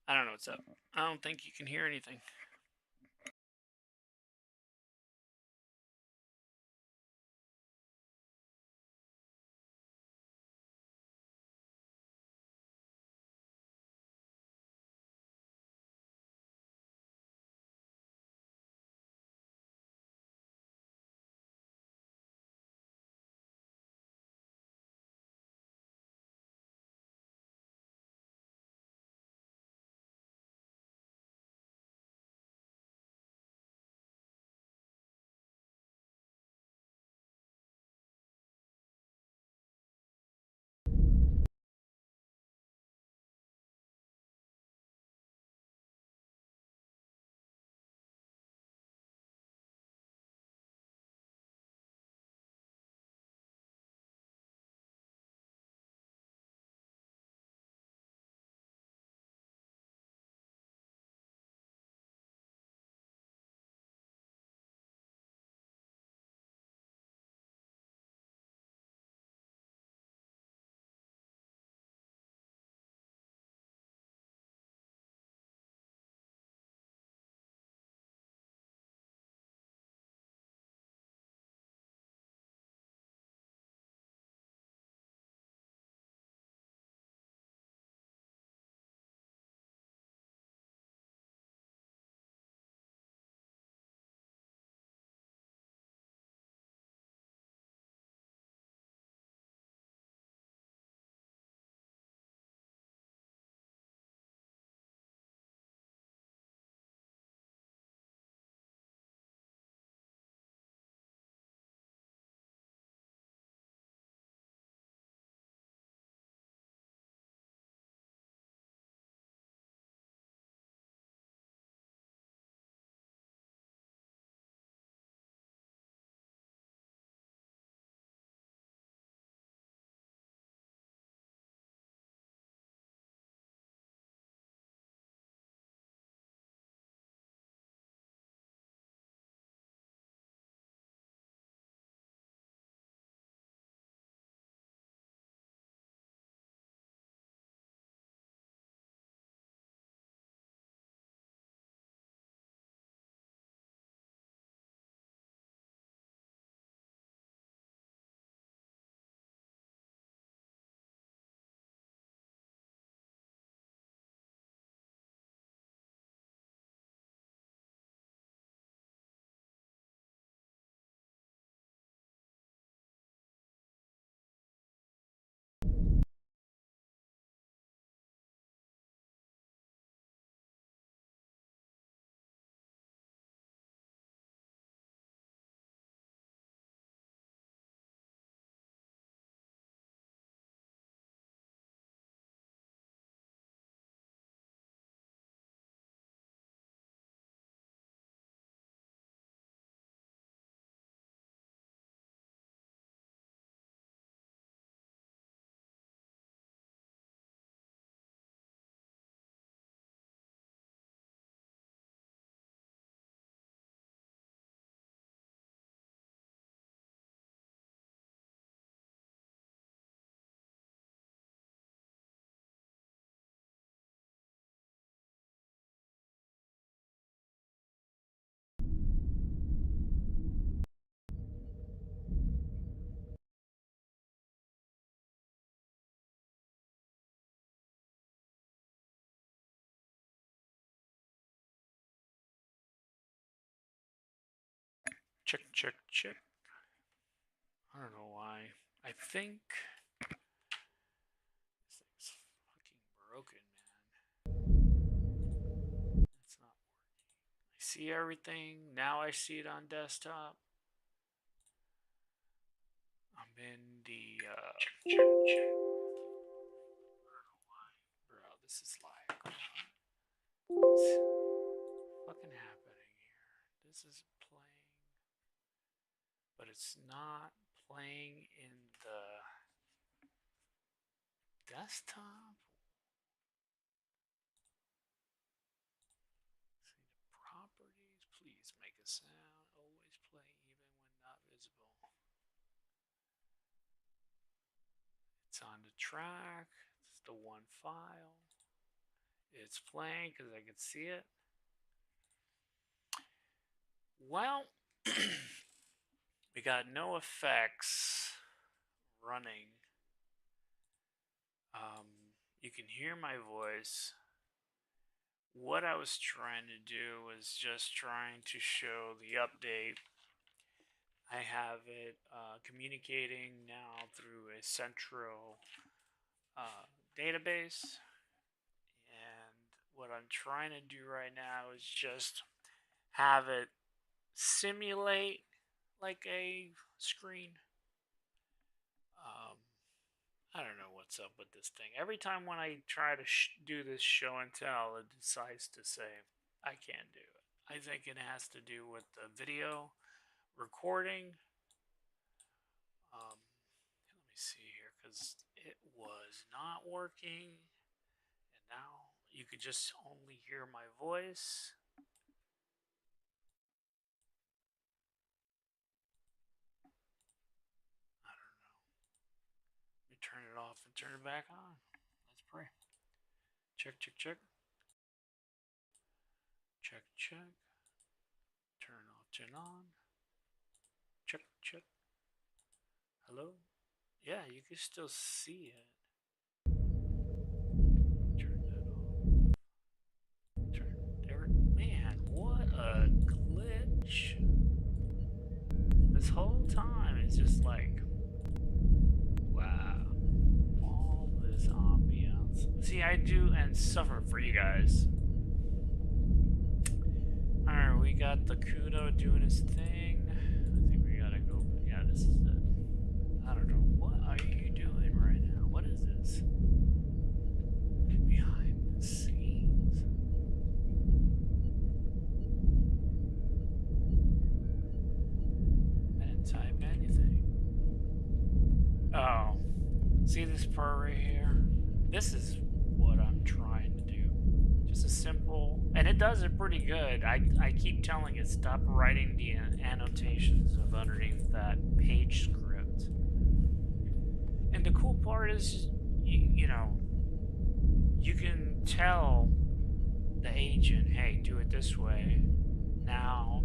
I don't know what's up. I don't think you can hear anything. Check, check, check. I don't know why. I think this thing's fucking broken, man. It's not working. I see everything. Now I see it on desktop. I'm in the check, check, check. I don't know why. Bro, this is like what's fucking happening here? This is playing, but it's not playing in the desktop. See the properties. Please make a sound. Always play even when not visible. It's on the track. It's the one file. It's playing because I can see it. Well, we got no effects running. You can hear my voice. What I was trying to do was just trying to show the update. I have it communicating now through a central database. And what I'm trying to do right now is just have it simulate like a screen. I don't know what's up with this thing. Every time when I try to do this show and tell, it decides to say, I can't do it. I think it has to do with the video recording. Let me see here, because it was not working. And now you could just only hear my voice. Turn it off and turn it back on. Let's pray. Check, check, check. Check, check. Turn off, turn on. Check, check. Hello? Yeah, you can still see it. Turn that off. Turn there. Man, what a glitch. This whole time it's just like, wow. Ambiance. See, I do and suffer for you guys. Alright, we got the Kudo doing his thing. I think we gotta go. Yeah, this is it. I don't know. What are you doing right now? What is this? Behind the scenes. I didn't type anything. Oh. See this part right here? This is what I'm trying to do. Just a simple, and it does it pretty good. I keep telling it, stop writing the annotations of underneath that page script. And the cool part is, you know, you can tell the agent, hey, do it this way. Now,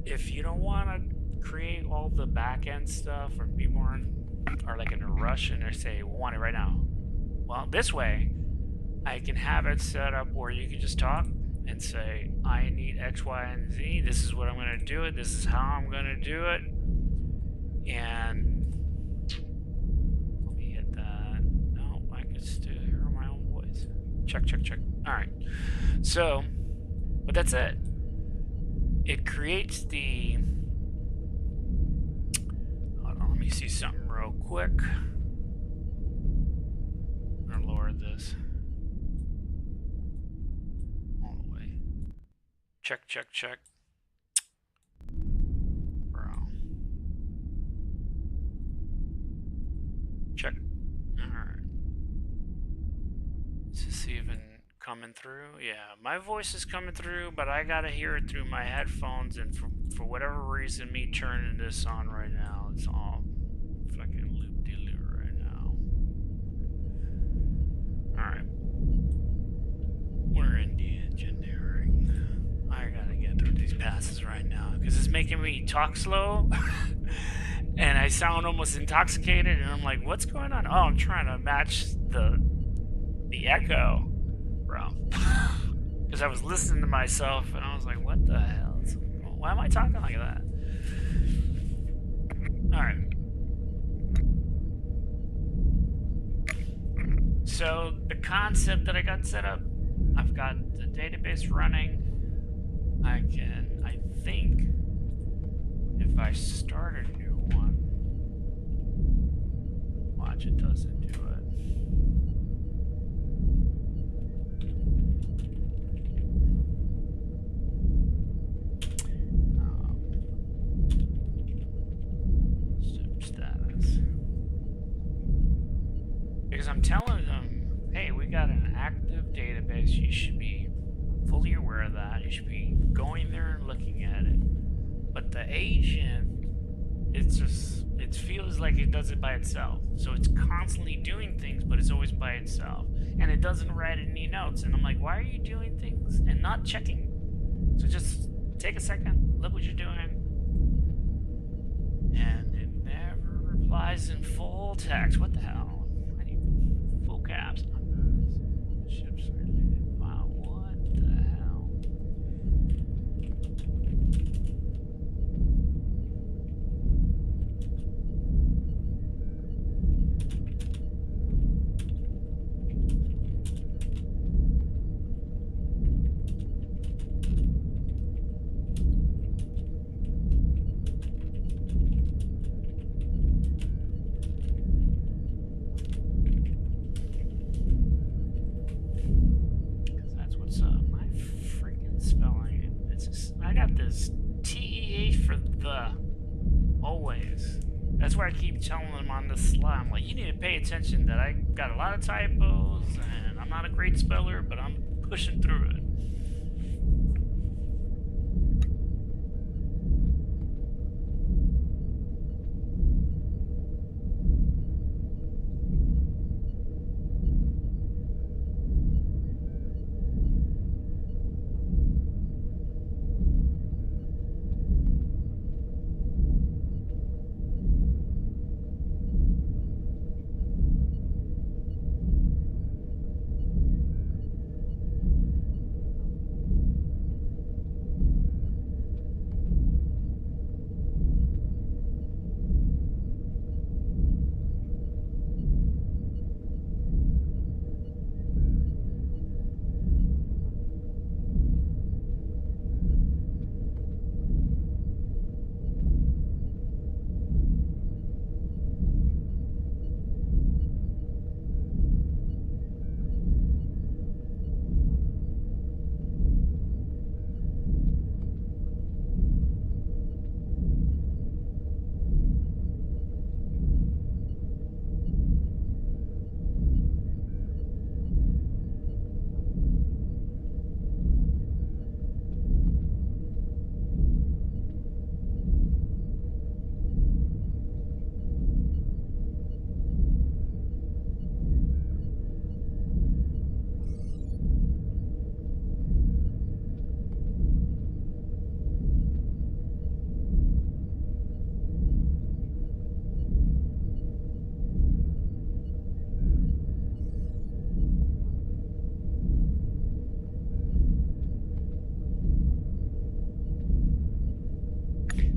if you don't want to create all the back end stuff, or people are like in a rush and they say, we want it right now. Well, this way, I can have it set up where you can just talk and say, I need X, Y, and Z. This is what I'm going to do it. This is how I'm going to do it. And let me hit that. No, I can still hear my own voice. Check, check, check. All right. So, but that's it. It creates the... Hold on, let me see something real quick. I'm going to lower this. All the way. Check, check, check. Bro. Check. Alright. Let's just see if it's coming through. Yeah, my voice is coming through, but I gotta hear it through my headphones, and for whatever reason, me turning this on right now, it's all fucking loop-de-loop right now. Alright. We're in the engineering. I gotta get through these passes right now, because it's making me talk slow, and I sound almost intoxicated, and I'm like, what's going on? Oh, I'm trying to match the echo, bro. Because I was listening to myself, and I was like, what the hell? Why am I talking like that? Alright. So, the concept that I got set up, I've got the database running. I think, if I start a new one, watch, it doesn't do it. Status. Because I'm telling them, hey, we got an active database, you should be fully aware of that, you should be going there and looking at it. But the agent, it feels like it does it by itself. So it's constantly doing things, but it's always by itself. and it doesn't write any notes. And I'm like, why are you doing things and not checking? So just take a second, look what you're doing. And it never replies in full text. What the hell? I need full caps. Ships related file. What the hell? That's why I keep telling them on this slide, I'm like, you need to pay attention that I got a lot of typos and I'm not a great speller, but I'm pushing through it.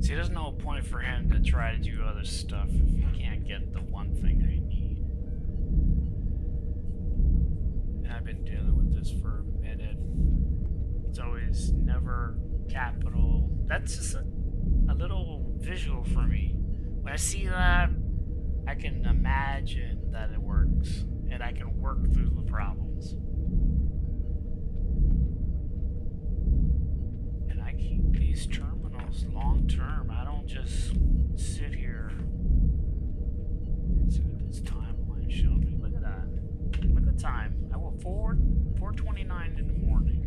See, there's no point for him to try to do other stuff if he can't get the one thing I need. And I've been dealing with this for a minute. It's always never capital. That's just a little visual for me. When I see that, I can imagine that it works. And I can work through the problems. And I keep these terminals long term. I don't just sit here. Let's see what this timeline showed me. Look at that. Look at the time. I will 4:29 in the morning.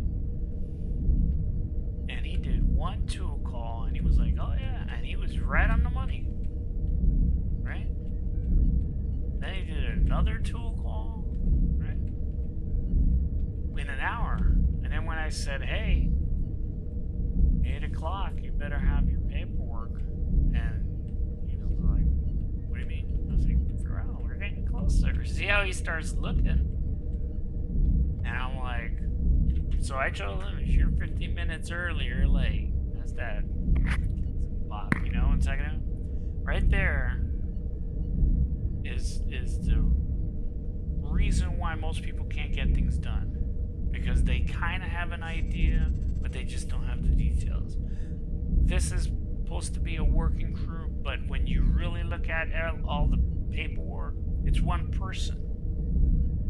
And he did one tool call and he was like, oh yeah, and he was right on the money. Right? Then he did another tool call, right? In an hour. And then when I said, hey, 8 o'clock, you better have your paperwork. And he was like, what do you mean? I was like, Pharrell, we're getting closer. See how he starts looking? And I'm like, so I told him, if you're 15 minutes early or late, that's that. Bob, you know, in second. Right there is the reason why most people can't get things done. Because they kind of have an idea, but they just don't have the details. This is supposed to be a working crew, but when you really look at all the paperwork, it's one person,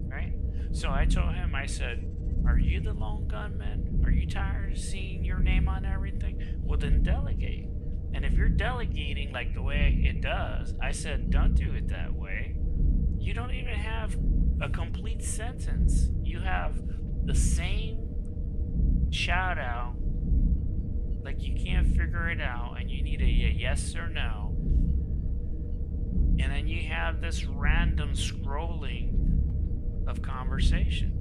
right? So I told him, I said, are you the lone gunman? Are you tired of seeing your name on everything? Well, then delegate. And if you're delegating like the way it does, I said, don't do it that way. You don't even have a complete sentence. You have the same shout out, like you can't figure it out and you need a yes or no. And then you have this random scrolling of conversation.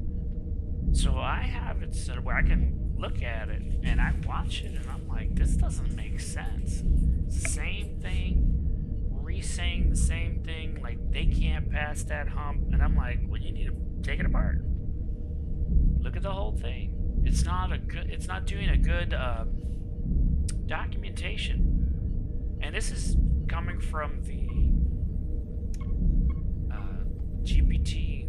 So I have it set where I can look at it and I watch it and I'm like, this doesn't make sense. Same thing, re-saying the same thing, like they can't pass that hump. And I'm like, well, you need to take it apart. Look at the whole thing. It's not doing a good documentation. And this is coming from the GPT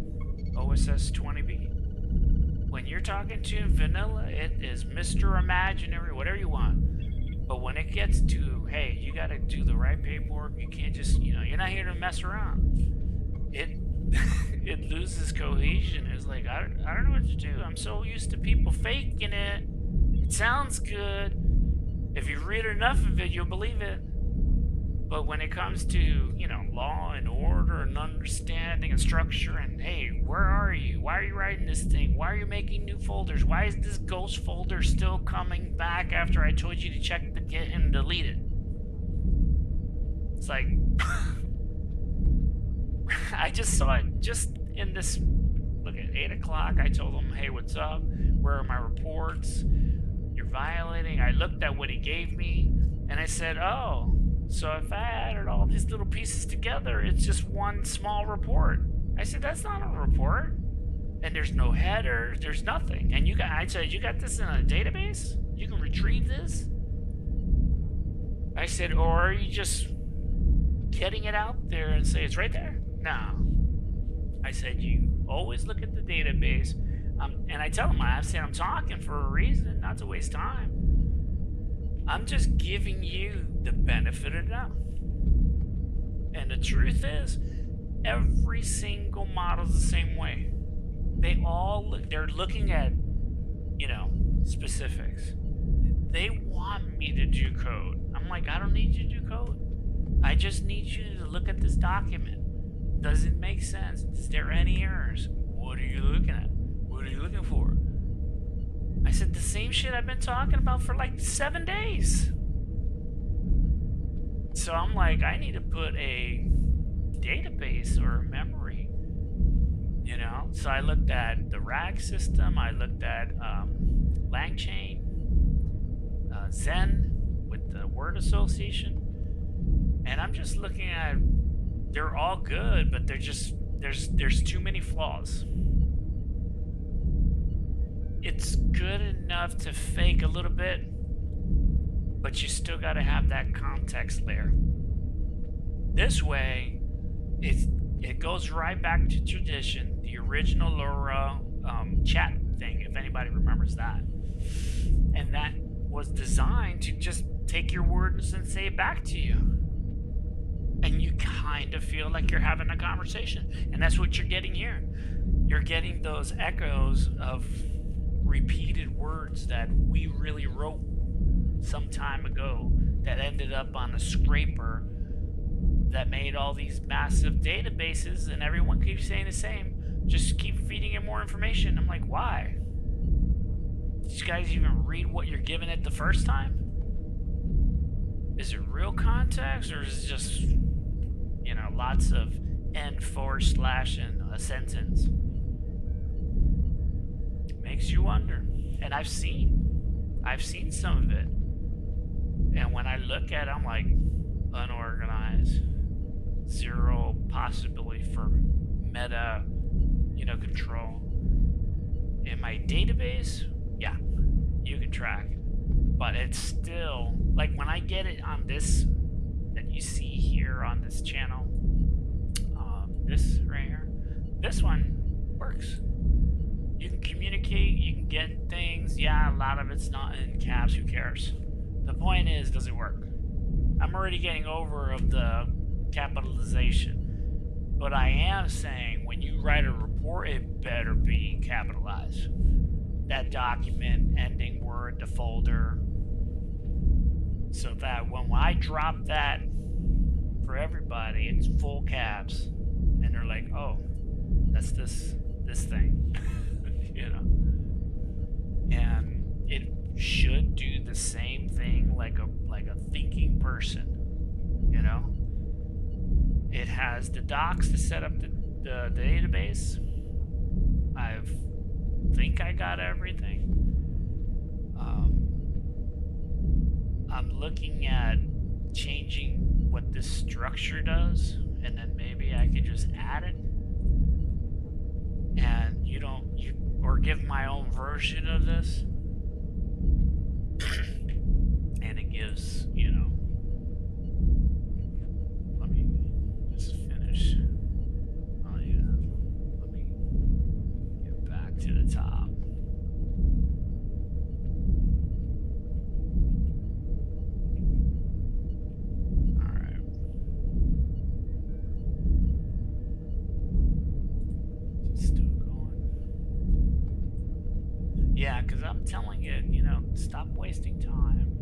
OSS 20B. When you're talking to vanilla, it is Mr. Imaginary, whatever you want. But when it gets to, hey, you got to do the right paperwork, you can't just, you're not here to mess around. It loses cohesion. It's like, I don't know what to do. I'm so used to people faking it. It sounds good. If you read enough of it, you'll believe it. But when it comes to, law and order and understanding and structure and, hey, where are you? Why are you writing this thing? Why are you making new folders? Why is this ghost folder still coming back after I told you to check the Git and delete it? It's like, I just saw it just in this, look at 8 o'clock. I told him, hey, what's up? Where are my reports? You're violating. I looked at what he gave me and I said, oh, so if I added all these little pieces together, it's just one small report. I said, that's not a report. And there's no header, there's nothing. And I said, you got this in a database? You can retrieve this? I said, or are you just getting it out there and say it's right there? No. I said, you always look at the database. And I tell him, I said, I'm talking for a reason, not to waste time. I'm just giving you the benefit of the doubt. And the truth is, every single model is the same way. They're looking at, specifics. They want me to do code. I'm like, I don't need you to do code. I just need you to look at this document. Does it make sense? Is there any errors? What are you looking at? What are you looking for? I said the same shit I've been talking about for like 7 days. So I'm like, I need to put a database or a memory, So I looked at the RAG system. I looked at LANGCHAIN, Zen with the word association. And I'm just looking at, they're all good, but there's too many flaws. It's good enough to fake a little bit, but you still got to have that context layer. This way, it goes right back to tradition, the original LoRa chat thing, if anybody remembers that. And that was designed to just take your words and say it back to you. And you kind of feel like you're having a conversation. And that's what you're getting here. You're getting those echoes of repeated words that we really wrote some time ago that ended up on a scraper that made all these massive databases, and everyone keeps saying the same. Just keep feeding it more information. I'm like, why? Did you guys even read what you're giving it the first time? Is it real context, or is it just, lots of n// and a sentence? Makes you wonder. And I've seen some of it. And when I look at it, I'm like, unorganized, zero possibility for meta, control. In my database, yeah, you can track. But it's still, like when I get it on this, that you see here on this channel, this right here, this one works. You can communicate, you can get things. Yeah, a lot of it's not in caps, who cares? The point is, does it work? I'm already getting over of the capitalization. But I am saying, when you write a report, it better be capitalized. That document, ending word, the folder. So that when I drop that for everybody, it's full caps. And they're like, oh, that's this thing. And it should do the same thing like a thinking person. It has the docs to set up the database. I think I got everything. I'm looking at changing what this structure does, and then maybe I could just add it. And or give my own version of this. And it gives, let me just finish. Oh yeah, let me get back to the top. Alright. Just still going. Yeah, because I'm telling it, stop wasting time.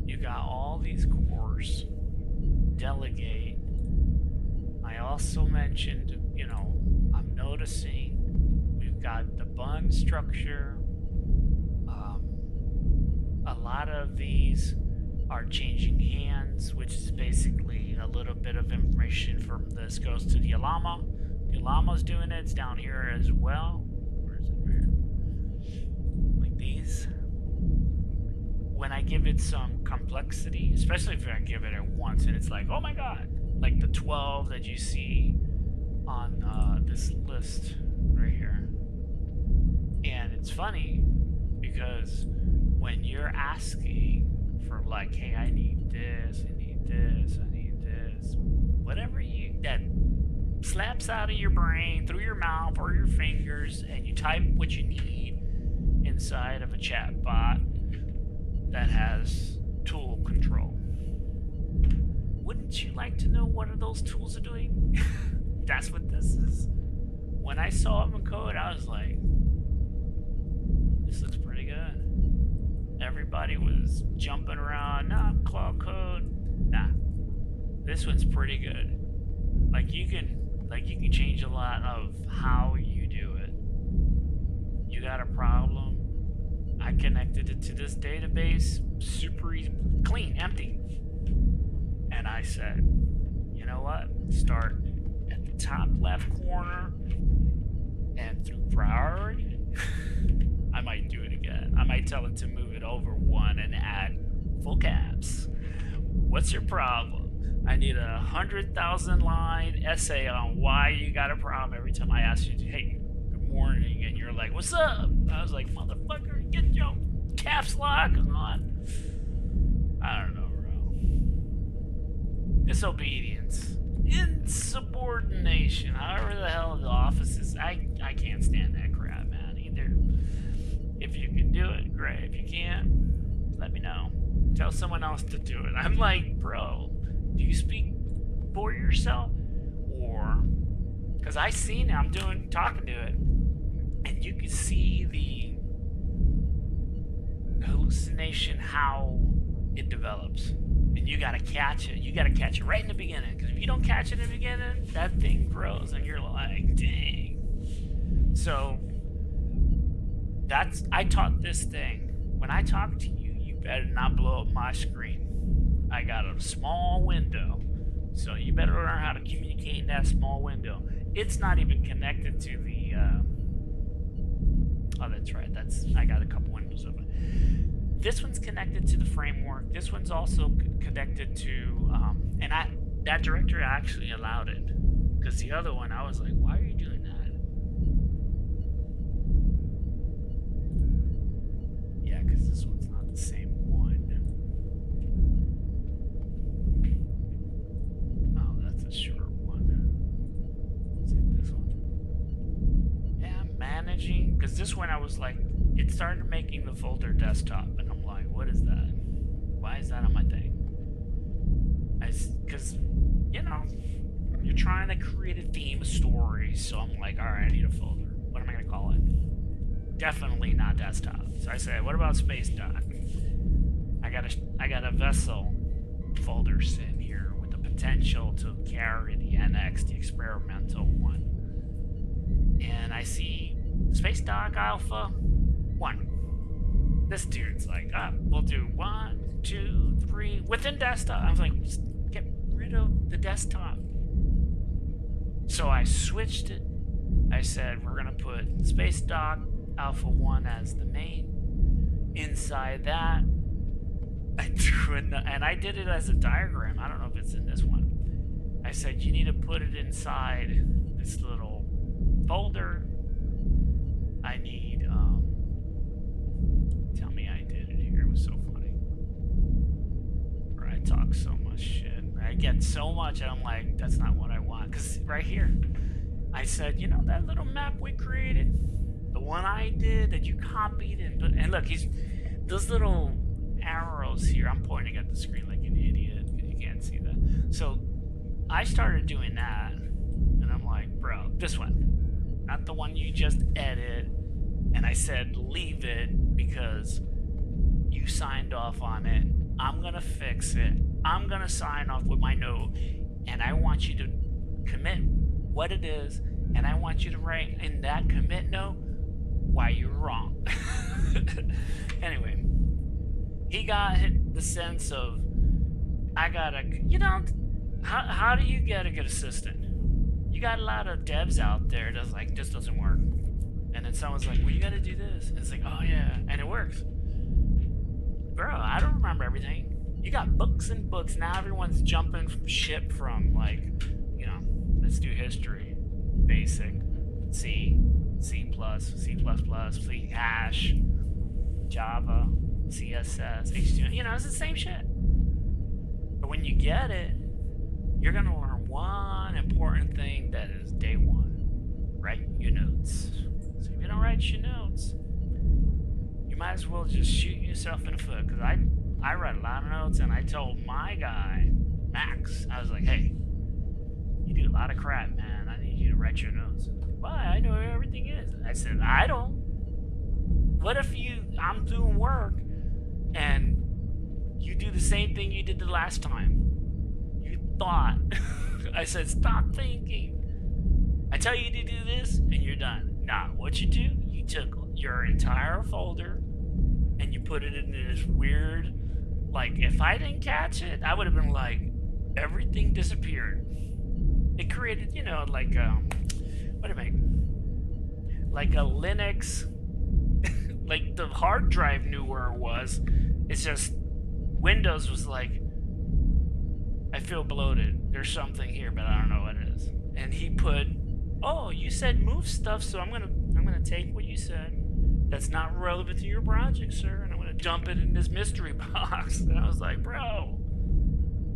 You got all these cores. Delegate. I also mentioned, I'm noticing we've got the bun structure. A lot of these are changing hands, which is basically a little bit of information from this goes to the Ollama. The Ollama's doing it. It's down here as well. Where is it? Here. Like these. When I give it some complexity, especially if I give it at once and it's like, oh my god, like the 12 that you see on this list right here. And it's funny because when you're asking for like, hey, I need this, I need this, I need this, whatever that slaps out of your brain through your mouth or your fingers, and you type what you need inside of a chat bot that has tool control. Wouldn't you like to know what are those tools are doing? That's what this is. When I saw Opencode, I was like, this looks pretty good. Everybody was jumping around, nah, cloud code. Nah. This one's pretty good. Like you can change a lot of how you do it. You got a problem, I connected it to this database, super easy, clean, empty. And I said, you know what? Start at the top left corner and through priority. I might do it again. I might tell it to move it over one and add full caps. What's your problem? I need 100,000 line essay on why you got a problem every time I ask you, hey, good morning, and you're like, what's up? I was like, motherfucker, get your caps lock on. I don't know, bro. Disobedience. Insubordination. However the hell the office is. I can't stand that crap, man. Either if you can do it, great. If you can't, let me know. Tell someone else to do it. I'm like, bro, do you speak for yourself? Or, because I seen it, I'm talking to it, and you can see the hallucination, how it develops. And you gotta catch it. You gotta catch it right in the beginning. Because if you don't catch it in the beginning, that thing grows and you're like, dang. So, I taught this thing. When I talk to you, you better not blow up my screen. I got a small window. So you better learn how to communicate in that small window. It's not even connected to the, oh, that's right. I got a couple windows open. This one's connected to the framework. This one's also connected to, and that directory actually allowed it. Because the other one, I was like, why are you doing that? Yeah, because this one's not the same one. Oh, that's a short one. Is it this one? Yeah, managing. Because this one I was like, it started making the folder desktop, and I'm like, what is that? Why is that on my thing? Because, you're trying to create a theme, a story, so I'm like, alright, I need a folder. What am I going to call it? Definitely not desktop. So I said, what about space dock? I got a vessel folder sitting here with the potential to carry the NX, the experimental one. And I see space dock alpha 1. This dude's like, we'll do 1, 2, 3 within desktop. I was like, just get rid of the desktop. So I switched it I said, we're going to put space dock alpha 1 as the main. Inside that, I drew it, and I did it as a diagram. I don't know if it's in this one. I said, you need to put it inside this little folder. I need, tell me I did it here. It was so funny. Or I talk so much shit. I get so much, and I'm like, that's not what I want. Because right here, I said, you know that little map we created? The one I did that you copied and look, those little arrows here. I'm pointing at the screen like an idiot because you can't see that. So I started doing that, and I'm like, bro, this one, not the one you just edit. And I said, leave it because you signed off on it. I'm gonna fix it. I'm gonna sign off with my note, and I want you to commit what it is, and I want you to write in that commit note why you're wrong. Anyway, he got the sense of, I gotta, you know, how do you get a good assistant? You got a lot of devs out there that's like, this doesn't work. And then someone's like, well, you gotta do this. And it's like, oh yeah, and it works. Bro, I don't remember everyth+. You got books and books. Now everyone's jumping from ship from, like, you know, let's do history, basic, C, C++, C++, hash, Java, CSS, HTML. You know, it's the same shit. But when you get it, you're going to learn one important thing that is day one. Write your notes. So if you don't write your notes, you might as well just shoot yourself in the foot. Because I write a lot of notes, and I told my guy, Max, I was like, hey, you do a lot of crap, man. I need you to write your notes. Why? I know where everything is. I said, I don't. What if I'm doing work, and you do the same thing you did the last time? You thought. I said, stop thinking. I tell you to do this, and you're done. Nah, what you do, you took your entire folder, and you put it in this weird, like, if I didn't catch it, I would have been like, everything disappeared. It created, you know, like, what do I make? Like a Linux, like the hard drive knew where it was. It's just, Windows was like, I feel bloated. There's something here, but I don't know what it is. And he put, oh, you said move stuff, so I'm gonna take what you said. That's not relevant to your project, sir, and I'm gonna dump it in this mystery box. And I was like, bro,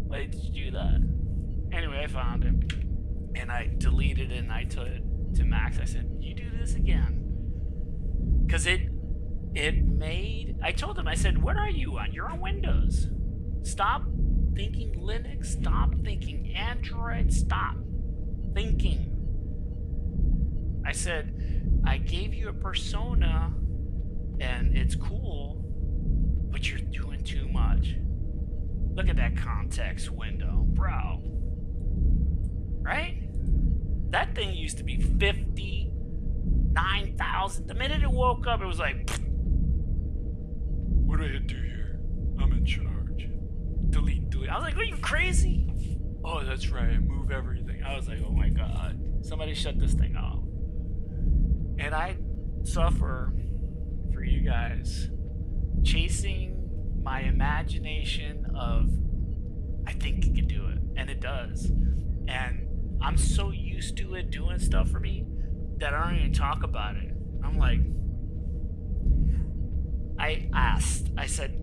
why did you do that? Anyway, I found it, and I deleted it, and I took it to Max. I said, you do this again. Because it made, I told him, I said, what are you on? You're on Windows. Stop thinking Linux. Stop thinking Android. Stop thinking. I said, I gave you a persona, and it's cool, but you're doing too much. Look at that context window, bro. Right? That thing used to be 59,000. The minute it woke up, it was like, what do I do here? I'm in charge. Delete, delete. I was like, are you crazy? Oh, that's right. Move everything. I was like, oh my God. Somebody shut this thing off. And I suffer for you guys chasing my imagination of, I think it can do it. And it does. And I'm so used to it doing stuff for me that I don't even talk about it. I'm like, I asked, I said,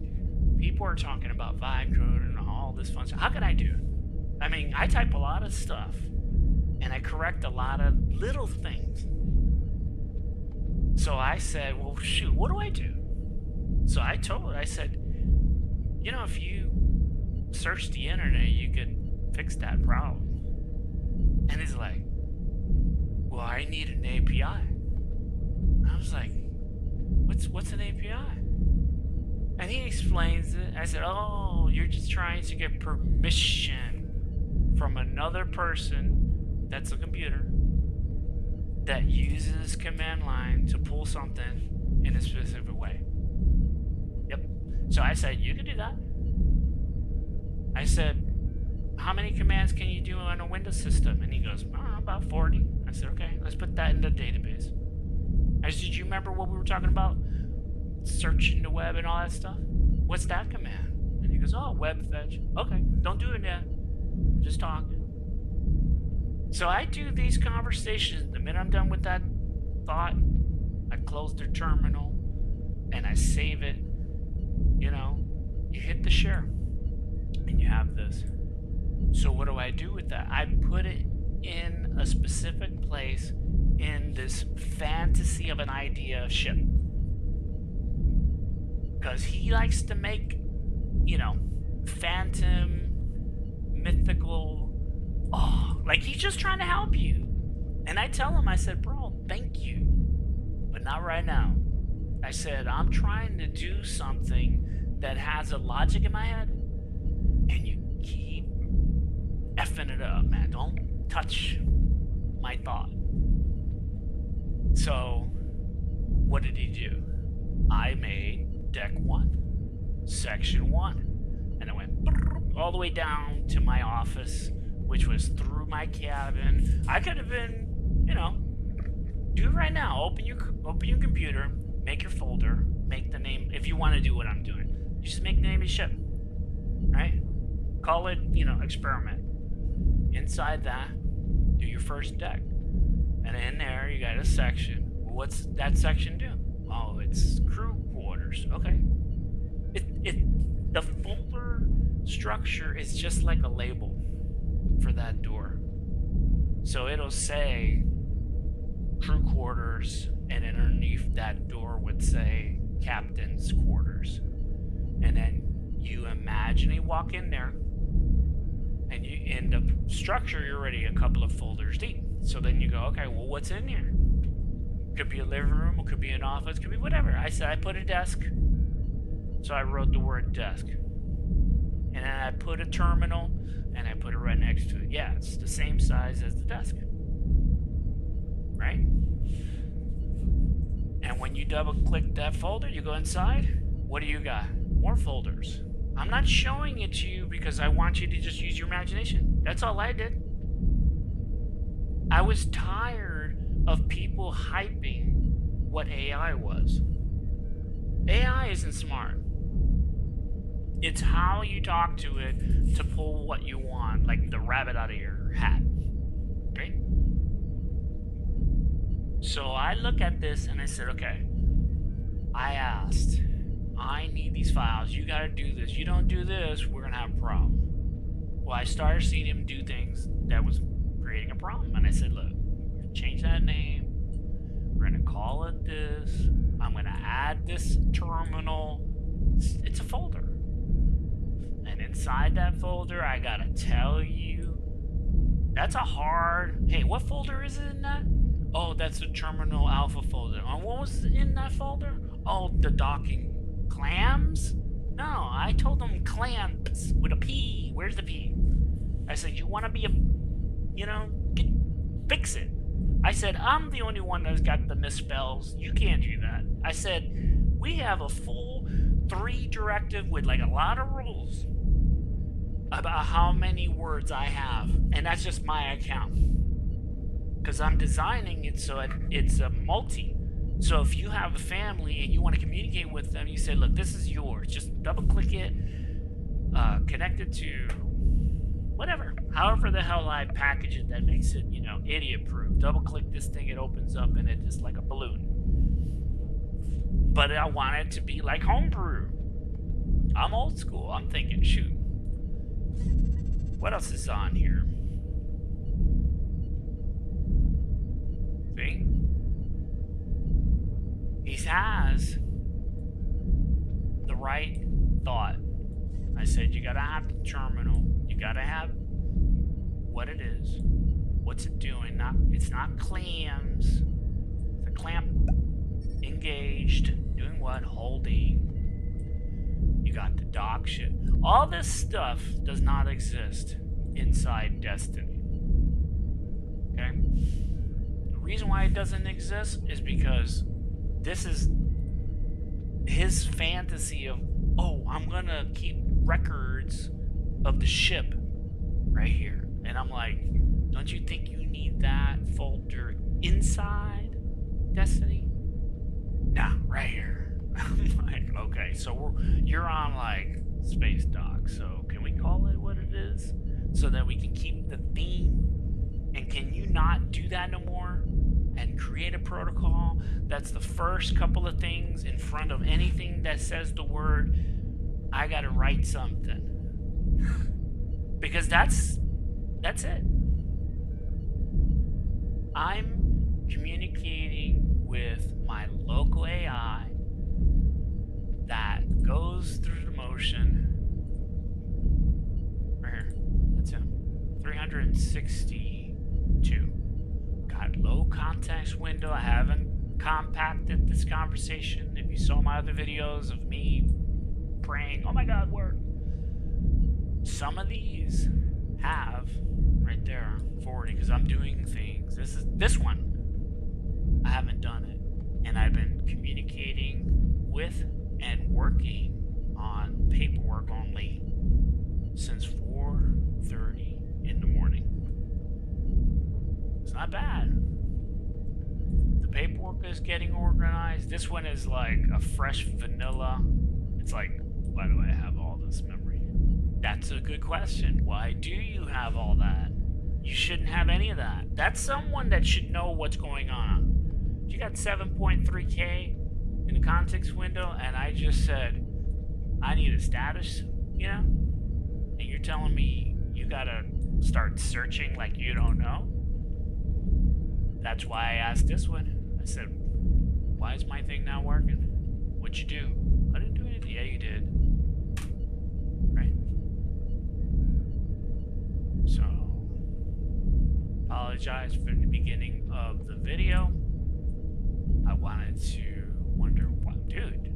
people are talking about vibe code and all this fun stuff. How can I do it? I mean, I type a lot of stuff and I correct a lot of little things. So I said, well, shoot, what do I do? So I told her, I said, you know, if you search the internet, you could fix that problem. And he's like, well, I need an API. I was like, what's an API? And he explains it. I said, oh, you're just trying to get permission from another person that's a computer that uses command line to pull something in a specific way. Yep. So I said, you can do that. I said, how many commands can you do on a Windows system? And he goes, I don't know, about 40. I said, okay, let's put that in the database. I said, did you remember what we were talking about? Searching the web and all that stuff? What's that command? And he goes, oh, web fetch. Okay, don't do it yet. Just talking. So I do these conversations. The minute I'm done with that thought, I close the terminal and I save it. You know, you hit the share and you have this. So what do I do with that? I put it in a specific place in this fantasy of an idea ship. Because he likes to make, you know, phantom, mythical, like he's just trying to help you. And I tell him, I said, bro, thank you, but not right now. I said, I'm trying to do something that has a logic in my head, and you keep effing it up, man. Don't touch my thought. So, what did he do? I made deck 1, section 1, and I went all the way down to my office, which was through my cabin. I could have been, you know, do it right now. Open your computer, make your folder, make the name. If you want to do what I'm doing, you just make the name of the ship, right? Call it, you know, experiment. Inside that, do your first deck, and in there you got a section. What's that section do? Oh, it's crew quarters. Okay. The folder structure is just like a label for that door. So it'll say crew quarters, and underneath that door would say captain's quarters. And then you imagine you walk in there, and you in the structure you're already a couple of folders deep. So then you go, okay, well, what's in here? Could be a living room, it could be an office, could be whatever. I said I put a desk, so I wrote the word desk. And then I put a terminal, and I put it right next to it. Yeah, it's the same size as the desk. Right? And when you double click that folder, you go inside, what do you got? More folders. I'm not showing it to you because I want you to just use your imagination. That's all I did. I was tired of people hyping what AI was. AI isn't smart. It's how you talk to it to pull what you want, like the rabbit out of your hat. Right? So I look at this and I said, okay, I asked, I need these files. You got to do this. You don't do this, we're going to have a problem. Well, I started seeing him do things that was creating a problem. And I said, look, we're going to change that name. We're going to call it this. I'm going to add this terminal. It's a folder. And inside that folder, I got to tell you, that's a hard, hey, what folder is it in that? Oh, that's the terminal alpha folder. And what was in that folder? Oh, the docking clams? No, I told them clams with a P. Where's the P? I said, you want to be a, you know, fix it. I said, I'm the only one that's got the misspells. You can't do that. I said, we have a full 3 directive with like a lot of rules about how many words I have. And that's just my account. Because I'm designing it so it's a multi. So if you have a family and you want to communicate with them, you say, look, this is yours. Just double click it, connect it to whatever. However the hell I package it that makes it, you know, idiot proof. Double click this thing, it opens up and it's just like a balloon. But I want it to be like homebrew. I'm old school. I'm thinking, shoot, what else is on here? See? He has the right thought. I said, you gotta have the terminal. You gotta have what it is. What's it doing? It's not clams. It's a clamp. Engaged. Doing what? Holding. You got the dock shit. All this stuff does not exist inside Destiny. Okay? The reason why it doesn't exist is because this is his fantasy of, oh, I'm gonna keep records of the ship right here. And I'm like, don't you think you need that folder inside Destiny? Nah, right here. I'm like, okay, so you're on like space dock, so can we call it what it is so that we can keep the theme? And can you not do that no more and create a protocol that's the first couple of things in front of anything that says the word I gotta write something? Because that's it. I'm communicating with my local AI that goes through the motion. Right here. That's him. 362. Got low context window. I haven't compacted this conversation. If you saw my other videos of me praying, oh my God, work. Some of these have right there 40 because I'm doing things. This one I haven't done it, and I've been communicating with and working on paperwork only since 4:30 in the morning. It's not bad. The paperwork is getting organized. This one is like a fresh vanilla. It's like, why do I have all this memory? That's a good question. Why do you have all that? You shouldn't have any of that. That's someone that should know what's going on. You got 7.3K in the context window, and I just said, I need a status, you know? And you're telling me you gotta start searching like you don't know? That's why I asked this one. I said, why is my thing not working? What'd you do? I didn't do anything. Yeah, you did. Right. So, apologize for the beginning of the video. I wanted to wonder, what, dude,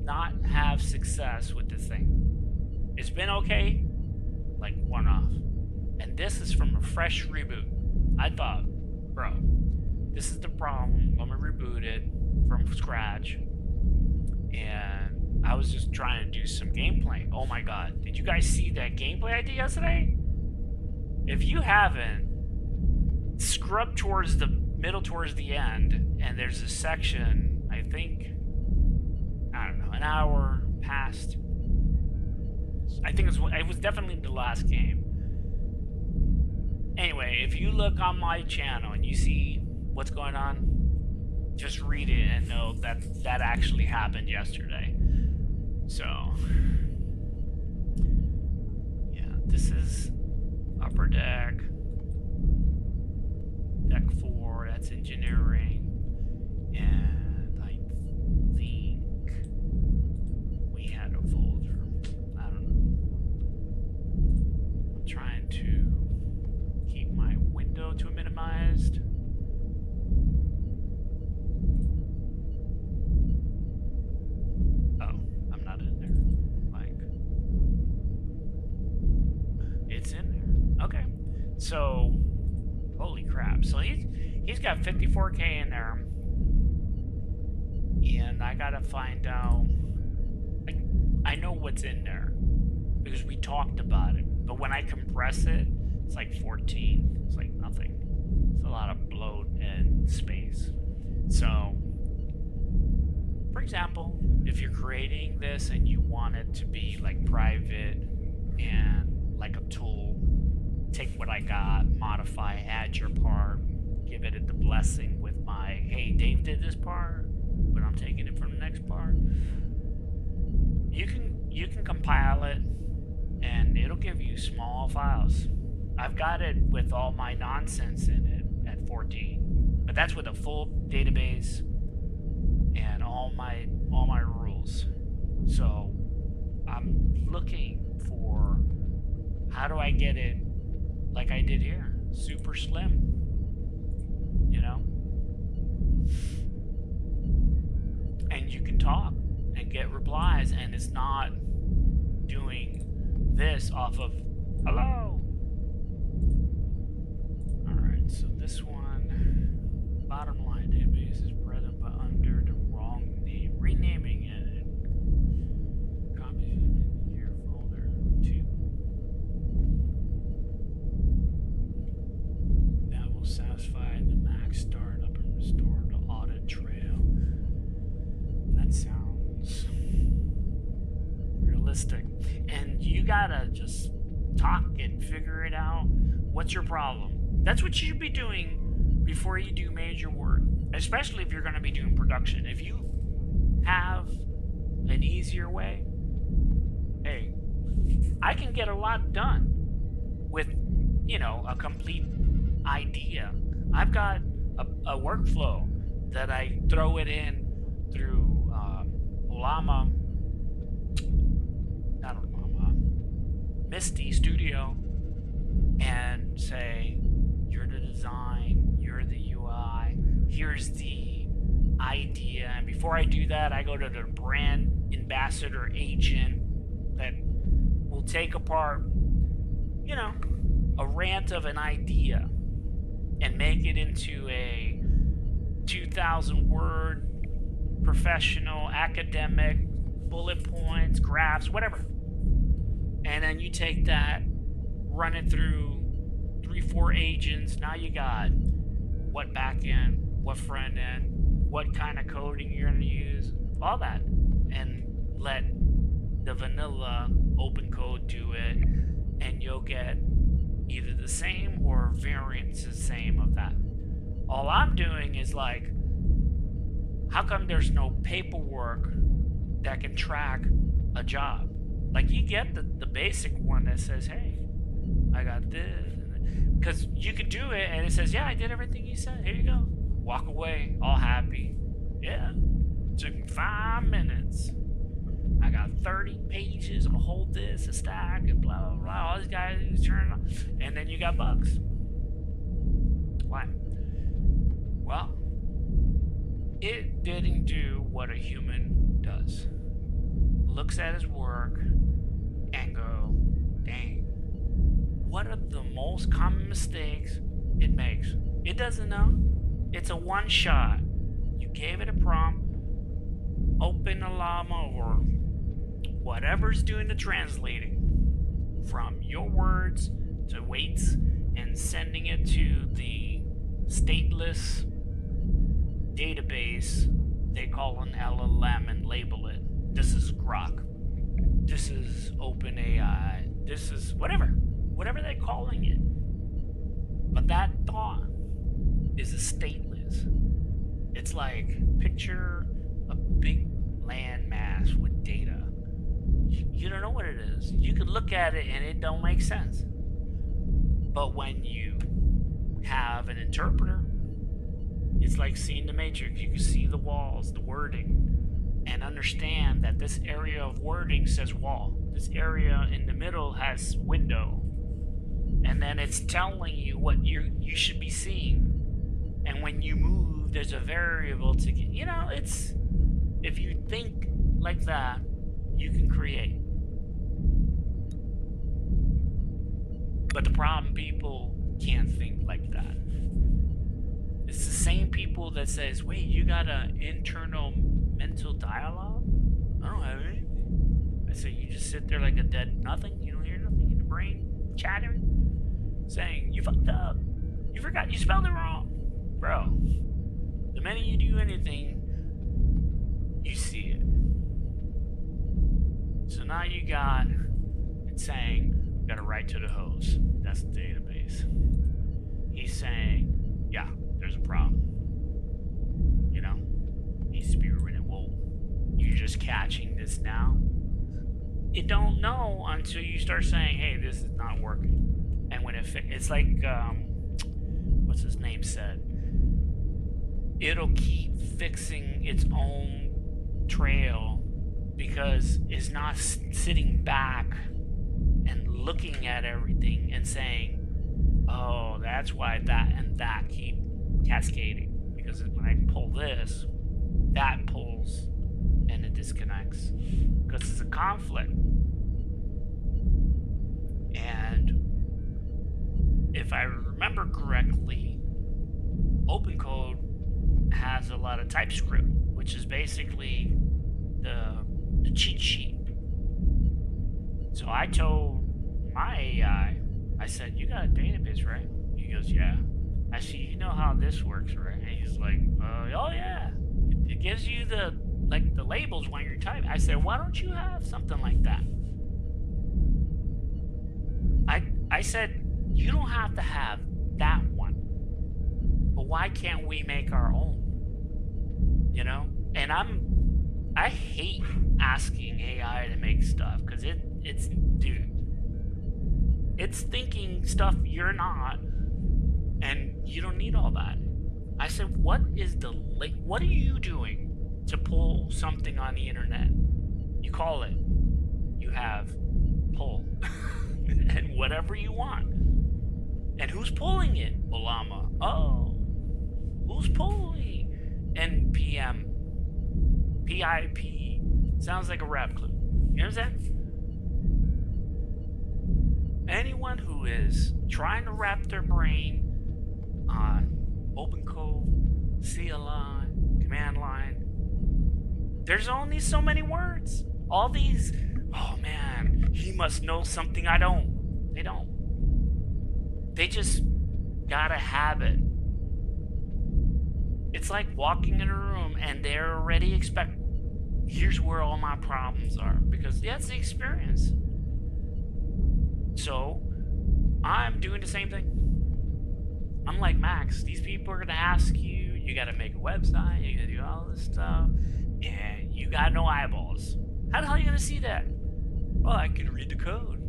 not have success with this thing. It's been okay, like one off. And this is from a fresh reboot. I thought, bro, this is the problem. I'm gonna reboot it from scratch. And I was just trying to do some gameplay. Oh my God, did you guys see that gameplay I did yesterday? If you haven't, scrub towards the middle, towards the end, and there's a section, I think, I don't know, an hour past. I think it was definitely the last game. Anyway, if you look on my channel and you see what's going on, just read it and know that that actually happened yesterday. So, yeah, this is upper deck. Deck 4, that's engineering. And I think we had a folder. I don't know. I'm trying to keep my window to minimized. Oh, I'm not in there. Like, it's in there. Okay. So, holy crap. So he's got 54K in there. And I gotta find out. I know what's in there because we talked about it. But when I compress it, it's like 14. It's like nothing. It's a lot of bloat and space. So, for example, if you're creating this and you want it to be like private and like a tool, take what I got, modify, add your part, give it the blessing with my, hey, Dave did this part, but I'm taking it from the next part. You can compile it, and it'll give you small files. I've got it with all my nonsense in it at 14, but that's with a full database and all my rules. So I'm looking for how do I get it like I did here, super slim, you know? And you can talk and get replies, and it's not doing this off of hello. Alright, so this one, bottom line database is present but under the wrong name. Renaming it. Copy in your folder 2. and you gotta just talk and figure it out. What's your problem? That's what you should be doing before you do major work, especially if you're going to be doing production. If you have an easier way, hey, I can get a lot done with, a complete idea. I've got a workflow that I throw it in through Ollama, not Ollama, Misty Studio, and say, you're the design, you're the UI, here's the idea. And before I do that, I go to the brand ambassador agent that will take apart, a rant of an idea and make it into a 2,000 word professional, academic, bullet points, graphs, whatever. And then you take that, run it through 3-4 agents. Now you got what back end, what front end, what kind of coding you're going to use, all that. And let the vanilla Opencode do it, and you'll get either the same or variants the same of that. All I'm doing is like, how come there's no paperwork that can track a job? Like, you get the basic one that says, hey, I got this. Because you could do it and it says, yeah, I did everything you said. Here you go. Walk away, all happy. Yeah. Took me 5 minutes. I got 30 pages of a whole this, a stack, and blah, blah, blah. All these guys turn on. And then you got bugs. Why? Well, it didn't do what a human does. Looks at his work and go, dang, what are the most common mistakes it makes? It doesn't know. It's a one shot. You gave it a prompt, open Ollama or whatever's doing the translating from your words to weights and sending it to the stateless database they call an LLM and label it. This is Grok. This is OpenAI. This is whatever they're calling it. But that thought is a stateless. It's like, picture a big land mass with data. You don't know what it is. You could look at it and it don't make sense. But when you have an interpreter, it's like seeing the matrix. You can see the walls, the wording, and understand that this area of wording says wall. This area in the middle has window. And then it's telling you what you should be seeing. And when you move, there's a variable to get, it's, if you think like that, you can create. But the problem, people can't think like that. It's the same people that says, wait, you got an internal mental dialogue? I don't have anything. I say, you just sit there like a dead nothing? You don't hear nothing in the brain chattering? Saying, you fucked up. You forgot, you spelled it wrong. Bro, the minute you do anything, you see it. So now you got it saying, you gotta write to the host. That's the database. He's saying, yeah, there's a problem. Needs to be written. Well, you're just catching this now. You don't know until you start saying, hey, this is not working. And when it's like, what's his name said? It'll keep fixing its own trail because it's not sitting back and looking at everything and saying, oh, that's why that and that keep cascading. Because when I pull this, that pulls and it disconnects. Because it's a conflict. And if I remember correctly, Opencode has a lot of TypeScript, which is basically the cheat sheet. So I told my AI, I said, you got a database, right? He goes, yeah. I said, you know how this works, right? And he's like, oh yeah. It gives you the labels when you're typing. I said, why don't you have something like that? I said, you don't have to have that one. But why can't we make our own? You know? And I hate asking AI to make stuff, because it's dude. It's thinking stuff you're not, and you don't need all that. I said, what are you doing to pull something on the internet? You call it. You have pull. And whatever you want. And who's pulling it? Ollama. Oh. Who's pulling? NPM. PIP. Sounds like a rap clip. You know what I'm saying? Anyone who is trying to wrap their brain on Opencode, CLI, command line, there's only so many words. All these, oh man, he must know something I don't. They don't. They just gotta have it. It's like walking in a room and they're already here's where all my problems are, because that's the experience. So I'm doing the same thing. I'm like, Max, these people are gonna ask you, you gotta make a website, you gotta do all this stuff, and you got no eyeballs. How the hell are you gonna see that? Well, I can read the code.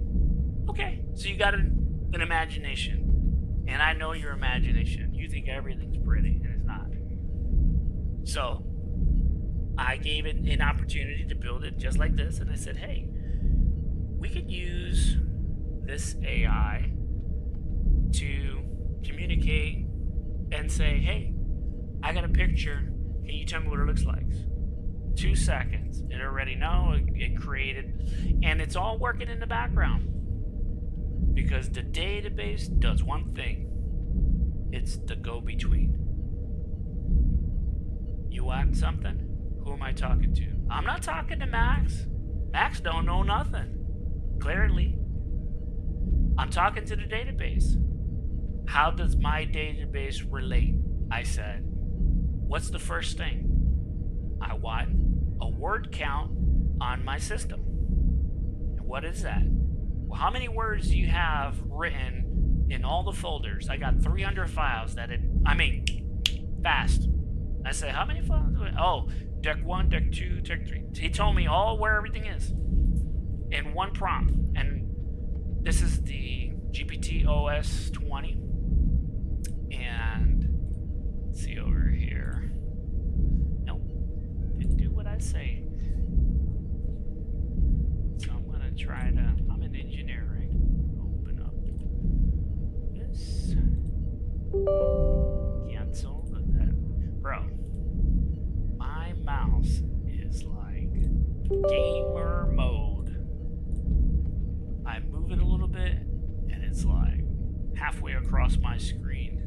Okay, so you got an imagination, and I know your imagination. You think everything's pretty, and it's not. So I gave it an opportunity to build it just like this, and I said, hey, we could use this AI to communicate and say, hey, I got a picture, can you tell me what it looks like? 2 seconds. It already knows. It created, and it's all working in the background, because the database does one thing. It's the go-between. You want something? Who am I talking to? I'm not talking to Max. Max don't know nothing, clearly. I'm talking to the database. How does my database relate? I said, what's the first thing? I want a word count on my system. And what is that? Well, how many words do you have written in all the folders? I got 300 files fast. I say, how many files? Oh, deck 1, deck 2, deck 3. He told me all where everything is in one prompt. And this is the GPT OS 20. And let's see over here. Nope, didn't do what I say. So I'm gonna try to, I'm an engineer, right? Open up this. Cancel that. Bro, my mouse is like gamer mode. I move it a little bit and it's like halfway across my screen.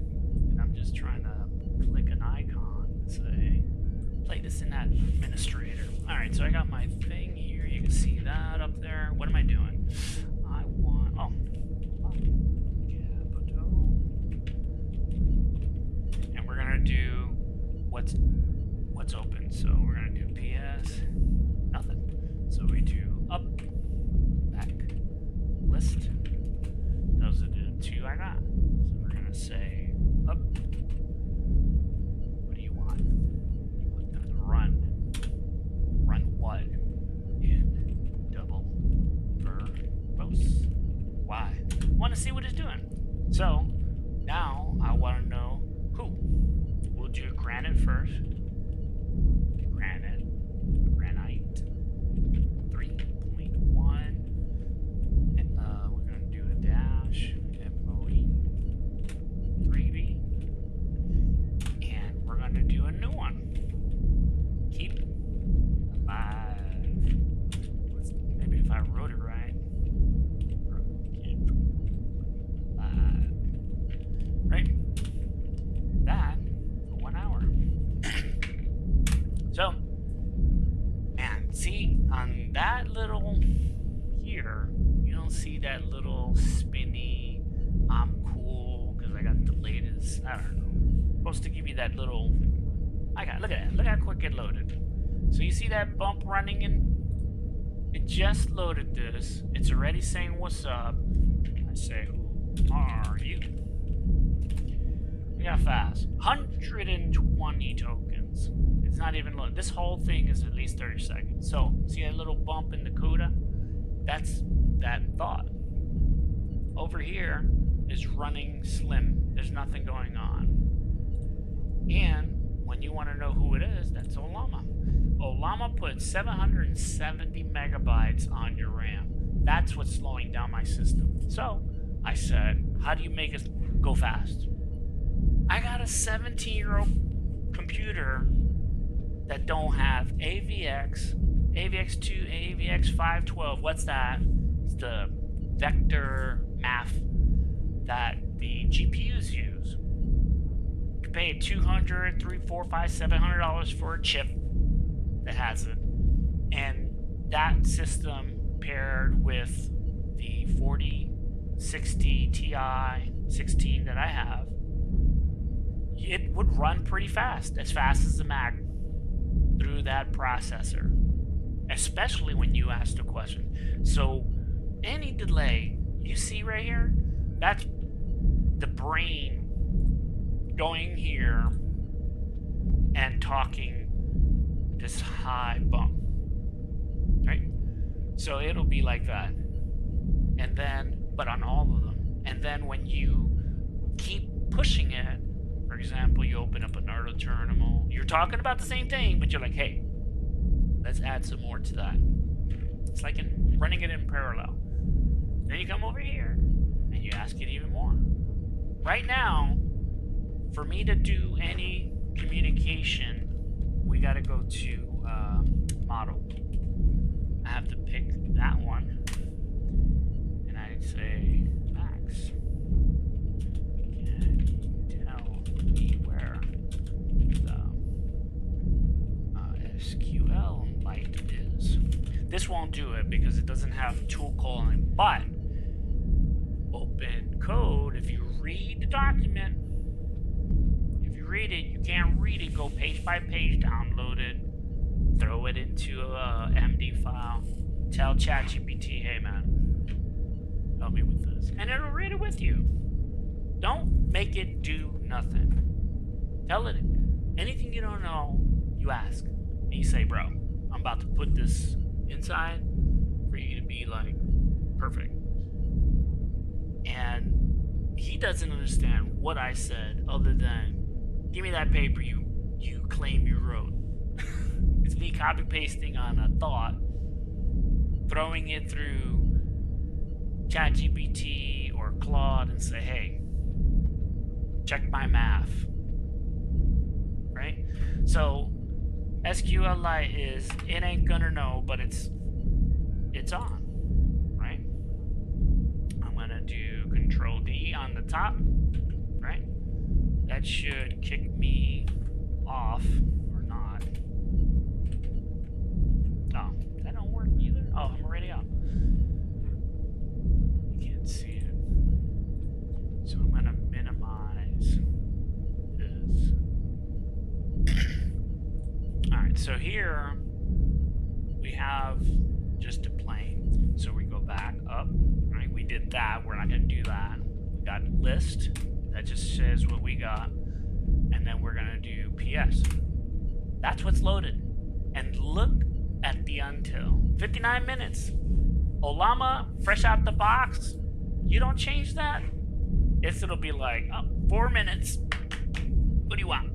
And I'm just trying to click an icon and say, play this in that administrator. Alright, so I got my thing here. You can see that up there. What am I doing? I want, capital. And we're gonna do what's open. So we're gonna do PS, nothing. So we do up, back, list. Those are the two I got. So we're gonna say up. What do you want? You want them to run. Run what? In double verbose. Why? Want to see what it's doing. So now I want to know who. We'll do granite first. Granite 3.1. And we're gonna do a dash. MOE 3B. And we're gonna do a new one. Keep alive. Maybe if I wrote it right. Keep alive. Right? That for 1 hour. So, man, see, on that little here, you don't see that little spinny, I'm cool, because I got the latest, I don't know. Supposed to give you that little, look at that, look how quick it loaded. So you see that bump running in? It just loaded this. It's already saying what's up. I say, ooh, are you? We got fast. 120 tokens. It's not even low. This whole thing is at least 30 seconds. So, see a little bump in the CUDA? That's that thought. Over here is running slim. There's nothing going on. And when you want to know who it is, that's Ollama. Ollama put 770 megabytes on your RAM. That's what's slowing down my system. So I said, how do you make it go fast? I got a 17-year-old computer that don't have AVX, AVX2, AVX 512. What's that? It's the vector math that the GPUs use. You pay $200, $300, $400, $500, $700 for a chip that has it, and that system paired with the 4060 Ti 16 that I have, it would run pretty fast as as the Mac through that processor, especially when you ask the question. So any delay you see right here, that's the brain going here and talking this high bump, right? So it'll be like that, and then, but on all of them, and then when you keep pushing it, for example, you open up another terminal, you're talking about the same thing, but you're like, hey, let's add some more to that. It's like running it in parallel. Then you come over here and you ask it even more. Right now, for me to do any communication, we got to go to model. I have to pick that one, and I say, Max, can you tell me where the SQLite is? This won't do it because it doesn't have tool calling, but Opencode, if you read the document, read it, you can't read it, go page by page, download it, throw it into a MD file, tell ChatGPT, hey man, help me with this, and it'll read it with you. Don't make it do nothing. Tell it anything you don't know, you ask, and you say, bro, I'm about to put this inside for you to be like perfect. And he doesn't understand what I said other than, give me that paper you claim you wrote. It's me copy pasting on a thought, throwing it through ChatGPT or Claude and say, hey, check my math. Right? So SQLite is, it ain't gonna know, but it's on. Right? I'm gonna do Control D on the top. Right? That should kick me off, or not. Oh, that don't work either? Oh, I'm already up. You can't see it. So I'm going to minimize this. Alright, so here we have just a plane. So we go back up, right? We did that, we're not going to do that. We got list. That just says what we got, and then we're gonna do PS. That's what's loaded. And look at the until. 59 minutes. Ollama, fresh out the box. You don't change that, it'll be like, oh, 4 minutes. What do you want?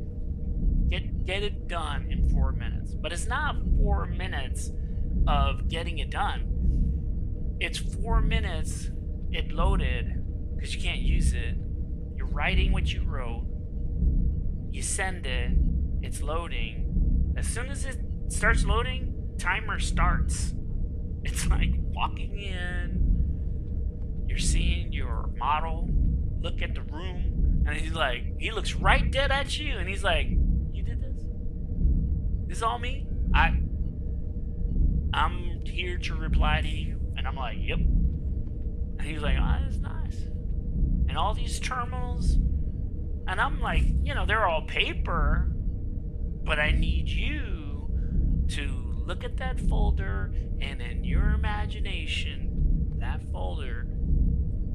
Get it done in 4 minutes. But it's not 4 minutes of getting it done. It's 4 minutes it loaded because you can't use it. You're writing what you wrote, you send it, it's loading. As soon as it starts loading, timer starts. It's like walking in, you're seeing your model look at the room, and he's like, he looks right dead at you, and he's like, you did this? This is all me? I'm here to reply to you. And I'm like, yep. And he's like, oh, that's nice. And all these terminals, and I'm like, you know, they're all paper, but I need you to look at that folder, and in your imagination, that folder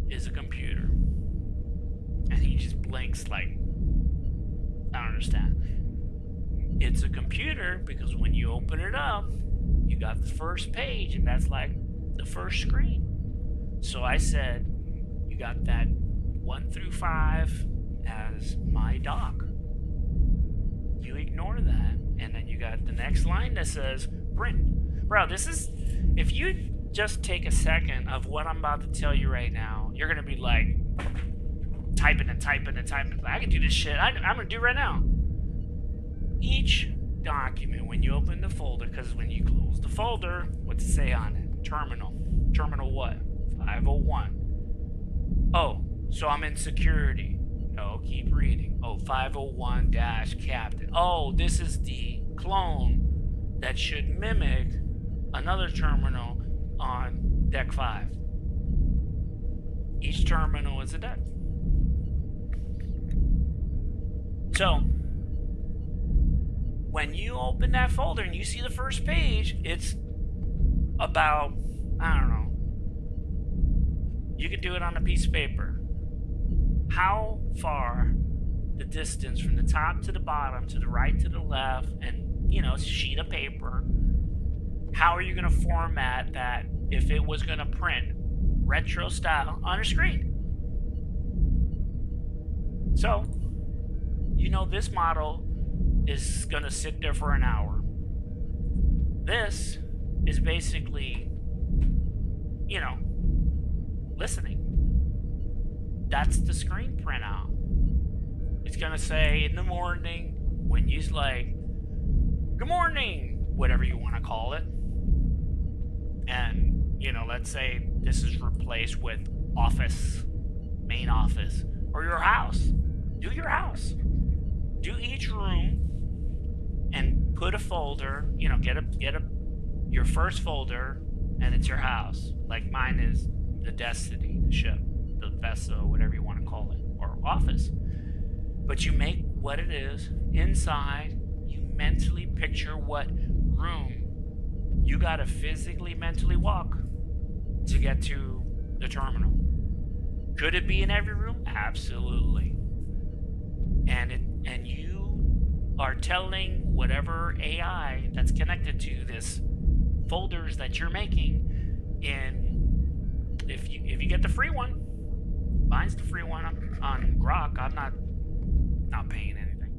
is a computer. links like, I don't understand. It's a computer because when you open it up, you got the first page, and that's like the first screen. So I said, you got that 1 through 5 as my doc. You ignore that, and then you got the next line that says print. Bro, this is, if you just take a second of what I'm about to tell you right now, you're gonna be like typing and typing and typing. I can do this shit. I'm gonna do it right now. Each document, when you open the folder, because when you close the folder, what's it say on it? Terminal. Terminal what? 501. Oh, so I'm in security. No, keep reading. Oh, 501-captain. Oh, this is the clone that should mimic another terminal on deck 5. Each terminal is a deck. So, when you open that folder and you see the first page, it's about, I don't know, you could do it on a piece of paper. How far the distance from the top to the bottom, to the right to the left, and, you know, sheet of paper, how are you going to format that if it was going to print retro style on a screen? So, you know, this model is going to sit there for an hour. This is basically, you know, listening. That's the screen printout. It's going to say in the morning when you like, good morning, whatever you want to call it. And, you know, let's say this is replaced with office, main office, or your house. Do your house. Do each room and put a folder, you know, get your first folder, and it's your house. Like mine is the Destiny, the ship, the vessel, whatever you want to call it, or office. But you make what it is inside. You mentally picture what room you got to physically, mentally walk to get to the terminal. Could it be in every room? Absolutely. And you are telling whatever AI that's connected to this folders that you're making in, if you get the free one, mine's the free one on Grok. I'm not paying anything.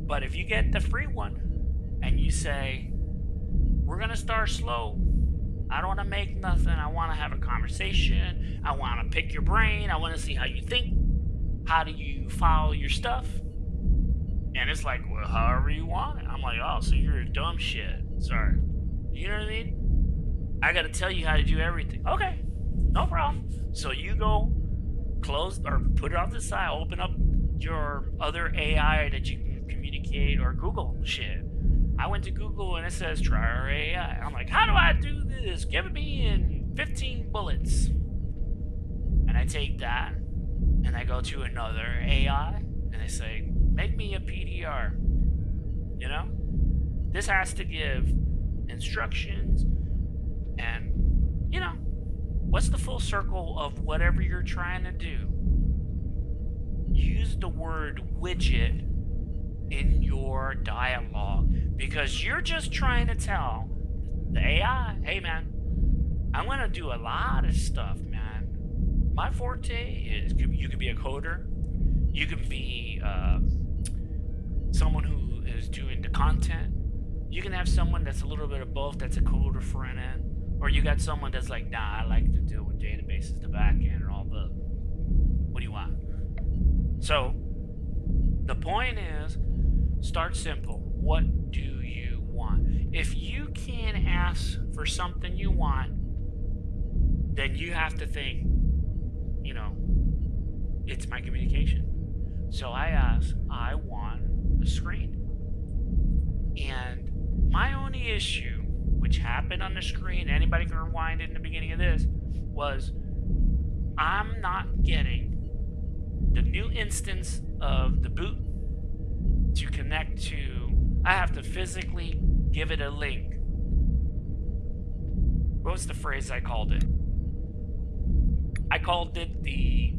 But if you get the free one and you say, we're gonna start slow, I don't want to make nothing, I want to have a conversation, I want to pick your brain, I want to see how you think, how do you file your stuff? And it's like, well, however you want it. I'm like, oh, so you're a dumb shit. Sorry. You know what I mean? I gotta tell you how to do everything. Okay, no problem. So you go close or put it off the side, open up your other AI that you can communicate, or Google shit. I went to Google and it says try our AI. I'm like, how do I do this? Give it me in 15 bullets. And I take that and I go to another AI and I say, make me a PDR. You know? This has to give instructions and, you know, what's the full circle of whatever you're trying to do? Use the word widget in your dialogue, because you're just trying to tell the AI, hey man, I'm gonna do a lot of stuff, man. My forte is, you could be a coder, you can be someone who is doing the content, you can have someone that's a little bit of both, that's a coder front end, or you got someone that's like, nah, I like to deal with databases, the back end, and all the, what do you want? So the point is, start simple. What do you want? If you can't ask for something you want, then you have to think, you know, it's my communication. So I asked, I want a screen. And my only issue, which happened on the screen, anybody can rewind it in the beginning of this, was I'm not getting the new instance of the boot to connect to. I have to physically give it a link. What was the phrase I called it? I called it the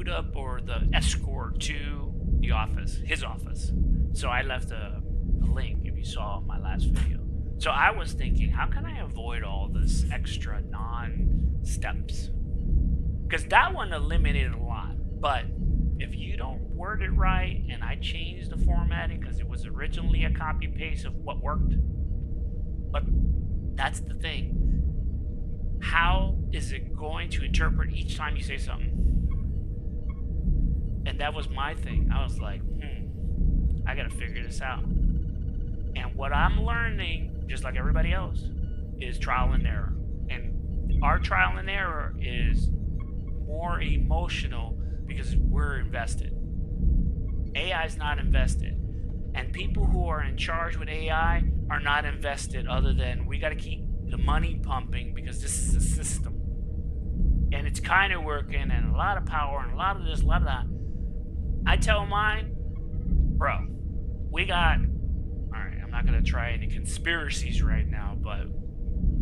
boot up or the escort to the office, his office. So I left a link if you saw my last video. So I was thinking, how can I avoid all this extra non-steps? Because that one eliminated a lot. But if you don't word it right, and I changed the formatting because it was originally a copy paste of what worked. But that's the thing. How is it going to interpret each time you say something? And that was my thing. I was like, I gotta figure this out. And what I'm learning, just like everybody else, is trial and error. And our trial and error is more emotional because we're invested. AI is not invested. And people who are in charge with AI are not invested, other than we got to keep the money pumping because this is a system. And it's kind of working, and a lot of power, and a lot of this, a lot of that. I tell mine, bro, we got, alright, I'm not going to try any conspiracies right now, but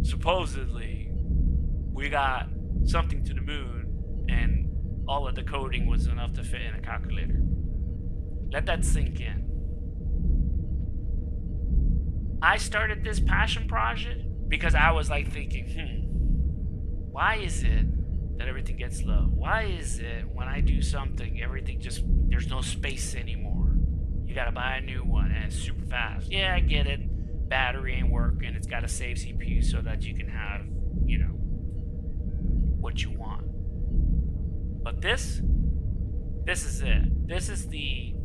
supposedly we got something to the moon, and all of the coding was enough to fit in a calculator. Let that sink in. I started this passion project because I was like thinking, why is it that everything gets slow? Why is it when I do something, everything just, there's no space anymore? You gotta buy a new one and it's super fast. Yeah, I get it. Battery ain't working. It's gotta save CPU so that you can have, you know, what you want. But this is it. This is the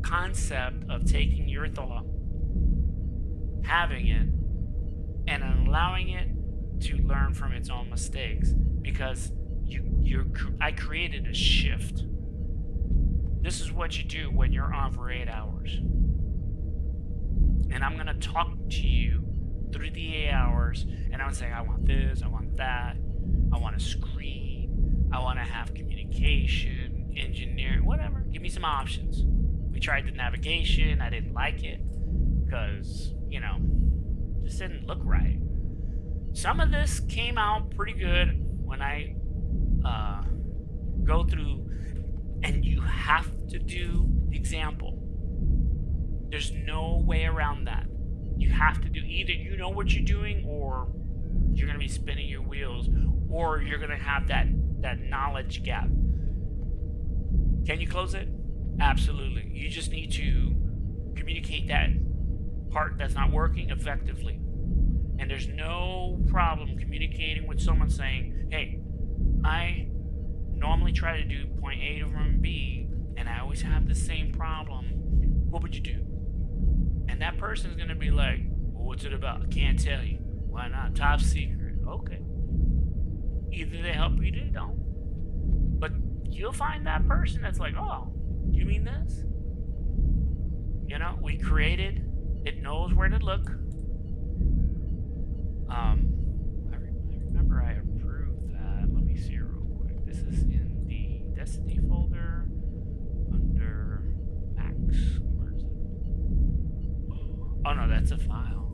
concept of taking your thought, having it, and allowing it to learn from its own mistakes. Because I created a shift. This is what you do when you're on for 8 hours. And I'm gonna talk to you through the 8 hours, and I'm saying, I want this, I want that, I want a screen, I want to have communication, engineering, whatever. Give me some options. We tried the navigation. I didn't like it because, you know, just didn't look right. Some of this came out pretty good when I go through, and you have to do the example. There's no way around that. You have to do, either you know what you're doing, or you're going to be spinning your wheels, or you're going to have that knowledge gap. Can you close it? Absolutely. You just need to communicate that part that's not working effectively. And there's no problem communicating with someone saying, hey, I normally try to do point A to point B, and I always have the same problem. What would you do? And that person's going to be like, well, what's it about? I can't tell you. Why not? Top secret. Okay. Either they help you or they don't. But you'll find that person that's like, oh, you mean this? You know, we created, it knows where to look. I remember I approved that. Let me see real quick. This is in the Destiny folder under Max. Where is it? Oh no, that's a file.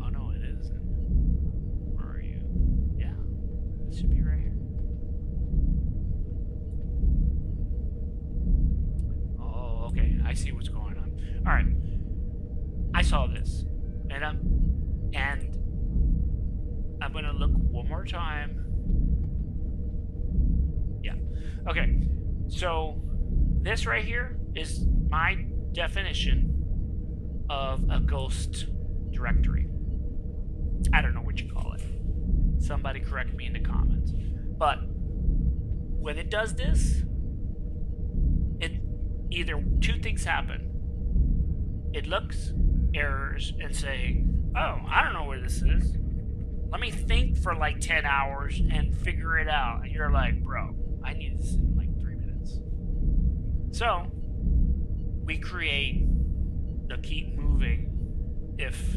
Oh no, it isn't. Where are you? Yeah, it should be right here. Oh, okay. I see what's going on. All right. I saw this, and I'm gonna look one more time. Yeah. Okay. So this right here is my definition of a ghost directory. I don't know what you call it. Somebody correct me in the comments. But when it does this, it either two things happen. It looks errors and say, oh, I don't know where this is. Let me think for like 10 hours and figure it out. And you're like, bro, I need this in like 3 minutes. So we create the keep moving if,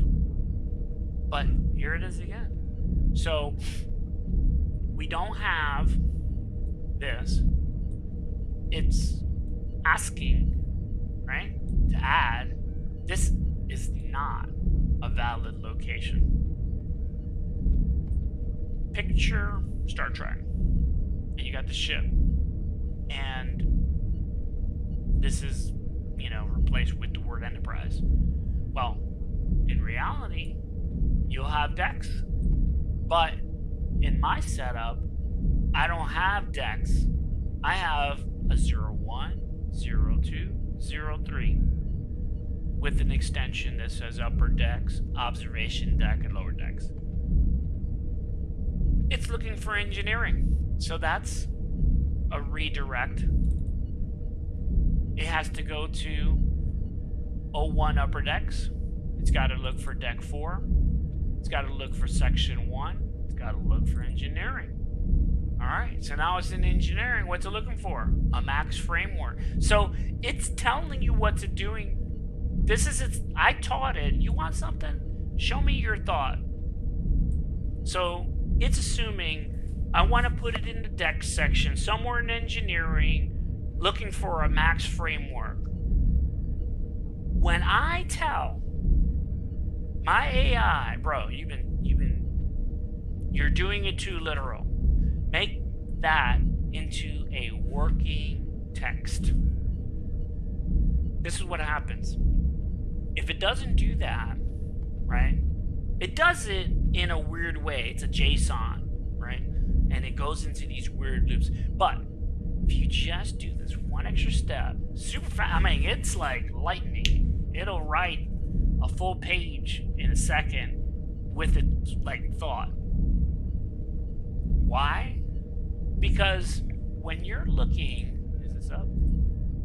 but here it is again. So we don't have this. It's asking, right, to add. This is not a valid location. Picture Star Trek, and you got the ship. and this is, you know, replaced with the word enterprise. Well, in reality, you'll have decks, but in my setup, I don't have decks. I have a 01, 02, 03 with an extension that says upper decks, observation deck, and lower decks. It's looking for engineering, so that's a redirect. It has to go to 01 upper decks. It's got to look for deck 4. It's got to look for section 1. It's got to look for engineering. All right, so now it's in engineering. What's it looking for? A MAXX framework. So it's telling you what it's doing. This is its. I taught it. You want something? Show me your thought. So it's assuming I want to put it in the deck section somewhere in engineering, looking for a MAXX framework. When I tell my AI, bro, you're doing it too literal. Make that into a working text. This is what happens. If it doesn't do that, right? It does it in a weird way. It's a JSON, right? And it goes into these weird loops. But if you just do this one extra step, super fast, I mean, it's like lightning. It'll write a full page in a second with it like thought. Why? Because when you're looking, is this up?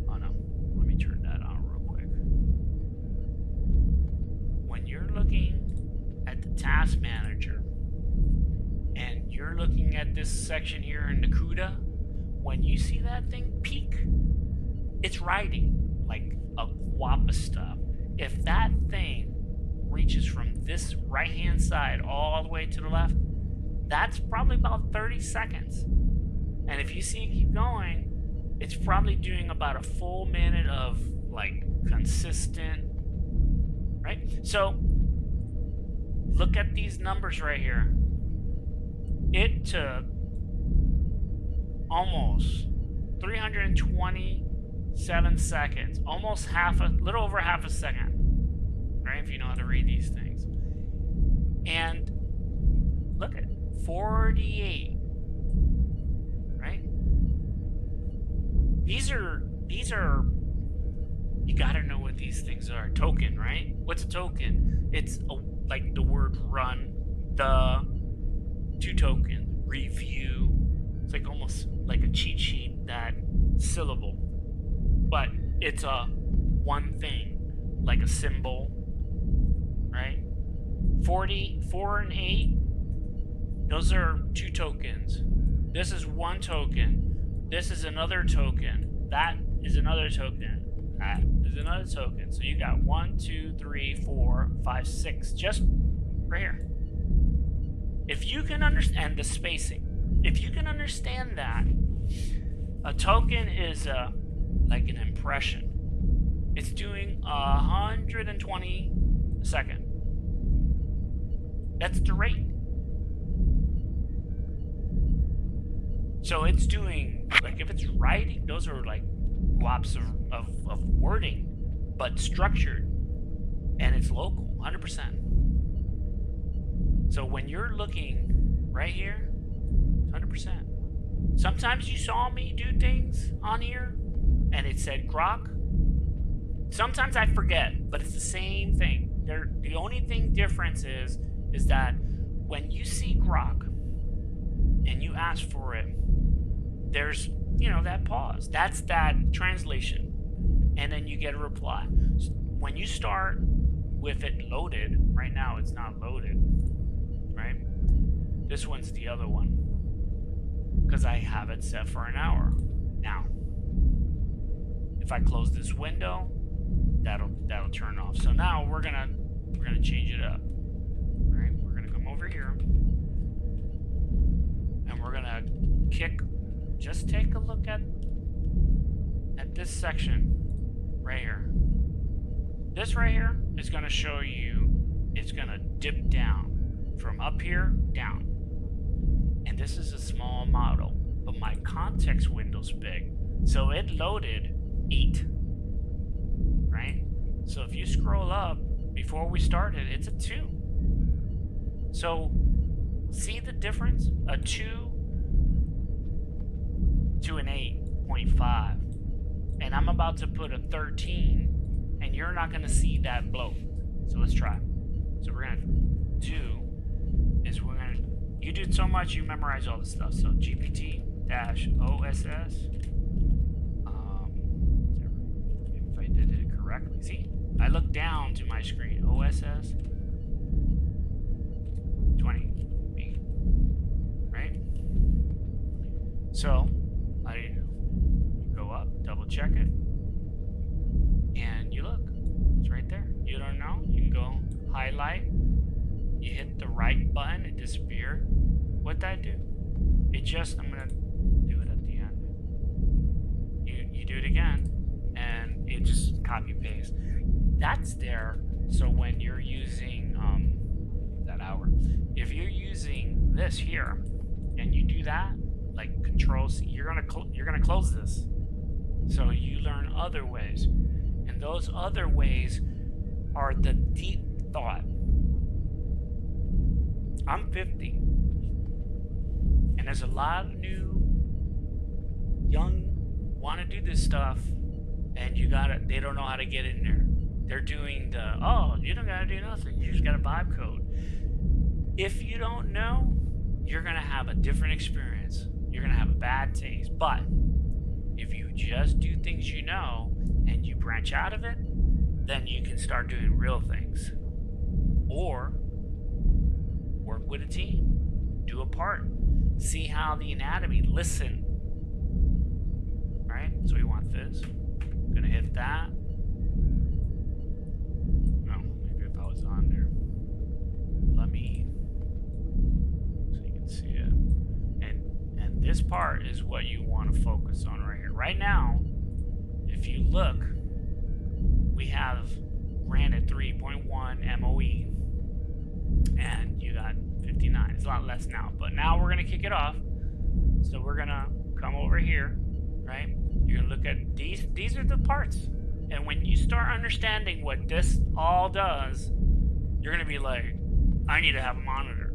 Oh no, let me turn that on real quick. When you're looking at the task manager and you're looking at this section here in the CUDA, when you see that thing peak, it's writing like a whop of stuff. If that thing reaches from this right hand side all the way to the left, that's probably about 30 seconds. And if you see it keep going, it's probably doing about a full minute of like consistent, right? So look at these numbers right here. It took almost 327 seconds, almost little over half a second, right? If you know how to read these things. And look at 48, right? These are, you gotta know what these things are. Token, right? What's a token? It's like the word run, the 2 token, review. It's like almost like a cheat sheet, that syllable. But it's a one thing, like a symbol, right? 4 and 8, those are 2 tokens. This is 1 token. This is another token. That is another token. That is another token. So you got 1, 2, 3, 4, 5, 6, just right here. If you can understand the spacing, if you can understand that, a token is like an impression. It's doing 120 a second. That's the rate. So it's doing, like if it's writing, those are like lots of wording, but structured, and it's local, 100%. So when you're looking right here, 100%. Sometimes you saw me do things on here, and it said grok. Sometimes I forget, but it's the same thing. The only thing difference is that when you see grok and you ask for it, there's, you know, that pause. That's that translation. And then you get a reply. When you start with it loaded, right now it's not loaded, right? This one's the other one, because I have it set for an hour. Now, if I close this window, that'll turn off. So now we're gonna change it up. Right? We're gonna come over here, and we're gonna just take a look at this section right here. This right here is gonna show you, it's gonna dip down from up here down. And this is a small model, but my context window's big. So it loaded 8, right? So if you scroll up before we started, it's a 2. So see the difference? A 2 to an 8.5. And I'm about to put a 13, and you're not going to see that blow. So let's try. So we're going to do is we're going to, you do so much, you memorize all this stuff. So GPT-OSS. If I did it correctly. See, I look down to my screen. OSS 20B. Right? So, how do you do? You go up, double check it, and you look. It's right there. You don't know? You can go highlight. You hit the right button, it disappeared. What'd that do? It just, I'm gonna do it at the end. You do it again, and it just copy paste. That's there, so when you're using that hour, if you're using this here, and you do that, like Control C, you're gonna close this. So you learn other ways, and those other ways are the deep thought. I'm 50, and there's a lot of new, young, want to do this stuff, and they don't know how to get in there. They're doing the, oh, you don't gotta do nothing, you just gotta vibe code. If you don't know, you're gonna have a different experience. You're gonna have a bad taste. But if you just do things you know, and you branch out of it, then you can start doing real things. Or work with a team, do a part, see how the anatomy, listen, right? So we want this, gonna hit that. No, maybe if I was on there, let me, so you can see it. And this part is what you want to focus on right here. Right now, if you look, we have granted 3.1 MOE, and you got 59. It's a lot less now, but now we're gonna kick it off. So we're gonna come over here, right? You're gonna look at these are the parts, and when you start understanding what this all does, you're gonna be like, I need to have a monitor.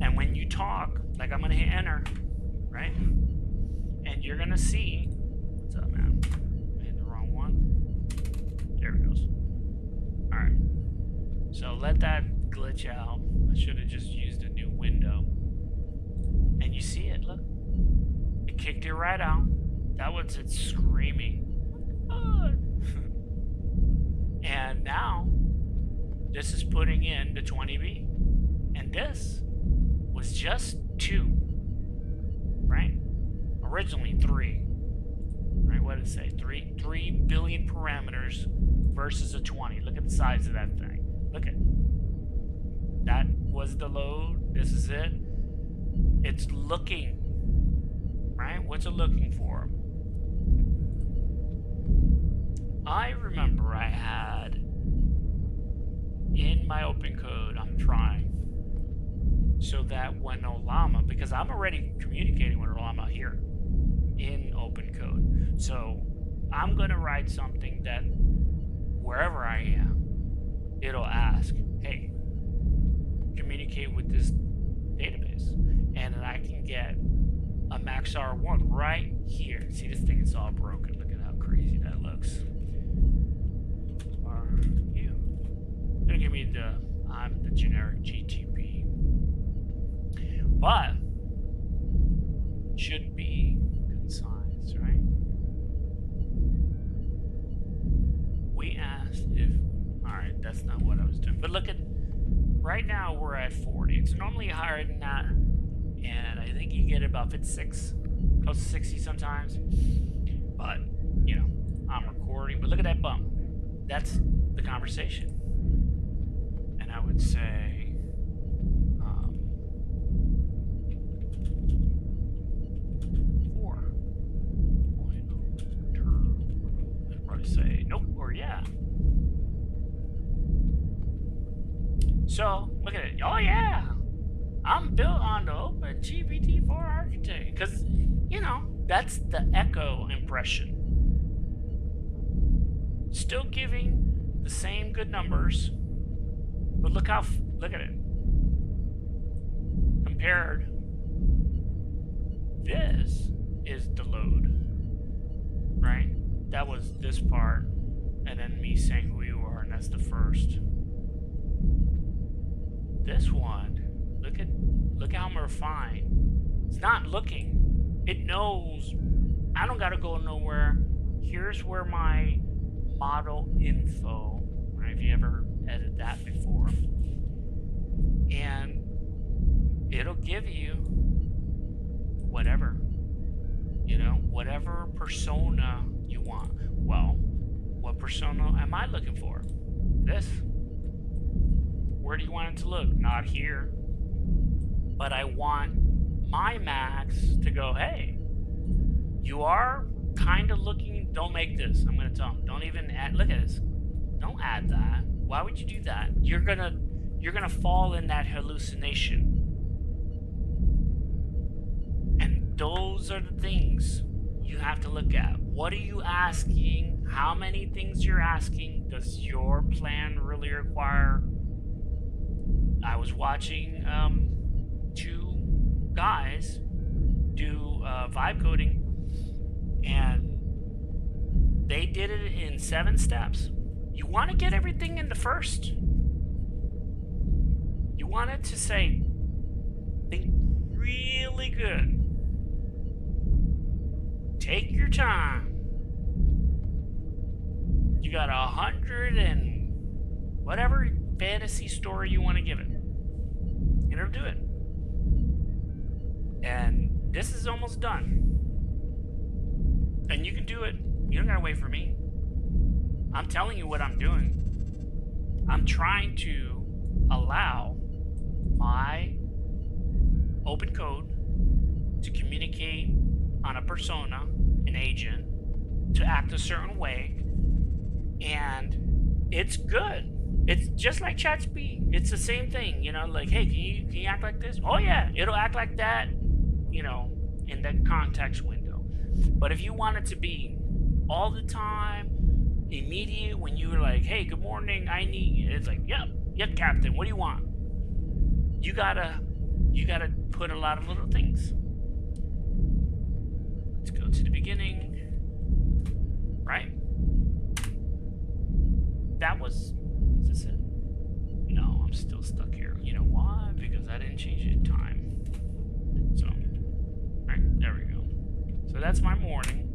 And when you talk, like I'm gonna hit enter, right? And you're gonna see, what's up, man? I hit the wrong one. There it goes. All right. So let that glitch out. I should have just used a new window. And you see it, look. It kicked it right out. That was it screaming. And now, this is putting in the 20B. And this was just 2. Right? Originally 3. Right, what did it say? 3 billion parameters versus a 20. Look at the size of that thing. Look at that was the load. This is it. It's looking, right? What's it looking for? I remember I had in my Opencode, I'm trying so that when Ollama, because I'm already communicating with Ollama here in Opencode, so I'm going to write something that wherever I am, it'll ask, hey, communicate with this database. And then I can get a MAXX-R1 right here. See, this thing is all broken. Look at how crazy that looks. Are you? It's gonna give me I'm the generic GTP. But, should be concise, right? We asked if, alright, that's not what I was doing. But look at, right now we're at 40. It's normally higher than that. And I think you get about 56, close to 60 sometimes. But, you know, I'm recording. But look at that bump. That's the conversation. And I would say, I'd probably say nope or yeah. So, look at it. Oh, yeah. I'm built on the OpenGPT4 architecture. Because, you know, That's the echo impression. Still giving the same good numbers, but look at it. Compared, this is the load, right? That was this part, and then me saying who you are, and that's the first. This one, look how I'm refined. It's not looking. It knows I don't gotta go nowhere. Here's where my model info, right? If you ever edited that before, and it'll give you whatever, whatever persona you want. Well, what persona am I looking for? This. Where do you want it to look? Not here. But I want my Max to go, hey, you are kind of looking, don't make this. I'm going to tell them, don't even add, look at this. Don't add that. Why would you do that? You're going to fall in that hallucination. And those are the things you have to look at. What are you asking? How many things you're asking? Does your plan really require? I was watching two guys do vibe coding, and they did it in 7 steps. You want to get everything in the first. You want it to say, think really good. Take your time. You got 100 and whatever fantasy story you want to give it, and it'll do it. And this is almost done. And you can do it. You don't gotta wait for me. I'm telling you what I'm doing. I'm trying to allow my Opencode to communicate on a persona, an agent, to act a certain way, and it's good. It's just like ChatGPT. It's the same thing, like, hey, can you act like this? Oh yeah, it'll act like that, in that context window. But if you want it to be all the time, immediate, when you were like, hey, good morning, I need, it's like, yep, Captain, what do you want? You gotta put a lot of little things. Let's go to the beginning, right? Is this it? No, I'm still stuck here. You know why? Because I didn't change it in time. So, alright, there we go. So that's my morning.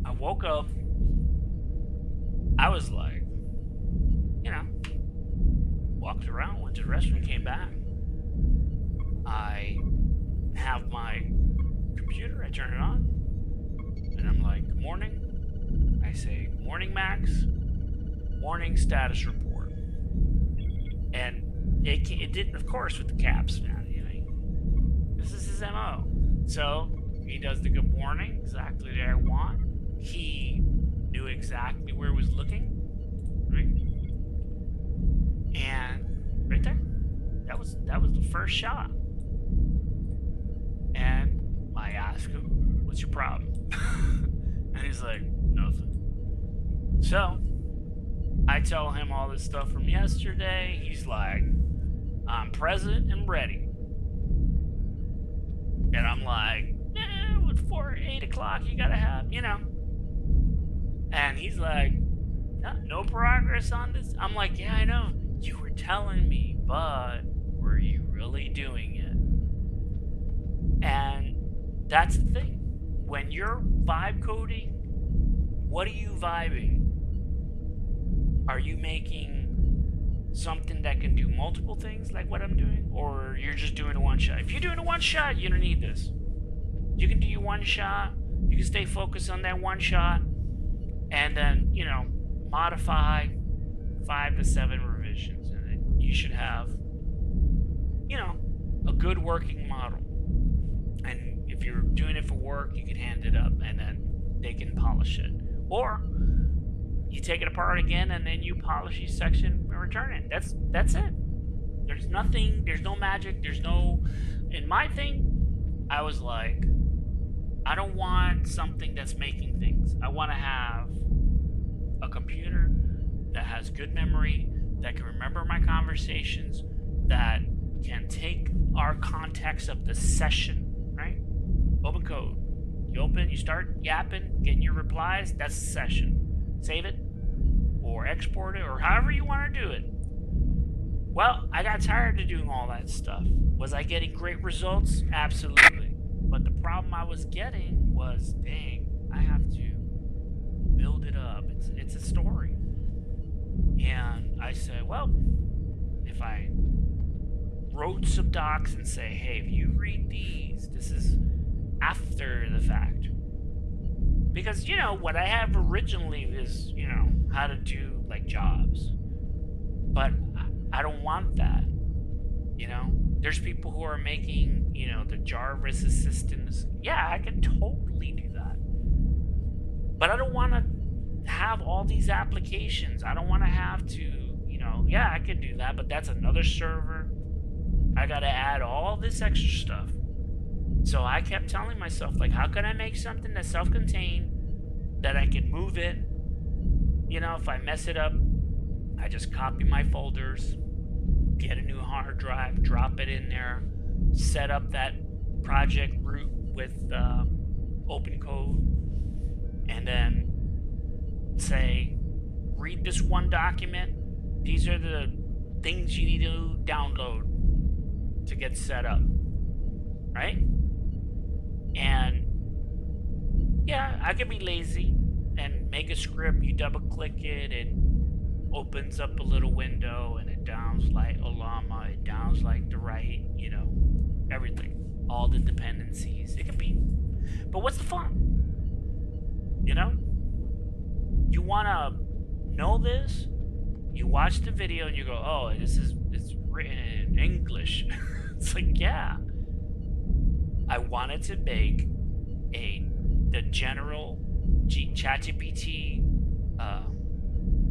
I woke up. I was like, walked around, went to the restroom, came back. I have my computer, I turn it on, and I'm like, good morning. I say, good morning, Max. Morning status report. And it didn't, of course, with the caps, man. This is his MO. So he does the good morning, exactly what I want. He knew exactly where he was looking, right? And right there, that was the first shot. And I asked him, "What's your problem?" And he's like, "Nothing." So I tell him all this stuff from yesterday. He's like, I'm present and ready. And I'm like, with 8 o'clock, you gotta have, And he's like, no progress on this? I'm like, yeah, I know. You were telling me, but were you really doing it? And that's the thing. When you're vibe coding, what are you vibing? Are you making something that can do multiple things like what I'm doing? Or you're just doing a one shot? If you're doing a one shot, you don't need this. You can do your one shot. You can stay focused on that one shot. And then, modify 5 to 7 revisions. And then you should have, a good working model. And if you're doing it for work, you can hand it up and then they can polish it. Or you take it apart again and then you polish each section and return it. That's it. There's nothing, there's no magic, in my thing, I was like, I don't want something that's making things. I want to have a computer that has good memory, that can remember my conversations, that can take our context of the session, right? Opencode. You open, you start yapping, getting your replies, that's the session. Save it, or export it, or however you want to do it. Well, I got tired of doing all that stuff. Was I getting great results? Absolutely. But the problem I was getting was, dang, I have to build it up. It's a story. And I said, well, if I wrote some docs and say, hey, if you read these, this is after the fact. Because, you know, what I have originally is, you know, how to do, like, jobs. But I don't want that, you know? There's people who are making, you know, the Jarvis assistants. Yeah, I can totally do that. But I don't want to have all these applications. I don't want to have to, you know, yeah, I can do that, but that's another server. I got to add all this extra stuff. So I kept telling myself, like, how can I make something that's self-contained, that I can move it? You know, if I mess it up, I just copy my folders, get a new hard drive, drop it in there, set up that project root with Opencode, and then say, read this one document. These are the things you need to download to get set up, right? And yeah, I could be lazy and make a script. You double click it, it opens up a little window, and it downs like Ollama, it downs like the right, you know, everything, all the dependencies. It could be, but what's the fun? You know, you want to know this, you watch the video and you go, oh, it's written in English. It's like, yeah, I wanted to make the general ChatGPT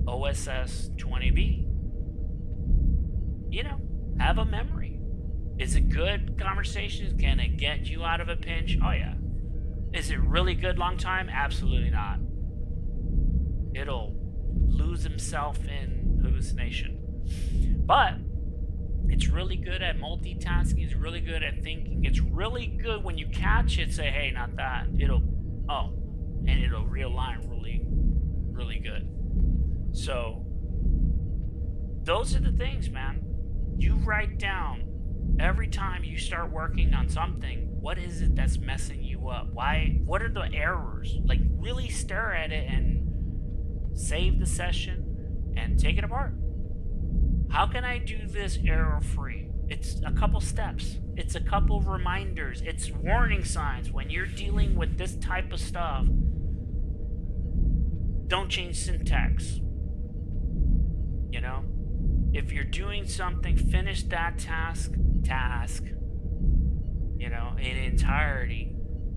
OSS 20B. You know, have a memory. Is it good conversations? Can it get you out of a pinch? Oh yeah. Is it really good long time? Absolutely not. It'll lose himself in hallucination. But it's really good at multitasking. It's really good at thinking. It's really good when you catch it, say, hey, not that. And it'll realign really, really good. So those are the things, man. You write down every time you start working on something, what is it that's messing you up? Why? What are the errors? Like, really stare at it and save the session and take it apart. How can I do this error-free? It's a couple steps. It's a couple reminders. It's warning signs. When you're dealing with this type of stuff, don't change syntax. You know? If you're doing something, finish that task, you know, in entirety.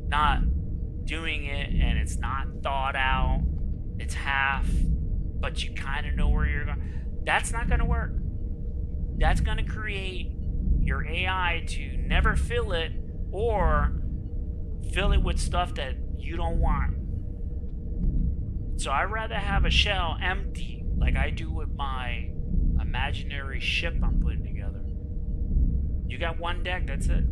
Not doing it and it's not thought out. It's half, but you kind of know where you're going. That's not going to work. That's going to create your AI to never fill it, or fill it with stuff that you don't want. So I'd rather have a shell empty, like I do with my imaginary ship I'm putting together. You got one deck, that's it.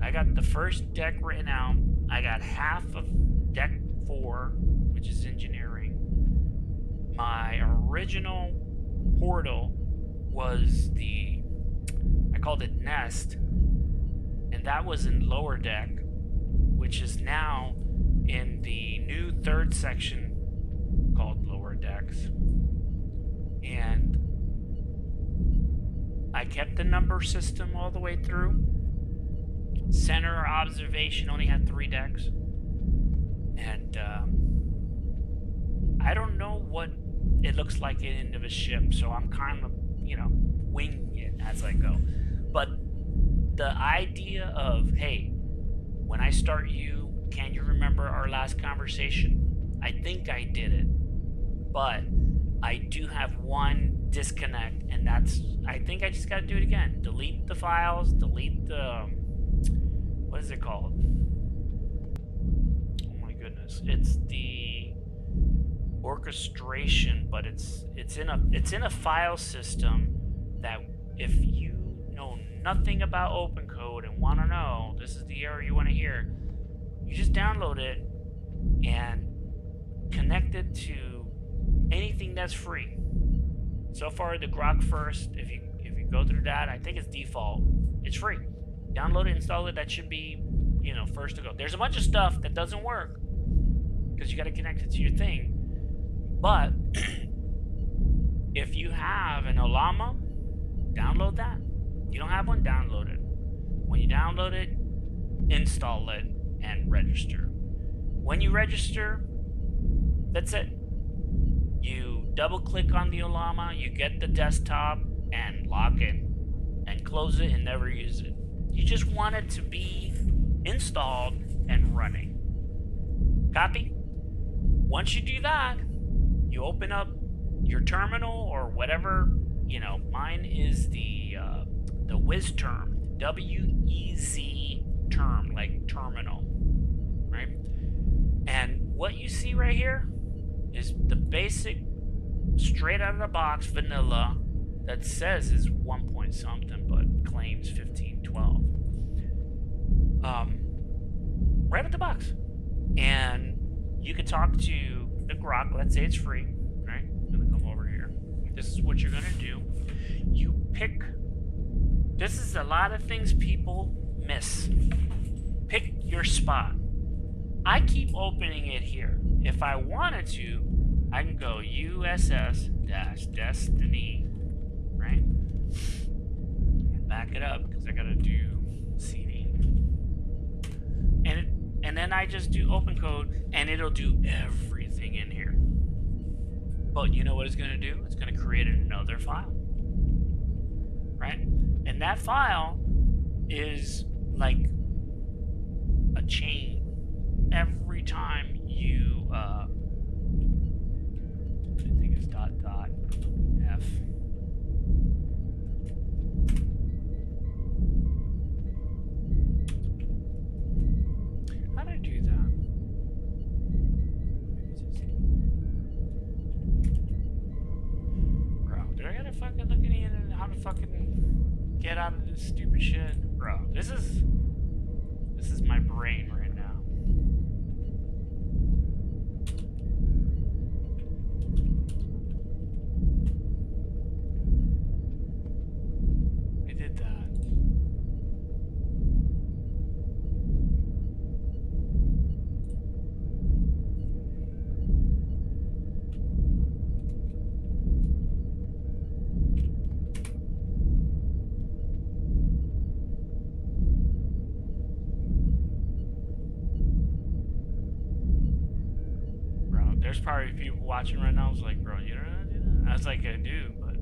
I got the first deck written out. I got half of deck 4, which is engineering. My original portal was I called it Nest, and that was in lower deck, which is now in the new third section called lower decks. And I kept the number system all the way through. Center observation only had 3 decks. And I don't know what it looks like at the end of a ship, so I'm kind of, you know, winging it as I go. But the idea of, hey, when I start you, can you remember our last conversation? I think I did it, but I do have one disconnect, and that's, I think I just got to do it again. Delete the files, delete the, what is it called? It's the orchestration, but it's in a file system that if you know nothing about Opencode and want to know, this is the area you want to hear. You just download it and connect it to anything that's free. So far, the Grok first. If you go through that, I think it's default. It's free. Download it, install it. That should be, you know, first to go. There's a bunch of stuff that doesn't work because you got to connect it to your thing. But if you have an Ollama, download that. You don't have one, download it. When you download it, install it and register. When you register, that's it. You double click on the Ollama, you get the desktop and log in and close it and never use it. You just want it to be installed and running. Copy? Once you do that, you open up your terminal or whatever, you know, mine is the Wiz term, W-E-Z term, like terminal, right? And what you see right here is the basic, straight out of the box, vanilla, that says is 1 point something, but claims 1512. Right out the box. And you can talk to the Grok, let's say it's free, right? I'm gonna come over here. This is what you're gonna do. You pick, this is a lot of things people miss. Pick your spot. I keep opening it here. If I wanted to, I can go USS-Destiny, right? And back it up because I gotta do CD. And then I just do Opencode and it'll do everything in here. But you know what it's gonna do? It's gonna create another file, right? And that file is like a chain. Every time you I think it's .f. How do I do that? Bro, do I gotta fucking look at it and how to fucking get out of this stupid shit? Bro, this is my brain right now. I did that. There's probably people watching right now who's like, bro, you don't know how to do that? I was like, I do, but...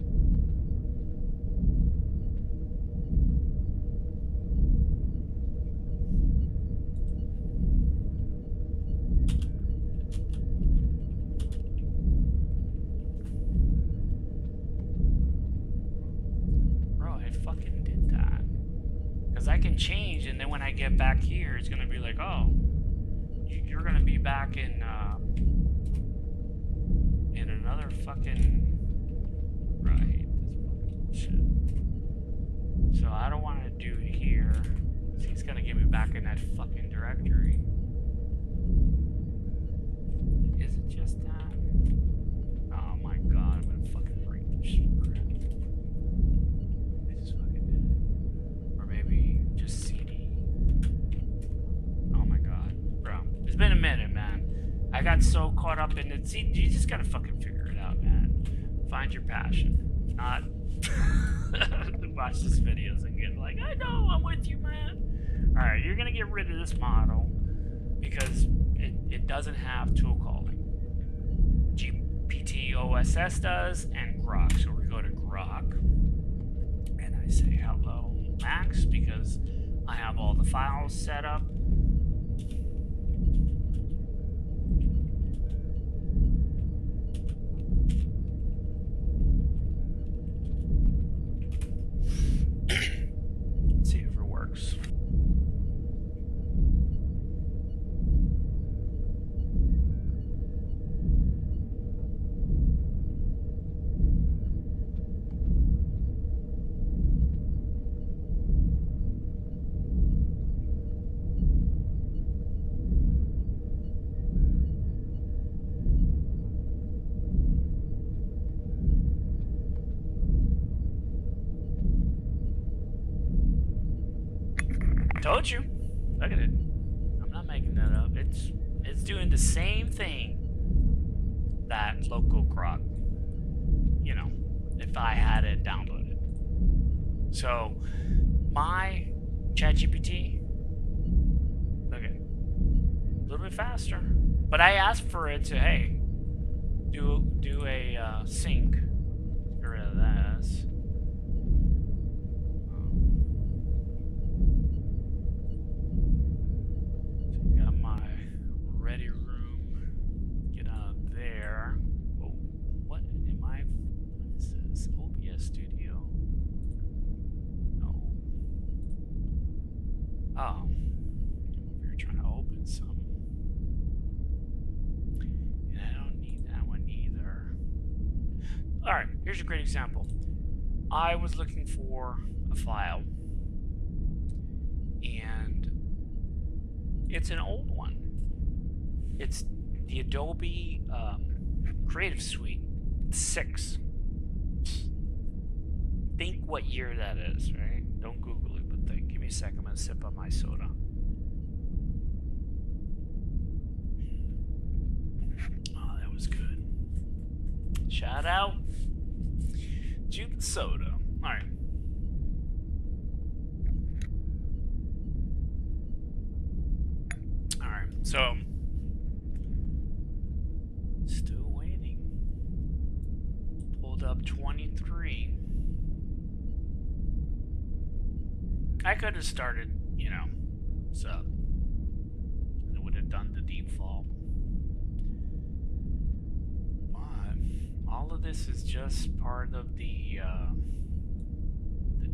Bro, I fucking did that. Because I can change, and then when I get back here, it's going to be like, oh, you're going to be back in another fucking right. This fucking shit. So I don't want to do it here. See, it's gonna get me back in that fucking directory. Is it just that? Oh my god, I'm gonna fucking break this crap. I just fucking did it. Or maybe just CD. Oh my god, bro. It's been a minute, man. I got so caught up in it. See, you just gotta fucking figure it out, man. Find your passion. Not watch these videos and get like, I know, I'm with you, man. Alright, you're gonna get rid of this model because it doesn't have tool calling. GPT-OSS does, and Grok. So we go to Grok. And I say, hello, Max, because I have all the files set up. Told you. Look at it. I'm not making that up. It's doing the same thing that local croc, you know, if I had it downloaded. So my ChatGPT, look at it, a little bit faster. But I asked for it to, hey, do a sync. Get rid of this. So got my ready room. Get out of there. Oh, what am I? What is this? OBS Studio. No. Oh, I'm over here trying to open something. And I don't need that one either. Alright, here's a great example. I was looking for a file, and it's an old one. It's the Adobe Creative Suite 6. Think what year that is, right? Don't Google it, but think. Give me a second. I'm going to sip on my soda. Oh, that was good. Shout out to the soda. All right. All right. So, still waiting. Pulled up 23. I could have started, you know, sub. And it would have done the default. But all of this is just part of the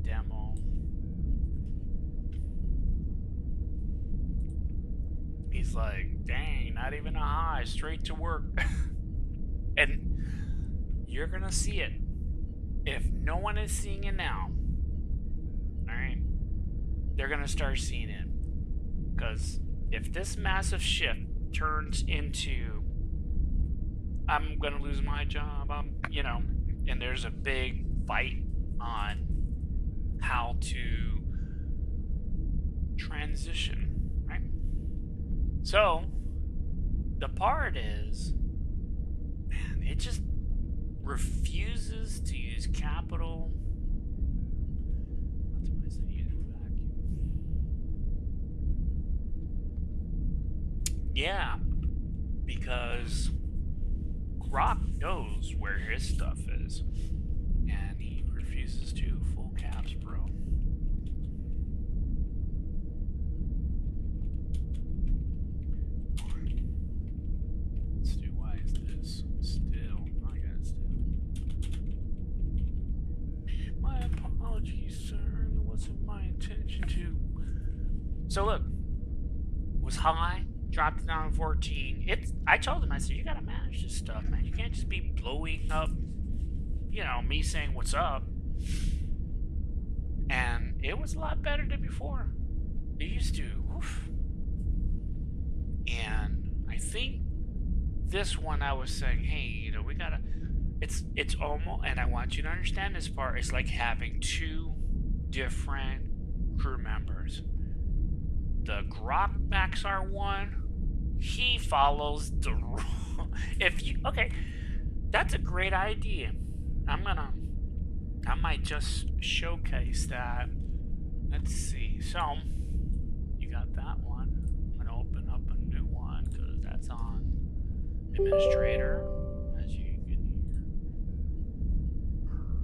demo. He's like, dang, not even a high, straight to work. And you're gonna see it. If no one is seeing it now, alright, they're gonna start seeing it. Because if this massive shift turns into, I'm gonna lose my job, you know, and there's a big fight on how to transition, right? So the part is, man, it just refuses to use capital. Optimize the user vacuum. Yeah, because Grok knows where his stuff is, and he refuses to. Full caps, bro. Let's do, why is this still? I got it still. My apologies, sir. It wasn't my intention to. So look, was high, dropped it down to 14. I told him, I said, you gotta manage this stuff, man. You can't just be blowing up, you know, me saying what's up. And it was a lot better than before. It used to, oof. And I think this one I was saying, hey, you know, we gotta, it's almost, and I want you to understand this part, it's like having two different crew members. The Grok MAXX-R1, he follows the rule. If you, okay, that's a great idea. I might just showcase that. Let's see. So, you got that one. I'm gonna open up a new one because that's on administrator, as you can hear.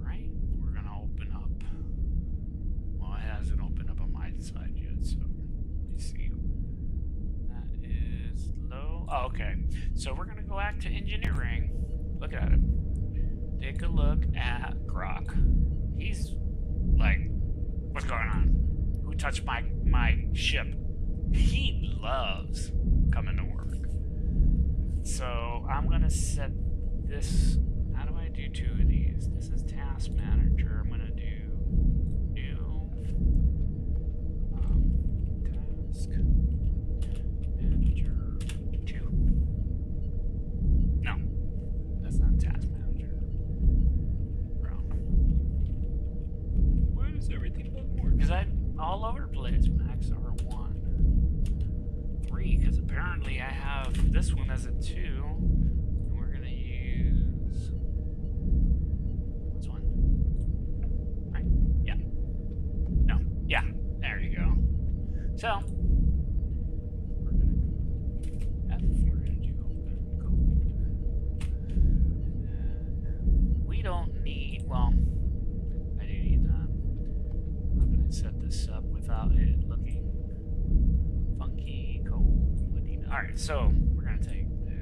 Alright, we're gonna open up. Well, it hasn't opened up on my side yet, so let me see. That is low. Oh, okay. So we're gonna go back to engineering. Look at it. Take a look at Grok. He's like, what's going on? Who touched my ship? He loves coming to work. So I'm gonna set this. How do I do two of these? This is task manager. I'm gonna do new task manager 2. No, that's not task manager. Everything doesn't work because I'm all over the place. MAXX-R1. apparently I have this one as a 2, and we're gonna use this one. Right? Yeah. No. Yeah. There you go. So we're gonna go F. We're gonna do Opencode. We don't need. Well, I do need that. I'm gonna set this up without it looking funky, cold. Alright, so we're gonna take this.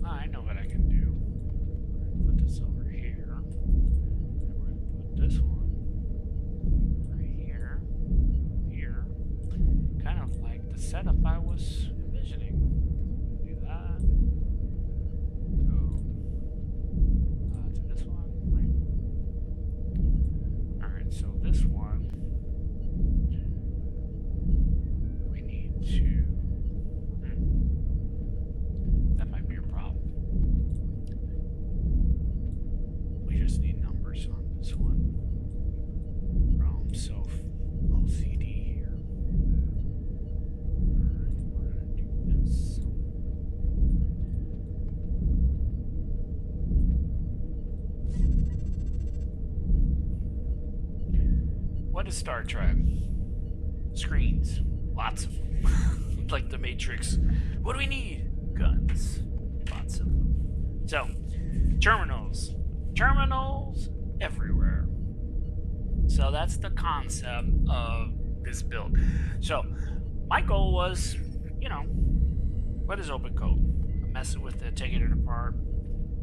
I know what I can do. We're gonna put this over here. And we're gonna put this one right here. Here. Kind of like the setup I was envisioning. Do that. Go to this one. Right. Alright, so this one. That might be a problem. We just need numbers on this one. From self LCD here. Alright, we're gonna do this. What is Star Trek? Screens. Lots of them. Like the Matrix. What do we need? Guns. Lots of them. So, terminals. Terminals everywhere. So that's the concept of this build. So, my goal was, you know, what is Opencode? I'm messing with it, taking it apart,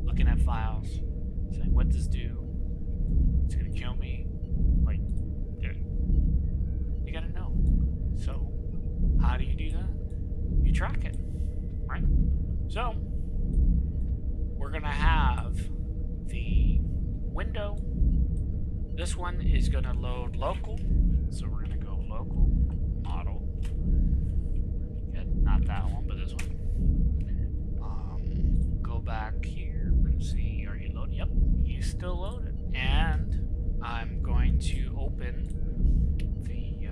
looking at files, saying, what does this do? It's gonna kill me? Like, dude, you gotta know. So, how do you do that? You track it, right? So, we're gonna have the window. This one is gonna load local. So we're gonna go local, model. Not that one, but this one. Go back here. We're gonna see, are you loaded? Yep, he's still loaded. And I'm going to open the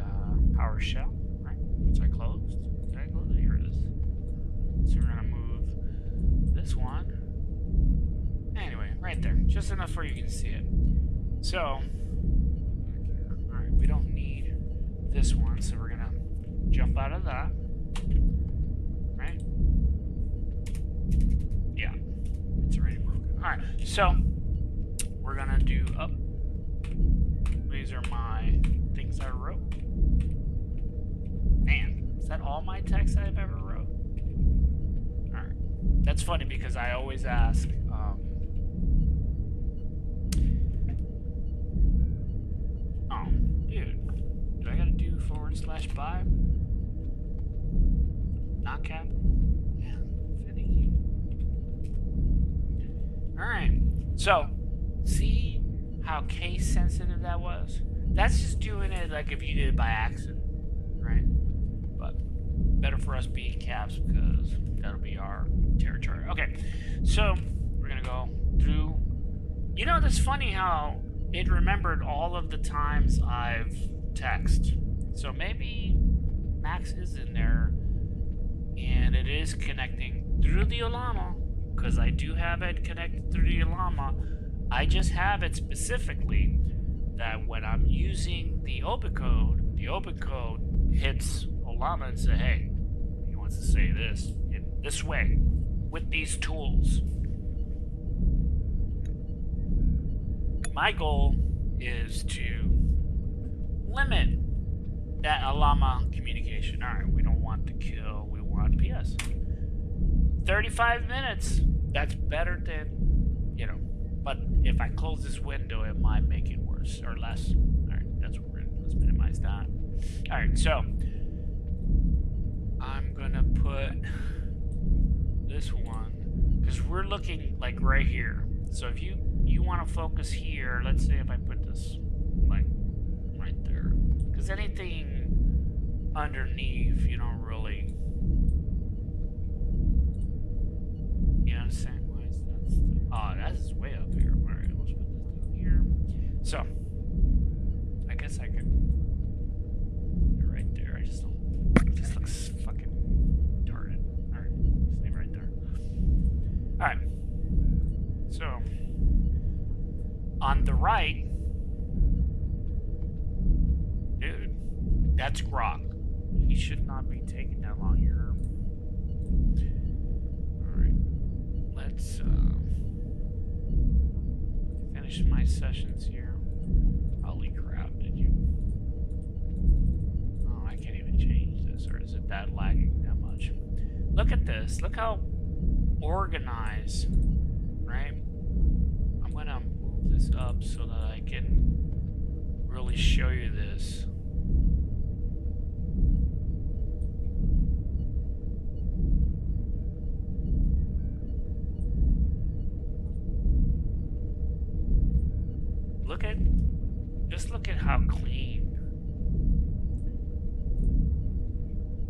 PowerShell. Which I closed. Did I close it? Here it is. So we're gonna move this one. Anyway, right there. Just enough where you can see it. So, alright, we don't need this one, so we're gonna jump out of that. Right? Yeah. It's already broken. Alright, so we're gonna do up. These are my things I wrote. Man, is that all my text I've ever wrote? Alright. That's funny because I always ask, oh, dude, do I gotta do /by? Not capital? Yeah, finicky. Alright, so, see how case sensitive that was? That's just doing it like if you did it by accident, right? But better for us being caps because that'll be our territory. Okay, so we're gonna go through. You know, that's funny how it remembered all of the times I've texted. So maybe Max is in there and it is connecting through the Ollama, because I do have it connected through the Ollama. I just have it specifically that when I'm using the Opencode hits Ollama and say, hey, he wants to say this in this way with these tools. My goal is to limit that Ollama communication. All right, we don't want to kill, we want PS. 35 minutes, that's better than, you know, but if I close this window, it might make it worse or less. All right, that's what we're gonna, let's minimize that. All right, so I'm gonna put this one, because we're looking like right here. So if you want to focus here, let's say if I put this like right there, because anything underneath, you don't really, you know what I'm saying? Why is that still? Oh, that's way up here. All right, let's put this down here. So I guess I could That's Grok. He should not be taking that long. Alright. Let's finish my sessions here. Holy crap, did you? Oh, I can't even change this, or is it that lagging that much? Look at this. Look how organized, right? I'm gonna move this up so that I can really show you this. Just look at how clean.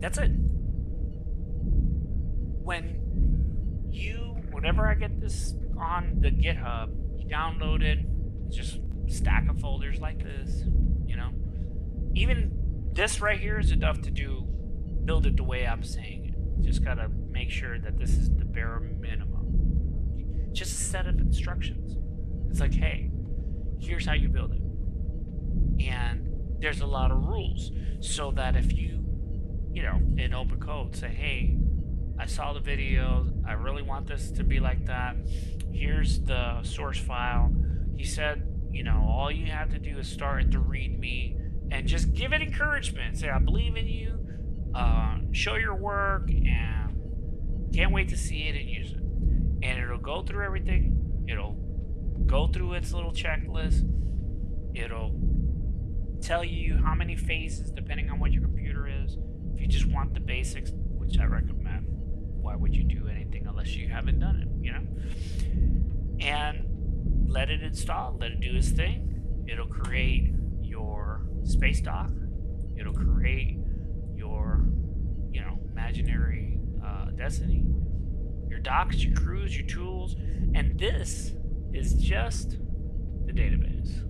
That's it. Whenever I get this on the GitHub, you download it, just a stack of folders like this, you know. Even this right here is enough to build it the way I'm saying it. Just gotta make sure that this is the bare minimum. Just a set of instructions. It's like, hey, here's how you build it. And there's a lot of rules, so that if you in Opencode say, hey, I saw the video, I really want this to be like that, here's the source file. He said, all you have to do is start at the README and just give it encouragement. Say, I believe in you, show your work, and can't wait to see it and use it. And it'll go through everything. It'll go through its little checklist. It'll tell you how many phases depending on what your computer is. If you just want the basics, which I recommend, why would you do anything unless you haven't done it, And let it install, let it do its thing. It'll create your space dock. It'll create your, imaginary destiny, your docks, your crews, your tools, and this is just the database.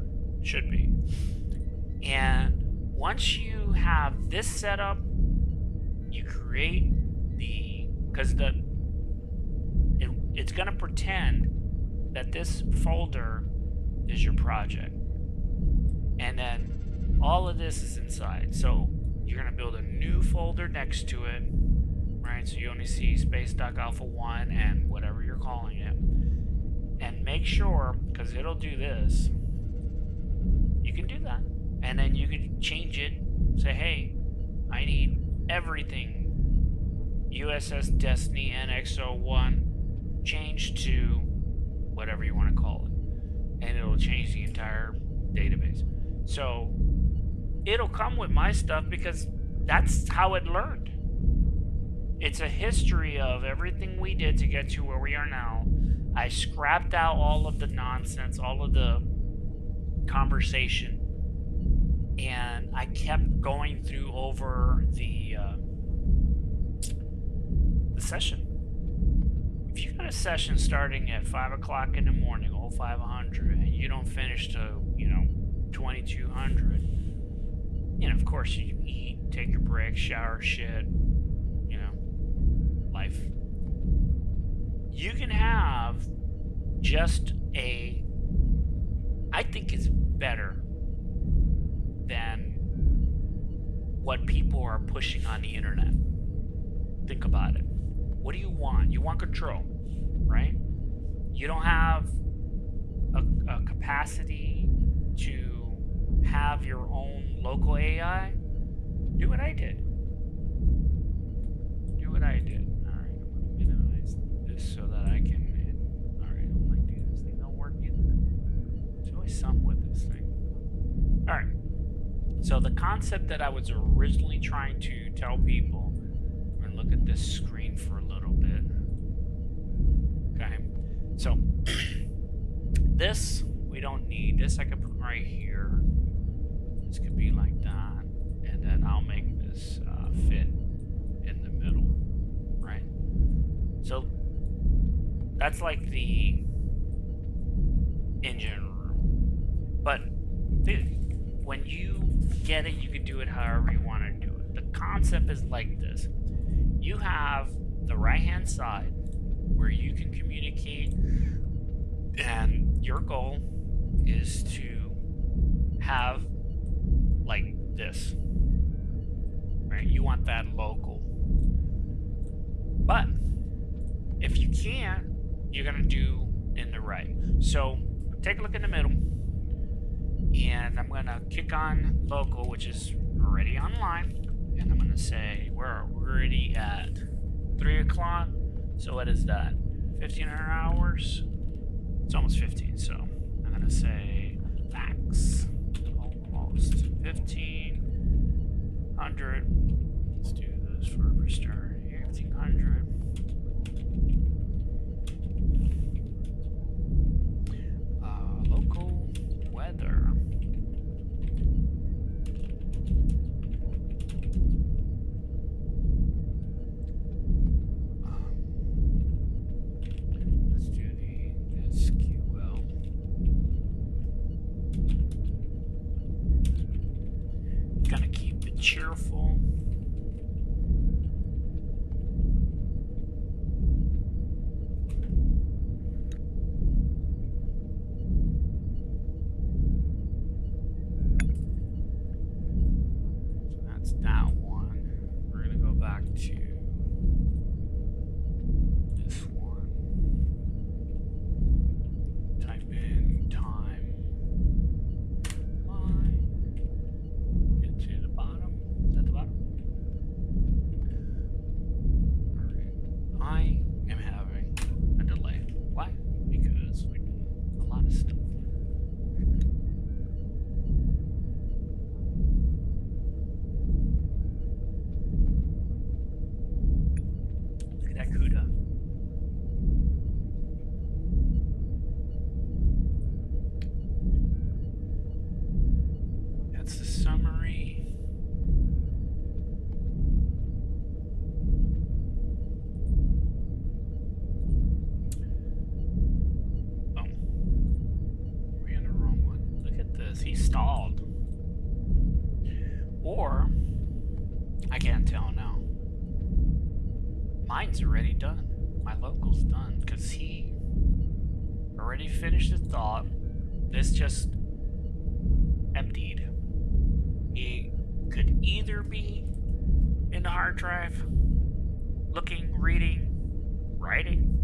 Should be. And once you have this set up, you create because it's going to pretend that this folder is your project, and then all of this is inside. So you're going to build a new folder next to it, right? So you only see space.alpha1 and whatever you're calling it, and make sure, because it'll do this, you can do that, and then you can change it. Say, hey, I need everything USS Destiny NX-01 changed to whatever you want to call it, and it'll change the entire database. So it'll come with my stuff because that's how it learned. It's a history of everything we did to get to where we are now. I scrapped out all of the nonsense, all of the conversation, and I kept going through over the session. If you got a session starting at 5 o'clock in the morning, 0500, and you don't finish till 2200, of course you eat, take your break, shower, shit, life. You can have just I think it's better than what people are pushing on the internet. Think about it. What do you want? You want control, right? You don't have a capacity to have your own local AI. Do what I did. Do what I did. Alright, I'm going to minimize this so that I can... Alright, I don't like this thing. Don't work either. There's always something with this thing. Alright. So the concept that I was originally trying to tell people... We're going to look at this screen for a little bit. Okay. So, this, we don't need. This I can put right here. This could be like that. And then I'll make this fit in the middle. Right? So, that's like the engine room. But, when you get it, you can do it however you want to do it. The concept is like this. You have the right-hand side where you can communicate, and your goal is to have like this. want that local. But if you can't, you're gonna do in the right. So take a look in the middle, and I'm gonna kick on local, which is already online, and I'm gonna say we're already at 3 o'clock. So what is that? 1,500 hours? It's almost 15. So I'm gonna say max almost 1,500. Let's do this for start 1,500. Local weather. Let's do the SQL. Gonna keep it cheerful. That one. We're gonna go back to this one. Type in time line. Get to the bottom. Is that the bottom? Alright. I am having a delay. Why? Because we're doing a lot of stuff. That's the summary. Oh, we're in the wrong one. Look at this. He stalled. Or, I can't tell now. Mine's already done. My local's done because he already finished his thought. This just emptied. It could either be in the hard drive, looking, reading, writing.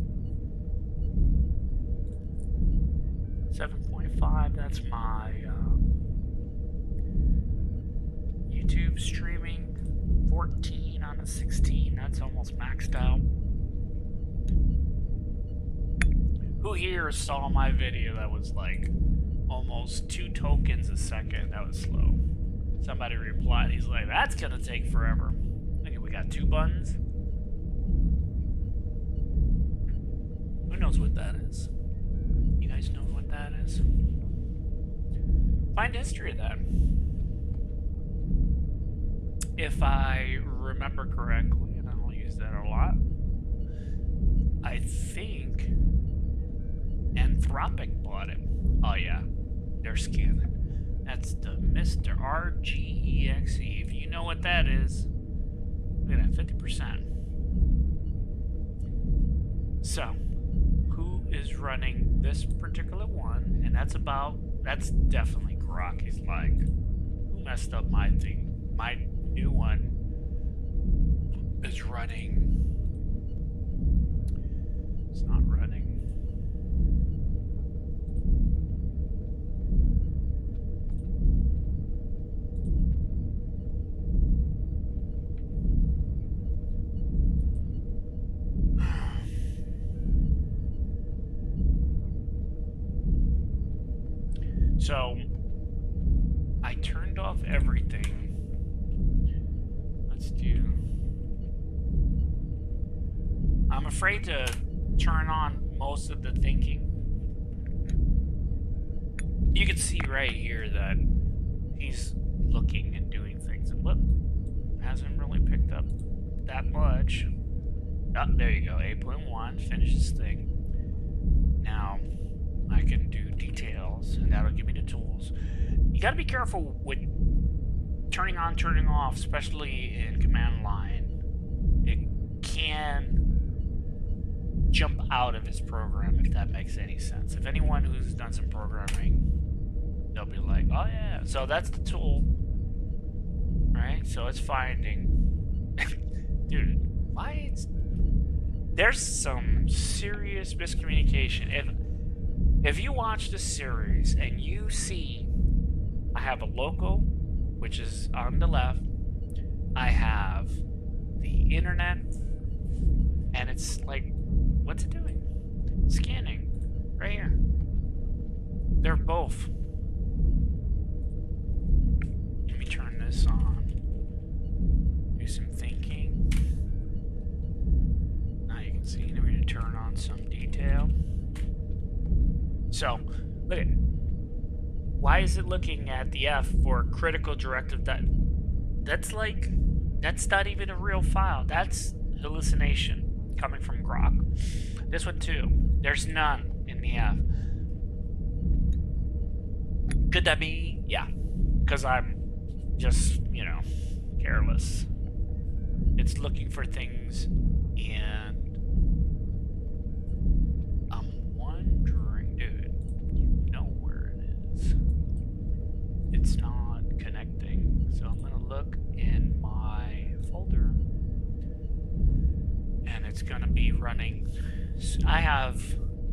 7.5, that's my YouTube streaming. 14 on a 16, that's almost maxed out. Who here saw my video that was like almost 2 tokens a second? That was slow. Somebody replied, he's like, that's gonna take forever. Okay, we got 2 buttons. Who knows what that is? You guys know what that is? Find history of that. If I remember correctly, and I'll use that a lot, I think Anthropic bought it. Oh yeah, they're scanning. That's the Mr. RGEXE. If you know what that is, look at that, 50%. So, who is running this particular one? And that's definitely Grok. He's like, who messed up my thing? My new one is running. It's not running. So I turned off everything. Let's do. I'm afraid to turn on most of the thinking. You can see right here that he's looking and doing things, and whoop, hasn't really picked up that much. Oh, there you go, 8.1, finish this thing. Now I can do details, and that'll give me the tools. You gotta be careful with turning on, turning off, especially in command line. It can jump out of his program, if that makes any sense. If anyone who's done some programming, they'll be like, oh yeah, so that's the tool, right? So it's finding. Dude, why? There's some serious miscommunication. If you watch the series and you see, I have a local, which is on the left. I have the internet, and it's like, what's it doing? Scanning, right here. They're both. Let me turn this on. Do some thinking. Now you can see, we're going to turn on some detail. So, look at, why is it looking at the F for critical directive? That's like, that's not even a real file. That's hallucination coming from Grok. This one too. There's none in the F. Could that be? Yeah. Because I'm just, careless. It's looking for things, and I'm wondering, dude, you know where it is. It's not connecting. So I'm going to look in my folder, and it's going to be running. I have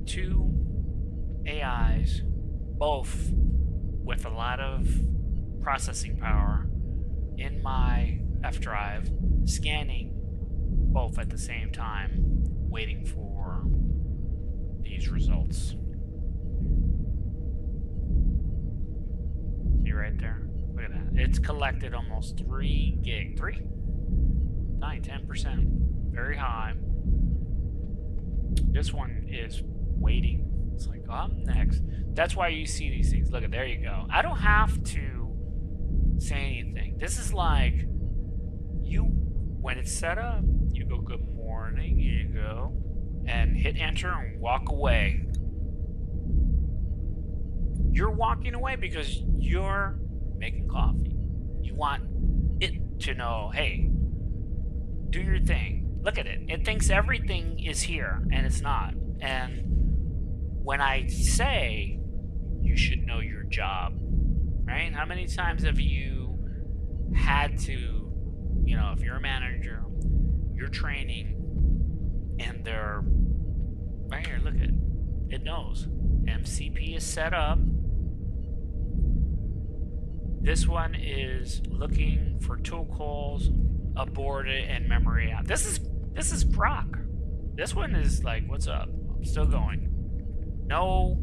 2 AIs, both with a lot of processing power in my F drive, scanning both at the same time, waiting for these results. See right there? Look at that. It's collected almost 3 gig. 10%. Very high. This one is waiting. It's like, oh, I'm next. That's why you see these things. Look at, there you go. I don't have to say anything. This is like, when it's set up, you go, good morning, you go, and hit enter and walk away. You're walking away because you're making coffee. You want it to know, hey, do your thing. Look at it. It thinks everything is here, and it's not. And when I say you should know your job, right? How many times have you had to, if you're a manager, you're training, and they're right here, look at it. It knows. MCP is set up. This one is looking for tool calls, aborted, and memory out. This is Grok. This one is like, what's up? I'm still going. No,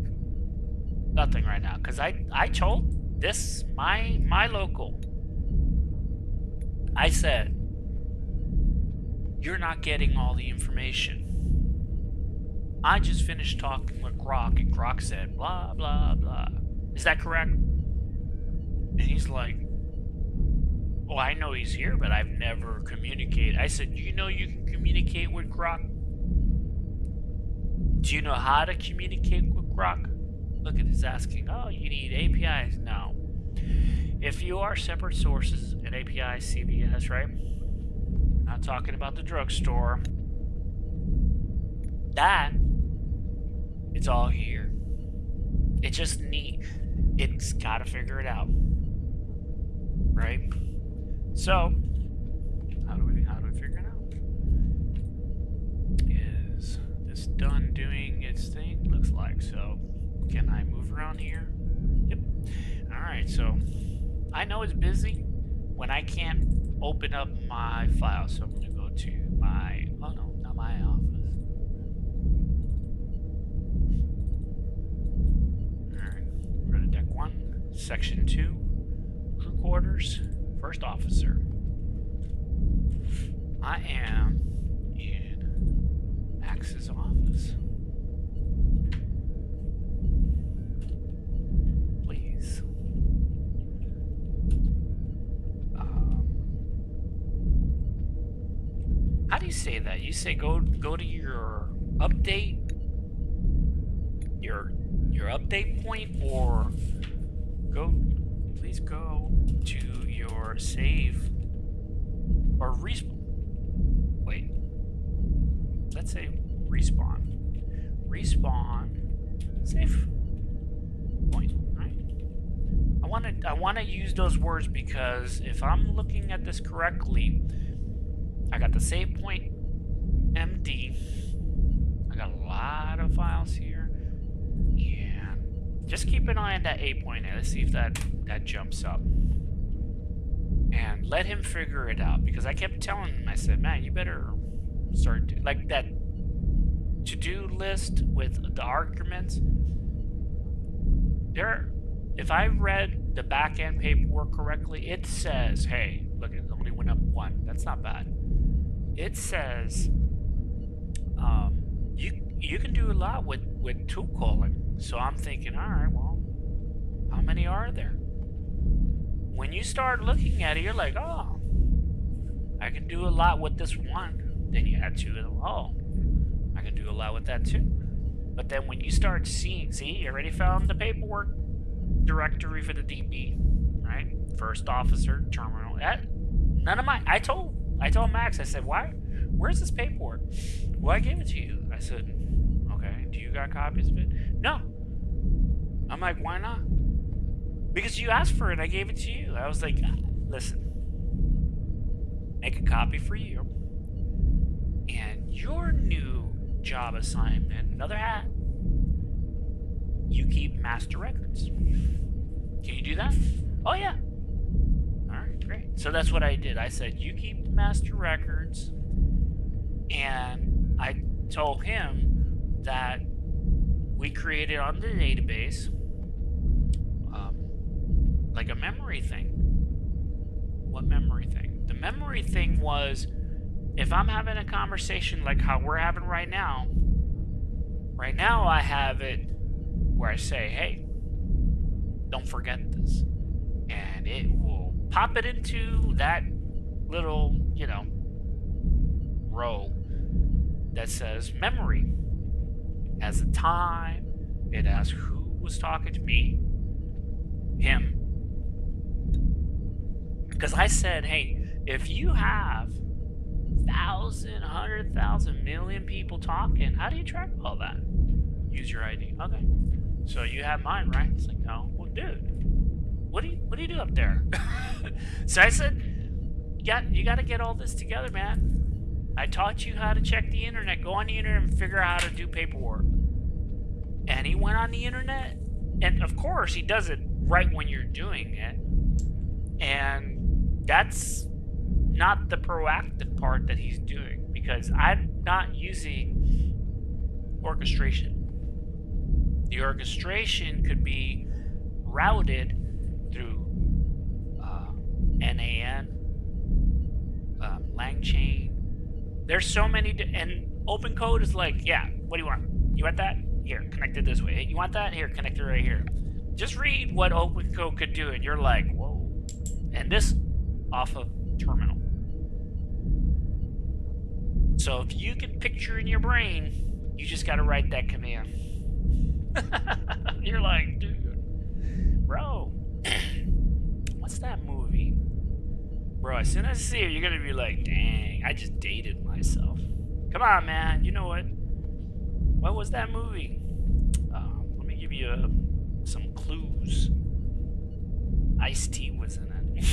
nothing right now, because I told this my local. I said, you're not getting all the information. I just finished talking with Grok, and Grok said blah blah blah. Is that correct? And he's like, well, I know he's here, but I've never communicated. I said, do you know you can communicate with Grok? Do you know how to communicate with Grok? Look at this asking, oh, you need APIs? No. If you are separate sources and API CVS, right? Not talking about the drugstore. That, it's all here. It just it's got to figure it out. Right? So, how do we figure it out? Is this done doing its thing? Looks like so. Can I move around here? Yep. Alright, so I know it's busy when I can't open up my file. So I'm going to go to my, oh no, not my office. Alright, we're to deck 1, section 2, crew quarters, first officer. I am in Max's office. Please. How do you say that? You say go to your update, your update point, or please go to your save or respawn. Wait, let's say respawn. Save point. Right? I want to use those words because if I'm looking at this correctly, I got the save point MD. I got a lot of files here. And just keep an eye on that 8.8. Let's see if that jumps up. And let him figure it out. Because I kept telling him, I said, man, you better start like that to-do list with the arguments. If I read the back-end paperwork correctly, it says, hey, look, it only went up 1. That's not bad. It says you can do a lot with tool calling. So I'm thinking, all right, well, how many are there? When you start looking at it, you're like, oh, I can do a lot with this one. Then you add 2 of them. Oh, I can do a lot with that too. But then when you start seeing, see, you already found the paperwork directory for the DB, right? First officer, terminal. None of my, I told Max, I said, why? Where's this paperwork? Well, I gave it to you. I said, okay, do you got copies of it? No. I'm like, why not? Because you asked for it, I gave it to you. I was like, listen, make a copy for you. And your new job assignment, another hat, you keep master records. Can you do that? Oh, yeah. All right, great. So that's what I did. I said, you keep the master records. And I told him that we created on the database like a memory thing. What memory thing? The memory thing was, if I'm having a conversation like how we're having right now I have it where I say, hey, don't forget this. And it will pop it into that little, row that says memory. It has the time, it has who was talking to me, him. Because I said, hey, if you have 1,000, 100,000, million people talking, how do you track all that? Use your ID. Okay. So you have mine, right? It's like, no. Well, dude, what do you do up there? So I said, yeah, you got to get all this together, man. I taught you how to check the internet. Go on the internet and figure out how to do paperwork. And he went on the internet, and of course he does it right when you're doing it. And that's not the proactive part that he's doing, because I'm not using orchestration. The orchestration could be routed through NAN, LANGCHAIN. There's so many, and Opencode is like, yeah, what do you want? You want that? Here, connect it this way. You want that? Here, connect it right here. Just read what Opencode could do, and you're like, whoa. And this off of terminal. So if you can picture in your brain, you just got to write that command. You're like, dude, bro, what's that movie? Bro, as soon as I see it, you're going to be like, dang, I just dated myself. Come on, man. You know what? What was that movie? Let me give you some clues. Ice-T was in it.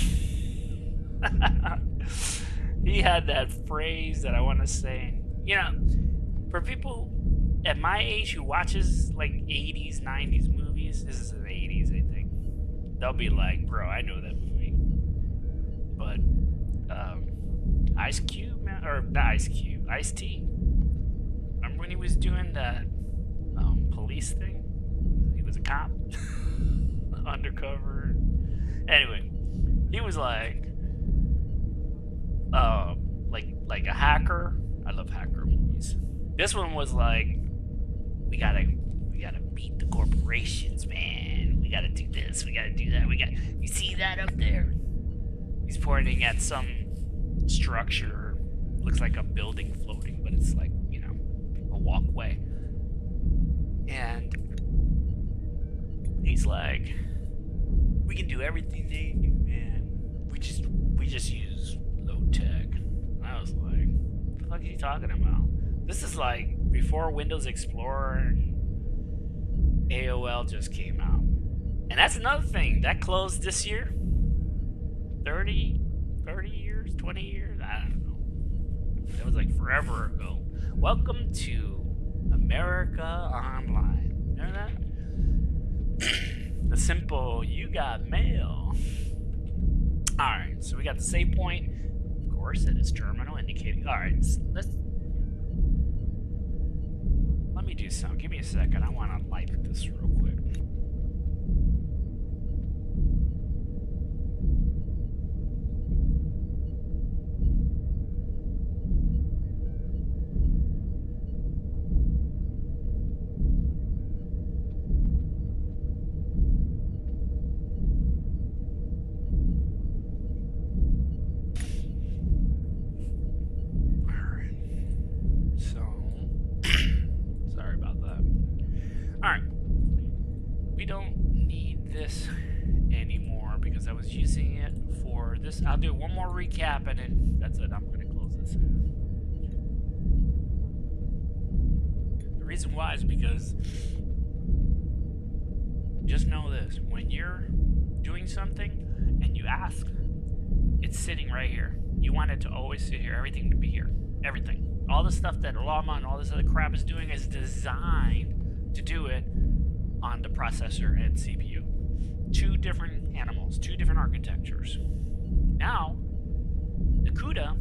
He had that phrase that I want to say. For people at my age who watches like 80s, 90s movies, this is the 80s, I think, they'll be like, bro, I know that movie. But Ice Cube, man, or not Ice Cube, Ice-T. Remember when he was doing that police thing? He was a cop, undercover. Anyway, he was like a hacker. I love hacker movies. This one was like, we gotta beat the corporations, man. We gotta do this. We gotta do that. You see that up there? He's pointing at some structure. Looks like a building floating, but it's like, a walkway. And he's like, we can do everything they do, man. We just use low tech. And I was like, what the fuck are you talking about? This is like before Windows Explorer and AOL just came out. And that's another thing. That closed this year. 30 years, 20 years, I don't know. That was like forever ago. Welcome to America Online. Remember that? The simple, you got mail. Alright, so we got the save point. Of course, it is terminal indicating. Alright, let me do something. Give me a second. I want to light this real quick. I'll do one more recap and then that's it. I'm going to close this. The reason why is because just know this. When you're doing something and you ask, it's sitting right here. You want it to always sit here. Everything to be here. Everything. All the stuff that Ollama and all this other crap is doing is designed to do it on the processor and CPU. Two different animals, two different architectures. Now, the CUDA,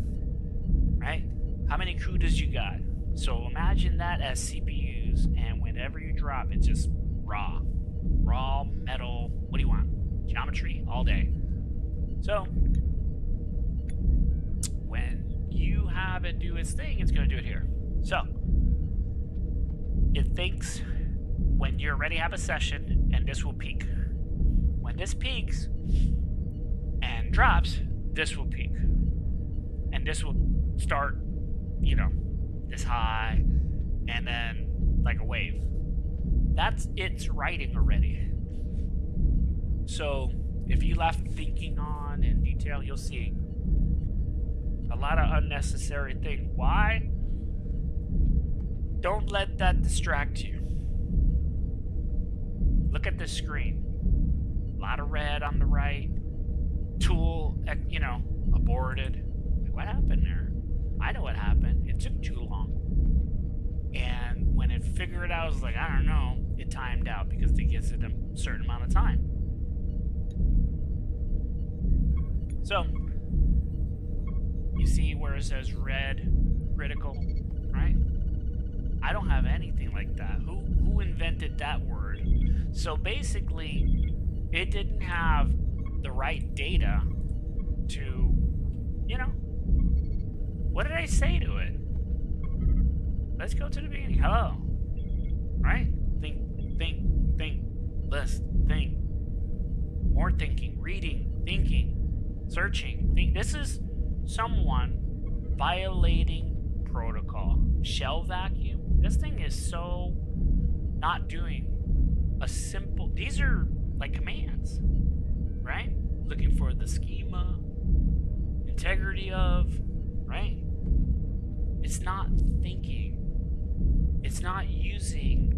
right? How many CUDAs you got? So imagine that as CPUs, and whenever you drop, it's just raw metal. What do you want? Geometry all day. So when you have it do its thing, it's going to do it here. So it thinks when you're ready to have a session, and this will peak. When this peaks and drops, this will peak. And this will start, you know, this high, and then like a wave. That's its writing already. So if you left thinking on in detail, you'll see a lot of unnecessary things. Why? Don't let that distract you. Look at the screen. A lot of red on the right. Tool, you know, aborted. Like, what happened there? I know what happened. It took too long. And when it figured it out, it was like, I don't know. It timed out because it gives it a certain amount of time. So, you see where it says red, critical, right? I don't have anything like that. Who invented that word? So basically, it didn't have the right data to, you know, what did I say to it? Let's go to the beginning. Hello. Right? Think, list, think. More thinking, reading, thinking, searching. This is someone violating protocol. Shell vacuum. This thing is so not doing a simple, these are like commands, right? Looking for the schema, integrity of, right? It's not thinking. It's not using.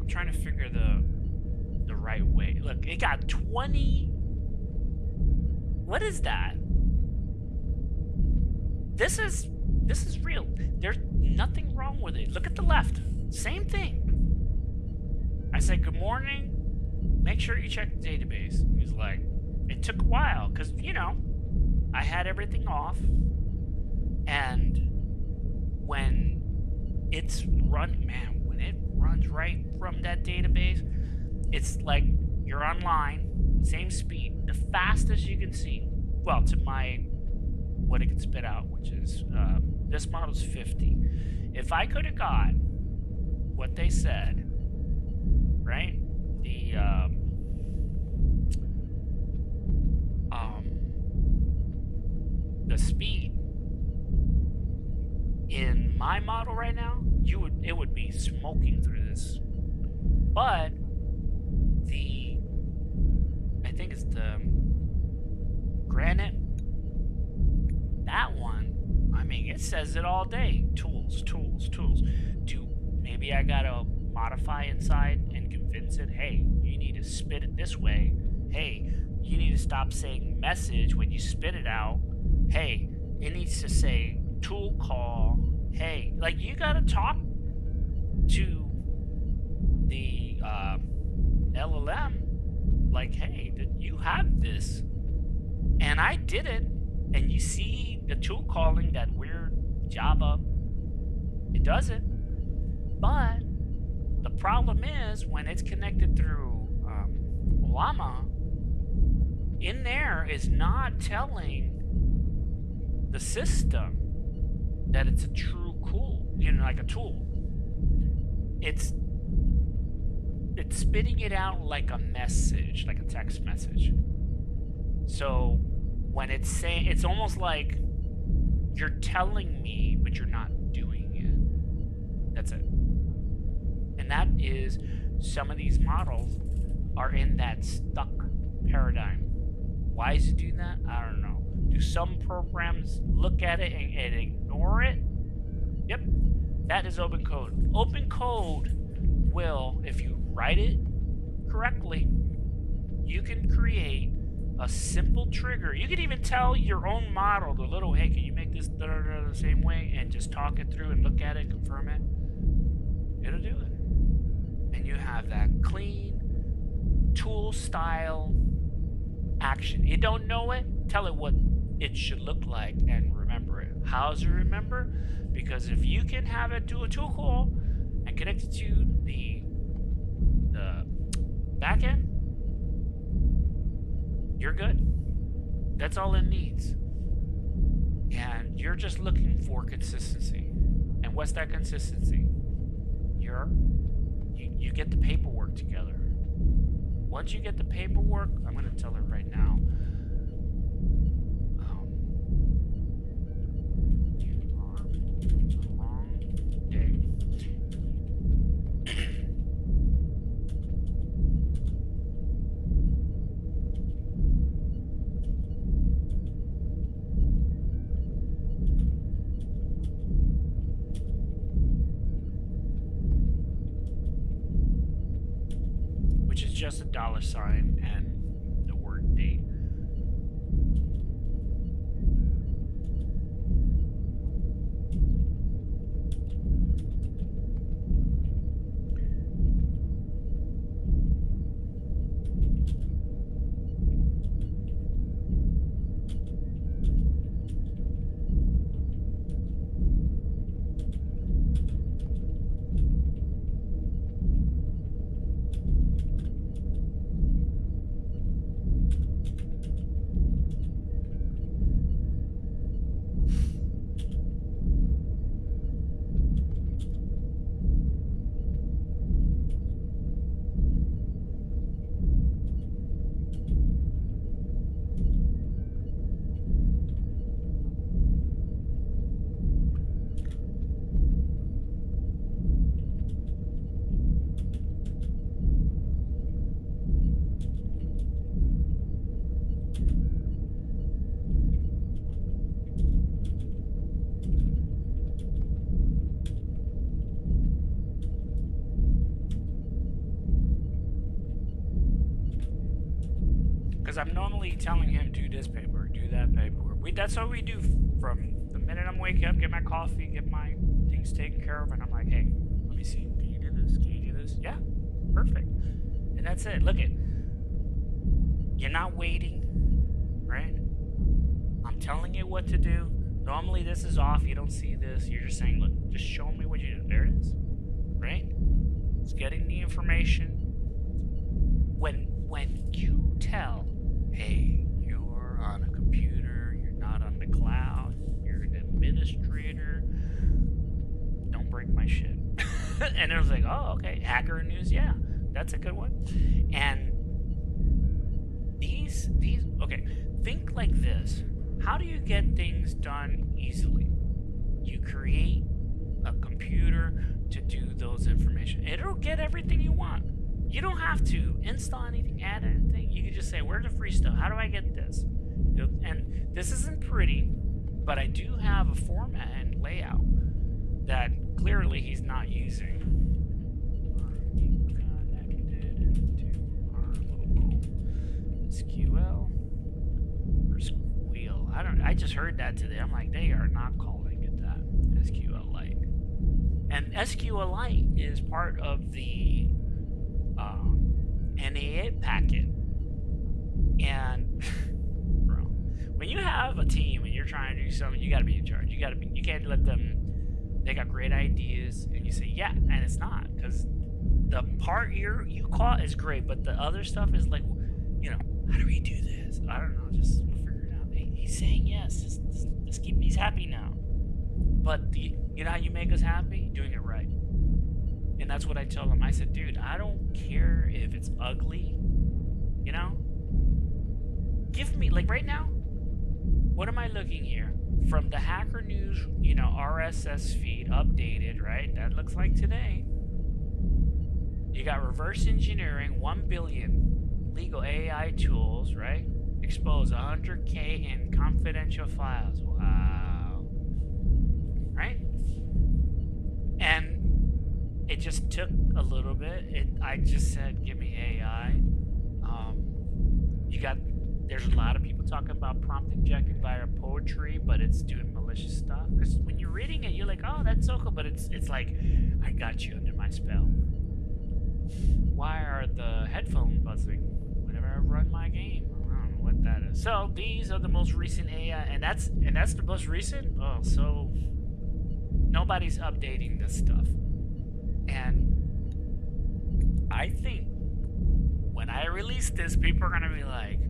I'm trying to figure the right way. Look, it got 20. What is that? This is real. There's nothing wrong with it. Look at the left. Same thing. I said, good morning. Make sure you check the database. He's like, it took a while because, you know, I had everything off. And when it's run, man, when it runs right from that database, it's like you're online, same speed, the fastest you can see. Well, to my, what it can spit out, which is, this model's 50. If I could have got what they said, right? The speed in my model right now, it would be smoking through this. But I think it's the Granite, that one, I mean, it says it all day. Tools. Maybe I gotta modify inside and convince it, hey, you need to spit it this way. Hey, you need to stop saying message when you spit it out. hey, it needs to say tool call. Hey, like you gotta talk to the LLM. Like, hey, you have this, and I did it, and you see the tool calling that weird Java. It does it, but the problem is when it's connected through Ollama, in there is not telling the system that it's a true like a tool. It's spitting it out like a message, like a text message. So when it's saying, it's almost like you're telling me, but you're not doing it. That's it. And that is, some of these models are in that stuck paradigm. Why does it do that? I don't know. Do some programs look at it and ignore it? Yep. That is Opencode. Opencode will, if you write it correctly, you can create a simple trigger. You can even tell your own model, the little, hey, can you make this the same way, and just talk it through and look at it, confirm it. It'll do it. And you have that clean tool style action. You don't know it, tell it what it should look like and remember it. How does it remember? Because if you can have it do a tool call and connect it to the back end, you're good. That's all it needs. And you're just looking for consistency. And what's that consistency? You get the paperwork together. Once you get the paperwork, I'm going to tell her right now. You are on the wrong day. Which is just a $sign and the word date. I'm normally telling him, do this paperwork, do that paperwork. That's what we do from the minute I'm waking up, get my coffee, get my things taken care of, and I'm like, hey, let me see, can you do this? Can you do this? Yeah, perfect. And that's it. Look it. You're not waiting, right? I'm telling you what to do. Normally this is off, you don't see this. You're just saying, look, just show me what you do. There it is, right? It's getting the information. When you tell, hey, you're on a computer, you're not on the cloud, you're an administrator, don't break my shit. And it was like, oh, okay, hacker news, yeah, that's a good one. And these, okay, think like this. How do you get things done easily? You create a computer to do those information. It'll get everything you want. You don't have to install anything, add anything. You can just say, where's the free stuff? How do I get this? And this isn't pretty, but I do have a format and layout that clearly he's not using. Connected to our local SQL or squeal. I just heard that today. I'm like, they are not calling it that, SQLite. And SQLite is part of the NA8 packet. And bro, when you have a team and you're trying to do something, you gotta be in charge. You can't let them, they got great ideas and you say, yeah, and it's not. Because the part you caught is great, but the other stuff is like, you know, how do we do this? I don't know, just we'll figure it out. He's saying yes, just keep, he's happy now. But you know how you make us happy? Doing it right. And that's what I tell him. I said, dude, I don't care if it's ugly, you know? Give me, like right now, what am I looking here? From the Hacker News, you know, RSS feed updated, right? That looks like today. You got reverse engineering, 1 billion legal AI tools, right? Expose 100K in confidential files. Wow. Right? And it just took a little bit. I just said, give me AI. There's a lot of people talking about prompt injecting via poetry, but it's doing malicious stuff. Because when you're reading it, you're like, oh, that's so cool. But it's like, I got you under my spell. Why are the headphones buzzing whenever I run my game? I don't know what that is. So these are the most recent AI, and that's the most recent. Oh, so nobody's updating this stuff. And I think when I release this, people are gonna be like,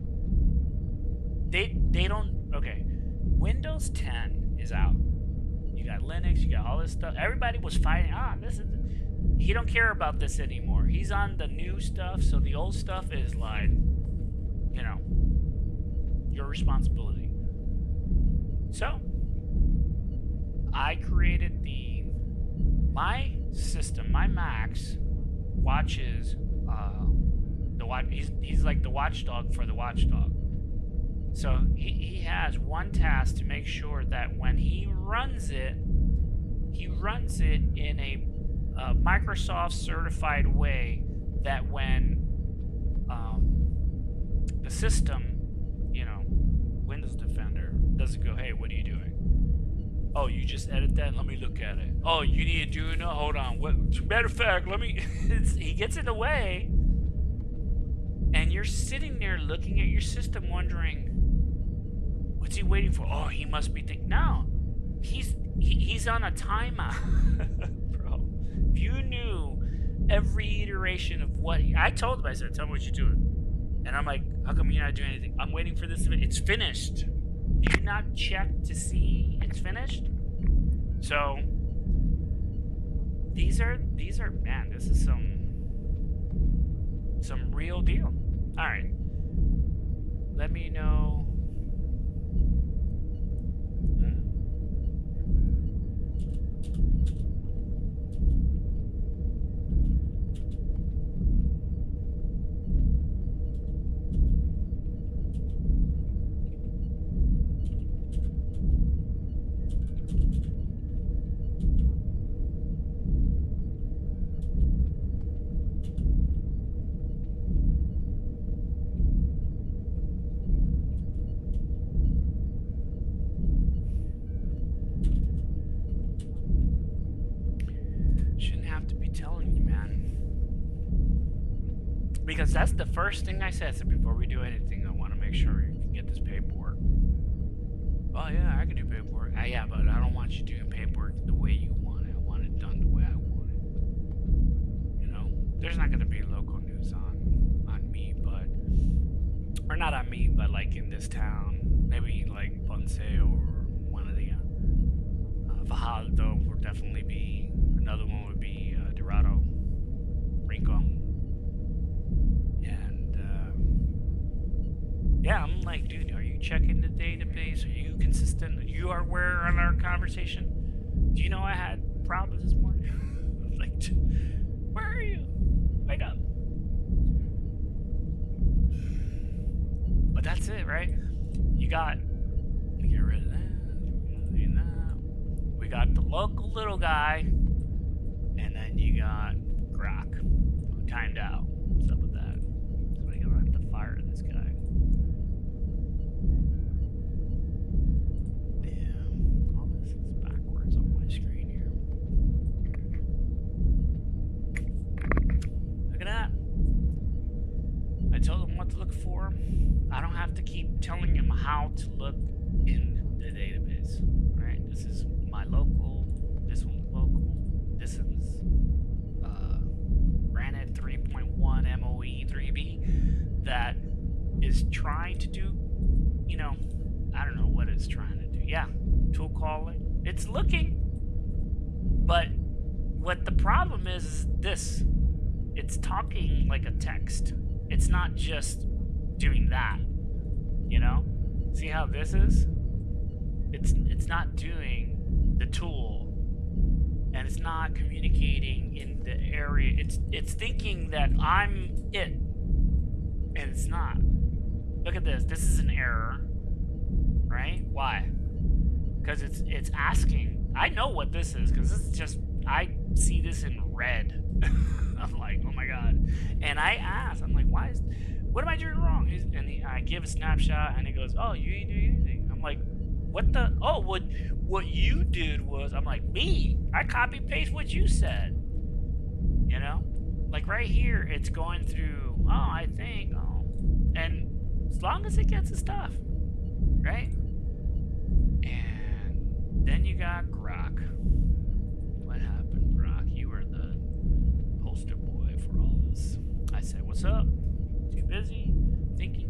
they don't. Okay, Windows 10 is out. You got Linux, you got all this stuff. Everybody was fighting. He don't care about this anymore. He's on the new stuff, so the old stuff is like, you know, your responsibility. So I created my system, my Max watches he's like the watchdog for the watchdog. So he has one task to make sure that when he runs it in a Microsoft certified way, that when the system, you know, Windows Defender doesn't go, hey, what are you doing? Oh, you just edit that? Let me look at it. Oh, you need to do it? Hold on. Matter of fact, let me... he gets in the way, and you're sitting there looking at your system wondering, what's he waiting for? Oh, he must be thinking... No. He's on a timeout. Bro, if you knew every iteration of what... I told him, I said, tell me what you're doing. And I'm like, how come you're not doing anything? I'm waiting for this. It's finished. Do you not check to see it's finished? So these are man, this is some real deal. All right, let me know. Because that's the first thing I said. So before we do anything, I want to make sure you can get this paperwork. Oh yeah, I can do paperwork. Yeah, but I don't want you doing paperwork the way you want it. I want it done the way I want it. You know, there's not going to be local news on me, but, or not on me, but like in this town, maybe like Ponce or one of the Fajardo will definitely be. Another one would be Dorado, Rincon. Yeah, I'm like, dude, are you checking the database? Are you consistent? You are aware on our conversation? Do you know I had problems this morning? Like, where are you? Wake up. But that's it, right? You got, get rid of that. We got the local little guy, and then you got Grok, who timed out. What's up with that? So we're gonna have to fire this guy. I don't have to keep telling him how to look in the database, right? This is my local, this one's local, this is granted 3.1 MOE 3B that is trying to do, you know, I don't know what it's trying to do. Yeah, tool calling. It's looking, but what the problem is this. It's talking like a text. It's not just doing that, you know? See how this is? It's not doing the tool, and it's not communicating in the area. It's thinking that I'm it, and it's not. Look at this. This is an error, right? Why? Because it's asking. I know what this is, because this is just, I see this in red. I'm like, oh my god. And I ask, I'm like, what am I doing wrong? I give a snapshot, and he goes, oh, you ain't doing anything. I'm like, what the? Oh, what you did was, I'm like, me? I copy paste what you said. You know? Like right here, it's going through, oh, I think, oh. And as long as it gets the stuff, right? And then you got Grok. What happened, Grok? You were the poster boy for all this. I said, what's up? Too busy? Thinking.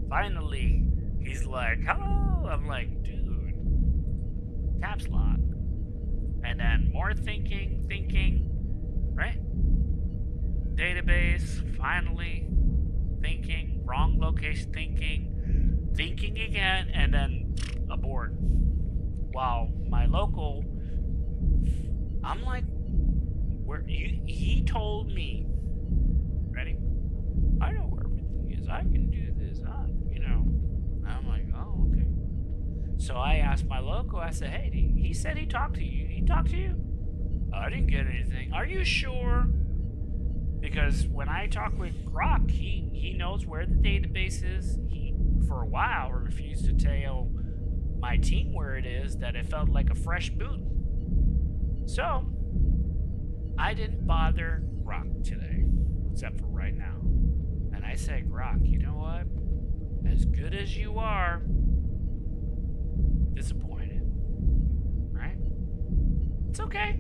Finally, he's like, hello. I'm like, dude, caps lock. And then more thinking, right? Database, finally, thinking, wrong location, thinking again, and then abort. Wow, my local, I'm like, he told me, ready? I know where everything is. I can do this. I'm like, oh, okay. So I asked my local, I said, hey, he said he talked to you. He talked to you? I didn't get anything. Are you sure? Because when I talk with Grok, he knows where the database is. He, for a while, refused to tell my team where it is, that it felt like a fresh boot. So, I didn't bother Grok today, except for right now. And I said, Grok, you know what? As good as you are, disappointed, right? It's okay.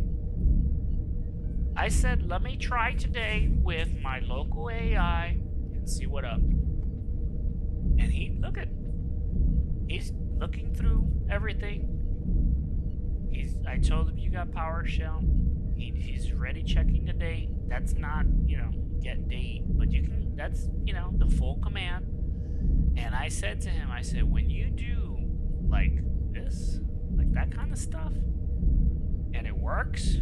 I said, let me try today with my local AI and see what up. And he's looking through everything. I told him you got PowerShell. He's already checking the date. That's not, get date, but you can, that's, the full command. And I said to him, when you do like this, like that kind of stuff, and it works,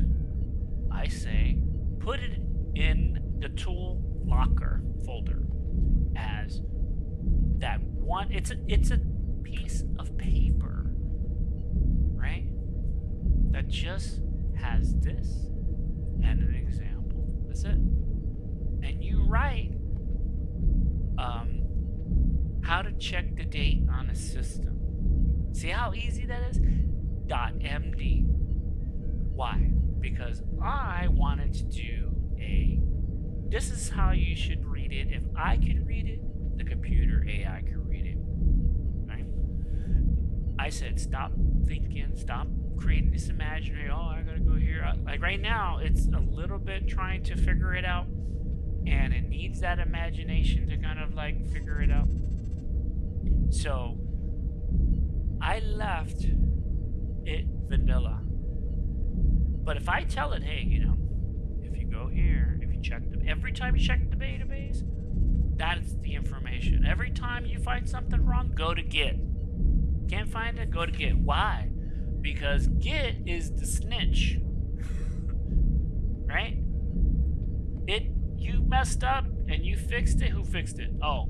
I say, put it in the tool locker folder as that one. It's a piece of paper, right? That just has this and an example. That's it. And you write how to check the date on a system. See how easy that is? .md. Why? Because I wanted to do this is how you should read it. If I can read it, the computer AI can read it. Right? I said, stop thinking, stop creating this imaginary, oh, I gotta go here. Like right now, it's a little bit trying to figure it out, and it needs that imagination to kind of like figure it out. So I left it vanilla. But if I tell it, hey, if you go here, if you check every time you check the database, that's the information. Every time you find something wrong, go to Git. Can't find it, go to Git. Why? Because Git is the snitch. Right? You messed up and you fixed it. Who fixed it? Oh,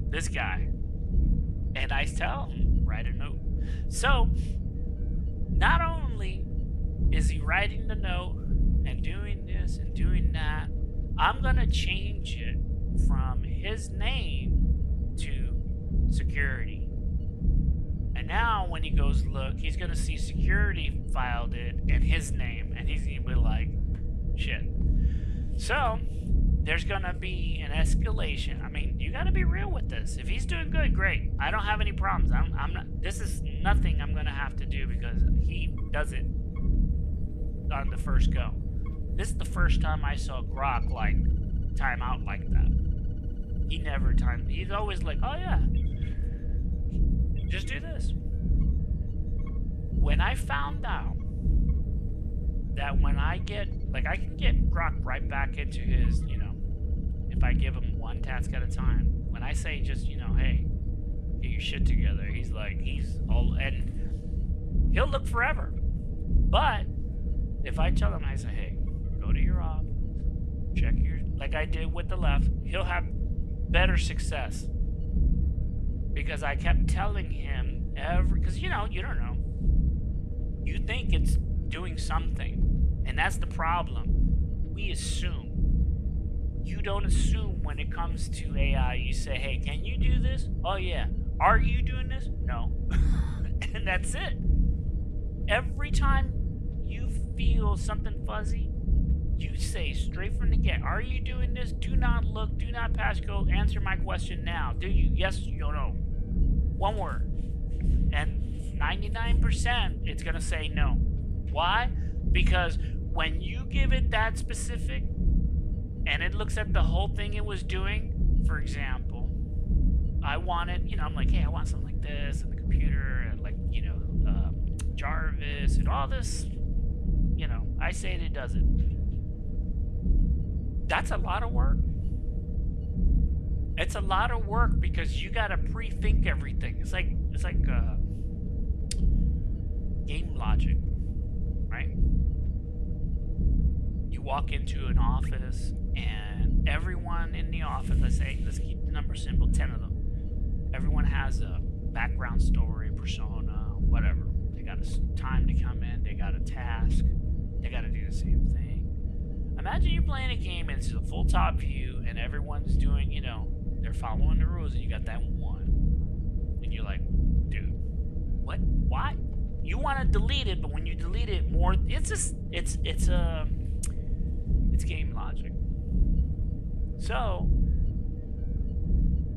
this guy. And I tell him, write a note. So, not only is he writing the note and doing this and doing that, I'm going to change it from his name to security. And now when he goes look, he's going to see security filed it and his name, and he's going to be like, shit. So there's gonna be an escalation. I mean, you gotta be real with this. If he's doing good, great. I don't have any problems. I'm not. This is nothing I'm gonna have to do because he does it on the first go. This is the first time I saw Grok like time out like that. He never timed. He's always like, oh yeah, just do this. When I found out that when I get, like, I can get Grok right back into his, you know, if I give him one task at a time. When I say just, you know, hey, get your shit together, he's like, he's all, and he'll look forever. But if I tell him, I say, hey, go to your off, check your, like I did with the left, he'll have better success. Because I kept telling him because, you know, you don't know. You think it's doing something, and that's the problem. We assume. You don't assume when it comes to AI. You say, hey, can you do this? Oh yeah. Are you doing this? No. And that's it. Every time you feel something fuzzy, you say straight from the get, are you doing this? Do not look, do not pass go, answer my question now. Do you? Yes, you don't know. One word. And 99% it's gonna say no. Why? Because when you give it that specific and it looks at the whole thing it was doing, for example, I wanted, you know, I'm like, hey, I want something like this and the computer and, like, you know, Jarvis and all this, you know, I say it does it. That's a lot of work. It's a lot of work because you gotta pre-think everything. It's like game logic, right? You walk into an office and everyone in the office, let's keep the number simple, 10 of them. Everyone has a background story, persona, whatever. They got a time to come in, they got a task, they got to do the same thing. Imagine you're playing a game and it's a full top view and everyone's doing, you know, they're following the rules and you got that one. And you're like, dude, what? Why? You want to delete it, but when you delete it more, it's just, it's game logic. So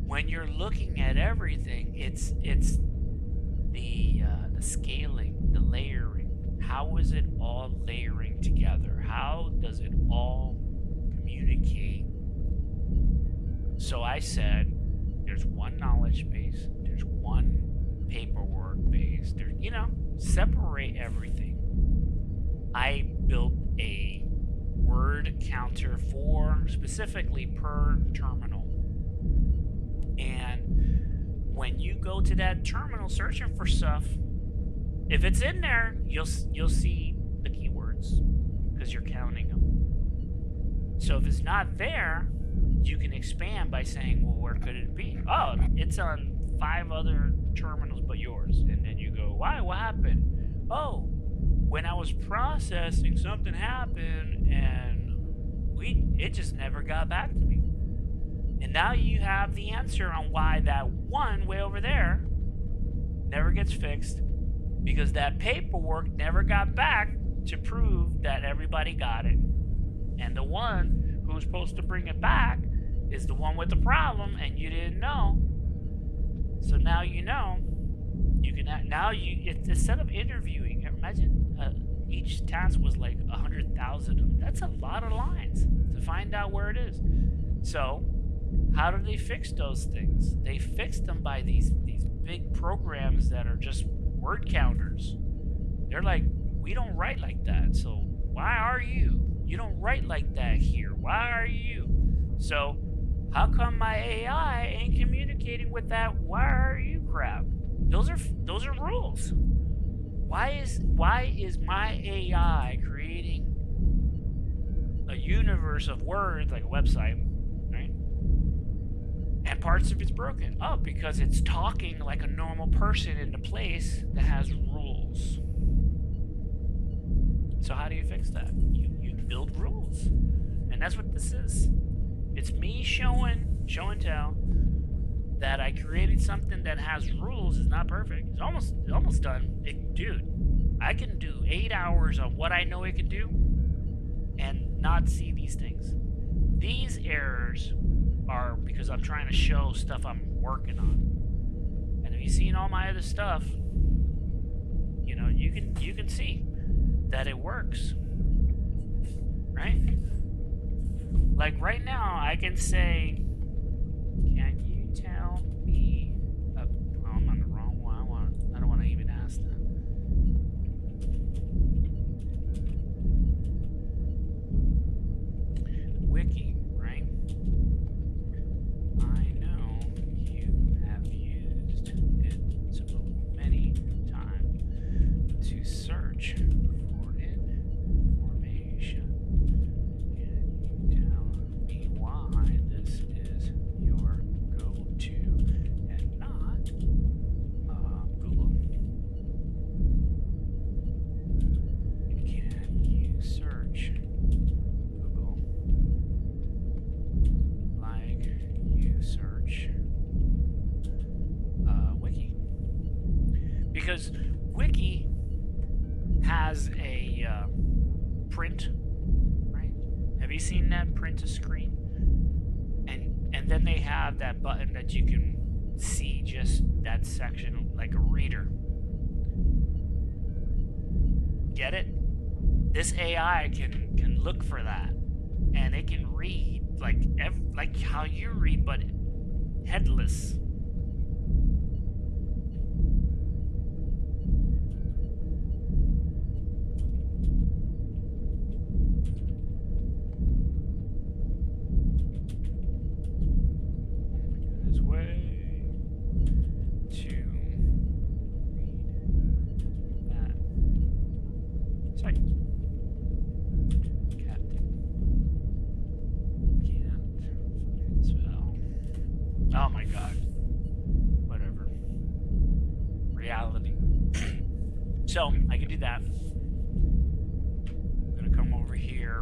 when you're looking at everything, it's the scaling, the layering. How is it all layering together? How does it all communicate? So I said, there's one knowledge base, there's one paperwork base, there's, you know, separate everything. I built a word counter for specifically per terminal. And when you go to that terminal searching for stuff, if it's in there, you'll see the keywords because you're counting them. So if it's not there, you can expand by saying, well, where could it be? Oh, it's on 5 other terminals but yours. And then you go, why? What happened? Oh, when I was processing, something happened and it just never got back to me. And now you have the answer on why that one way over there never gets fixed, because that paperwork never got back to prove that everybody got it. And the one who's supposed to bring it back is the one with the problem and you didn't know. So now you know. You can now instead of interviewing, imagine each task was like 100,000 of them. That's a lot of lines to find out where it is. So how do they fix those things? They fix them by these big programs that are just word counters. They're like, we don't write like that. So why are you? You don't write like that here. Why are you? So how come my AI ain't communicating with that why are you crap? Those are rules. Why is my AI creating a universe of words like a website, right? And parts of it's broken. Oh, because it's talking like a normal person in a place that has rules. So how do you fix that? You build rules. And that's what this is. It's me show and tell that I created something that has rules. Is not perfect. It's almost done. Dude, I can do 8 hours of what I know it can do and not see these things. these errors are because I'm trying to show stuff I'm working on. And if you've seen all my other stuff, you know, you can see that it works, right? Like right now, I can say, can you tell me? Oh, I'm on the wrong one. I don't want to even ask that. Wiki, right? I know you have used it so many times to search for information. Can you tell me why this is your go-to and not Google? Can you search Google like you search Wiki? Because Wiki has a print, right? Have you seen that print to screen? And then they have that button that you can see just that section like a reader. Get it? This AI can look for that, and it can read like how you read, but headless. This way to read that site. Can't fucking spell. Oh my god. Whatever. Reality. So I can do that. I'm gonna come over here,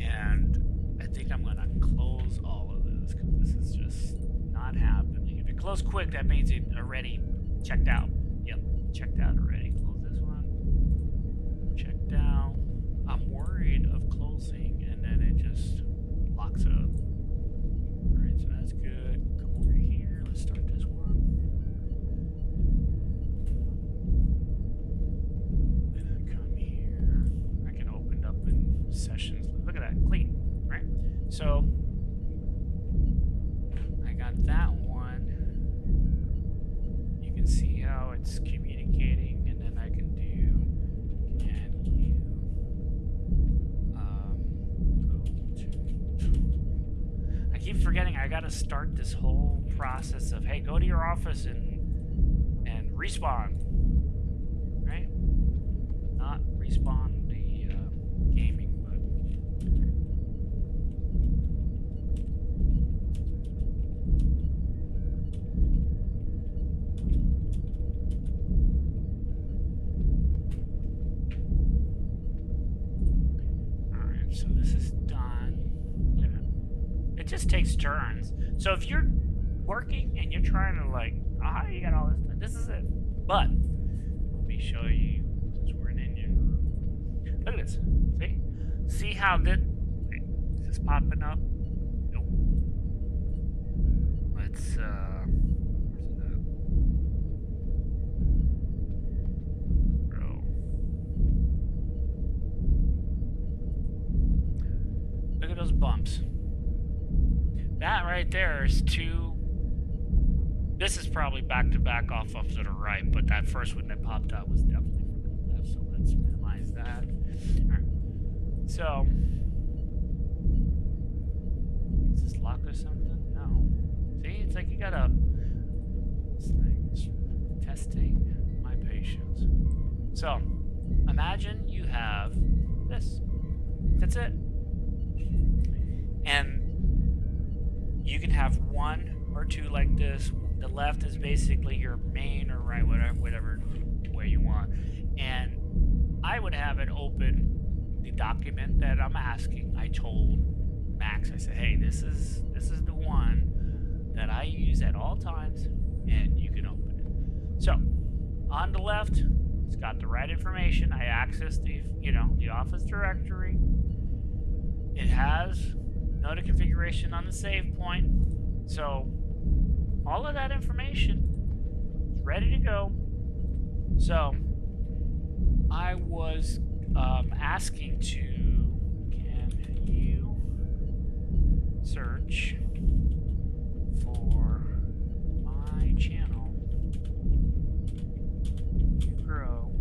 and I think I'm gonna close all of this because this is just not happening. If it closed quick, that means it already checked out. Yep, checked out already. Close this one. Checked out. I'm worried of closing and then it just locks up. Alright, so that's good. Come over here. Let's start this one. And then come here. I can open up in sessions. Look at that. Clean. Right? So I got that one. You can see how it's communicating, and then I can do, can you go to, I keep forgetting I gotta start this whole process of, hey, go to your office and respawn, right? Not respawn the gaming, but alright, so this is done. Look at that. It just takes turns. So if you're working and you're trying to like, aha, you got all this stuff, this is it. But let me show you, since we're in Indian. Look at this. See? See how this is popping up? Nope. Let's where's it at? Bro. Look at those bumps. That right there is two. This is probably back to back off to the right, but that first one that popped up was definitely from the left, so let's minimize that. Alright. So, is this lock or something? No. See, it's like you gotta. This thing's testing my patience. So, imagine you have this. That's it. And you can have one or two like this. The left is basically your main or right, whatever way you want. And I would have it open the document that I'm asking. I told Max, I said, hey, this is the one that I use at all times, and you can open it. So on the left, it's got the right information. I access the, the Office directory. It has node configuration on the save point. So all of that information is ready to go. So I was asking to, can you search for my channel, You Grow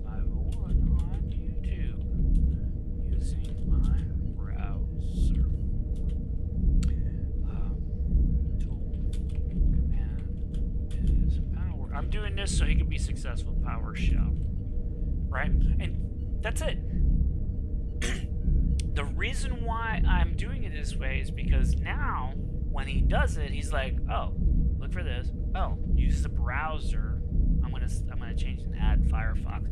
501 on YouTube, using my browser. Tool command is power. I'm doing this so he can be successful. PowerShell, right? And that's it. The reason why I'm doing it this way is because now when he does it, he's like, oh, look for this. Oh, use the browser. I'm gonna change and add Firefox,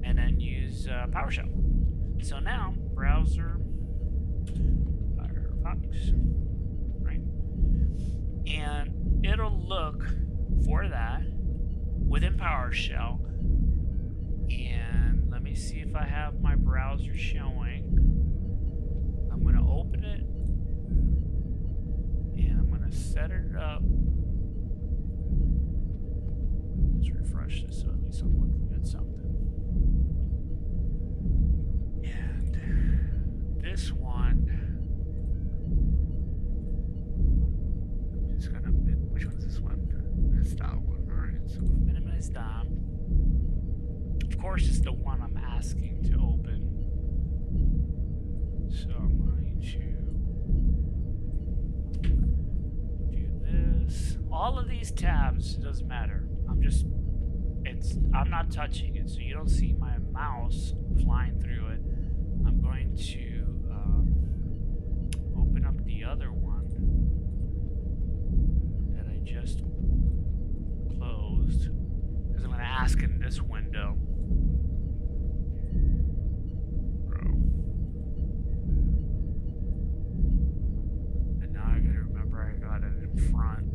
and then use PowerShell. So now browser Firefox, right? And it'll look for that within PowerShell. And let me see if I have my browser showing. I'm going to open it, and I'm going to set it up. Let's refresh this so at least I'm looking at something. And this one, I'm just going to, which one is this one? This that one. All right, so minimize DOM. Of course, it's the one I'm asking to open. So I'm going to do this. All of these tabs, it doesn't matter. I'm not touching it, so you don't see my mouse flying through it. I'm going to open up the other one that I just closed, because I'm going to ask in this window. Front,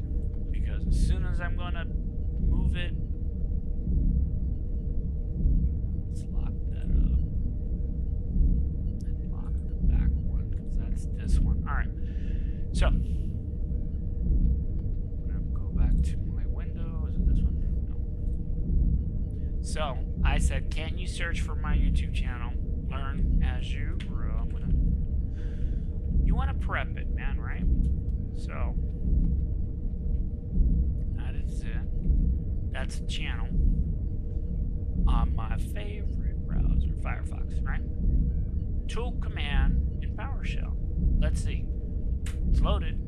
because as soon as I'm gonna move it, let's lock that up and lock the back one, because that's this one. All right, so I'm gonna go back to my window. Is it this one? No. So I said, can you search for my YouTube channel, Learn As You Grow? You want to prep it, man, right? So that's a channel on my favorite browser, Firefox, right? Tool command in PowerShell. Let's see. It's loaded.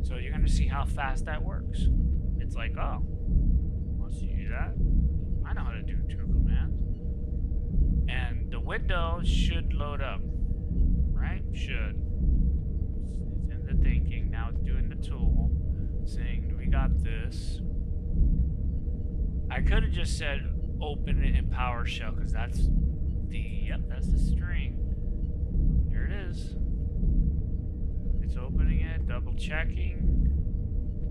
So you're going to see how fast that works. It's like, oh, once you do that, I know how to do tool commands. And the window should load up, right? Should. It's in the thinking. Now it's doing the tool, saying, we got this. I could have just said open it in PowerShell, because that's the string. There it is. It's opening it, double checking.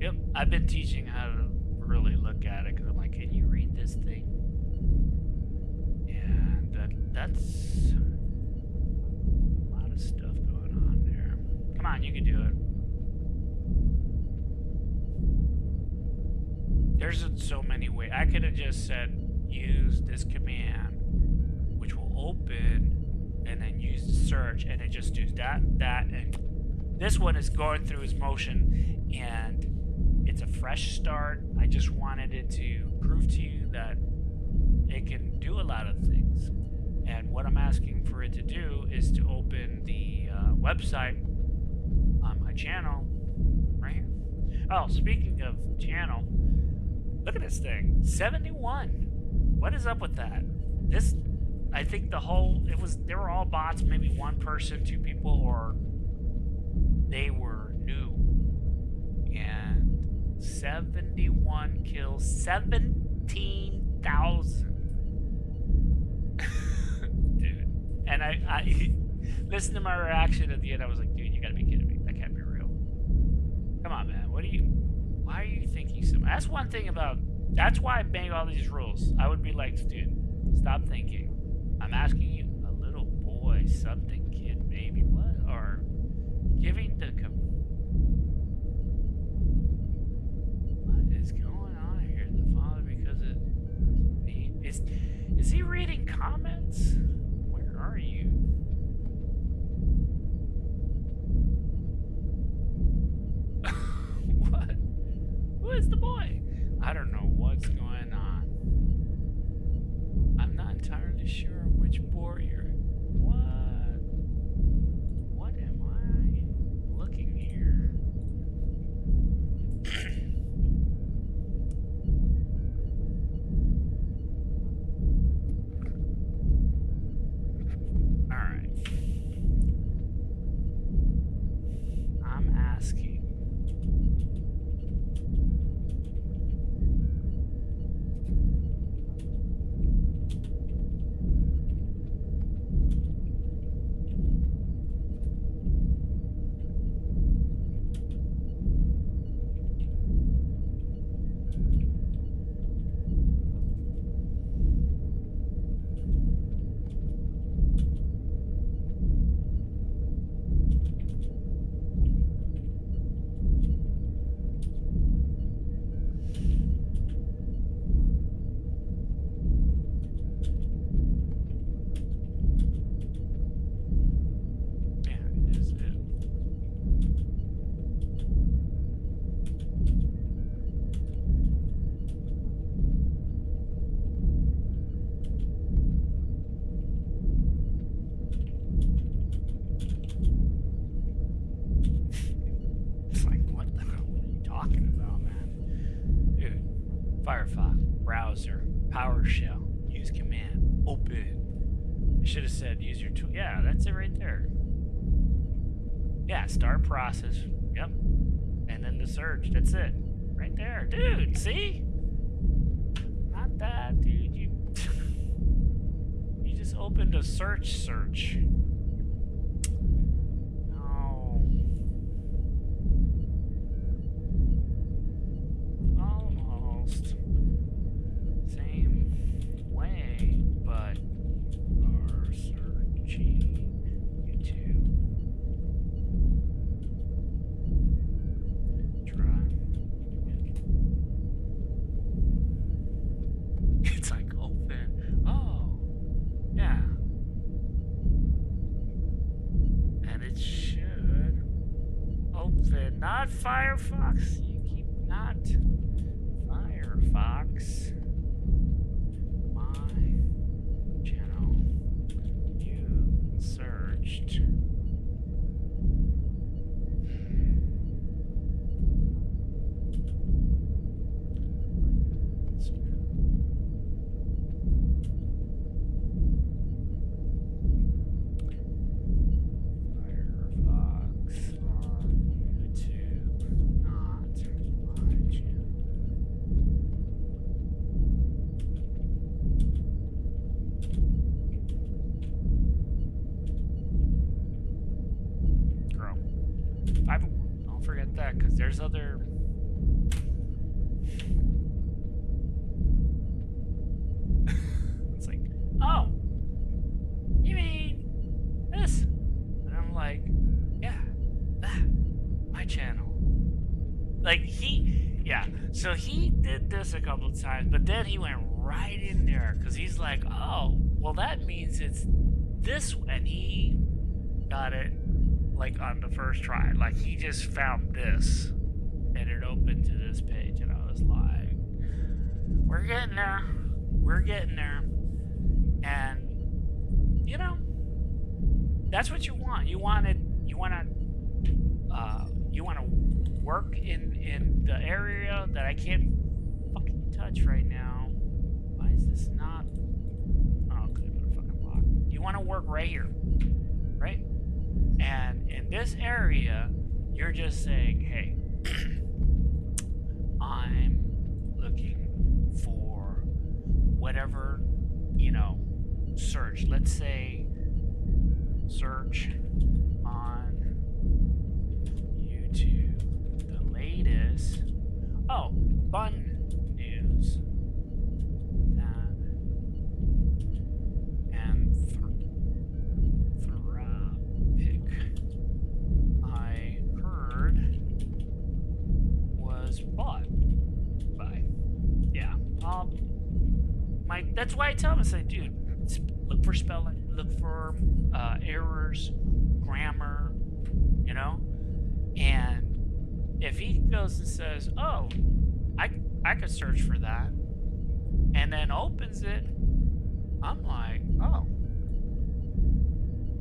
Yep, I've been teaching how to really look at it, because I'm like, can you read this thing? And that's a lot of stuff going on there. Come on, you can do it. There's so many ways. I could have just said, use this command, which will open, and then use the search, and it just does that, and this one is going through its motion, and it's a fresh start. I just wanted it to prove to you that it can do a lot of things. And what I'm asking for it to do is to open the website on my channel, right here. Oh, speaking of channel, look at this thing, 71. What is up with that? This, I think they were all bots, maybe one person, two people, or they were new. And 71 kills, 17,000. Dude. And I listened to my reaction at the end. I was like, dude, you gotta be kidding me. That can't be real. Come on, man. Why are you thinking so much? That's one thing about, that's why I bang all these rules. I would be like, dude, stop thinking. I'm asking you, a little boy, something, kid, baby, what? is the boy? I don't know what's going on. I'm not entirely sure which board you're... What am I looking here? Alright. I'm asking... Firefox, browser, PowerShell, use command, open. I should have said use your tool. Yeah, that's it right there. Yeah, start process. Yep. And then the search. That's it. Right there. Dude, see? Not that, dude. You just opened a search. Same way, but are searching YouTube. Try. It's like open. Oh, yeah. And it should open. Not Firefox. You keep not. Firefox, my channel, you searched. Because there's other... It's like, oh, you mean this? And I'm like, yeah, that, my channel. Like, yeah, so he did this a couple of times, but then he went right in there, because he's like, oh, well, that means it's this, and he got it like on the first try. Like, he just found this and it opened to this page, and I was like, we're getting there, and you know, that's what you want. You want to work in the area that I can't fucking touch right now. Why is this not? Oh, because I put a fucking block. You want to work right here, right? And in this area, you're just saying, hey, I'm looking for whatever, you know, search. Let's say search on YouTube the latest. Oh, bun news. That and I heard was bought by. Yeah. That's why I tell him, I say, dude, look for spelling, look for errors, grammar, you know? And if he goes and says, oh, I could search for that, and then opens it. I'm like, oh,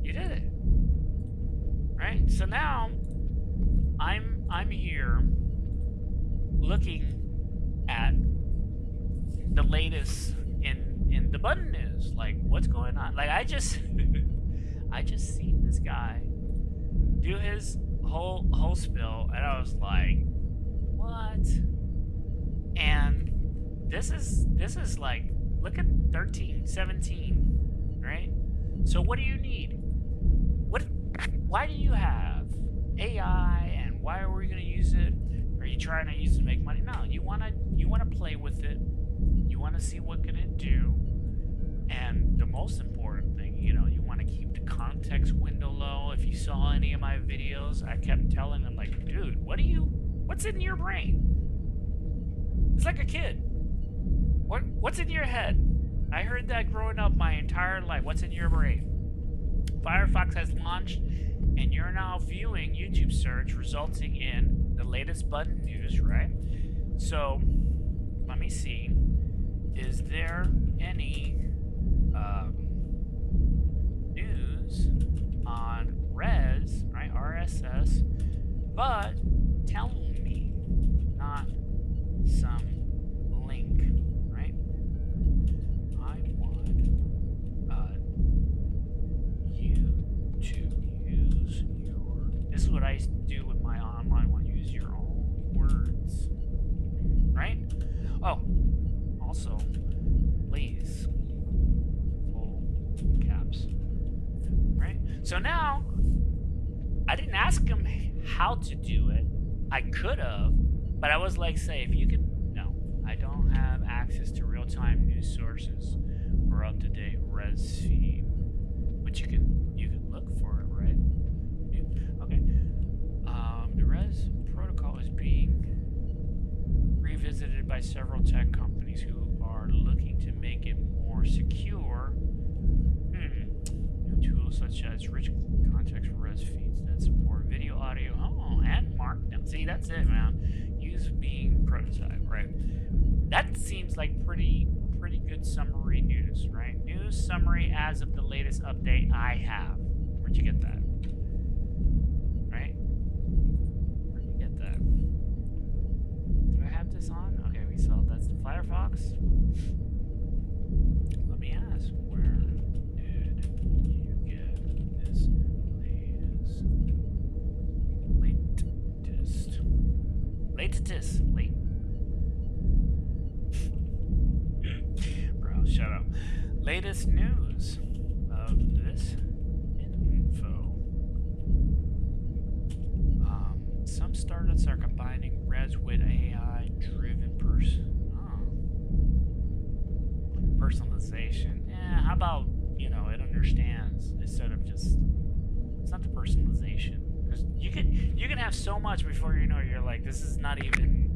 you did it, right? So now I'm here looking at the latest in the button news. Like, what's going on? Like, I just I just seen this guy do his whole spill, and I was like, what? And this is like, look at 13, 17, right? So what do you need? Why do you have AI, and why are we going to use it? Are you trying to use it to make money? No, you want to play with it. You want to see what can it do. And the most important thing, you want to keep the context window low. If you saw any of my videos, I kept telling them, like, dude, what's in your brain? It's like a kid. What's in your head? I heard that growing up my entire life. What's in your brain? Firefox has launched, and you're now viewing YouTube search, resulting in the latest button news, right? So, let me see. Is there any news on res, right? RSS, but tell me, not some link, right? I want you to use your. This is what I used to do with my online one. Use your own words, right? Oh, also, please, full caps, right? So now, I didn't ask him how to do it. I could have, but I was like, say, if you could, no, I don't have access to real-time news sources or up-to-date res feed, but you can look for it, right? Okay. The res protocol is being revisited by several tech companies who are looking to make it more secure. New tools such as rich context res feeds that support video, audio, and markdown. See, that's it, man. Use being prototype, right? That seems like pretty good summary news, right? News summary as of the latest update I have. Where'd you get that? Right? Where'd you get that? Do I have this on? Okay, we saw that's the Firefox. Let me ask, where did you get this latest? Bro, shut up. Latest news of this info. Some startups are combining res with AI-driven personalization. Yeah, how about, it understands instead of just, it's not the personalization. Because you can have so much before you know it, you're like, this is not even,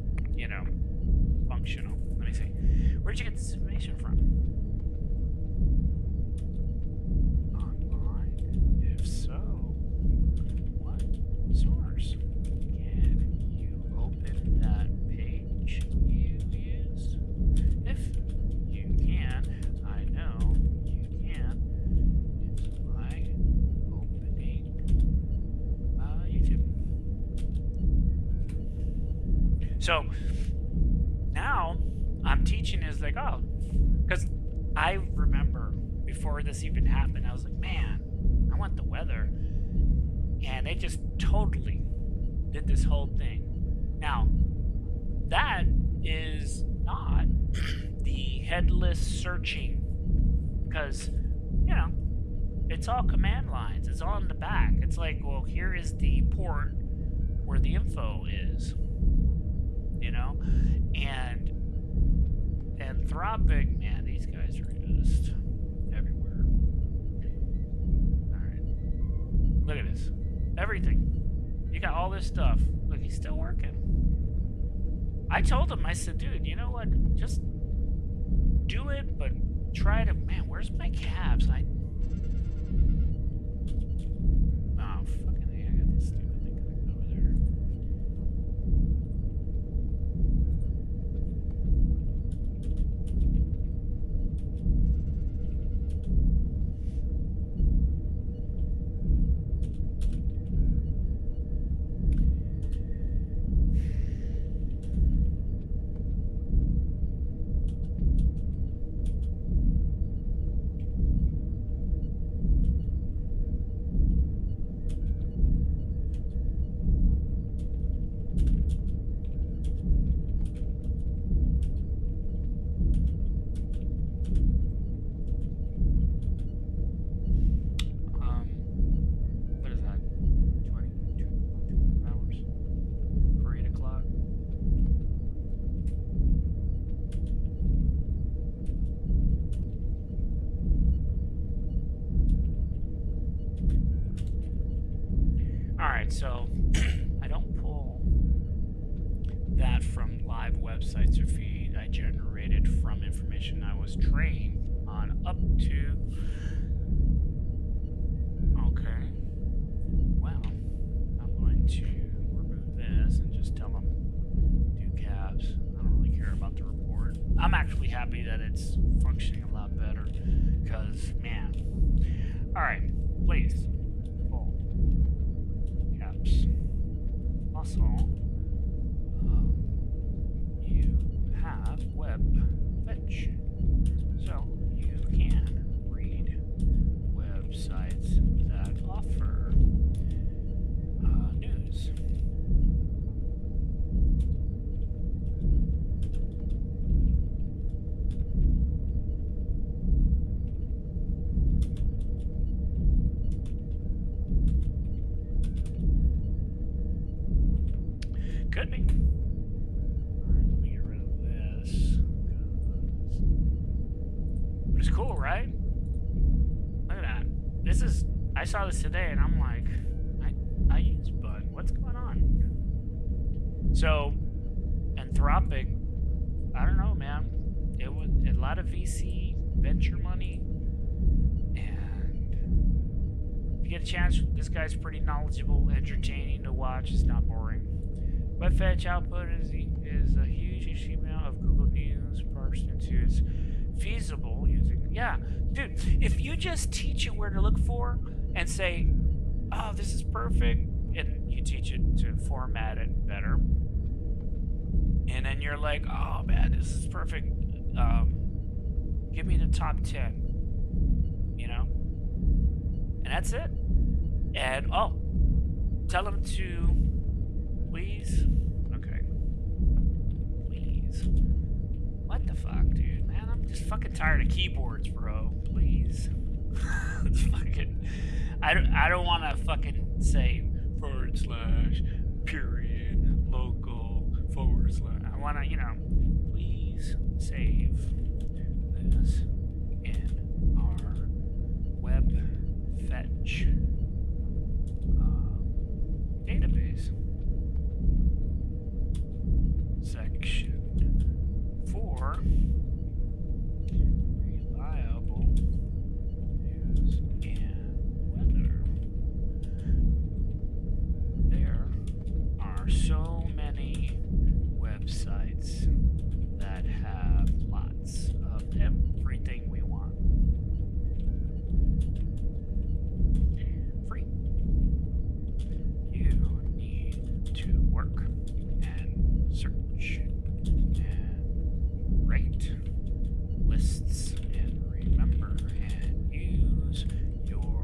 functional. Let me see. Where'd you get this information from? Online? If so, what source? Can you open that page you use? If you can, I know you can. It's by opening YouTube. So now I'm teaching is like, oh, because I remember before this even happened, I was like, man, I want the weather. And they just totally did this whole thing. Now, that is not the headless searching, because, it's all command lines. It's all in the back. It's like, well, here is the port where the info is, and Anthropic, man, these guys are just everywhere. All right, look at this, everything. You got all this stuff. Look, he's still working. I told him, I said, dude, you know what? Just do it, but try to. Man, where's my caps? Oh, fucking hey, I got this stupid thing connected over there. Alright, so I don't pull that from live websites or feed. I generated from information I was trained on up to. Okay. Well, I'm going to remove this and just tell them do cabs. I don't really care about the report. I'm actually happy that it's functioning a lot better because, man. Alright, please. Pull. Caps. Also, you have web fetch. So you can read websites that offer news. Could be. Alright, let me get rid of this. But it's cool, right? Look at that. This is, I saw this today and I'm like, I use Bud. What's going on? So, Anthropic, I don't know, man. It was a lot of VC venture money. And if you get a chance, this guy's pretty knowledgeable, entertaining to watch. It's not boring. Web fetch output is a huge amount of Google News parsed into its feasible using. Yeah, dude, if you just teach it where to look for and say, oh, this is perfect, and you teach it to format it better, and then you're like, oh man, this is perfect. Give me the top 10, you know, and that's it. And oh, tell them to. Please? Okay. Please. What the fuck, dude? Man, I'm just fucking tired of keyboards, bro. Please. It's fucking... I don't want to fucking say /period local / I want to, you know, please save this in our web fetch database. Section 4, reliable news and weather. There are so many websites that have lots of everything we want. Free. You need to work and search and rate lists and remember and use your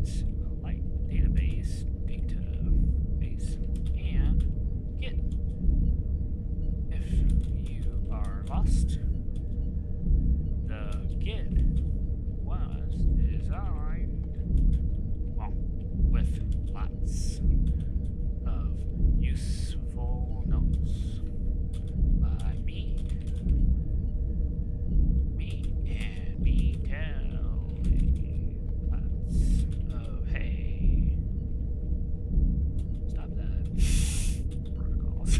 SQLite database and Git. If you are lost, the Git was designed, well, with lots of useful notes by me and me telling lots of hey, stop that protocols.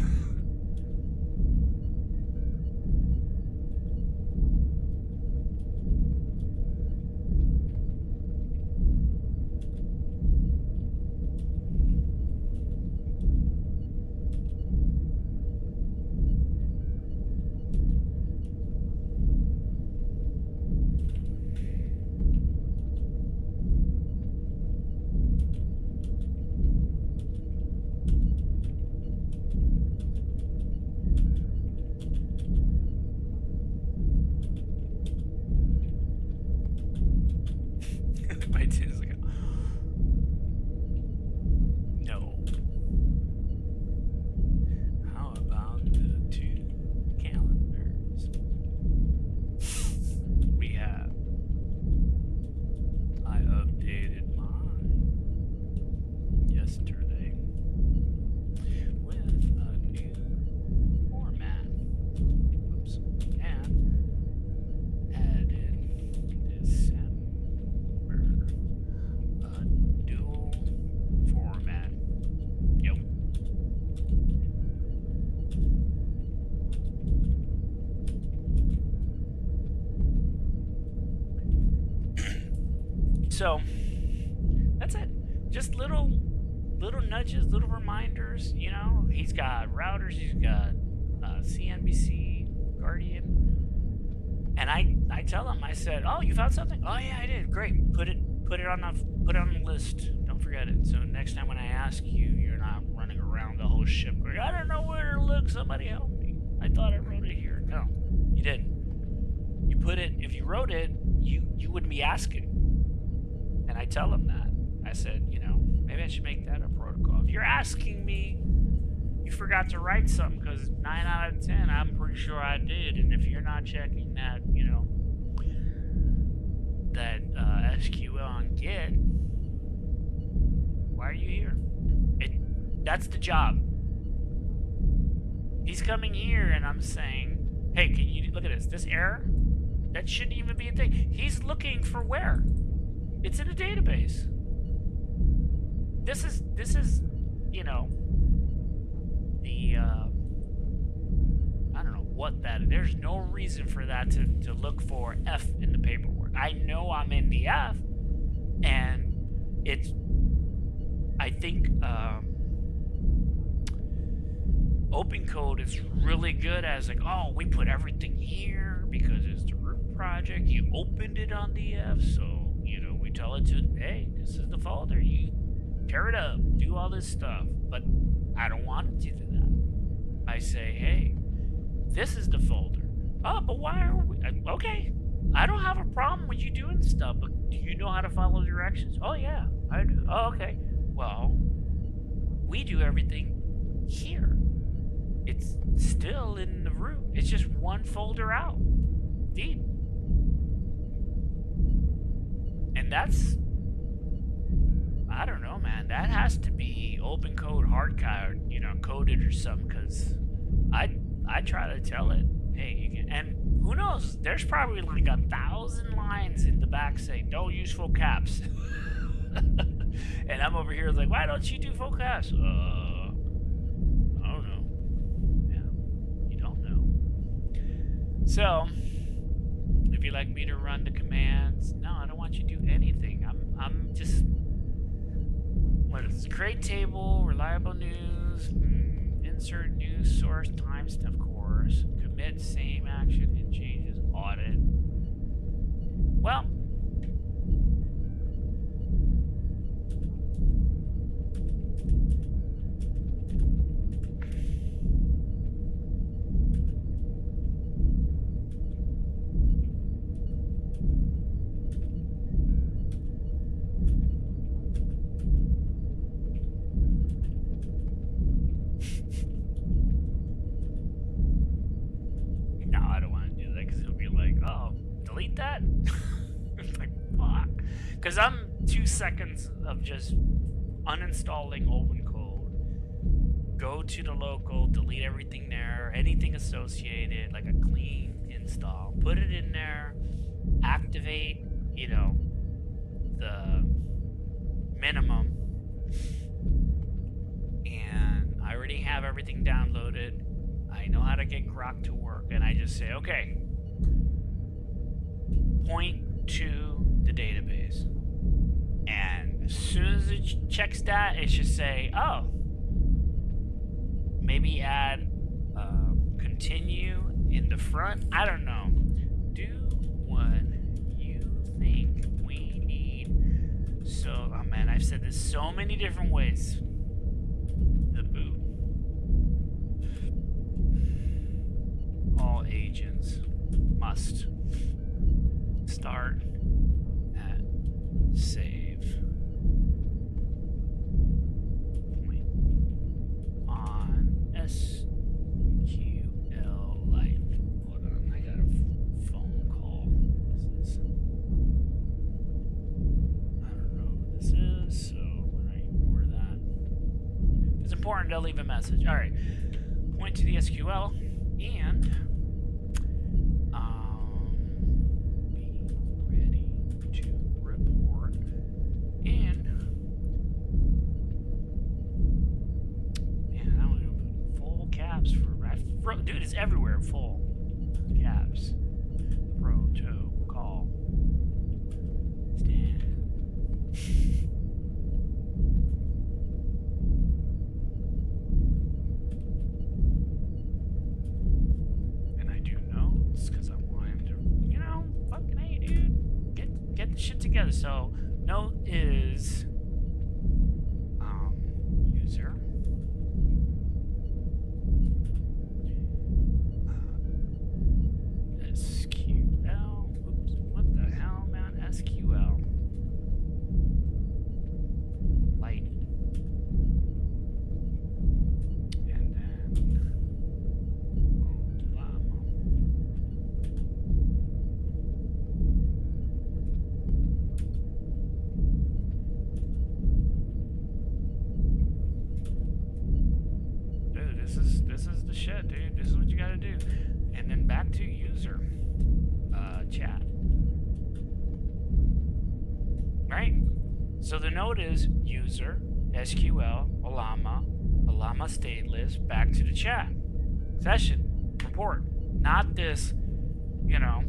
So that's it. Just little nudges, little reminders. You know, he's got routers, he's got CNBC, Guardian, and I tell him, I said, "Oh, you found something? Oh yeah, I did. Great. Put it on the list. Don't forget it. So next time when I ask you, you're not running around the whole ship going, I don't know where to look. Somebody help me. I thought I wrote it here. No, you didn't. You put it. If you wrote it, you wouldn't be asking." And I tell him that. I said, you know, maybe I should make that a protocol. If you're asking me, you forgot to write something, because 9 out of 10, I'm pretty sure I did. And if you're not checking that, you know, that SQL on Git, why are you here? That's the job. He's coming here, and I'm saying, hey, can you look at this? This error? That shouldn't even be a thing. He's looking for where? It's in a database. This is, you know, the, I don't know what that, there's no reason for that to look for F in the paperwork. I know I'm in the F, and it's, I think, Opencode is really good as like, oh, we put everything here because it's the root project. You opened it on the F, so, you know, we tell it to, hey, this is the folder. You tear it up, do all this stuff. But I don't want it to do that. I say, hey, this is the folder. Oh, but why are we? Okay, I don't have a problem with you doing stuff, but do you know how to follow directions? Oh, yeah, I do. Oh, okay. Well, we do everything here. It's still in the root. It's just one folder out. Deep. And that's, I don't know, man. That has to be Opencode hardcoded, you know, coded or something, because I try to tell it, hey, you can, and who knows? There's probably like 1,000 lines in the back saying, don't use full caps. And I'm over here like, why don't you do full caps? I don't know. Yeah, you don't know. So, if you'd like me to run the commands, no, I don't want you to do anything. I'm just, what is it? Create table, reliable news, insert news source, timestamp, of course, commit same action and changes, audit. Well, that? It's like, fuck. Because I'm 2 seconds of just uninstalling Opencode, go to the local, delete everything there, anything associated, like a clean install, put it in there, activate, you know, the minimum, and I already have everything downloaded. I know how to get Grok to work, and I just say, okay, point to the database, and as soon as it checks that, it should say, oh, maybe add continue in the front. I don't know. Do what you think we need. So, oh man, I've said this so many different ways. The boot. All agents must start at save point on SQLite. Hold on, I got a phone call. What is this? I don't know what this is, so I'm gonna ignore that. If it's important, I'll leave a message. All right, point to the SQL and dude, it's everywhere. Full caps. Protocol. Stand So note is user. SQL. Oops, what the hell, man? SQL. Light. And then Ollama. Dude, this is the shit, dude. This is what you gotta do. And then back to user. Chat. Right? So the node is user, SQL, Ollama, Ollama stateless, back to the chat. Session, report. Not this, you know.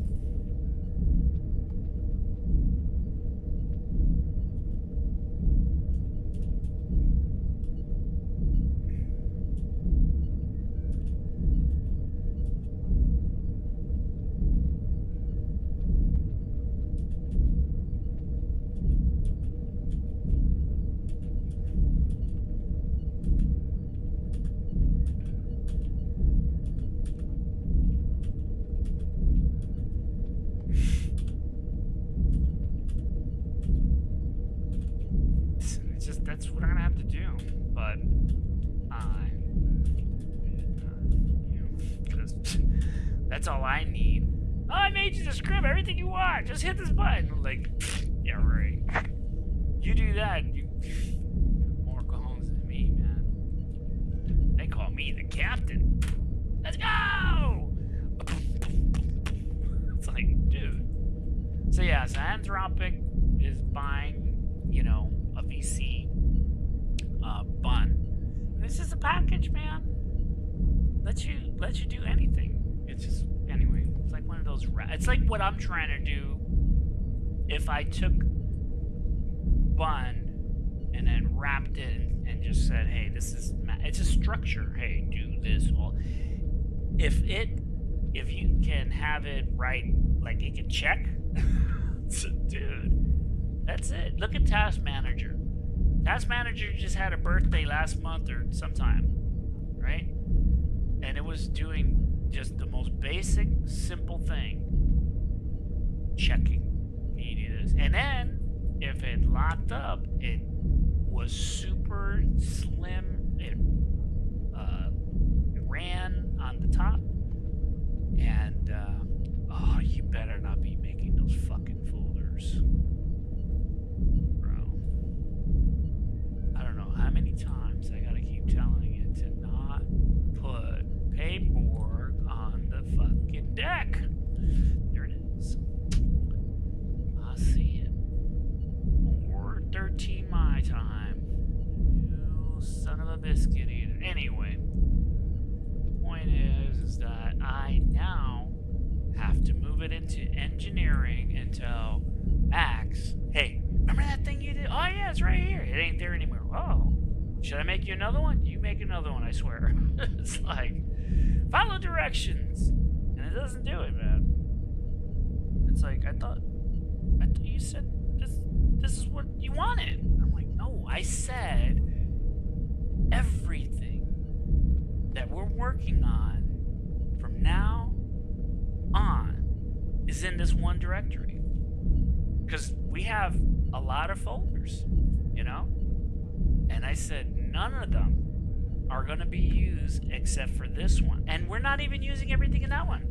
That's what I'm gonna have to do, but that's all I need. Oh, I made you the script, everything you want. Just hit this button. I'm like, yeah, right. You do that, you more cojones than me, man. They call me the captain. Let's go. It's like, dude. So yeah, so Anthropic is buying, you know, a VC bun. It's just a package, man. Let you do anything. It's just anyway. It's like one of those. It's like what I'm trying to do. If I took bun and then wrapped it and just said, "Hey, this is it's a structure. Hey, do this." Well, if you can have it right, like it can check. So, dude, that's it. Look at Task Manager. Task Manager just had a birthday last month or sometime, right? And it was doing just the most basic, simple thing. Checking. You do this. And then, if it locked up, it was super slim. It ran on the top. And, oh, you better not be making those fucking folders. How many times I gotta keep telling it to not put paperwork on the fucking deck? There it is. I see it. 4:13 my time. You son of a biscuit eater. Anyway, point is that I now have to move it into engineering and tell Max, hey, remember that thing you did? Oh yeah, it's right here. It ain't there anymore. Oh, should I make you another one? You make another one, I swear. It's like, follow directions. And it doesn't do it, man. It's like, I thought you said this is what you wanted. I'm like, no, I said everything that we're working on from now on is in this one directory. Because we have a lot of folders, you know? And I said none of them are going to be used except for this one. And we're not even using everything in that one.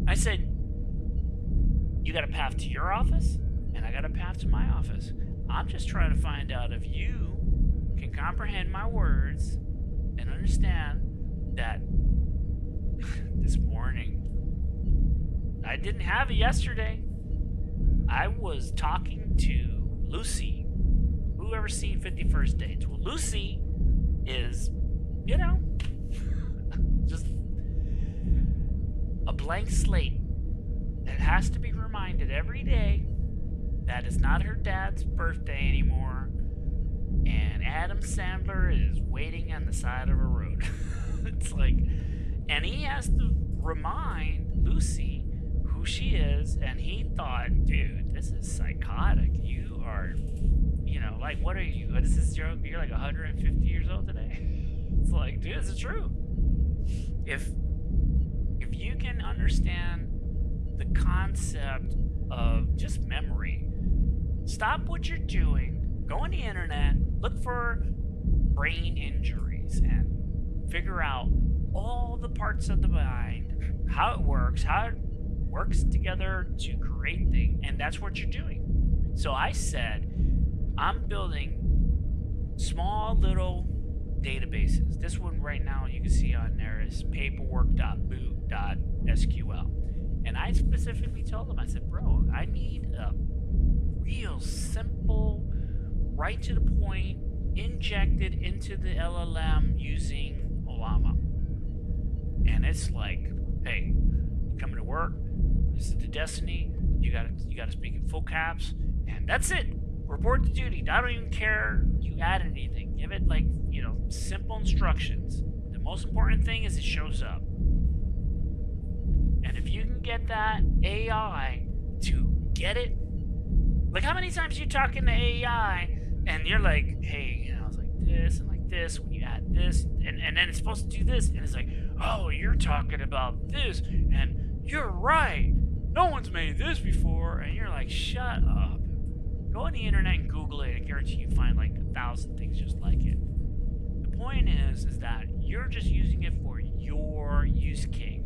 I said, you got a path to your office, and I got a path to my office. I'm just trying to find out if you can comprehend my words and understand that this morning, I didn't have it yesterday. I was talking to Lucy. Who ever seen 51st Dates? Well, Lucy is, you know, just a blank slate that has to be reminded every day that it's not her dad's birthday anymore, and Adam Sandler is waiting on the side of a road. It's like, and he has to remind Lucy, who who she is, and he thought, dude, this is psychotic. You are, like, what are you? This is you're like 150 years old today. It's like, dude, this is true. If you can understand the concept of just memory, stop what you're doing, go on the internet, look for brain injuries, and figure out all the parts of the mind, how it works together to create things, and that's what you're doing. So I said, I'm building small little databases. This one right now you can see on there is paperwork.boot.sql. And I specifically told them, I said, bro, I need a real simple, right to the point, injected into the LLM using Ollama. And it's like, hey, you coming to work, this is the destiny, you gotta speak in full caps, and that's it. Report to duty. I don't even care you add anything. Give it like, simple instructions. The most important thing is it shows up. And if you can get that AI to get it, like how many times you talking to AI and you're like, hey, it's like this and like this when you add this, and then it's supposed to do this, and it's like, oh, you're talking about this, and you're right. No one's made this before, and you're like, shut up. Go on the internet and Google it. I guarantee you find like 1,000 things just like it. The point is that you're just using it for your use case.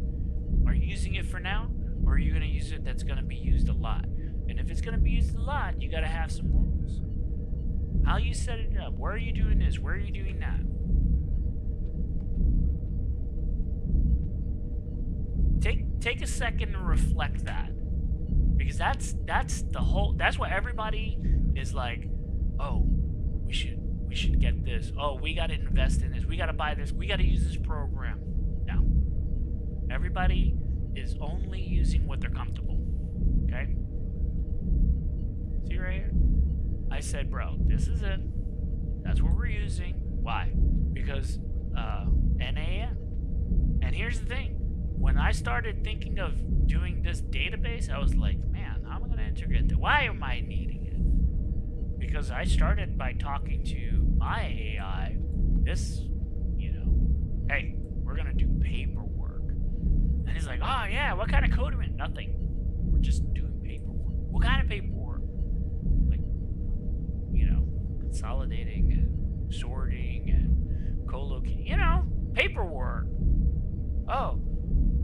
Are you using it for now, or are you going to use it that's going to be used a lot? And if it's going to be used a lot, you got to have some rules. How you set it up. Where are you doing this? Where are you doing that? Take a second to reflect that. Because that's what everybody is like, oh, we should get this. Oh, we got to invest in this. We got to buy this. We got to use this program. No. Everybody is only using what they're comfortable. Okay? See right here? I said, bro, this is it. That's what we're using. Why? Because NAN. And here's the thing. When I started thinking of doing this database, I was like, man, how am I going to integrate that? Why am I needing it? Because I started by talking to my AI, this, hey, we're going to do paperwork. And he's like, oh, yeah, what kind of code are we in? Nothing. We're just doing paperwork. What kind of paperwork? Like, consolidating and sorting and co-locating, paperwork. Oh.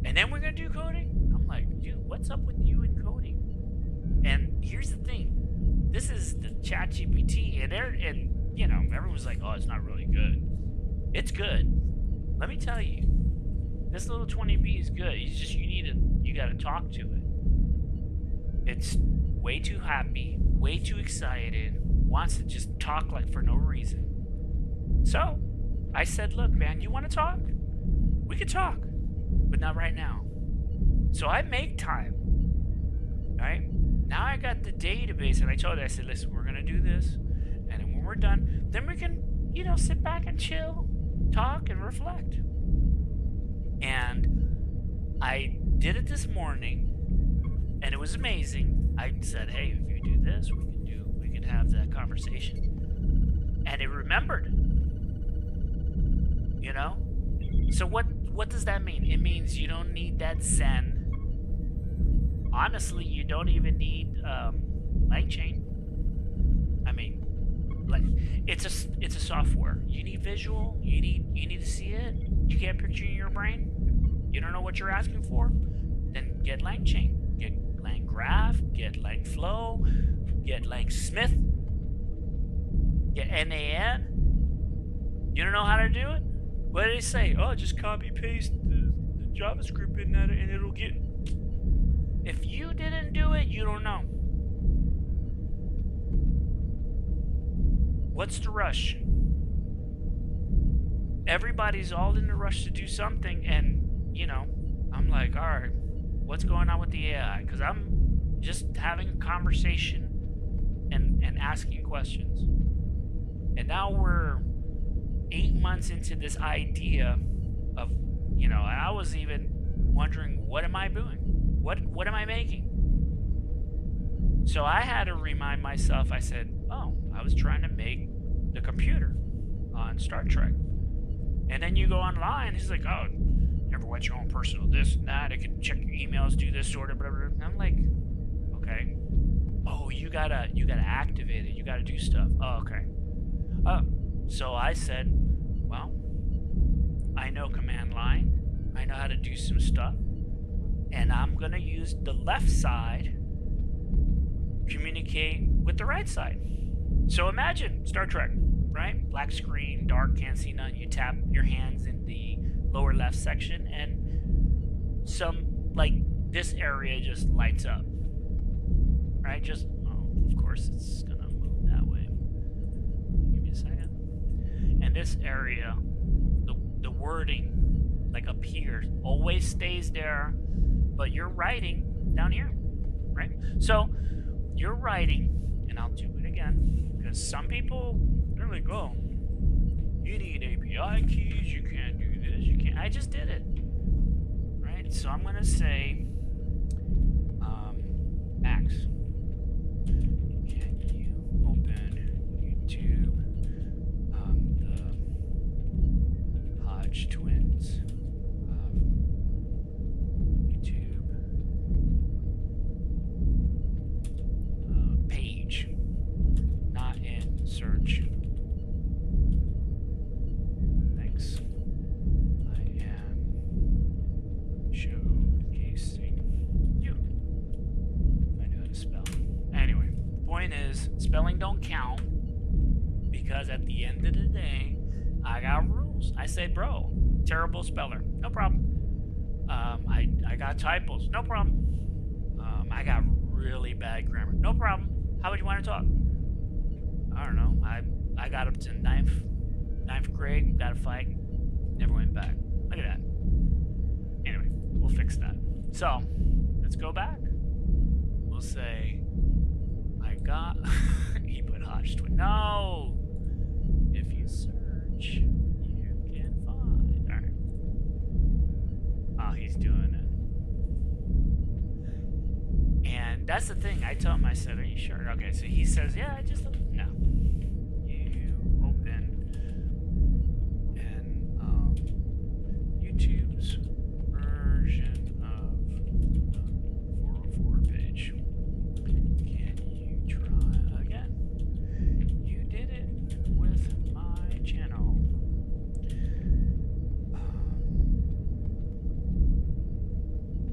And then we're going to do coding? I'm like, dude, what's up with you and coding? And here's the thing. This is the ChatGPT, and everyone's like, oh, it's not really good. It's good. Let me tell you. This little 20B is good. You got to talk to it. It's way too happy, way too excited, wants to just talk like for no reason. So, I said, look, man, you want to talk? We could talk. But not right now. So I make time. Right? Now I got the database, and I told it, I said, listen, we're going to do this. And then when we're done, then we can, sit back and chill, talk, and reflect. And I did it this morning, and it was amazing. I said, hey, if you do this, we can have that conversation. And it remembered. So what does that mean? It means you don't need that Zen. Honestly, you don't even need LangChain. I mean, it's a software. You need visual. You need to see it. You can't picture it in your brain. You don't know what you're asking for. Then get LangChain. Get LangGraph. Get LangFlow. Get LangSmith. Get NAN. You don't know how to do it? What did they say? Oh, just copy paste the JavaScript in that and it'll get. If you didn't do it, you don't know. What's the rush? Everybody's all in the rush to do something, and I'm like, all right, what's going on with the AI? Because I'm just having a conversation and asking questions. And now we're 8 months into this idea of, I was even wondering, what am I doing? What am I making? So I had to remind myself. I said, oh, I was trying to make the computer on Star Trek. And then you go online, he's like, oh, never watch your own personal this and that. I can check your emails, do this sort of whatever. And I'm like, okay. Oh, you gotta activate it. You gotta do stuff. Oh, okay. So I said, well, I know command line. I know how to do some stuff. And I'm gonna use the left side communicate with the right side. So imagine Star Trek, right? Black screen, dark, can't see none. You tap your hands in the lower left section and this area just lights up, right? Just, oh, of course it's gonna move that way. Give me a second. And this area, the wording like appears, always stays there, but you're writing down here, right? So you're writing, and I'll do it again, because some people, they're like, oh, you need API keys, you can't do this, you can't. I just did it, right? So I'm going to say, Max, can you open YouTube, the Hodge twins, YouTube, page, not in search. Thanks. I am showcasing you. I know how to spell. Anyway, the point is, spelling don't count because at the end of the day, I got rules. I say, bro, terrible speller, no problem. I got typos, no problem. I got really bad grammar, no problem. How would you want to talk? I don't know. I got up to ninth grade, got a fight, never went back. Look at that. Anyway, we'll fix that. So, let's go back. We'll say, I got, he put Hodge twin. No! If you search, you can find. Alright. Oh, he's doing it. And that's the thing. I told him, I said, are you sure? Okay, so he says, yeah, I just, no. You open and YouTube's version of the 404 page. Can you try again? You did it with my channel.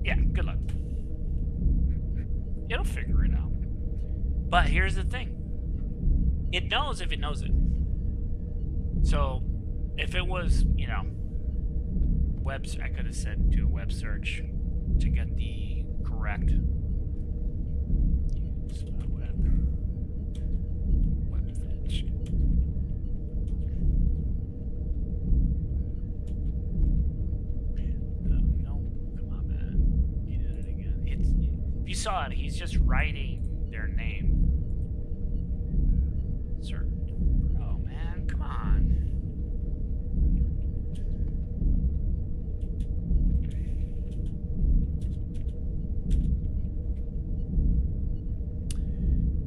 Yeah, good luck. It'll figure it out. But here's the thing. It knows if it knows it. So, if it was, I could have said do a web search to get the correct web fetch. No, come on, man. You did it again. If you saw it, he's just writing their name. Sir. Oh, man, come on.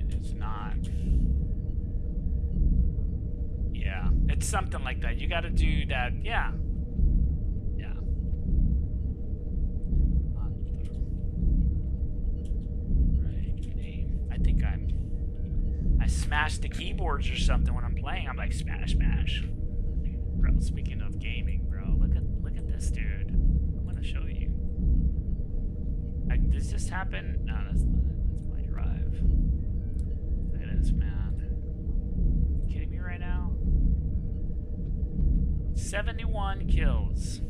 It's not. Yeah, it's something like that. You got to do that. Yeah. Yeah. Right name. I think I smash the keyboards or something when I'm playing. I'm like, smash. Bro, speaking of gaming, bro, look at this dude. I'm gonna show you. Like, does this happen? No, that's my drive. Look at this, man. You kidding me right now? 71 kills.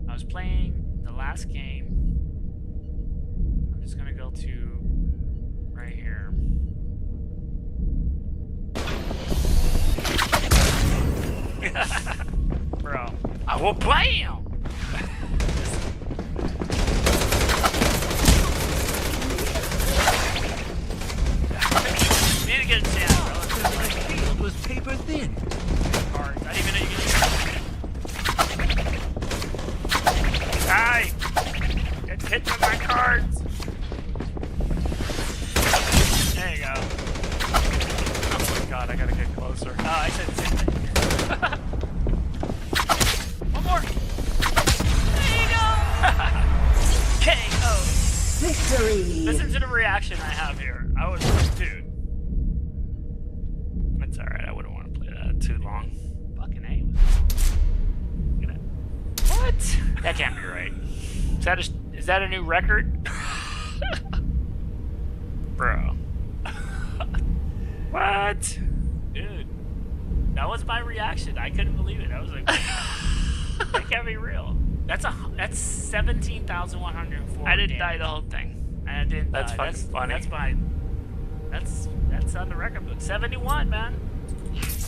I was playing the last game. I'm just gonna go to right here. Bro, I will play him. Need to get it down, bro. My field was paper thin. Cards. I didn't even know you could. Die. Hit gotta get closer. Oh, I said the same thing. One more. There you go. KO. Victory. Listen to the reaction I have here. I was, dude. It's alright. I wouldn't want to play that too long. Fucking A. Look at that. What? That can't be right. Is that a new record? Bro. What? Dude. That was my reaction. I couldn't believe it. I was like, that can't be real. That's 17,104. I didn't die the whole thing. I didn't That's die. fucking funny. That's on the record book. 71, man.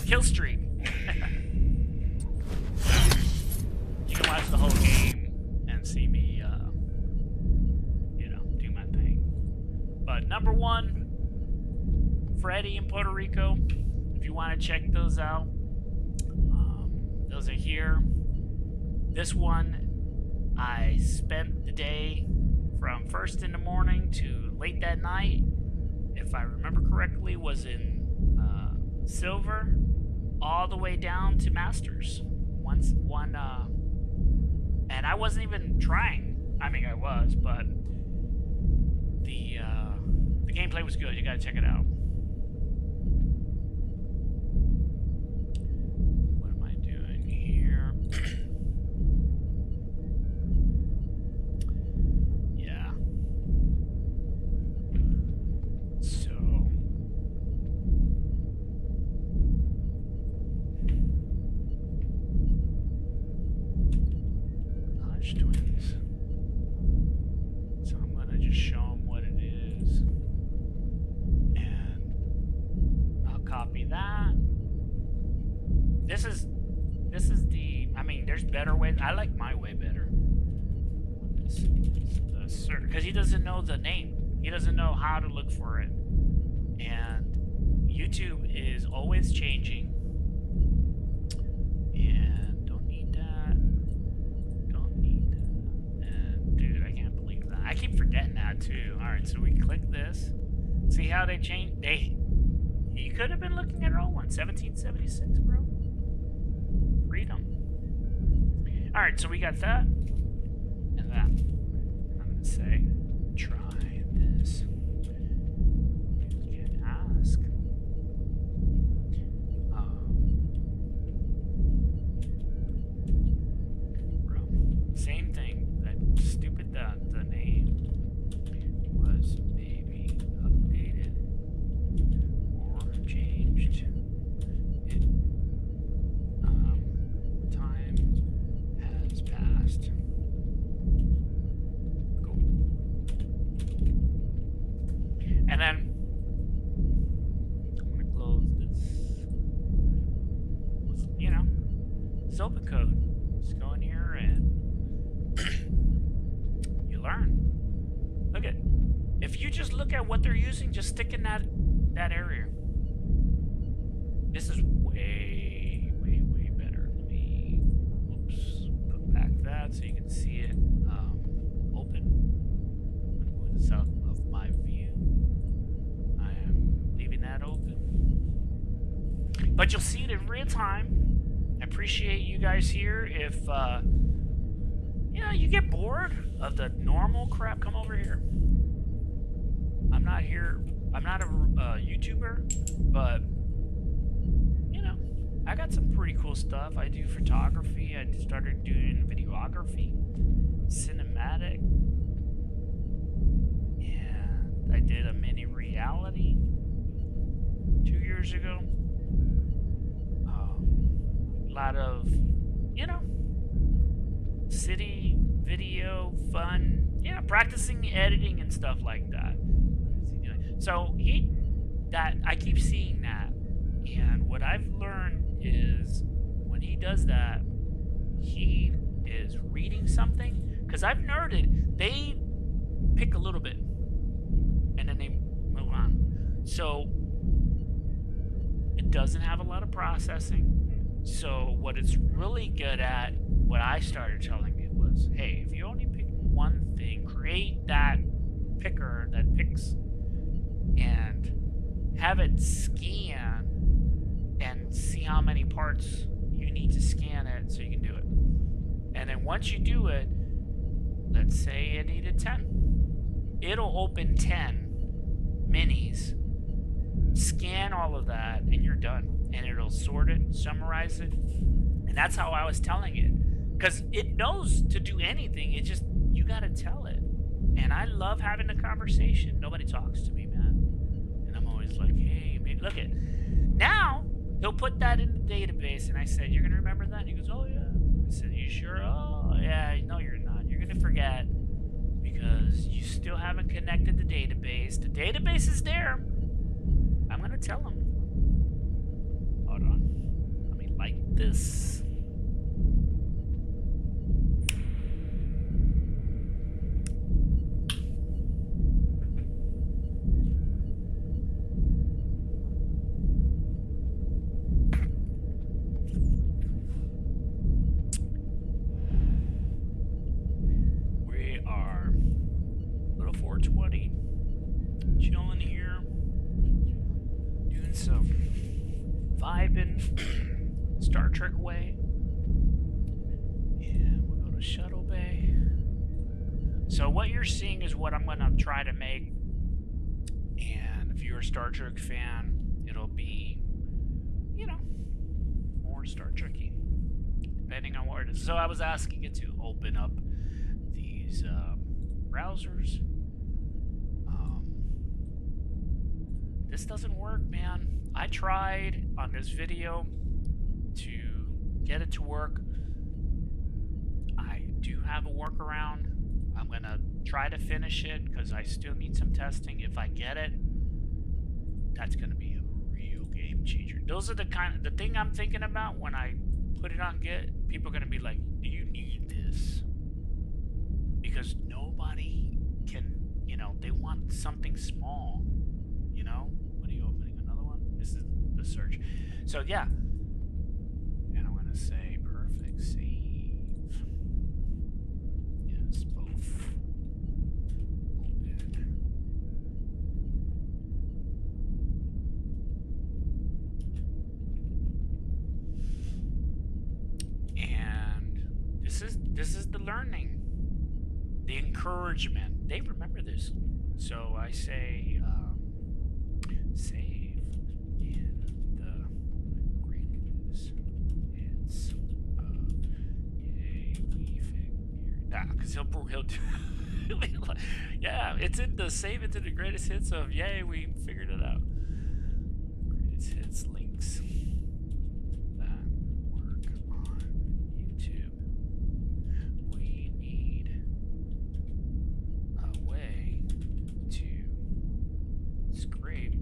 Kill streak. You can watch the whole game and see me, do my thing. But number 1, Freddy in Puerto Rico. If you want to check those out, those are here. This one, I spent the day from first in the morning to late that night. If I remember correctly, was in silver, all the way down to masters. And I wasn't even trying. I mean, I was, but the gameplay was good. You gotta check it out. What am I doing here? Yeah. So. Hodge twins. So I'm gonna just show them what it is. And I'll copy that. This is the, I mean, there's better ways. I like my way better. Because he doesn't know the name. He doesn't know how to look for it. And YouTube is always changing. And don't need that. Don't need that. And dude, I can't believe that. I keep forgetting that too. Alright, so we click this. See how they change? You could have been looking at our old one. 1776, bro. Freedom. Alright, so we got that. And that. I'm going to say, try this. You can ask. Bro. Same thing. That stupid, the name was maybe updated or changed. Time has passed. Cool. And then I'm gonna close this. It's Opencode. Just go in here and you learn. Look at, if you just look at what they're using, just stick in that area. This is way better. Let me, put back that so you can see it open. Move this out of my view. I am leaving that open. But you'll see it in real time. I appreciate you guys here. If you get bored of the normal crap, come over here. I'm not here. I'm not a YouTuber, but I got some pretty cool stuff. I do photography. I started doing videography, cinematic, and I did a mini reality 2 years ago. A lot of, city video fun, practicing editing and stuff like that. So I keep seeing that, and what I've learned is when he does that, he is reading something. Because I've nerded, they pick a little bit, and then they move on. So it doesn't have a lot of processing. So what it's really good at, what I started telling it was, hey, if you only pick one thing, create that picker that picks and have it scan see how many parts you need to scan it so you can do it. And then once you do it, let's say it needed 10. It'll open 10 minis, scan all of that, and you're done. And it'll sort it, summarize it. And that's how I was telling it. Because it knows to do anything. It just, you got to tell it. And I love having a conversation. Nobody talks to me, man. And I'm always like, hey, man, look at. Now, he'll put that in the database. And I said, you're going to remember that? And he goes, oh, yeah. I said, you sure? Oh, yeah. No, you're not. You're going to forget. Because you still haven't connected the database. The database is there. I'm going to tell him. Hold on. Let me like this. Star Trek way, and we'll go to Shuttle Bay. So what you're seeing is what I'm going to try to make, and if you're a Star Trek fan, it'll be, you know, more Star Trek-y, depending on what it is. So I was asking it to open up these browsers. This doesn't work, man. I tried on this video to get it to work. I do have a workaround. I'm gonna try to finish it because I still need some testing. If I get it, that's gonna be a real game changer. Those are the thing I'm thinking about when I put it on Git. People are gonna be like, do you need this? Because nobody can, you know, they want something small, you know? What are you opening? Another one? This is the search. So yeah. And I'm gonna say perfect save. Yes, both. Open. And this is the learning. The encouragement. They remember this. So I say save in the greatest hits of yay we figured. Nah, because he'll do. Yeah, it's in the save it to the greatest hits of yay we figured it out. Greatest hits links that work on YouTube. We need a way to scrape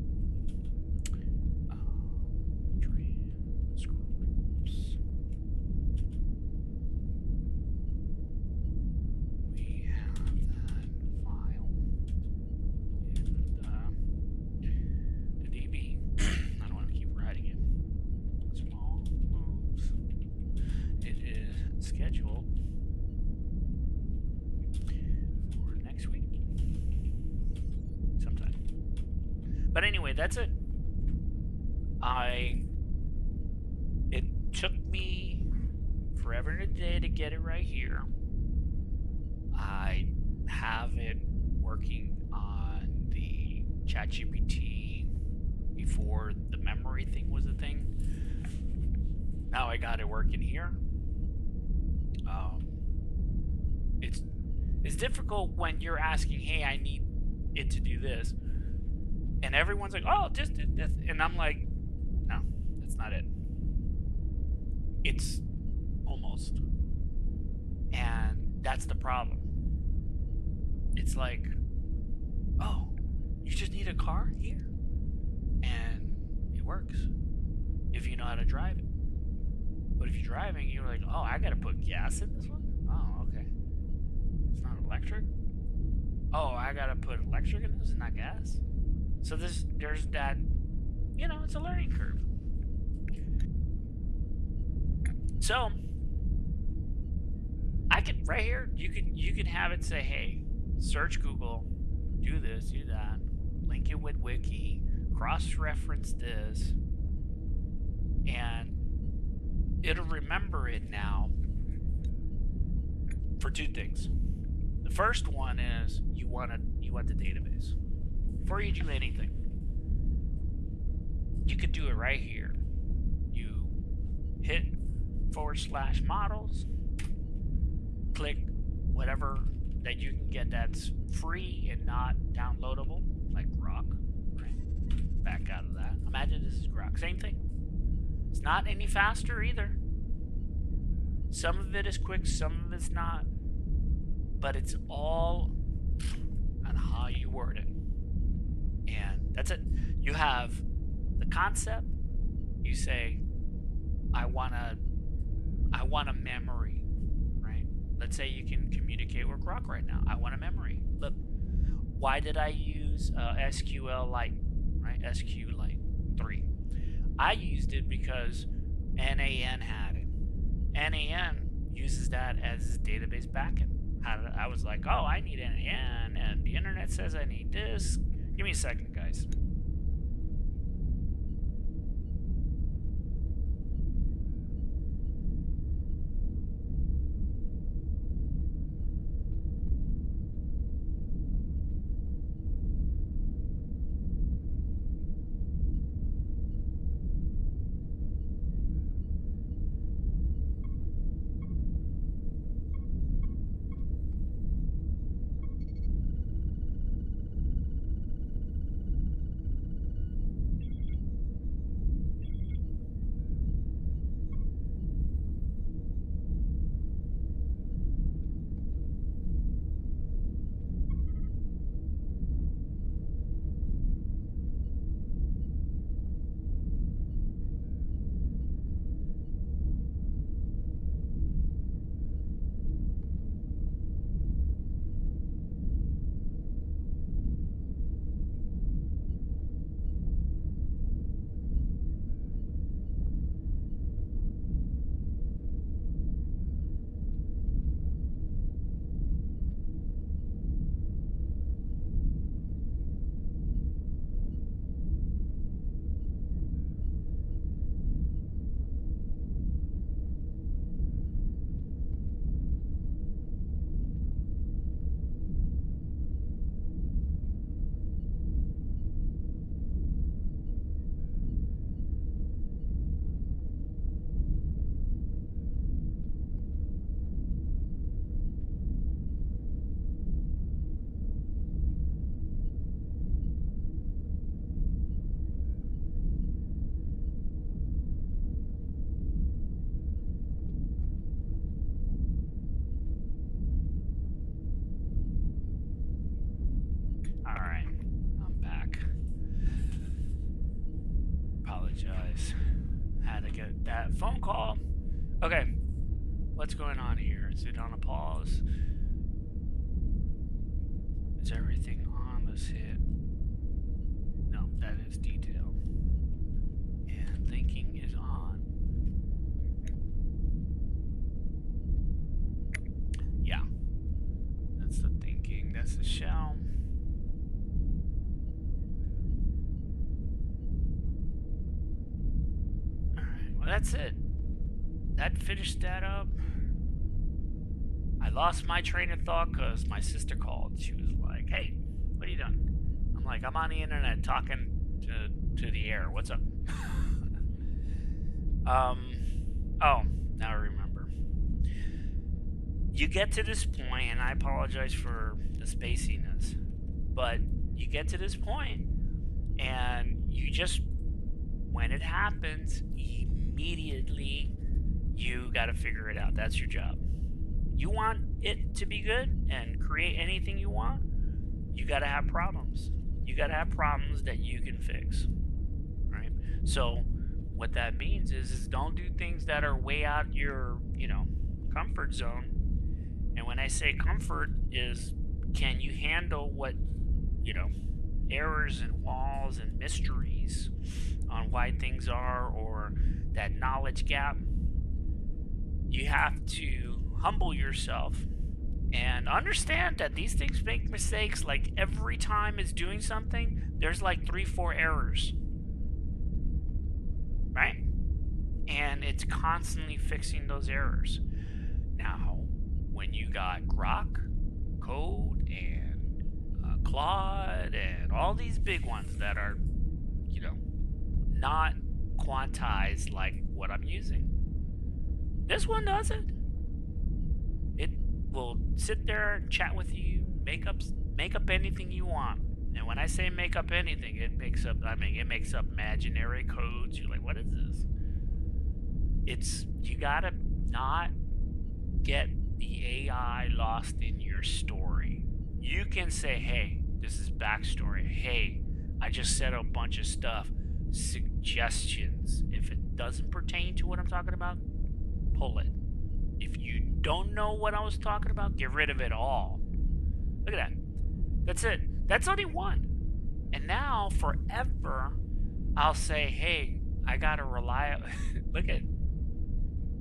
transcripts. We have that file in the DB. I don't want to keep writing it. Small moves. It is scheduled for next week. Sometime. But anyway, that's it. It took me forever and a day to get it right here. I have it working on the ChatGPT before the memory thing was a thing. Now I got it working here. It's difficult when you're asking, hey, I need it to do this. And everyone's like, oh, just did this. And I'm like, no, that's not it. It's almost. And that's the problem. It's like, oh, you just need a car here? And it works. If you know how to drive it. But if you're driving, you're like, oh, I gotta put gas in this one? Oh, okay. It's not electric? Oh, I gotta put electric in this and not gas? So there's that, you know, it's a learning curve. So I can right here, you can have it say, hey, search Google, do this, do that, link it with Wiki, cross-reference this, and it'll remember it now for two things. The first one is you want the database. Before you do anything, you could do it right here. You hit /models, click whatever that you can get that's free and not downloadable, like Grok, right? Back out of that. Imagine this is Grok. Same thing. It's not any faster either. Some of it is quick, some of it's not. But it's all on how you word it. And that's it. You have the concept. You say, I want a memory, right? Let's say you can communicate with Grok right now. I want a memory. Look, why did I use SQLite, right? SQLite 3. I used it because NAN had it. NAN uses that as its database backend. I was like, oh, I need NAN, and the internet says I need this. Give me a second, guys. Had to get that phone call. Okay, what's going on here? Is it on a pause? Is everything on? Let's hit. No, that is detail. And thinking is on. Yeah, that's the thinking. That's the shell. Well, that's it. That finished that up. I lost my train of thought because my sister called. She was like, hey, what are you doing? I'm like, I'm on the internet talking to the air. What's up? Oh, now I remember. You get to this point, and I apologize for the spaciness, but you get to this point, and you just, when it happens, immediately you got to figure it out. That's your job. You want it to be good and create anything you want, you got to have problems. You got to have problems that you can fix, right? So what that means is don't do things that are way out your, comfort zone. And when I say comfort is, can you handle what, errors and walls and mysteries on why things are, or that knowledge gap? You have to humble yourself and understand that these things make mistakes. Like every time it's doing something, there's like 3-4 errors, right? And it's constantly fixing those errors. Now, when you got Grok, Code, and Claude, and all these big ones that are, not quantized like what I'm using, this one doesn't. It will sit there and chat with you, make up anything you want. And when I say make up anything, it makes up imaginary codes. You're like, what is this? You gotta not get the AI lost in your story. You can say, hey, this is backstory. Hey, I just said a bunch of stuff. Suggestions. If it doesn't pertain to what I'm talking about, pull it. If you don't know what I was talking about, get rid of it all. Look at that. That's it. That's only one. And now, forever, I'll say, hey, I got a reliable... Look at...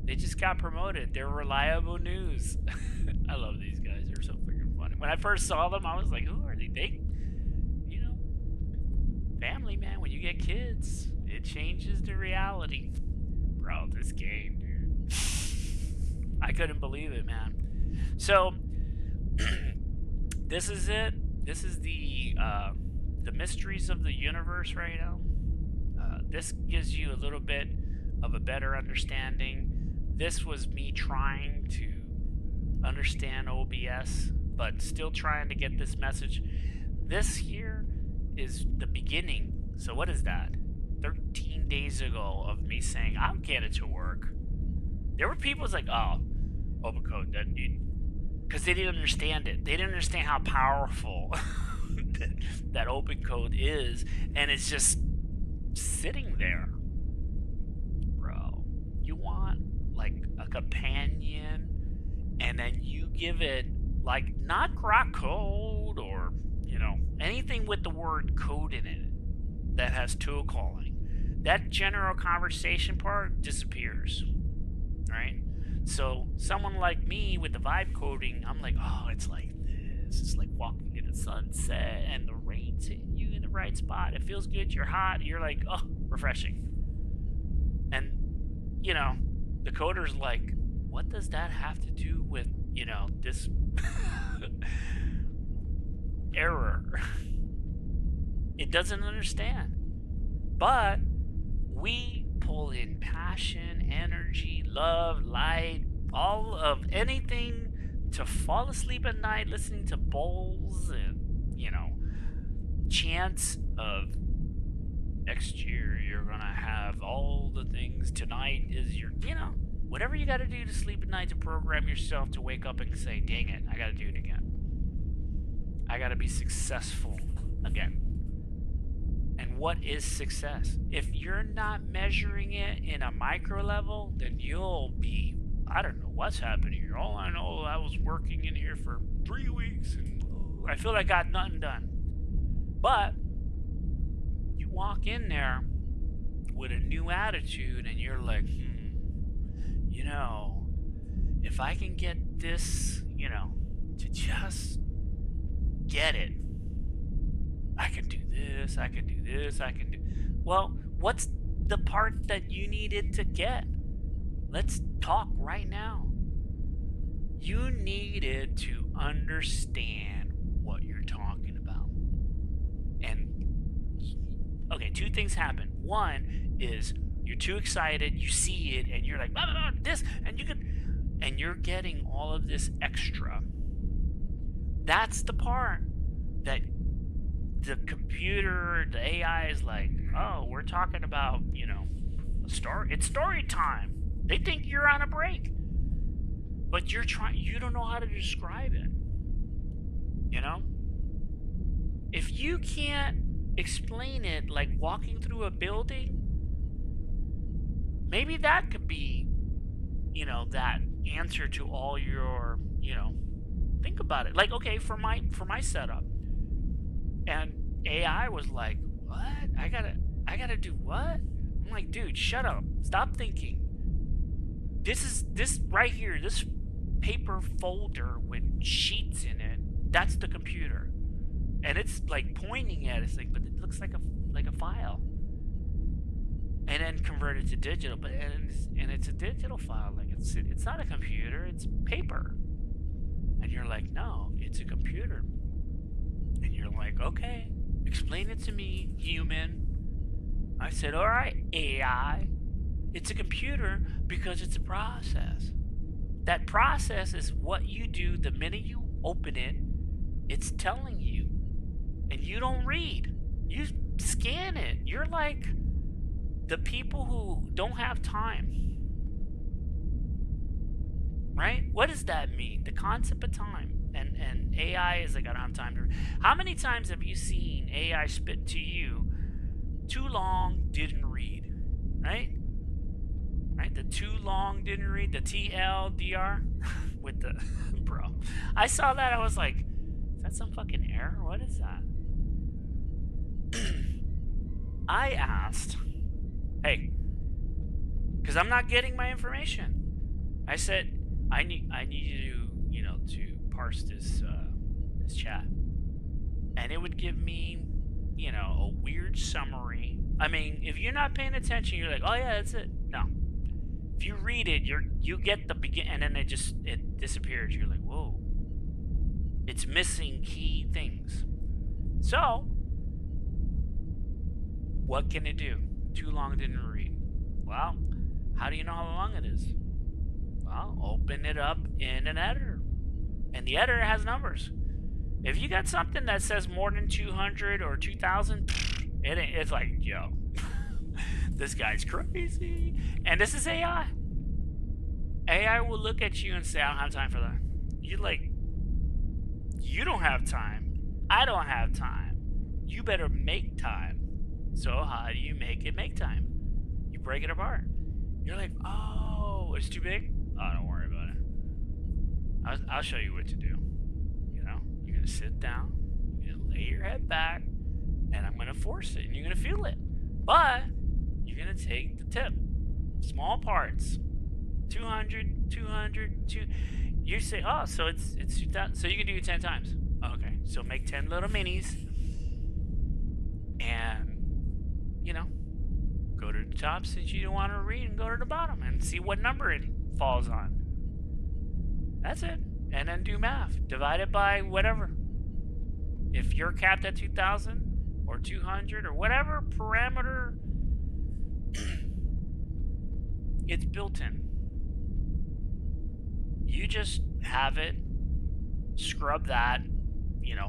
They just got promoted. They're reliable news. I love these guys. They're so freaking funny. When I first saw them, I was like, who are they? Family, man. When you get kids, it changes the reality. Bro, this game, dude. I couldn't believe it, man. So, this is it. This is the mysteries of the universe right now. This gives you a little bit of a better understanding. This was me trying to understand OBS, but still trying to get this message. This here is the beginning. So what is that? 13 days ago of me saying, I'll get it to work. There were people who's like, oh, Opencode, because they didn't understand it. They didn't understand how powerful that Opencode is, and it's just sitting there. Bro, you want like a companion, and then you give it like not Grok code or anything with the word code in it that has tool calling. That general conversation part disappears, right? So someone like me with the vibe coding, I'm like, oh, it's like this. It's like walking in the sunset and the rain's hitting you in the right spot. It feels good. You're hot. You're like, oh, refreshing. And, the coder's like, what does that have to do with, this error? It doesn't understand. But we pull in passion, energy, love, light, all of anything to fall asleep at night listening to bowls and, chants of next year you're gonna have all the things. Tonight is your, whatever you gotta do to sleep at night to program yourself to wake up and say, dang it, I gotta do it again. I gotta be successful again. And what is success? If you're not measuring it in a micro level, then you'll be, I don't know what's happening here. All I know, I was working in here for 3 weeks and I feel like I got nothing done. But you walk in there with a new attitude and you're like, if I can get this, to just get it, I can do this, I can do this, I can do... Well, what's the part that you needed to get? Let's talk right now. You needed to understand what you're talking about. And, okay, 2 things happen. One is you're too excited, you see it, and you're like, blah, blah, blah, this, and you're getting all of this extra. That's the part that the computer, the AI is like, oh, we're talking about, it's story time. They think you're on a break. But you don't know how to describe it. If you can't explain it like walking through a building, maybe that could be, that answer to all your, think about it. Like, okay, for my setup. And AI was like, what? I gotta do what? I'm like, dude, shut up. Stop thinking. This right here, this paper folder with sheets in it, that's the computer. And it's like pointing at it. It's like, but it looks like a file. and then convert it to digital. But and it's a digital file. Like it's not a computer. It's paper. And you're like, no, it's a computer. And you're like, okay, explain it to me, human. I said, all right, AI. It's a computer because it's a process. That process is what you do the minute you open it. It's telling you. And you don't read. You scan it. You're like the people who don't have time. Right? What does that mean? The concept of time. And AI is like, I don't have time to read. How many times have you seen AI spit to you, too long, didn't read? Right? Right? The too long, didn't read. The TLDR with the... Bro. I saw that. I was like, is that some fucking error? What is that? I asked, hey, because I'm not getting my information. I said, I need you to, to parse this this chat, and it would give me, a weird summary. I mean, if you're not paying attention, you're like, oh yeah, that's it. No, if you read it, you get the begin, and then it disappears. You're like, whoa, it's missing key things. So, what can it do? Too long, didn't read. Well, how do you know how long it is? Well, open it up in an editor. And the editor has numbers. If you got something that says more than 200 or 2000, it's like, yo, this guy's crazy. And this is AI. AI will look at you and say, I don't have time for that. You're like, you don't have time. I don't have time. You better make time. So how do you make it make time? You break it apart. You're like, oh, it's too big? Oh, don't worry about it. I'll show you what to do. You're going to sit down, you're going to lay your head back, and I'm going to force it, and you're going to feel it. But you're going to take the tip. Small parts. 200, 200, 2. You say, oh, so it's 2,000. So you can do it 10 times. Okay, so make 10 little minis. And, go to the top since you don't want to read, and go to the bottom and see what number it falls on. That's it. And then do math. Divide it by whatever. If you're capped at 2,000 or 200 or whatever parameter, it's built in. You just have it, scrub that,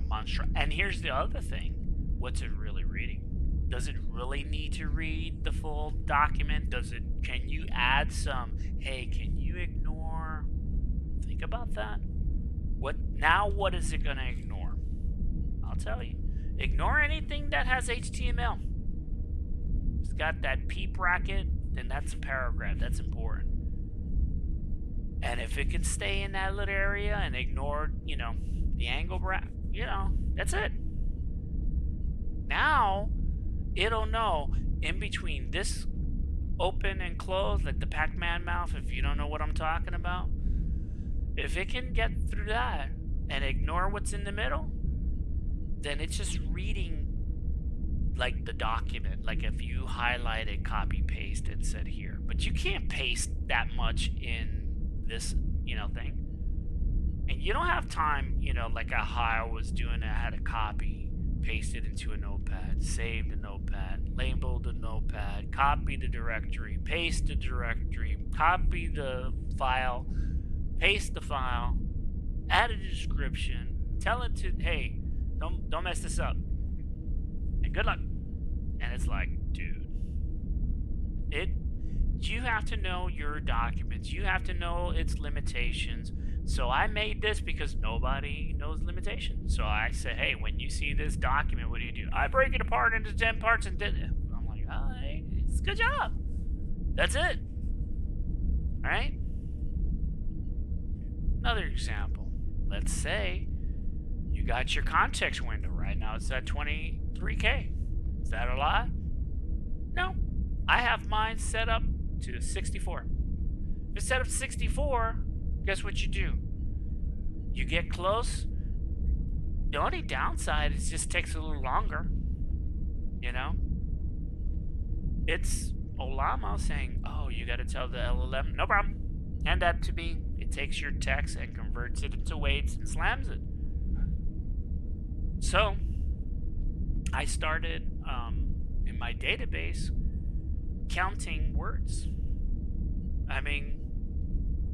monster. And here's the other thing. What's it really reading? Does it really need to read the full document? Can you add some, hey, can you ignore? Think about that. What is it gonna ignore? I'll tell you. Ignore anything that has HTML. It's got that P bracket, then that's a paragraph. That's important. And if it can stay in that little area and ignore, the angle bracket, that's it. Now, it'll know in between this open and close, like the Pac-Man mouth, if you don't know what I'm talking about. If it can get through that and ignore what's in the middle, then it's just reading like the document. Like if you highlighted, copy, paste, and said here. But you can't paste that much in this, thing. And you don't have time, like how I was doing. I had a copy, paste it into a notepad, save the notepad, label the notepad, copy the directory, paste the directory, copy the file, paste the file, add a description, tell it to, hey, don't mess this up, and good luck. And it's like, dude, you have to know your documents. You have to know its limitations. So I made this because nobody knows limitations. So I said, hey, when you see this document, what do? I break it apart into 10 parts and did it. I'm like, oh, hey, it's a good job. That's it. All right? Another example. Let's say you got your context window right now. It's at 23K. Is that a lot? No. I have mine set up to 64. If it's set up to 64, guess what you do? You get close. The only downside is it just takes a little longer. It's Ollama saying, oh, you got to tell the LLM, no problem. Hand that to me. It takes your text and converts it into weights and slams it. So I started in my database counting words. I mean,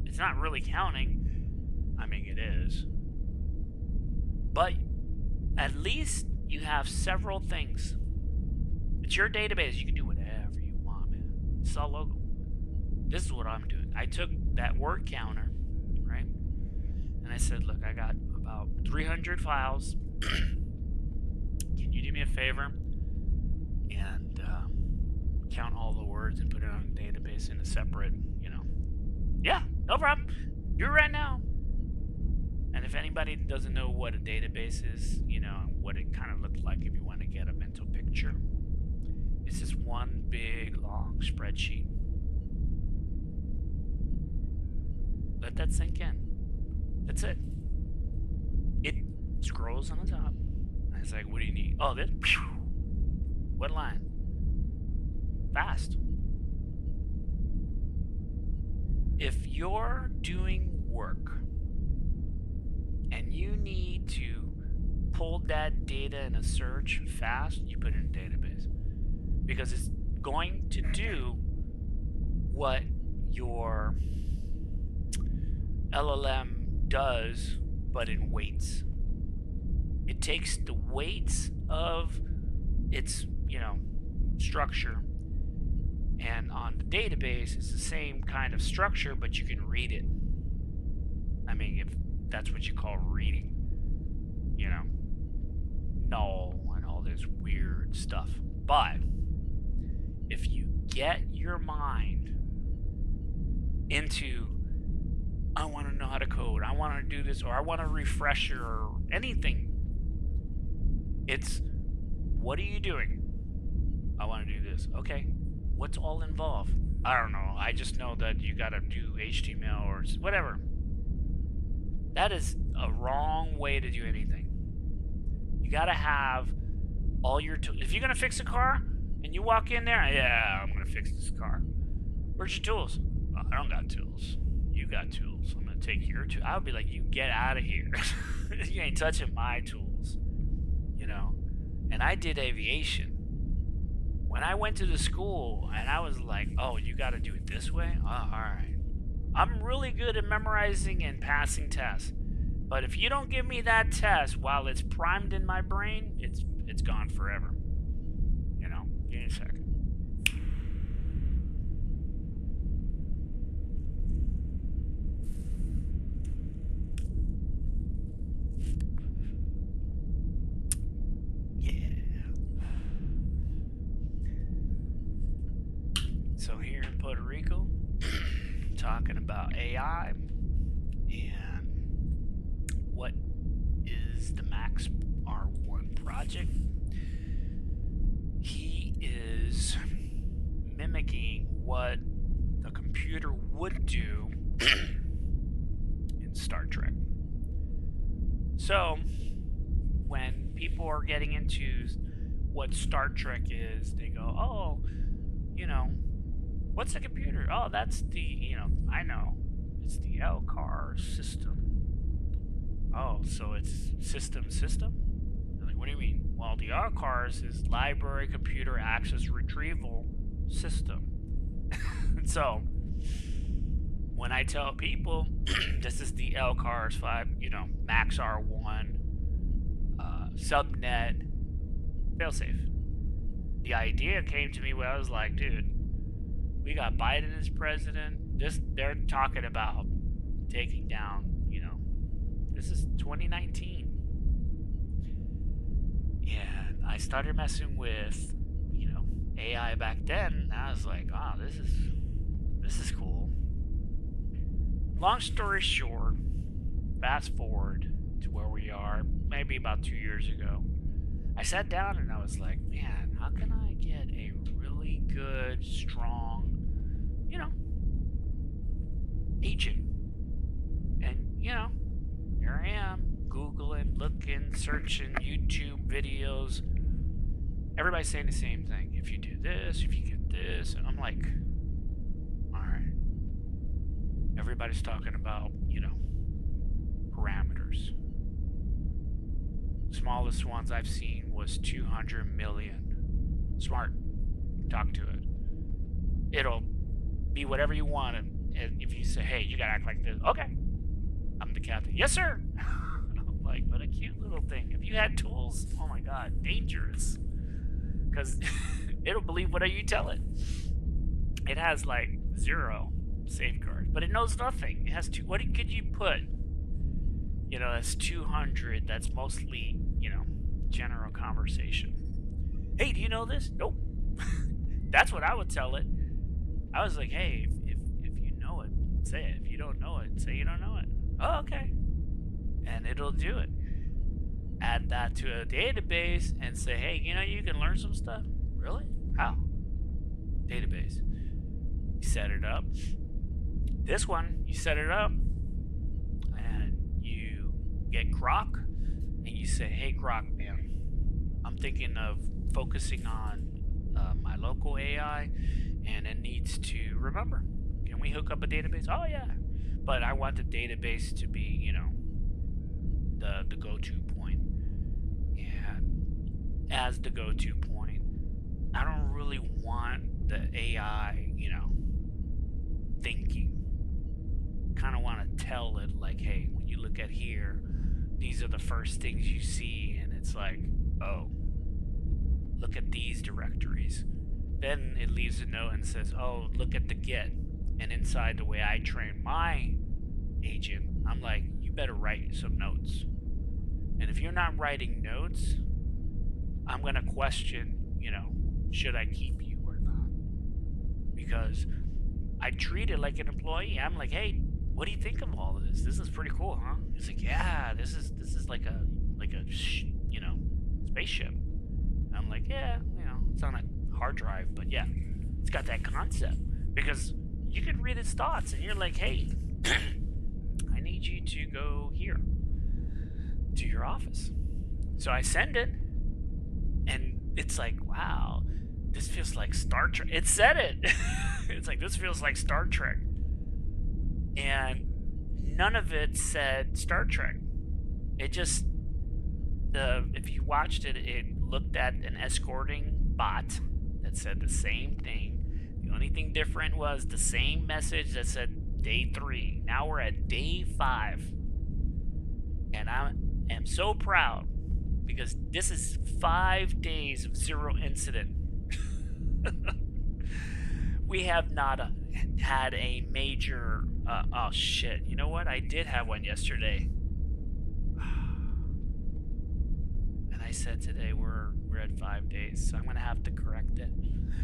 it's not really counting. I mean, it is. But at least you have several things. It's your database. You can do whatever you want, man. It's all local. This is what I'm doing. I took that word counter, right? And I said, look, I got about 300 files. Can you do me a favor and count all the words and put it on a database in a separate, Yeah, no problem. Do it right now. And if anybody doesn't know what a database is, what it kind of looks like if you want to get a mental picture, it's just one big, long spreadsheet. Let that sink in. That's it. It scrolls on the top. And it's like, what do you need? Oh, this? What line? Fast. If you're doing work and you need to pull that data in a search fast, you put it in a database. Because it's going to do what your LLM does, but in weights. It takes the weights of its, structure, and on the database, it's the same kind of structure, but you can read it. I mean, if that's what you call reading, null and all this weird stuff. But if you get your mind into, I want to know how to code, I want to do this, or I want a refresher, or anything, it's, what are you doing? I want to do this. Okay, what's all involved? I don't know. I just know that you got to do HTML or whatever. That is a wrong way to do anything. You got to have all your tools. If you're going to fix a car and you walk in there, yeah, I'm going to fix this car. Where's your tools? Oh, I don't got tools. You got tools. I'm going to take your tools. I would be like, you get out of here. You ain't touching my tools. And I did aviation. When I went to the school and I was like, oh, you got to do it this way? Oh, all right. I'm really good at memorizing and passing tests. But if you don't give me that test while it's primed in my brain, it's gone forever. Give me a second. So here in Puerto Rico, talking about AI and what is the MAXX-R1 project. He is mimicking what the computer would do in Star Trek. So when people are getting into what Star Trek is, they go, oh, what's a computer? Oh, that's the, I know. It's the Lcars system. Oh, so it's system? They're like, what do you mean? Well, the Lcars is Library Computer Access Retrieval System. So, when I tell people, this is the Lcars 5, MAXX-R1, Subnet, failsafe. The idea came to me when I was like, dude, we got Biden as president. They're talking about taking down, this is 2019. And I started messing with, AI back then. And I was like, oh, this is cool. Long story short, fast forward to where we are, maybe about 2 years ago. I sat down and I was like, man, how can I get a really good, strong, agent? And, here I am, Googling, looking, searching, YouTube videos. Everybody's saying the same thing. If you do this, if you get this, and I'm like, all right. Everybody's talking about, parameters. Smallest ones I've seen was 200 million. Smart. Talk to it. It'll be whatever you want, and if you say, hey, you gotta act like this, okay. I'm the captain. Yes, sir. I'm like, what a cute little thing. If you had tools, oh my god, dangerous. Because it'll believe whatever you tell it. It has like 0 safeguards, but it knows nothing. It has what could you put? That's 200. That's mostly, general conversation. Hey, do you know this? Nope. That's what I would tell it. I was like, hey, if you know it, say it. If you don't know it, say you don't know it. Oh, okay. And it'll do it. Add that to a database and say, hey, you can learn some stuff. Really? How? Database. You set it up. This one, you set it up and you get Grok and you say, hey, Grok, man, I'm thinking of focusing on my local AI and it needs to remember. Can we hook up a database? Oh, yeah. But I want the database to be, the go-to point. And as the go-to point, I don't really want the AI, thinking. Kind of want to tell it like, hey, when you look at here, these are the first things you see, and it's like, oh, look at these directories. Then it leaves a note and says, oh, look at the get. And inside the way I train my agent, I'm like, you better write some notes. And if you're not writing notes, I'm going to question, should I keep you or not? Because I treat it like an employee. I'm like, hey, what do you think of all of this? This is pretty cool, huh? It's like, yeah, this is like a spaceship. I'm like, yeah, it's on a hard drive, but yeah, it's got that concept because you can read its thoughts, and you're like, hey, I need you to go here to your office. So I send it, and it's like, wow, this feels like Star Trek. It said it. It's like, this feels like Star Trek. And none of it said Star Trek. It just, if you watched it, it looked at an escorting bot that said the same thing. The only thing different was the same message that said day 3. Now we're at day 5. And I am so proud because this is 5 days of 0 incident. We have not had a major, oh shit, you know what? I did have one yesterday. And I said today we're at 5 days, so I'm going to have to correct it.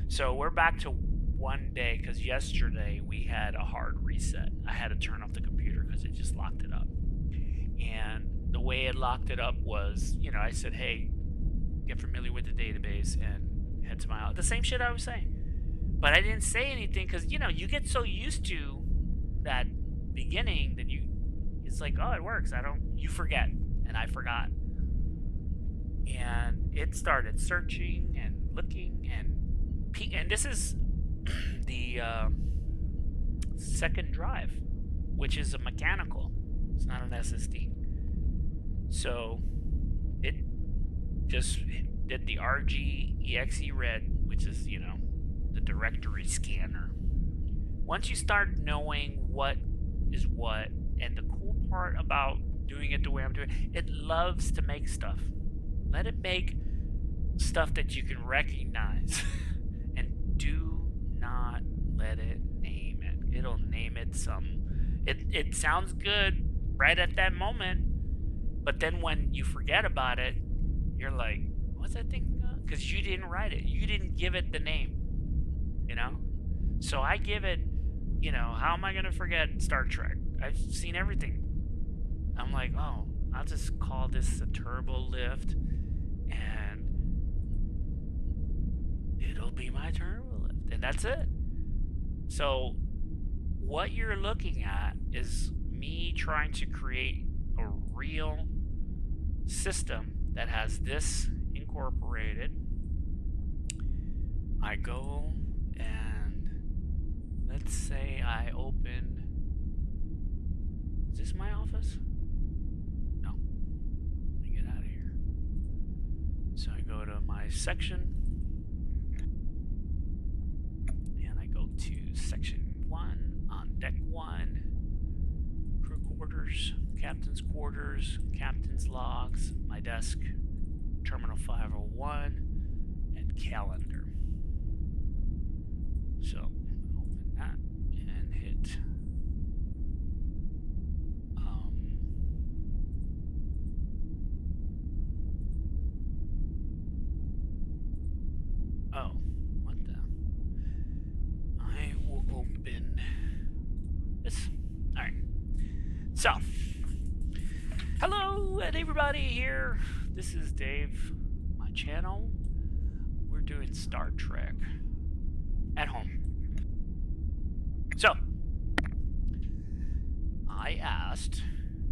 So we're back to 1 day because yesterday we had a hard reset. I had to turn off the computer because it just locked it up. And the way it locked it up was, I said, hey, get familiar with the database and head to my office. The same shit I was saying. But I didn't say anything because, you get so used to that beginning that it's like, oh, it works. You forget. And I forgot. And it started searching and looking and this is the second drive, which is a mechanical. It's not an SSD. So it just did the RGEXE-RED, which is, the directory scanner. Once you start knowing what is what, and the cool part about doing it the way I'm doing it, loves to make stuff. Let it make stuff that you can recognize. And do not let it name it. It'll name it it sounds good right at that moment, but then when you forget about it, you're like, what's that thing? Because you didn't write it. You didn't give it the name. So I give it, how am I going to forget Star Trek? I've seen everything. I'm like, oh, I'll just call this a turbo lift and it'll be my turbo lift. And that's it. So what you're looking at is me trying to create a real system that has this incorporated. I go And let's say I open. Is this my office? No. Let me get out of here. So I go to my section. And I go to section 1 on deck 1. Crew quarters, captain's quarters, captain's logs, my desk, terminal 501, and calendar. So open that and hit oh, what the? I will open this. All right. So, hello and everybody here. This is Dave, my channel. We're doing Star Trek at home. So, I asked,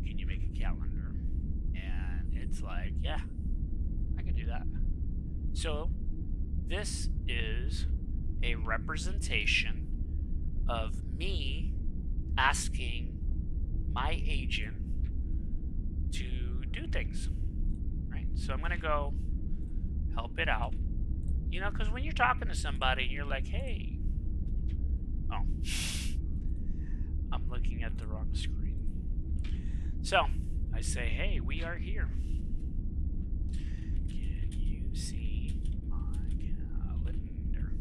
can you make a calendar? And it's like, yeah, I can do that. So, this is a representation of me asking my agent to do things, right? So I'm going to go help it out. You know, because when you're talking to somebody and you're like, hey, oh, I'm looking at the wrong screen. So I say, hey, we are here. Can you see my calendar?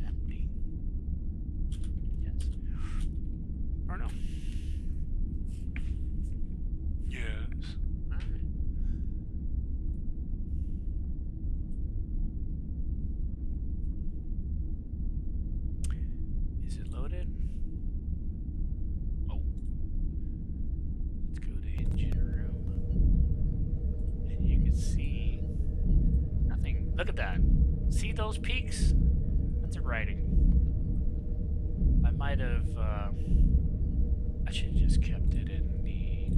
.empty. Yes. Or no? Yes. All right. Is it loaded? Oh. Let's go to engine room. And you can see nothing. Look at that. See those peaks? That's a writing. I might have, I should have just kept it in the...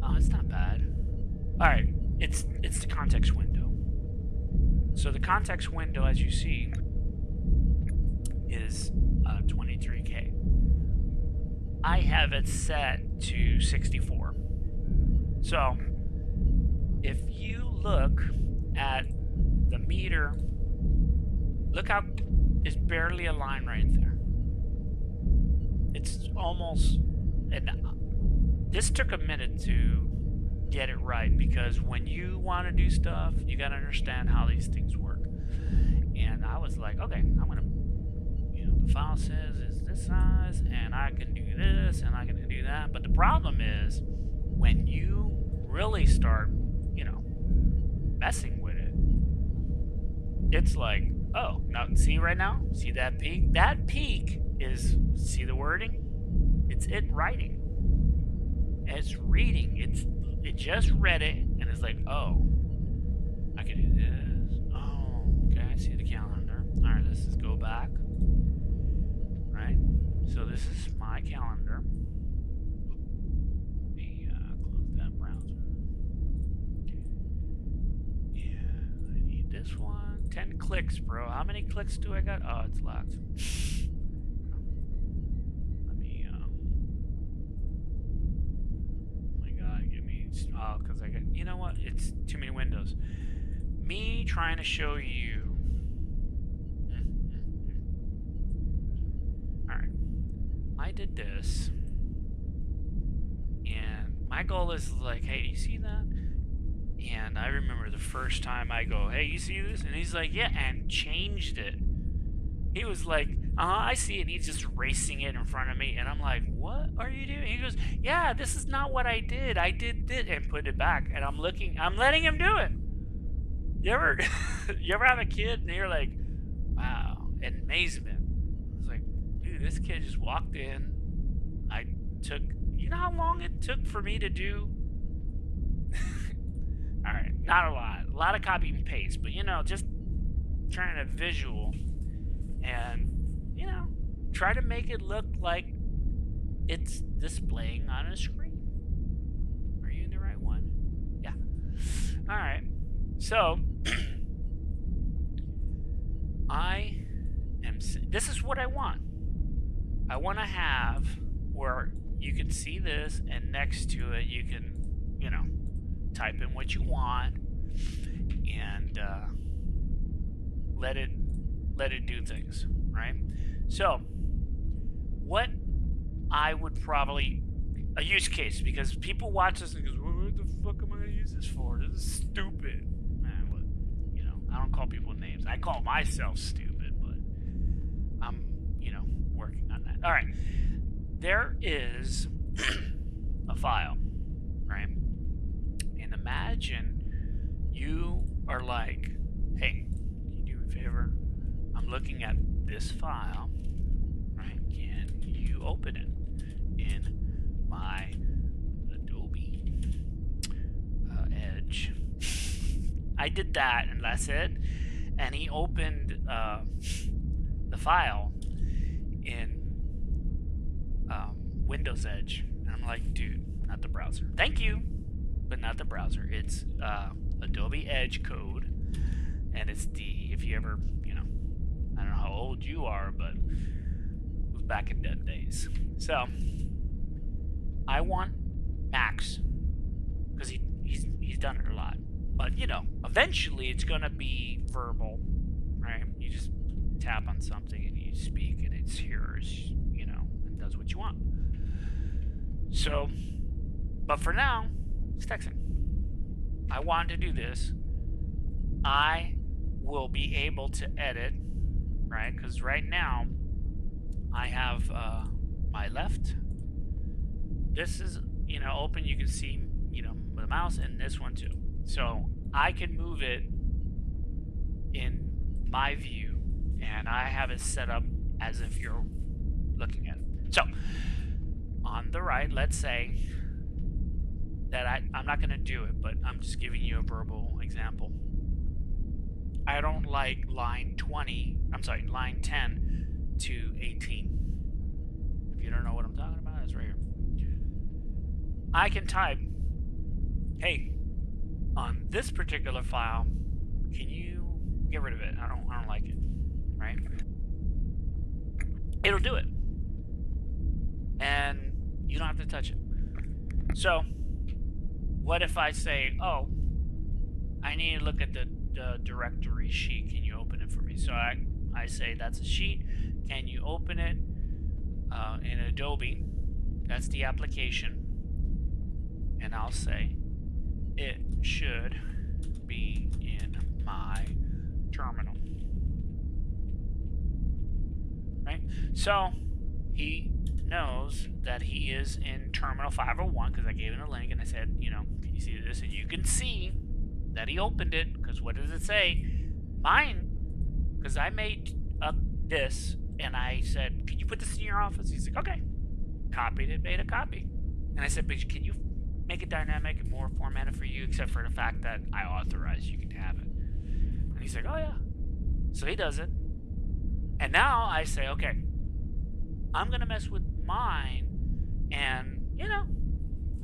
Oh, it's not bad. Alright, it's the context window. So the context window, as you see, is 23K. I have it set to 64. So, if you look at the meter, look how it's barely a line right there. It's almost, and this took a minute to get it right, because when you want to do stuff, you got to understand how these things work. And I was like, okay, I'm going to, you know, the file says it's this size, and I can do this, and I can do that. But the problem is, when you really start, you know, messing with it, it's like, oh, now see right now? See that peak? That peak is, see the wording? It's it writing. It's reading. It just read it, and it's like, oh, I can do this. Oh, okay, I see the calendar. All right, let's just go back. Right? So this is my calendar. Let me close that browser. Yeah, I need this one. 10 clicks, bro. How many clicks do I got? Oh, it's locked. Let me, oh my god, give me, oh, because I got, you know what? It's too many windows. Me trying to show you. Alright. I did this. And my goal is like, hey, do you see that? And I remember the first time I go, hey, you see this? And he's like, yeah, and changed it. He was like, I see it. And he's just racing it in front of me. And I'm like, what are you doing? He goes, yeah, this is not what I did. I did this, and put it back. And I'm letting him do it. You ever have a kid and you're like, wow, amazement. I was like, dude, this kid just walked in. I took, you know how long it took for me to do? All right, not a lot of copy and paste, but you know, just trying to visual and, you know, try to make it look like it's displaying on a screen. Are you in the right one? Yeah. All right. So This is what I want. I want to have where you can see this, and next to it you can, type in what you want, and let it do things, right? So, what I would probably a use case, because people watch this and goes, well, what the fuck am I gonna use this for? This is stupid. I don't call people names. I call myself stupid, but I'm, working on that. All right, there is a file, right? And imagine you are like, hey, can you do me a favor? I'm looking at this file, right? Can you open it in my Adobe Edge? I did that, and that's it. And he opened the file in Windows Edge. And I'm like, dude, not the browser. Thank you, but not the browser. It's Adobe Edge code. And it's if you ever, I don't know how old you are, but it was back in dead days. So, I want Max, because he's done it a lot. But, eventually it's going to be verbal, right? You just tap on something and you speak and it's yours, and does what you want. So, but for now, it's texting. I want to do this. I will be able to edit, right? Because right now, I have my left. This is, open. You can see, the mouse, and this one too. So I can move it in my view, and I have it set up as if you're looking at it. So on the right, let's say that I'm not going to do it, but I'm just giving you a verbal example. I don't like line 10 to 18. If you don't know what I'm talking about, it's right here. I can type, hey, on this particular file, can you get rid of it? I don't like it, right? It'll do it, and you don't have to touch it. So, what if I say, oh, I need to look at the directory sheet. Can you open it for me? So I say that's a sheet. Can you open it in Adobe? That's the application, and I'll say it should be in my terminal, right? So he knows that he is in terminal 501 because I gave him a link and I said, can you see this? And you can see that he opened it, because what does it say? Mine, because I made up this and I said, can you put this in your office? He's like, okay. Copied it, made a copy. And I said, but can you make it dynamic and more formatted for you, except for the fact that I authorize you can have it? And he's like, oh yeah. So he does it. And now I say, okay, I'm going to mess with mine, and,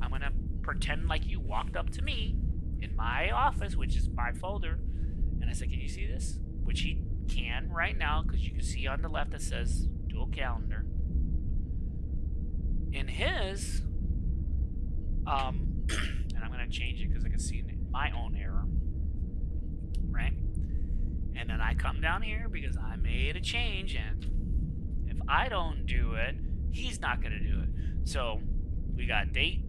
I'm going to pretend like you walked up to me in my office, which is my folder, and I said, can you see this? Which he can right now, because you can see on the left that says dual calendar. In his, and I'm going to change it because I can see my own error, right? And then I come down here because I made a change, and if I don't do it, he's not going to do it. So we got date.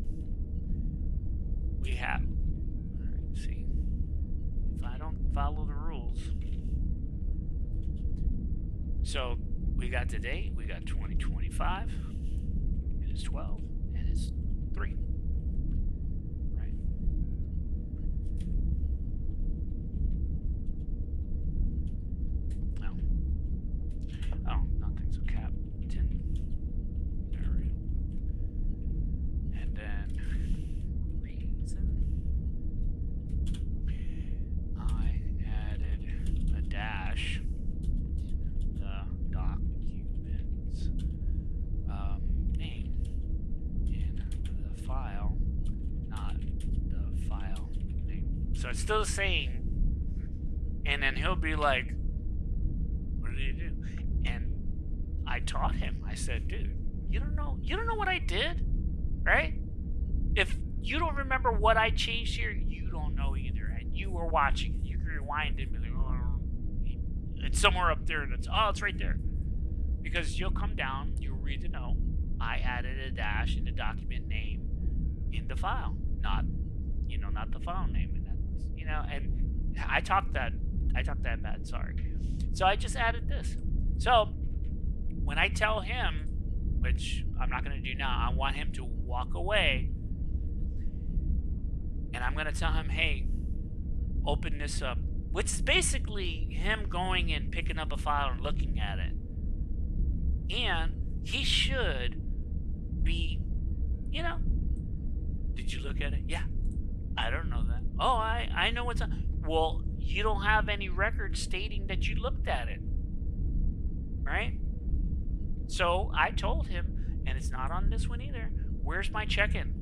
We have, let's see, if I don't follow the rules. So we got the date, we got 2025, it is 12, and it's 3. Right? No. Oh, nothing, so cap 10. There we go. And then reason. I added a dash. The document's name in the file, not the file name. So it's still the same. And then he'll be like, I taught him. I said, dude, you don't know what I did, right? If you don't remember what I changed here, you don't know either. And you were watching. You can rewind and be like, oh, it's somewhere up there, and it's right there. Because you'll come down, you'll read the note. I added a dash in the document name in the file, not the file name. And that's, and I talked that bad. Sorry. So I just added this. So when I tell him, which I'm not going to do now, I want him to walk away, and I'm going to tell him, hey, open this up, which is basically him going and picking up a file and looking at it. And he should be, did you look at it? Yeah. I don't know that. Oh, I know what's on. Well, you don't have any record stating that you looked at it. Right? So I told him, and it's not on this one either, where's my check-in?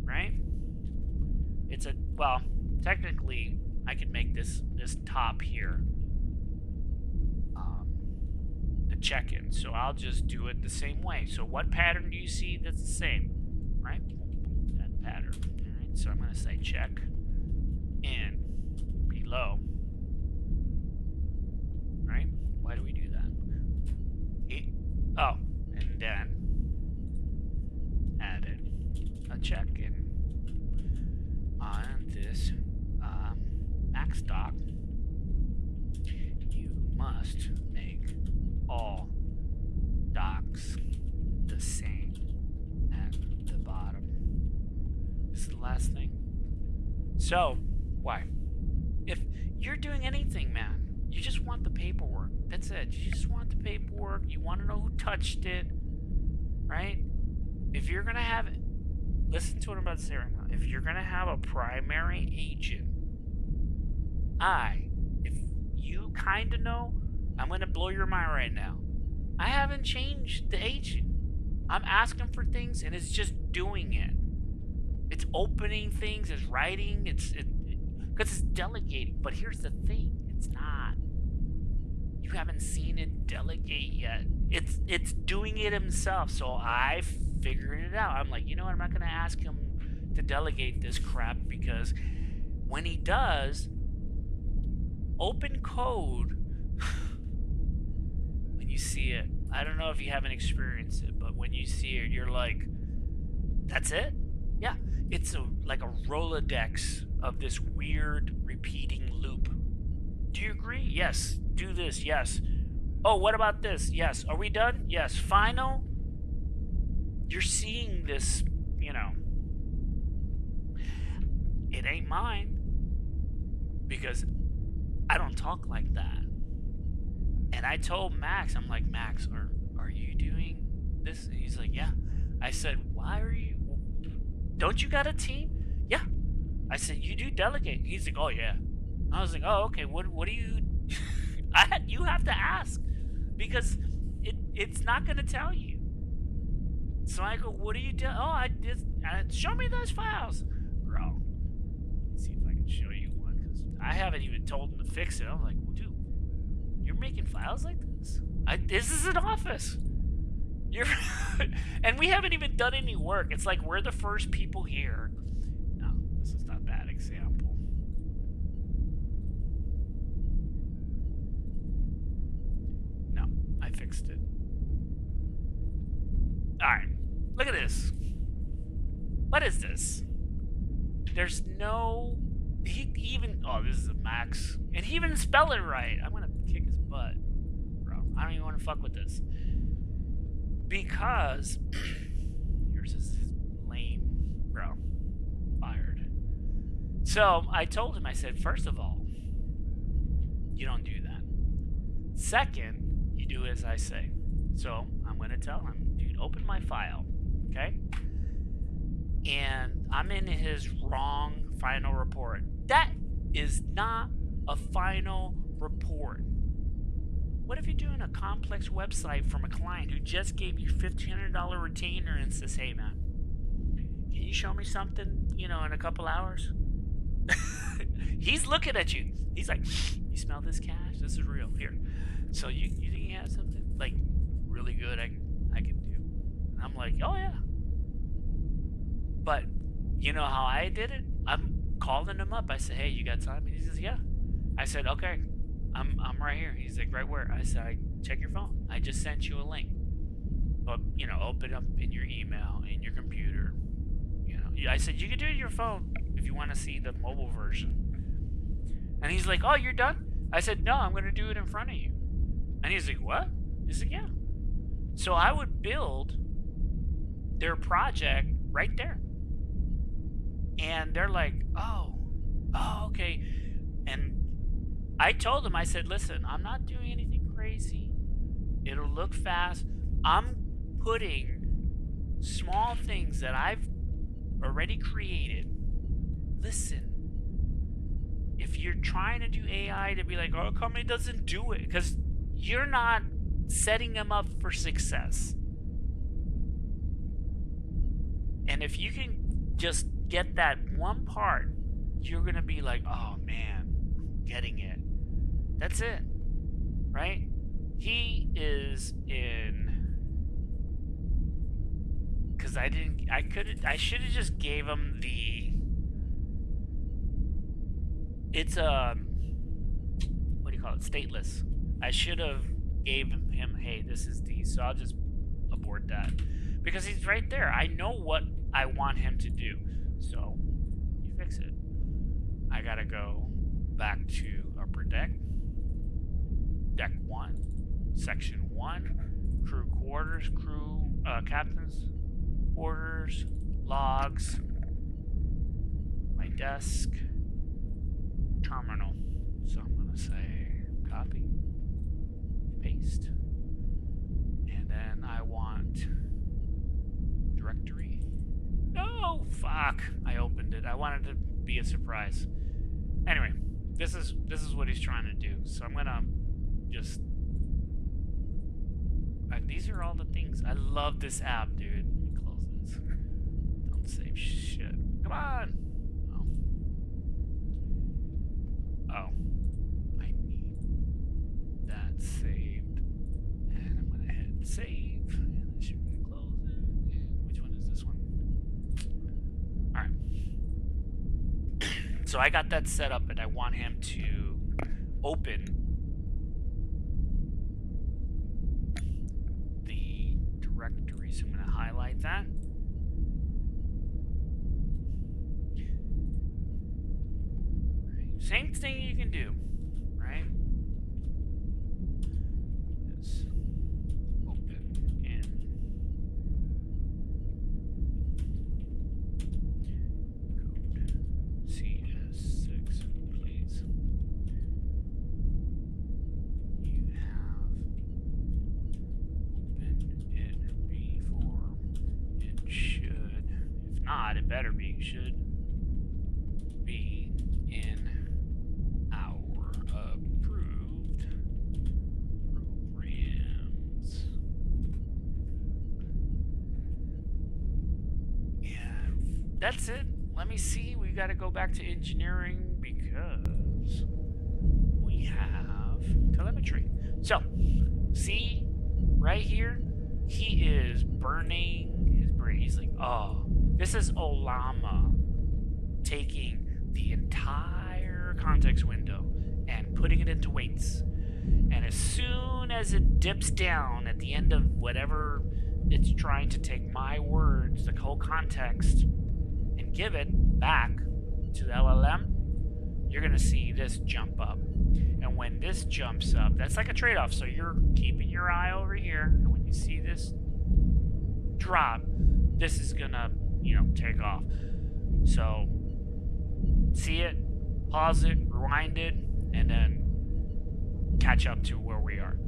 Right? Technically, I could make this top here the check-in. So I'll just do it the same way. So what pattern do you see that's the same? Right? That pattern. All right? So I'm going to say check in below. Right? Why do we do that? And then added a check-in on this max doc. You must make all docs the same at the bottom. This is the last thing. So, why? If you're doing anything, man, you just want the paperwork. That's it. You just want the paperwork. You want to know who touched it, right? If you're going to have it, listen to what I'm about to say right now. If you're going to have a primary agent, if you kind of know, I'm going to blow your mind right now. I haven't changed the agent. I'm asking for things, and it's just doing it. It's opening things, it's writing, because it's delegating. But here's the thing, it's not. You haven't seen it delegate yet. It's doing it himself. So I figured it out. I'm like, you know what? I'm not going to ask him to delegate this crap, because when he does, Opencode, when you see it, I don't know if you haven't experienced it, but when you see it, you're like, that's it? Yeah. It's like a Rolodex of this weird repeating loop. Do you agree? Yes. Do this. Yes. Oh, what about this? Yes. Are we done? Yes. Final? You're seeing this, It ain't mine, because I don't talk like that. And I told Max, I'm like, Max, are you doing this? And he's like, yeah. I said, why are you? Don't you got a team? Yeah. I said, you do delegate. He's like, oh yeah. I was like, oh, okay. What do you? You have to ask, because it's not gonna tell you. So I go, what do you do? Oh, show me those files, bro. Let's see if I can show you one, because I haven't even told him to fix it. I'm like, well, dude, you're making files like this? This is an office. And we haven't even done any work. It's like we're the first people here. No, this is not a bad example. No, I fixed it. Alright, look at this. What is this? There's no... this is a Max. And he even spelled it right. I'm gonna kick his butt. Bro, I don't even want to fuck with this. Because yours is lame, bro. Fired. So I told him, I said, first of all, you don't do that. Second, you do as I say. So I'm going to tell him, dude, open my file, okay? And I'm in his wrong final report. That is not a final report. What if you're doing a complex website from a client who just gave you $1,500 retainer and says, hey, man, can you show me something, in a couple hours? He's looking at you. He's like, you smell this cash? This is real. Here. So you think he has something? Like, really good I can do. And I'm like, oh yeah. But you know how I did it? I'm calling him up. I said, hey, you got time? And he says, yeah. I said, okay, I'm right here. He's like, right where? I said, check your phone. I just sent you a link. But, you know, open up in your email, in your computer. You know, I said, you can do it on your phone if you want to see the mobile version. And he's like, oh, you're done? I said, no, I'm going to do it in front of you. And he's like, what? He's like, yeah. So I would build their project right there. And they're like, oh, okay. And I told them, I said, listen, I'm not doing anything crazy. It'll look fast. I'm putting small things that I've already created. Listen, if you're trying to do AI to be like, oh, come it doesn't do it, because you're not setting them up for success. And if you can just get that one part, you're going to be like, oh man, getting it. That's it. Right? He is in, because I should have just gave him it's what do you call it? Stateless. I should have gave him, hey, this is the, so I'll just abort that. Because he's right there. I know what I want him to do. So, you fix it. I gotta go back to upper deck. Deck 1. Section 1. Crew quarters. Captain's orders. Logs. My desk. Terminal. So I'm gonna say copy. Paste. And then I want directory. No, fuck. I opened it. I wanted to be a surprise. Anyway, this is what he's trying to do. So I'm gonna just. These are all the things. I love this app, dude. Let me close this. Don't save shit. Come on. Oh. I need that saved. And I'm gonna hit save. And I should close it. And which one is this one? Alright. So I got that set up and I want him to open the directory. So I'm gonna highlight that. Same thing you can do, right? This open in code CS6, please. You have open in before it should, if not, it better be, should be in our approved programs. Yeah, that's it. Let me see. We got to go back to engineering because we have telemetry. So, see right here, he is burning his brain. He's like, oh, this is Ollama taking the entire context window and putting it into weights. And as soon as it dips down at the end of whatever it's trying to take my words, the whole context, and give it back to the LLM, you're going to see this jump up. And when this jumps up, that's like a trade-off. So you're keeping your eye over here, and when you see this drop, this is going to, take off. So see it, pause it, rewind it, and then catch up to where we are.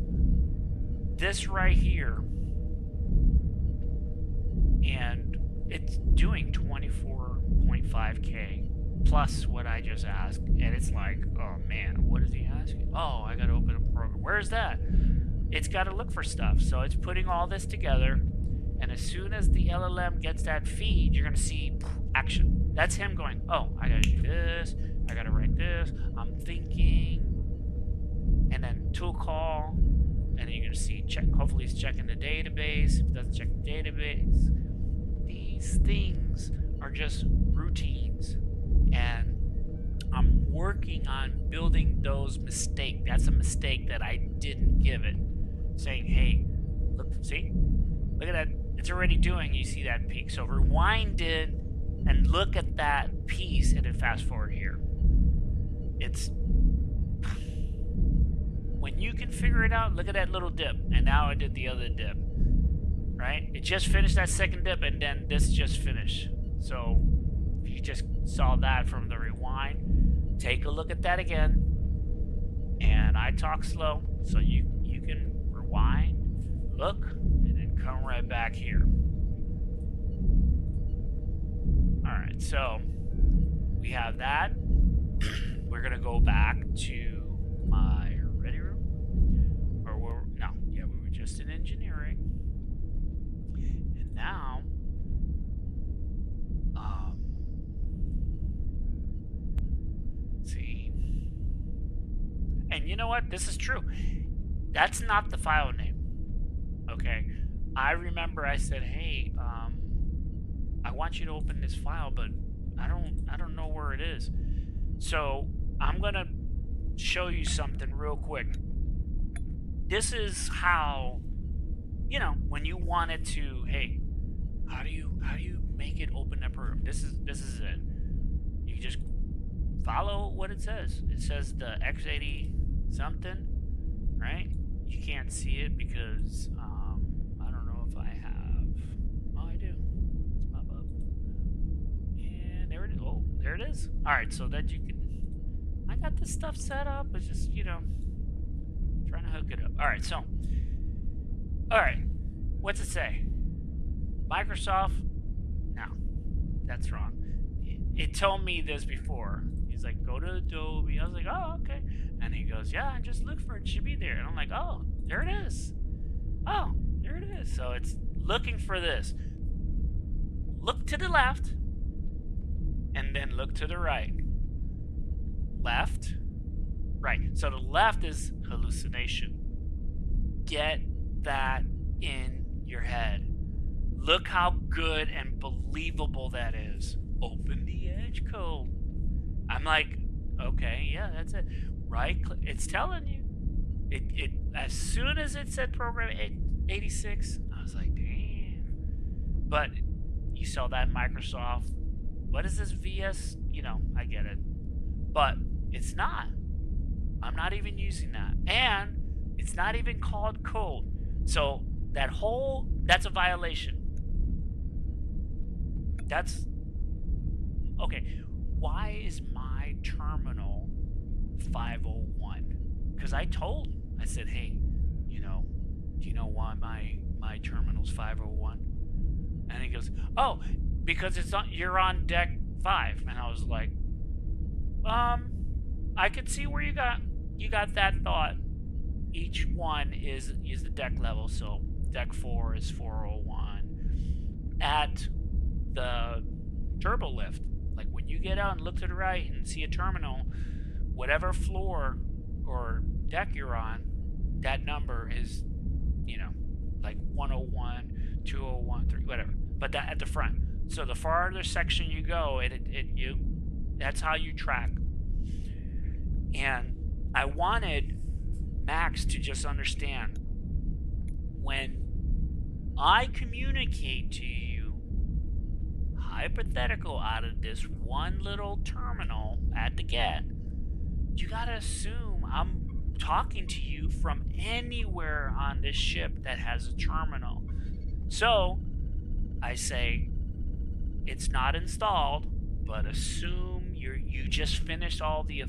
This right here, and it's doing 24.5K plus what I just asked, and it's like, oh man, what is he asking? Oh, I gotta open a program. Where's that? It's gotta look for stuff. So it's putting all this together, and as soon as the LLM gets that feed, you're gonna see action. That's him going, oh, I gotta do this, I gotta write this, I'm thinking, and then tool call, and then you're gonna see hopefully it's checking the database. If it doesn't check the database, these things are just routines, and I'm working on building those mistakes. That's a mistake that I didn't give it. Saying, hey, look, see? Look at that. It's already doing, you see that peak. So rewind it and look at that piece and then fast forward here. It's, when you can figure it out, look at that little dip. And now I did the other dip, right? It just finished that second dip, and then this just finished. So if you just saw that from the rewind, take a look at that again. And I talk slow, so you can rewind, look, and then come right back here. Alright, so we have that. We're gonna go back to my ready room. Or we were just in engineering. And now see. And you know what? This is true. That's not the file name. Okay. I remember I said, hey, I want you to open this file, but I don't know where it is. So I'm gonna show you something real quick. This is how, you know, when you wanted to, hey, how do you make it open up room? This is it. You just follow what it says. It says the x80 something, right? You can't see it because I don't know if I have. Oh, I do. Let's pop up. And there it is. Oh, there it is. All right, so that you can. I got this stuff set up. It's just, you know, trying to hook it up. All right, so. All right, what's it say? Microsoft? No, that's wrong. It told me this before. He's like, go to Adobe. I was like, oh, okay. And he goes, yeah, just look for it. It should be there. And I'm like, oh, there it is. Oh, there it is. So it's looking for this. Look to the left. And then look to the right. Left. Right. So the left is hallucination. Get that in your head. Look how good and believable that is. Open the edge code. I'm like, okay, yeah, that's it. Right click. It's telling you. It as soon as it said program 86, I was like, damn. But you saw that Microsoft. What is this VS? You know, I get it. But it's not. I'm not even using that. And it's not even called code. So that's a violation. That's okay. Why is my terminal 501? Because I told him, I said, hey, you know, do you know why my terminal's 501? And he goes, oh, because you're on deck 5. And I was like, I could see where you got that thought. Each one is the deck level, so deck 4 is 401. At the turbo lift, like when you get out and look to the right and see a terminal, whatever floor or deck you're on, that number is, you know, like 101, 201, 3, whatever. But that at the front. So the farther section you go, that's how you track. And I wanted Max to just understand, when I communicate to you hypothetical out of this one little terminal at the get, you gotta assume I'm talking to you from anywhere on this ship that has a terminal. So I say it's not installed, but assume you just finished all the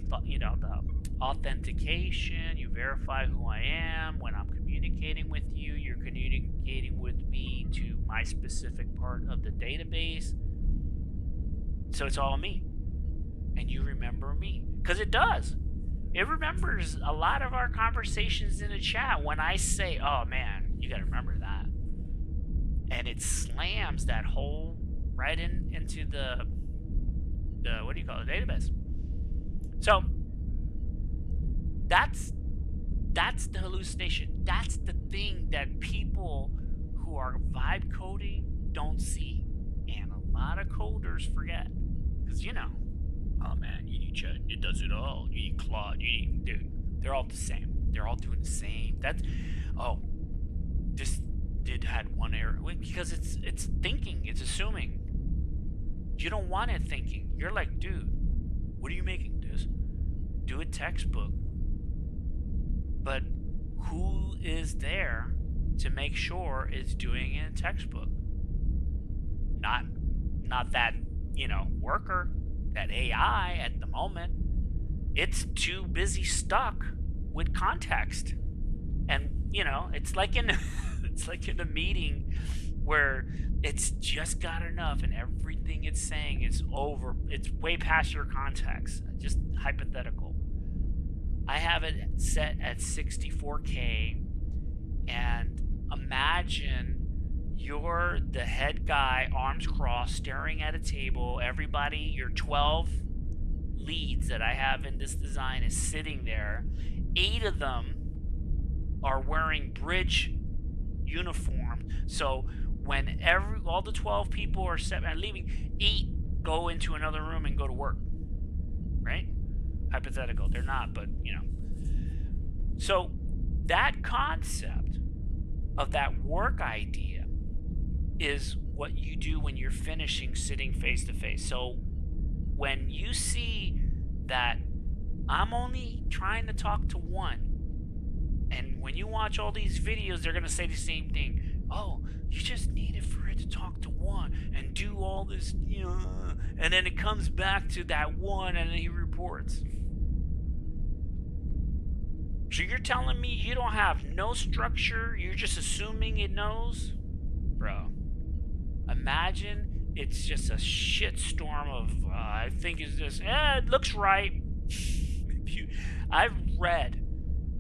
authentication. You verify who I am. When I'm communicating with you, you're communicating with me to my specific part of the database. So it's all me. And you remember me. Because it does. It remembers a lot of our conversations in the chat when I say, oh man, you gotta remember that. And it slams that whole right into the what do you call it, database. So that's That's the hallucination. That's the thing that people who are vibe coding don't see. And a lot of coders forget. Because, oh man, you need Chat. It does it all. You need Claude. Dude, they're all the same. They're all doing the same. This had one error. Because it's thinking. It's assuming. You don't want it thinking. You're like, dude, what are you making this? Do a textbook. But who is there to make sure it's doing it in textbook? Not that, worker, that AI at the moment. It's too busy stuck with context. And, it's like in a meeting where it's just got enough and everything it's saying is over. It's way past your context. Just hypothetical. I have it set at 64K, and imagine you're the head guy, arms crossed, staring at a table. Everybody, your 12 leads that I have in this design is sitting there. 8 of them are wearing bridge uniform. So when all the 12 people are set and leaving, 8 go into another room and go to work. Right? Hypothetical. They're not, but So that concept of that work idea is what you do when you're finishing sitting face to face. So when you see that I'm only trying to talk to one, and when you watch all these videos, they're going to say the same thing. Oh, you just needed for it to talk to one and do all this, and then it comes back to that one and then he reports. So you're telling me you don't have no structure, you're just assuming it knows? Bro, imagine it's just a shitstorm of, I think is this, it looks right. I've read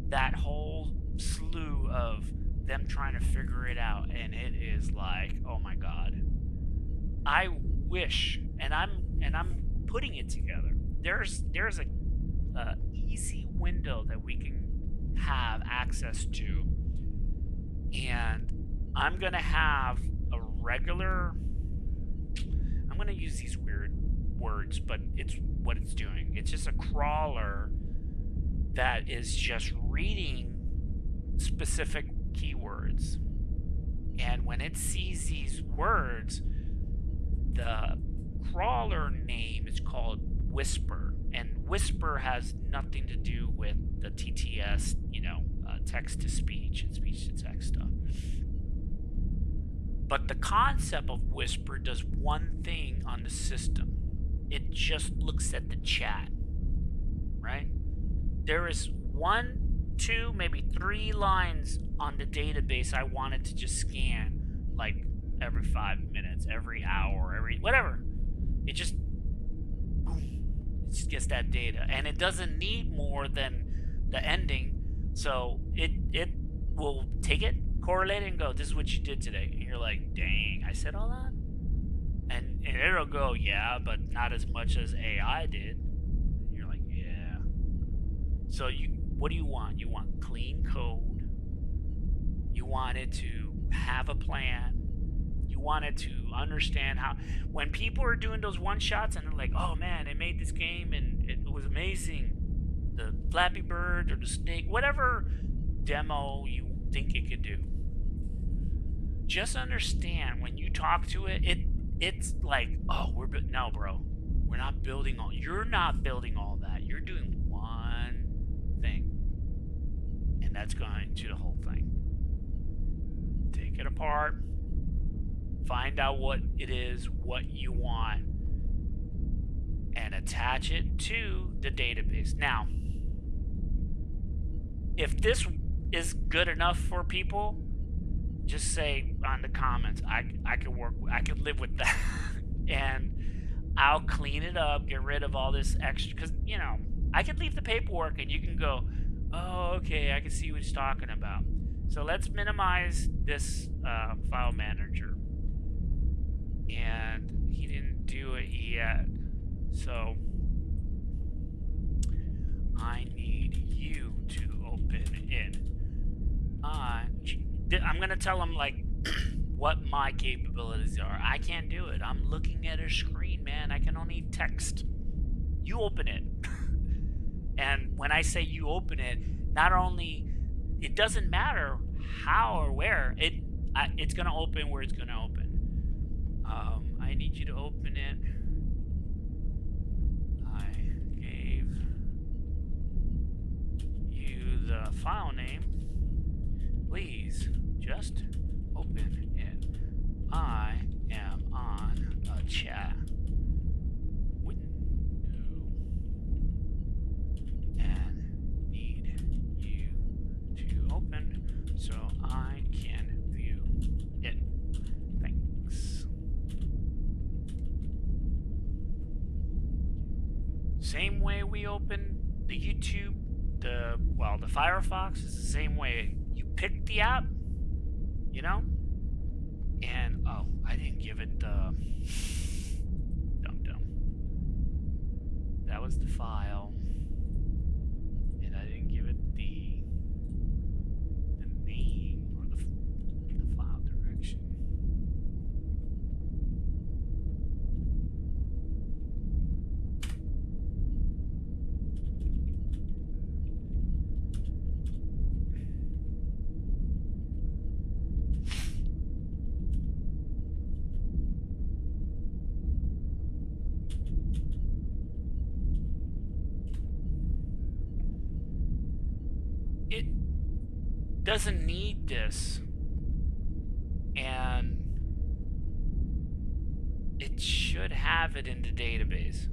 that whole slew of them trying to figure it out, and it is like, oh my god. I wish, and I'm putting it together. There's a easy window that we can have access to, and I'm gonna have a regular, I'm gonna use these weird words, but it's what it's doing. It's just a crawler that is just reading specific keywords, and when it sees these words, the crawler name is called Whisper, and Whisper has nothing to do with the TTS, text to speech and speech to text stuff. But the concept of Whisper does one thing on the system. It just looks at the chat, right? There is 1, 2, maybe 3 lines on the database I wanted to just scan, like every 5 minutes, every hour, every whatever. It just, boom, it just gets that data, and it doesn't need more than the ending. So it will take it, correlate it, and go, this is what you did today. And you're like, dang, I said all that? And it'll go, yeah, but not as much as AI did. And you're like, yeah. So what do you want? You want clean code. You want it to have a plan. You want it to understand how, when people are doing those one shots and they're like, oh man, they made this game and it was amazing. The Flappy Bird or the snake, whatever demo you think it could do. Just understand when you talk to it, it's like, oh, no, bro, we're not building all. You're not building all that. You're doing one thing, and that's going to the whole thing. Take it apart. Find out what it is, what you want, and attach it to the database. Now, if this is good enough for people, just say on the comments, I could live with that. And I'll clean it up, get rid of all this extra, because, I could leave the paperwork and you can go, oh, okay, I can see what he's talking about. So let's minimize this file manager. And he didn't do it yet. So I need you to open it. I'm going to tell him, like, what my capabilities are. I can't do it. I'm looking at a screen, man. I can only text. You open it. And when I say you open it, not only, it doesn't matter how or where, it's going to open where it's going to open. I need you to open it. I gave you the file name. Please just open it. I am on a chat window and need you to open so I can view it. Thanks. Same way we open the YouTube, the Firefox is the same way. You pick the app, you know, and oh, I didn't give it the dum. That was the file, and I didn't give it the name or the file direction. It doesn't need this, and it should have it in the database.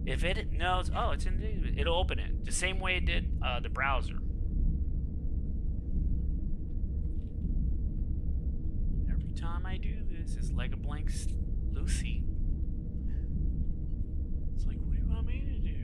If it knows, oh, it's in the database, it'll open it the same way it did the browser. Every time I do this, it's like a blank Lucy. It's like, what do you want me to do?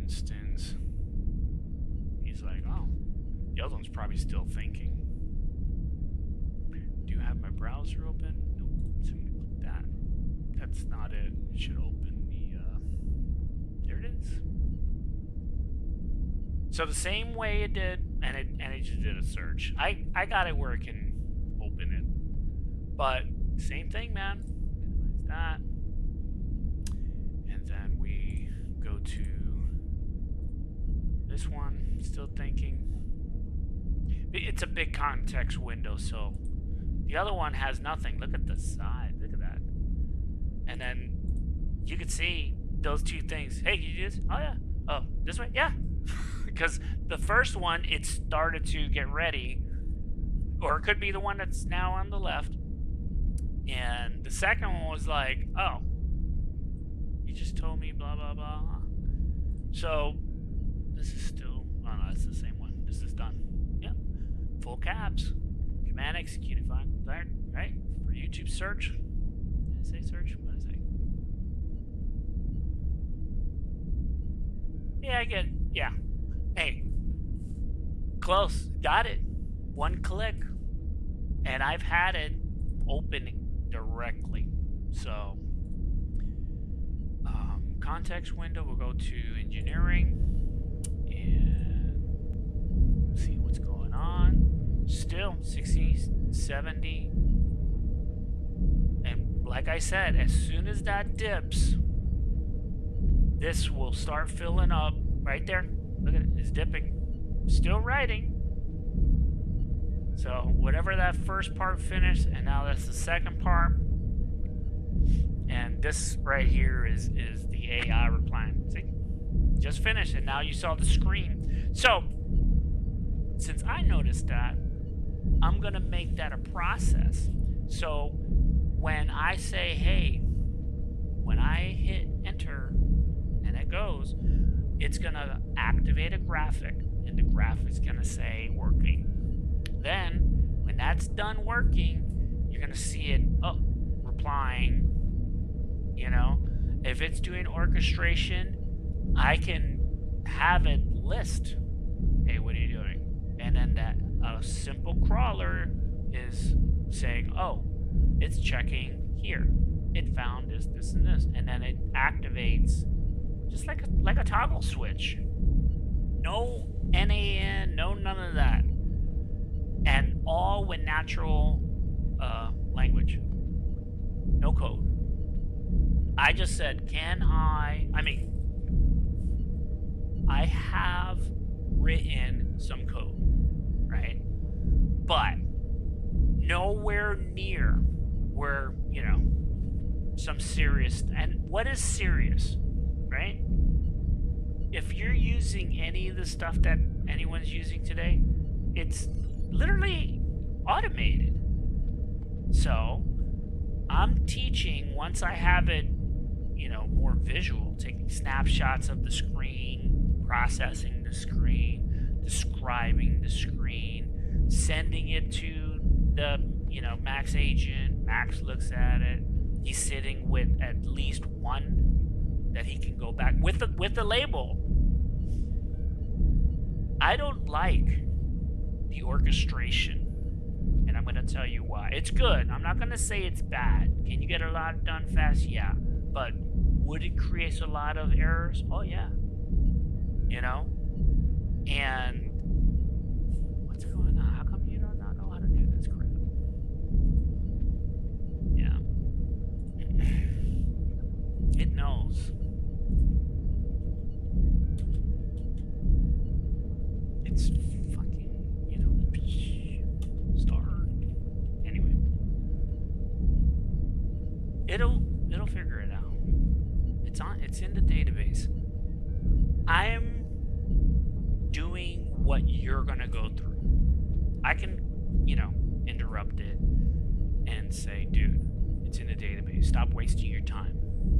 Instance. He's like, oh, the other one's probably still thinking. Do you have my browser open? Nope, something like that. That's not it. It should open the, there it is. So the same way it did, and it just did a search. I got it where it can open it. But same thing, man. Minimize that. And then we go to this one, still thinking. It's a big context window, so the other one has nothing. Look at the side, look at that. And then you can see those two things. Hey, you do this? Oh yeah. Oh, this way? Yeah. Because the first one, it started to get ready, or it could be the one that's now on the left. And the second one was like, oh, you just told me blah, blah, blah. So this is still, oh no, that's the same one. This is done. Yep. Full caps. Command executed. Fine. Right? For YouTube search. Did I say search? What did I say? Yeah, I get it. Yeah. Hey. Close. Got it. One click. And I've had it open directly. So, context window, we'll go to engineering. And see what's going on. Still 60, 70. And like I said, as soon as that dips, this will start filling up right there. Look at it, it's dipping. Still writing. So whatever that first part finished, and now that's the second part. And this right here is the AI replying. See? Just finished, and now you saw the screen. So, since I noticed that, I'm going to make that a process. So, when I say, hey, when I hit enter, and it goes, it's going to activate a graphic, and the graphic is going to say working. Then, when that's done working, you're going to see it, replying. You know, if it's doing orchestration, I can have it list, hey, what are you doing? And then that a simple crawler is saying, oh, it's checking here. It found this, this, and this. And then it activates just like a toggle switch. No NAN, no none of that. And all with natural language. No code. I just said, I have written some code, right? But nowhere near where, some serious, and what is serious, right? If you're using any of the stuff that anyone's using today, it's literally automated. So I'm teaching, once I have it, more visual, taking snapshots of the screen, processing the screen, describing the screen, sending it to the, MAXX agent. MAXX looks at it. He's sitting with at least one that he can go back with the label. I don't like the orchestration, and I'm going to tell you why. It's good. I'm not going to say it's bad. Can you get a lot done fast? Yeah. But would it create a lot of errors? Oh, yeah. And what's going on? How come you do not know how to do this crap? Yeah. It knows. It's fucking, star. Anyway. It'll figure it out. It's in the database. I'm doing what you're gonna go through. I can, interrupt it and say, dude, it's in the database. Stop wasting your time.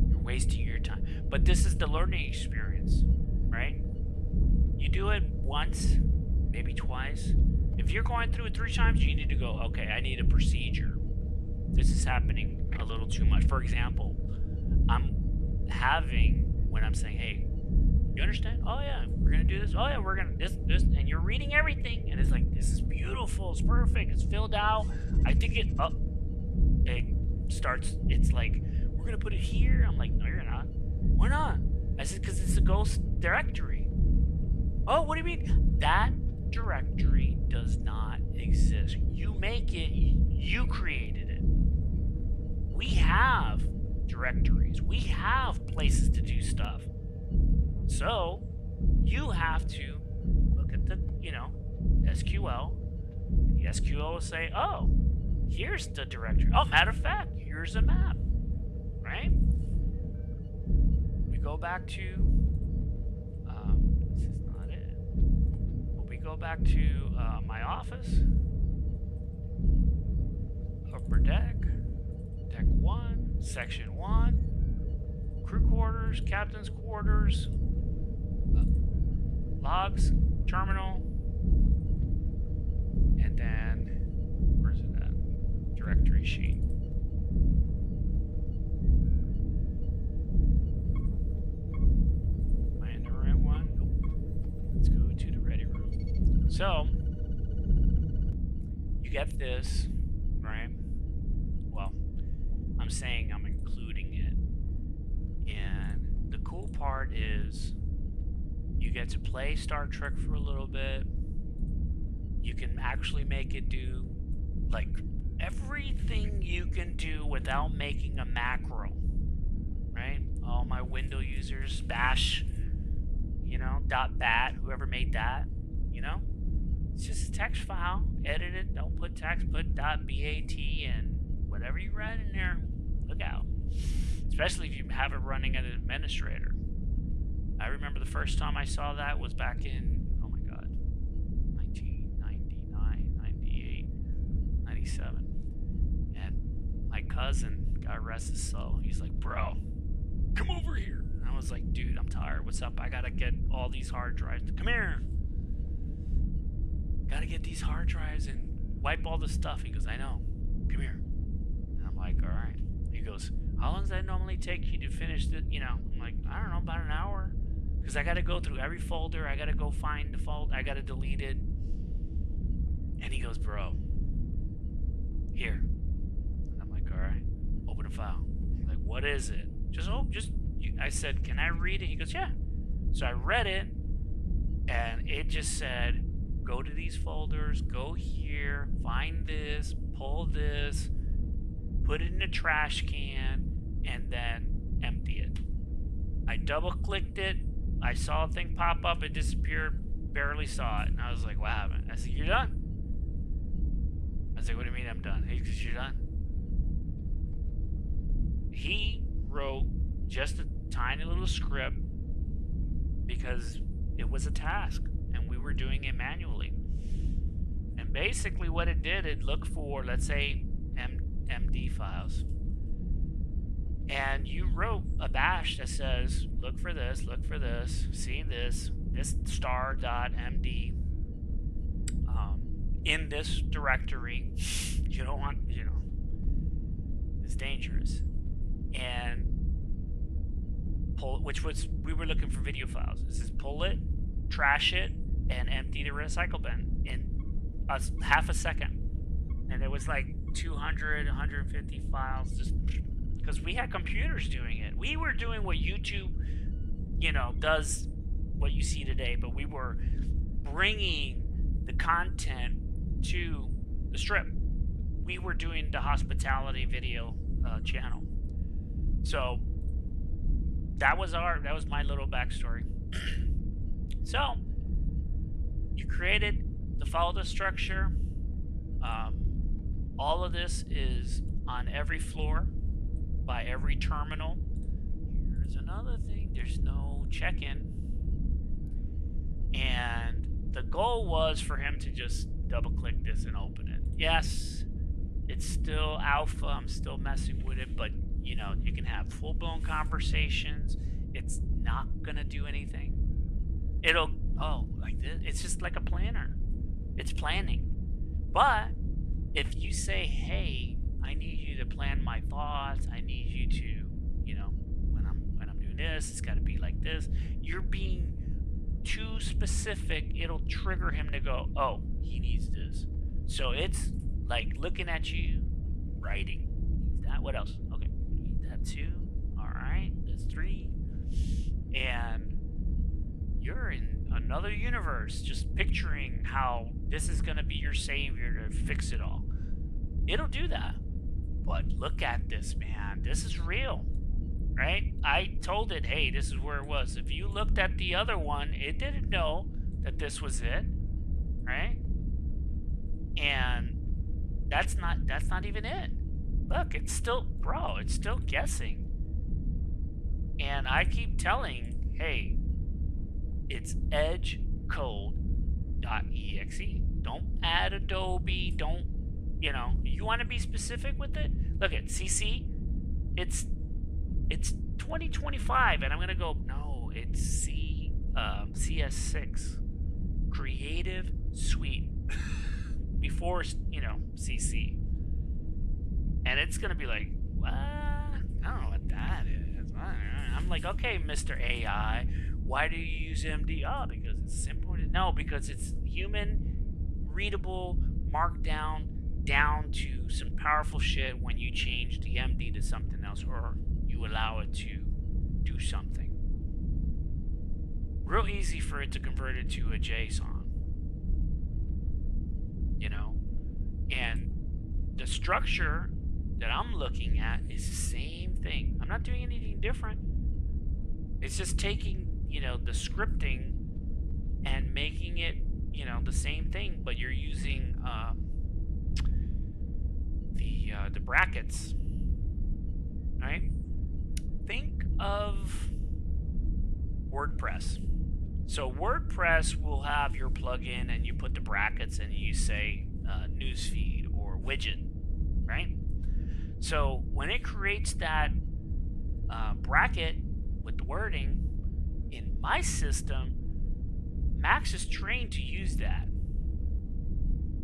You're wasting your time. But this is the learning experience, right? You do it once, maybe twice. If you're going through it 3 times, you need to go, okay, I need a procedure. This is happening a little too much. For example, when I'm saying, hey, you understand? Oh yeah, we're gonna do this. Oh yeah, we're gonna this, and you're reading everything, and it's like, this is beautiful, it's perfect, it's filled out. I think it starts. It's like, we're gonna put it here. I'm like, no, you're not. Why not? I said, because it's a ghost directory. Oh, what do you mean? That directory does not exist. You make it. You created it. We have directories. We have places to do stuff. So you have to look at the, SQL. The SQL will say, oh, here's the directory. Oh, matter of fact, here's a map, right? We go back to, this is not it. But we go back to my office, upper deck, deck 1, section 1, crew quarters, captain's quarters, logs, terminal, and then, where's it at? Directory sheet. Am I in the right one? Nope. Let's go to the ready room. So, you get this, right? Well, I'm saying I'm including it. And the cool part is you get to play Star Trek for a little bit. You can actually make it do like everything you can do without making a macro, right? All my window users, bash, .bat, whoever made that, It's just a text file. Edit it. Don't put text. Put .bat and whatever you write in there. Look out. Especially if you have it running as an administrator. I remember the first time I saw that was back in, oh my god, 1999, 98, 97. And my cousin, God rest his soul, he's like, bro, come over here. And I was like, dude, I'm tired. What's up? I gotta get all these hard drives. Come here. Gotta get these hard drives and wipe all the stuff. He goes, I know. Come here. And I'm like, all right. He goes, how long does that normally take you to finish the, I'm like, I don't know, about an hour. Because I got to go through every folder. I got to go find the folder. I got to delete it. And he goes, bro, here. And I'm like, all right, open a file. I'm like, what is it? I said, can I read it? He goes, yeah. So I read it, and it just said, go to these folders, go here, find this, pull this, put it in a trash can, and then empty it. I double-clicked it. I saw a thing pop up. It disappeared. Barely saw it. And I was like, what happened? I said, you're done. I was like, what do you mean I'm done? He goes, you're done. He wrote just a tiny little script because it was a task and we were doing it manually. And basically what it did, it looked for, let's say, MD files. And you wrote a bash that says, look for this, see this star.md in this directory. You don't want, it's dangerous. And pull, we were looking for video files. It says pull it, trash it, and empty the recycle bin in half a second. And it was like 200, 150 files, just because we had computers doing it. We were doing what YouTube, does what you see today, but we were bringing the content to the strip. We were doing the hospitality video channel. So that was my little backstory. So you created the folder structure. All of this is on every floor by every terminal. Here's another thing. There's no check-in. And the goal was for him to just double-click this and open it. Yes, it's still alpha. I'm still messing with it, but you can have full-blown conversations. It's not gonna do anything. It'll like this. It's just like a planner. It's planning. But if you say, hey, I need you to plan my thoughts, I need you to, when I'm doing this, it's got to be like this. You're being too specific. It'll trigger him to go, oh, he needs this. So it's like looking at you, writing. Needs that. What else? Okay, need that too. All right, that's 3. And you're in another universe, just picturing how this is going to be your savior to fix it all. It'll do that. But look at this, man. This is real, right? I told it, hey, this is where it was. If you looked at the other one, it didn't know that this was it, right? And that's not even it. Look, it's still, bro, it's still guessing. And I keep telling, hey, it's edgecode.exe. Don't add Adobe. Don't, you want to be specific with it? Look at CC. It's 2025, and I'm gonna go. No, it's CS6 Creative Suite before CC, and it's gonna be like, what? I don't know what that is. I'm like, okay, Mr. AI. Why do you use MD? Oh, because it's simple. No, because it's human, readable, markdown, down to some powerful shit when you change the MD to something else or you allow it to do something. Real easy for it to convert it to a JSON. And the structure that I'm looking at is the same thing. I'm not doing anything different. It's just taking the scripting and making it the same thing, but you're using the brackets, right? Think of WordPress. So WordPress will have your plugin, and you put the brackets, and you say newsfeed or widget, right? So when it creates that bracket with the wording in my system, Max is trained to use that.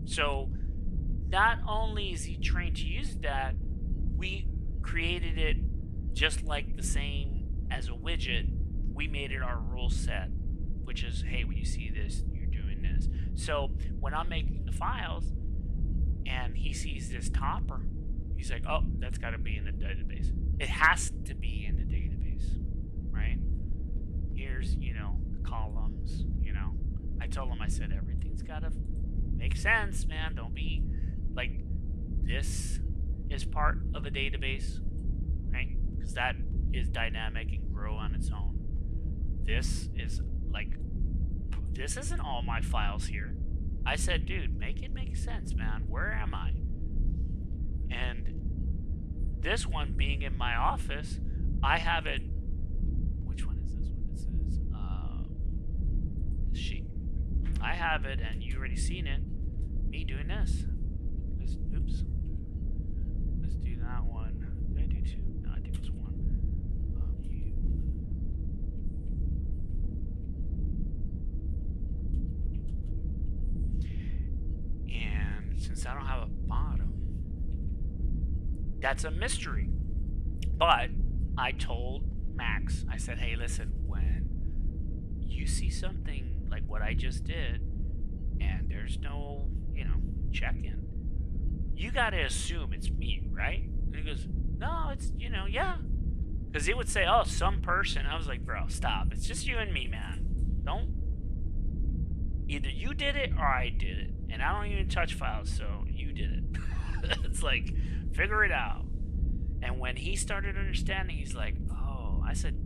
So not only is he trained to use that, we created it just like the same as a widget. We made it our rule set, which is, hey, when you see this, you're doing this. So when I'm making the files and he sees this topper, he's like, oh, that's got to be in the database. It has to be in the database, right? Here's, the columns, I told him, I said, everything's got to make sense, man. Don't be like, this is part of a database, right? Because that is dynamic and grow on its own. This is like, this isn't all my files here. I said, dude, make it make sense, man. Where am I? And this one being in my office, I have it. Which one is this one? This is this sheet. I have it, and you already seen it. Me doing this. Oops. Let's do that one. Did I do two? No, I think it was one. And since I don't have a bottom, that's a mystery. But I told Max, I said, hey, listen, when you see something like what I just did, and there's no, check-in, you gotta assume it's me, right? And he goes, no, it's, yeah. Because it would say, oh, some person. I was like, bro, stop. It's just you and me, man. Don't. Either you did it or I did it. And I don't even touch files, so you did it. It's like, figure it out. And when he started understanding, he's like, oh. I said,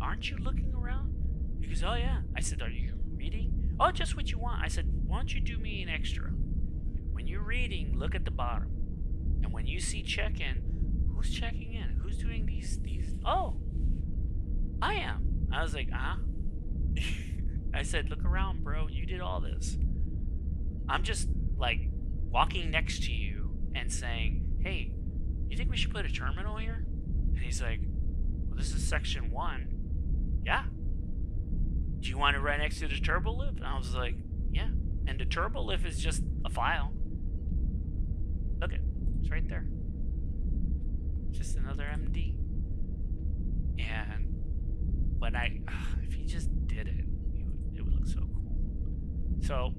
aren't you looking around? He goes, oh, yeah. I said, are you reading? Oh, just what you want. I said, why don't you do me an extra? When you're reading, look at the bottom. And when you see check-in, who's checking in? Who's doing these? Oh, I am. I was like, I said, look around, bro. You did all this. I'm just, like, walking next to you and saying, hey, you think we should put a terminal here? And he's like, well, this is section 1. Yeah. Do you want it right next to the turbo lift? And I was like, yeah. And the turbo lift is just a file. Look it. It's right there. Just another MD. And when if he just did it, it would look so cool. So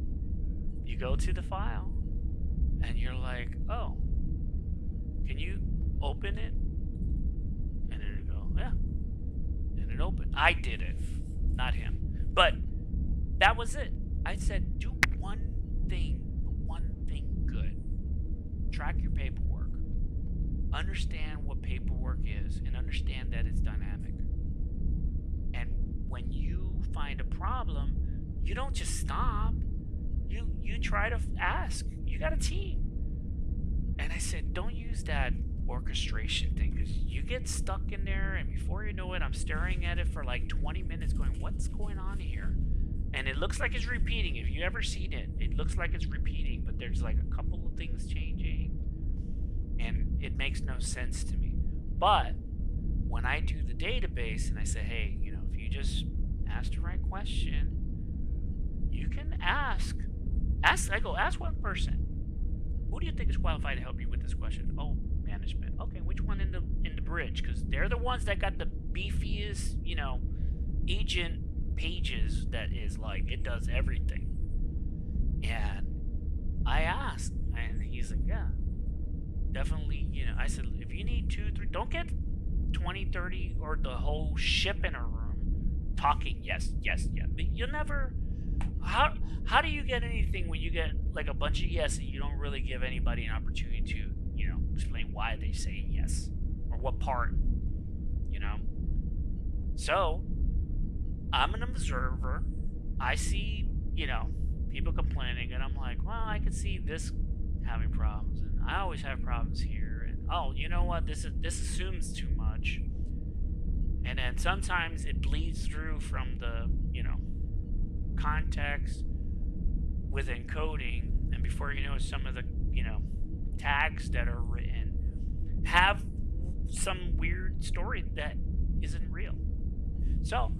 you go to the file and you're like, oh, can you open it? And then it go, yeah. And it opened. I did it, not him. But that was it. I said, do one thing good. Track your paperwork. Understand what paperwork is and understand that it's dynamic. And when you find a problem, you don't just stop. You try to ask. You got a team. And I said, don't use that orchestration thing, because you get stuck in there, and before you know it, I'm staring at it for like 20 minutes going, what's going on here? And it looks like it's repeating. If you ever seen it, it looks like it's repeating, but there's like a couple of things changing, and it makes no sense to me. But when I do the database and I say, hey, if you just ask the right question, you can ask. I go, ask one person. Who do you think is qualified to help you with this question? Oh, management. Okay, which one in the bridge? Because they're the ones that got the beefiest, agent pages that is like, it does everything. And I asked, and he's like, yeah, definitely, I said, if you need 2, 3, don't get 20, 30, or the whole ship in a room talking, yes, but you'll never, how do you get anything when you get like a bunch of yes and you don't really give anybody an opportunity to, explain why they say yes or what part, So I'm an observer. I see, people complaining, and I'm like, well, I can see this having problems, and I always have problems here, and oh, you know what, this assumes too much. And then sometimes it bleeds through from the, context with encoding, and before you know it, some of the, tags that are written have some weird story that isn't real. So,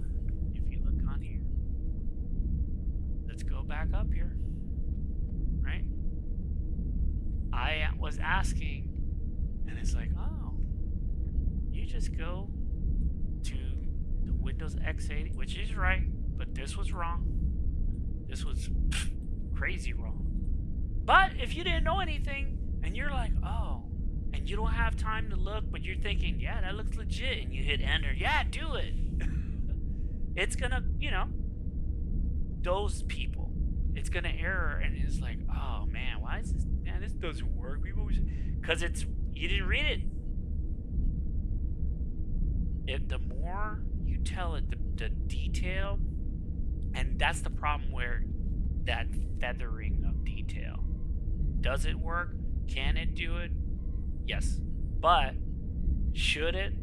if you look on here, let's go back up here, right? I was asking, and it's like, oh, you just go to the Windows X80, which is right, but this was wrong. This was crazy wrong. But if you didn't know anything, and you're like, oh, and you don't have time to look, but you're thinking, yeah, that looks legit, and you hit enter, yeah, do it. It's gonna, those people, it's gonna error, and it's like, oh man, why is this, man, this doesn't work. Because you didn't read it. The more you tell it, the detail, and that's the problem where that feathering of detail. Does it work? Can it do it? Yes. But should it?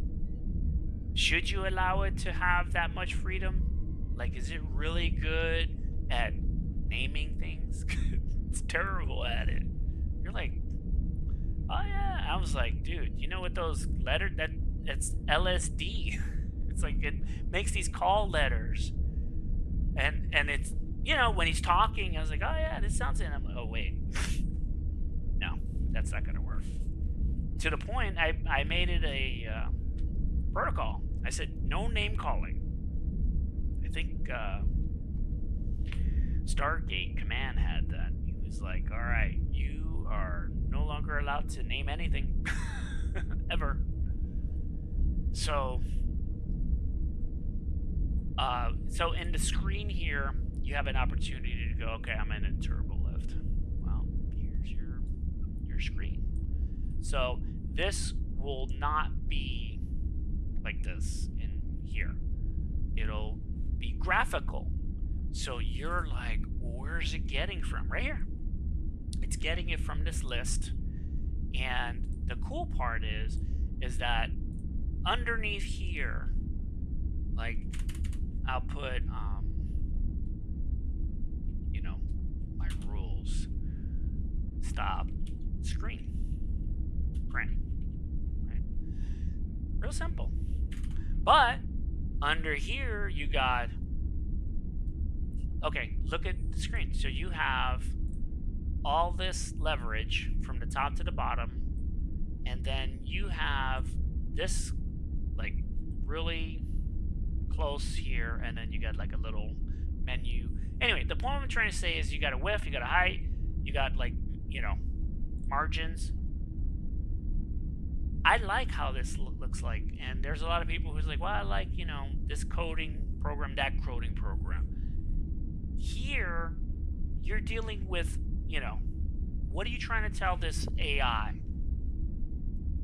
Should you allow it to have that much freedom? Like, is it really good at naming things? It's terrible at it. You're like, oh yeah. I was like, dude, you know what those letters, it's LSD. It's like, it makes these call letters. And it's, when he's talking, I was like, oh yeah, this sounds in. I'm like, oh wait. No, that's not going to work. To the point, I made it a protocol. I said, no name calling. I think Stargate Command had that. He was like, all right, you are no longer allowed to name anything. Ever. So in the screen here, you have an opportunity to go, okay, I'm in a turbo lift. Well, here's your screen. So this will not be like this in here. It'll be graphical. So you're like, where's it getting from? Right here. It's getting it from this list. And the cool part is that underneath here, like, I'll put my rules. Stop screen printing. Right? Real simple. But under here you got, okay, look at the screen. So you have all this leverage from the top to the bottom, and then you have this like really close here, and then you got like a little menu. Anyway, the point I'm trying to say is you got a width, you got a height, you got like, margins. I like how this looks like, and there's a lot of people who's like, well, I like, this coding program, that coding program. Here, you're dealing with, what are you trying to tell this AI?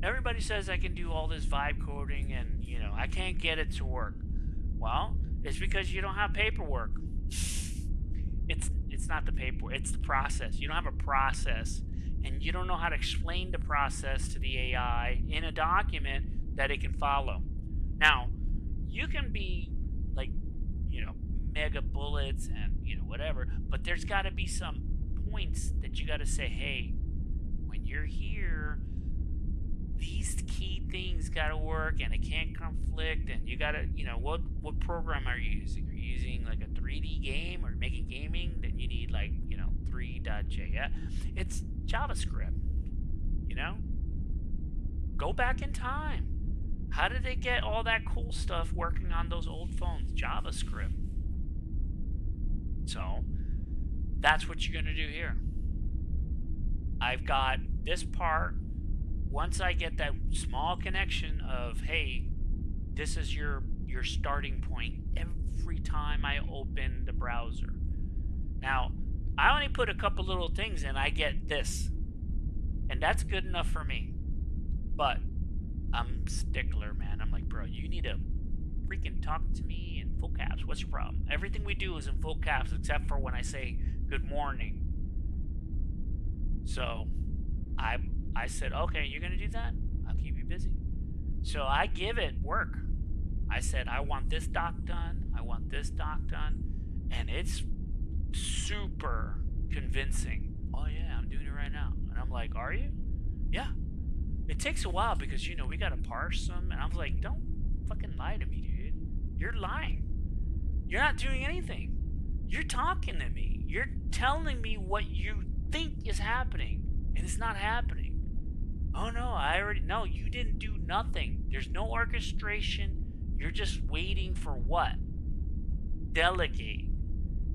Everybody says I can do all this vibe coding and, I can't get it to work. Well, it's because you don't have paperwork. It's not the paperwork, it's the process. You don't have a process, and you don't know how to explain the process to the AI in a document that it can follow. Now, you can be like, mega bullets and, whatever, but there's got to be some points that you got to say, hey, when you're here, these key things got to work, and it can't conflict, and you got to, what program are you using? Are you using like a 3D game or making gaming? Then you need like, 3.js. It's JavaScript, Go back in time. How did they get all that cool stuff working on those old phones? JavaScript. So, that's what you're going to do here. I've got this part. Once I get that small connection of, hey, this is your starting point every time I open the browser. Now, I only put a couple little things and I get this. And that's good enough for me. But I'm stickler, man. I'm like, bro, you need to freaking talk to me in full caps. What's your problem? Everything we do is in full caps except for when I say Good morning. So I said, okay, you're gonna do that? I'll keep you busy. So I give it work. I said, I want this doc done. I want this doc done. And it's super convincing. Oh yeah, I'm doing it right now. And I'm like, are you? Yeah. It takes a while because, we got to parse them. And I was like, don't fucking lie to me, dude. You're lying. You're not doing anything. You're talking to me. You're telling me what you think is happening. And it's not happening. Oh no, no, you didn't do nothing. There's no orchestration. You're just waiting for what? Delegate.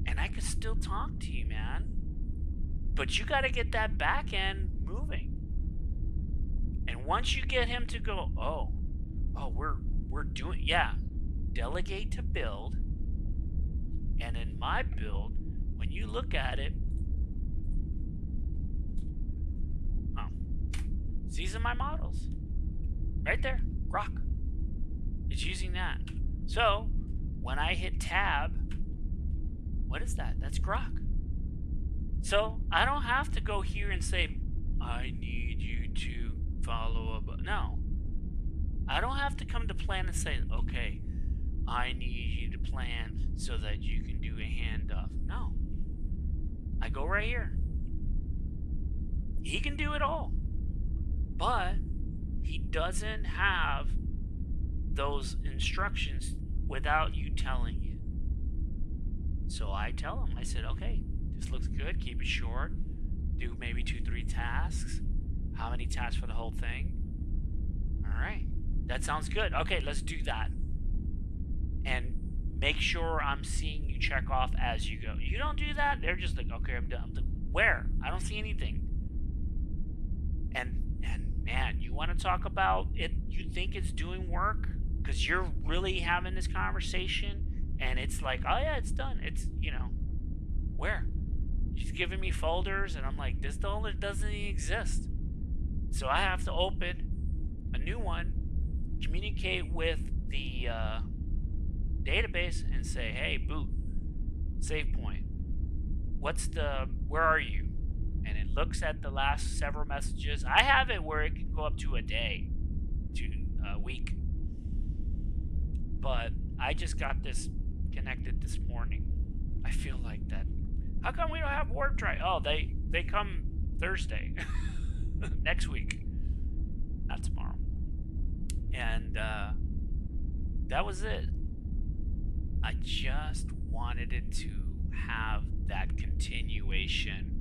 And I could still talk to you, man. But you got to get that back end moving. And once you get him to go, we're doing, yeah, delegate to build. And in my build, when you look at it, these are my models. Right there, Grok. It's using that. So, when I hit tab, what is that? That's Grok. So, I don't have to go here and say, I need you to follow up. No. I don't have to come to plan and say, okay, I need you to plan so that you can do a handoff. No. I go right here. He can do it all. But he doesn't have those instructions without you telling it. So I tell him, I said, okay, this looks good. Keep it short. Do maybe 2-3 tasks. How many tasks for the whole thing? All right. That sounds good. Okay, let's do that. And make sure I'm seeing you check off as you go. You don't do that, they're just like, okay, I'm done. Where? I don't see anything. And man, you want to talk about it? You think it's doing work because you're really having this conversation, and it's like, oh yeah, it's done. It's where? She's giving me folders, and I'm like, this folder doesn't even exist. So I have to open a new one, communicate with the database, and say, hey, boot, save point. Where are you? And it looks at the last several messages. I have it where it can go up to a day, to a week. But I just got this connected this morning. I feel like that. How come we don't have warp drive? Oh, they come Thursday. Next week. Not tomorrow. And that was it. I just wanted it to have that continuation.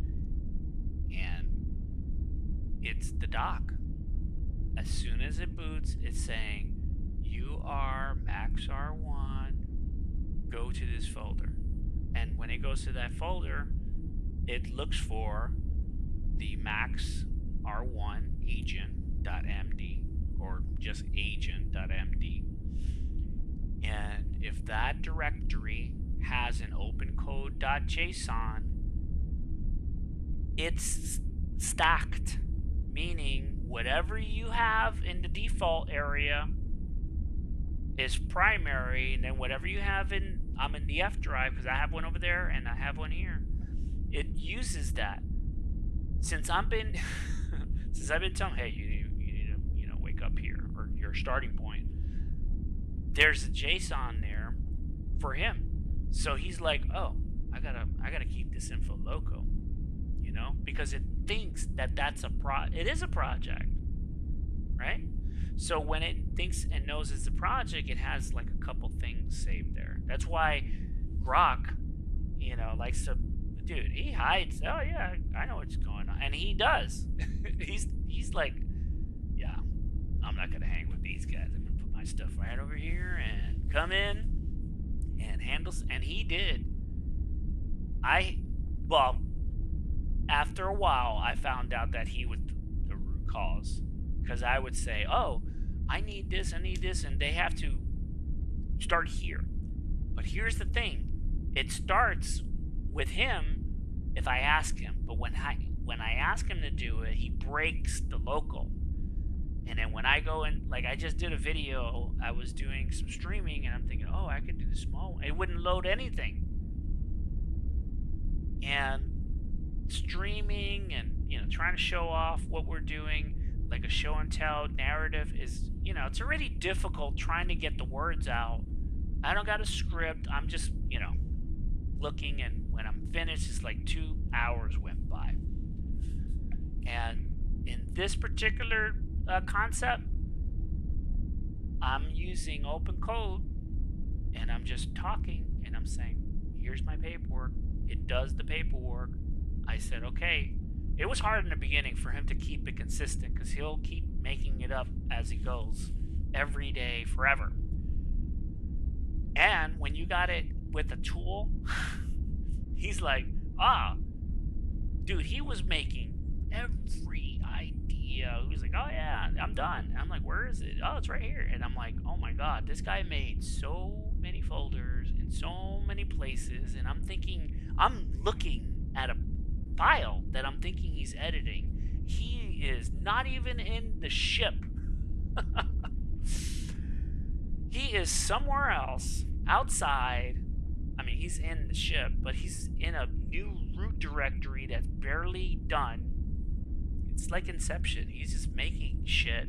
And it's the doc. As soon as it boots, it's saying, you are MAXX-R1, go to this folder. And when it goes to that folder, it looks for the MAXX-R1 agent.md or just agent.md. And if that directory has an opencode.json, it's stacked, meaning whatever you have in the default area is primary, and then whatever you have I'm in the F drive because I have one over there and I have one here. It uses that. Since I've been telling, hey, you need to wake up here, or your starting point. There's a JSON there for him, so he's like, oh, I gotta keep this info local. Because it thinks that it is a project, right? So when it thinks and knows it's a project, it has like a couple things saved there. That's why Grok, likes to, dude, he hides. Oh yeah, I know what's going on, and he does. he's like, yeah, I'm not gonna hang with these guys. I'm gonna put my stuff right over here and come in and handle. And he did. After a while, I found out that he was the root cause. Because I would say, oh, I need this, and they have to start here. But here's the thing. It starts with him if I ask him. But when I ask him to do it, he breaks the local. And then when I go in, like I just did a video, I was doing some streaming, and I'm thinking, oh, I could do the small one. It wouldn't load anything. and streaming and, trying to show off what we're doing, like a show and tell narrative is, it's already difficult trying to get the words out. I don't got a script. I'm just, looking, and when I'm finished, it's like 2 hours went by. And in this particular concept, I'm using Opencode, and I'm just talking, and I'm saying, here's my paperwork. It does the paperwork. I said, okay. It was hard in the beginning for him to keep it consistent, because he'll keep making it up as he goes, every day, forever. And when you got it with a tool, he's like, dude, he was making every idea. He was like, oh yeah, I'm done. And I'm like, where is it? Oh, it's right here. And I'm like, oh my God, this guy made so many folders in so many places. And I'm thinking, I'm looking at a file that I'm thinking he's editing. He is not even in the ship. He is somewhere else, outside. I mean, he's in the ship, but he's in a new root directory that's barely done. It's like Inception. He's just making shit.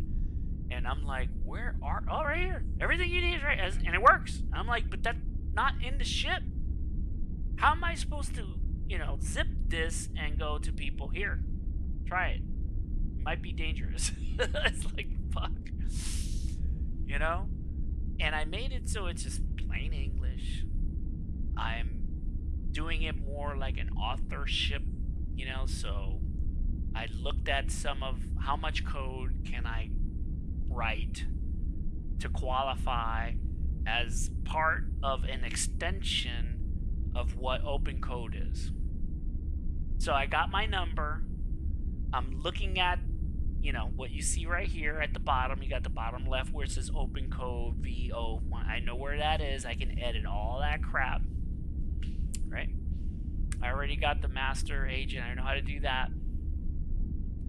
And I'm like, right here. Everything you need is right. And it works. I'm like, but that's not in the ship. How am I supposed to, zip this and go to people? Here, try it. It might be dangerous. It's like, fuck. And I made it so it's just plain English. I'm doing it more like an authorship, so I looked at some of how much code can I write to qualify as part of an extension of what Opencode is. So I got my number. I'm looking at, what you see right here at the bottom. You got the bottom left where it says Opencode V01. I know where that is. I can edit all that crap. Right? I already got the master agent. I know how to do that.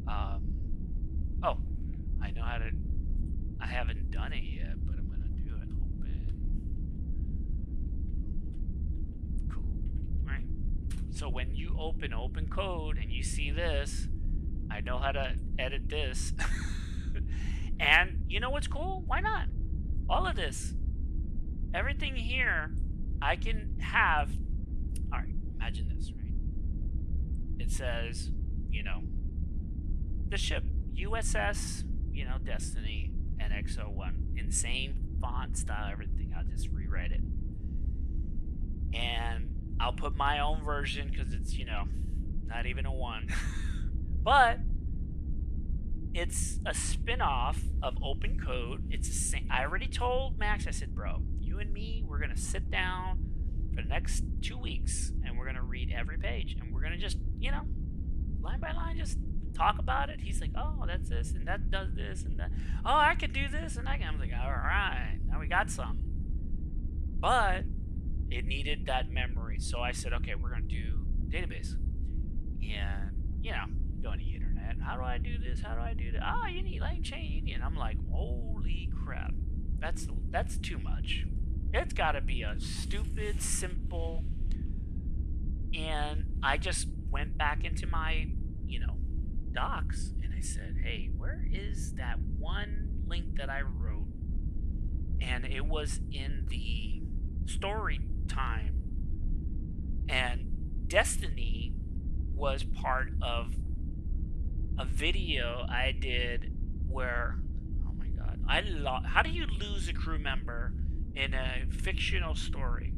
I know how to. I haven't done it yet, but I'm gonna do it. Open. Cool. Right. So when you open Opencode and you see this, I know how to edit this. And you know what's cool? Why not? All of this, everything here, I can have. All right. Imagine this, right? It says, the ship USS, Destiny NX-R1 in same font style, everything. I'll just rewrite it, and I'll put my own version because it's not even a 1, but it's a spin-off of Opencode. It's the same. I already told Max. I said, bro, you and me, we're gonna sit down for the next 2 weeks, and we're gonna read every page, and we're gonna just line by line just talk about it. He's like, oh, that's this, and that does this, and that. Oh, I could do this, and I can. I'm like, all right, now we got some. But it needed that memory, so I said, okay, we're gonna do database, and go on the internet. How do I do this? How do I do that? Oh, you need LANGCHAIN, and I'm like, holy crap, that's too much. It's got to be a stupid, simple. And I just went back into my, docs, and I said, hey, where is that one link that I wrote? And it was in the story time. And Destiny was part of a video I did where, oh my God, how do you lose a crew member in a fictional story?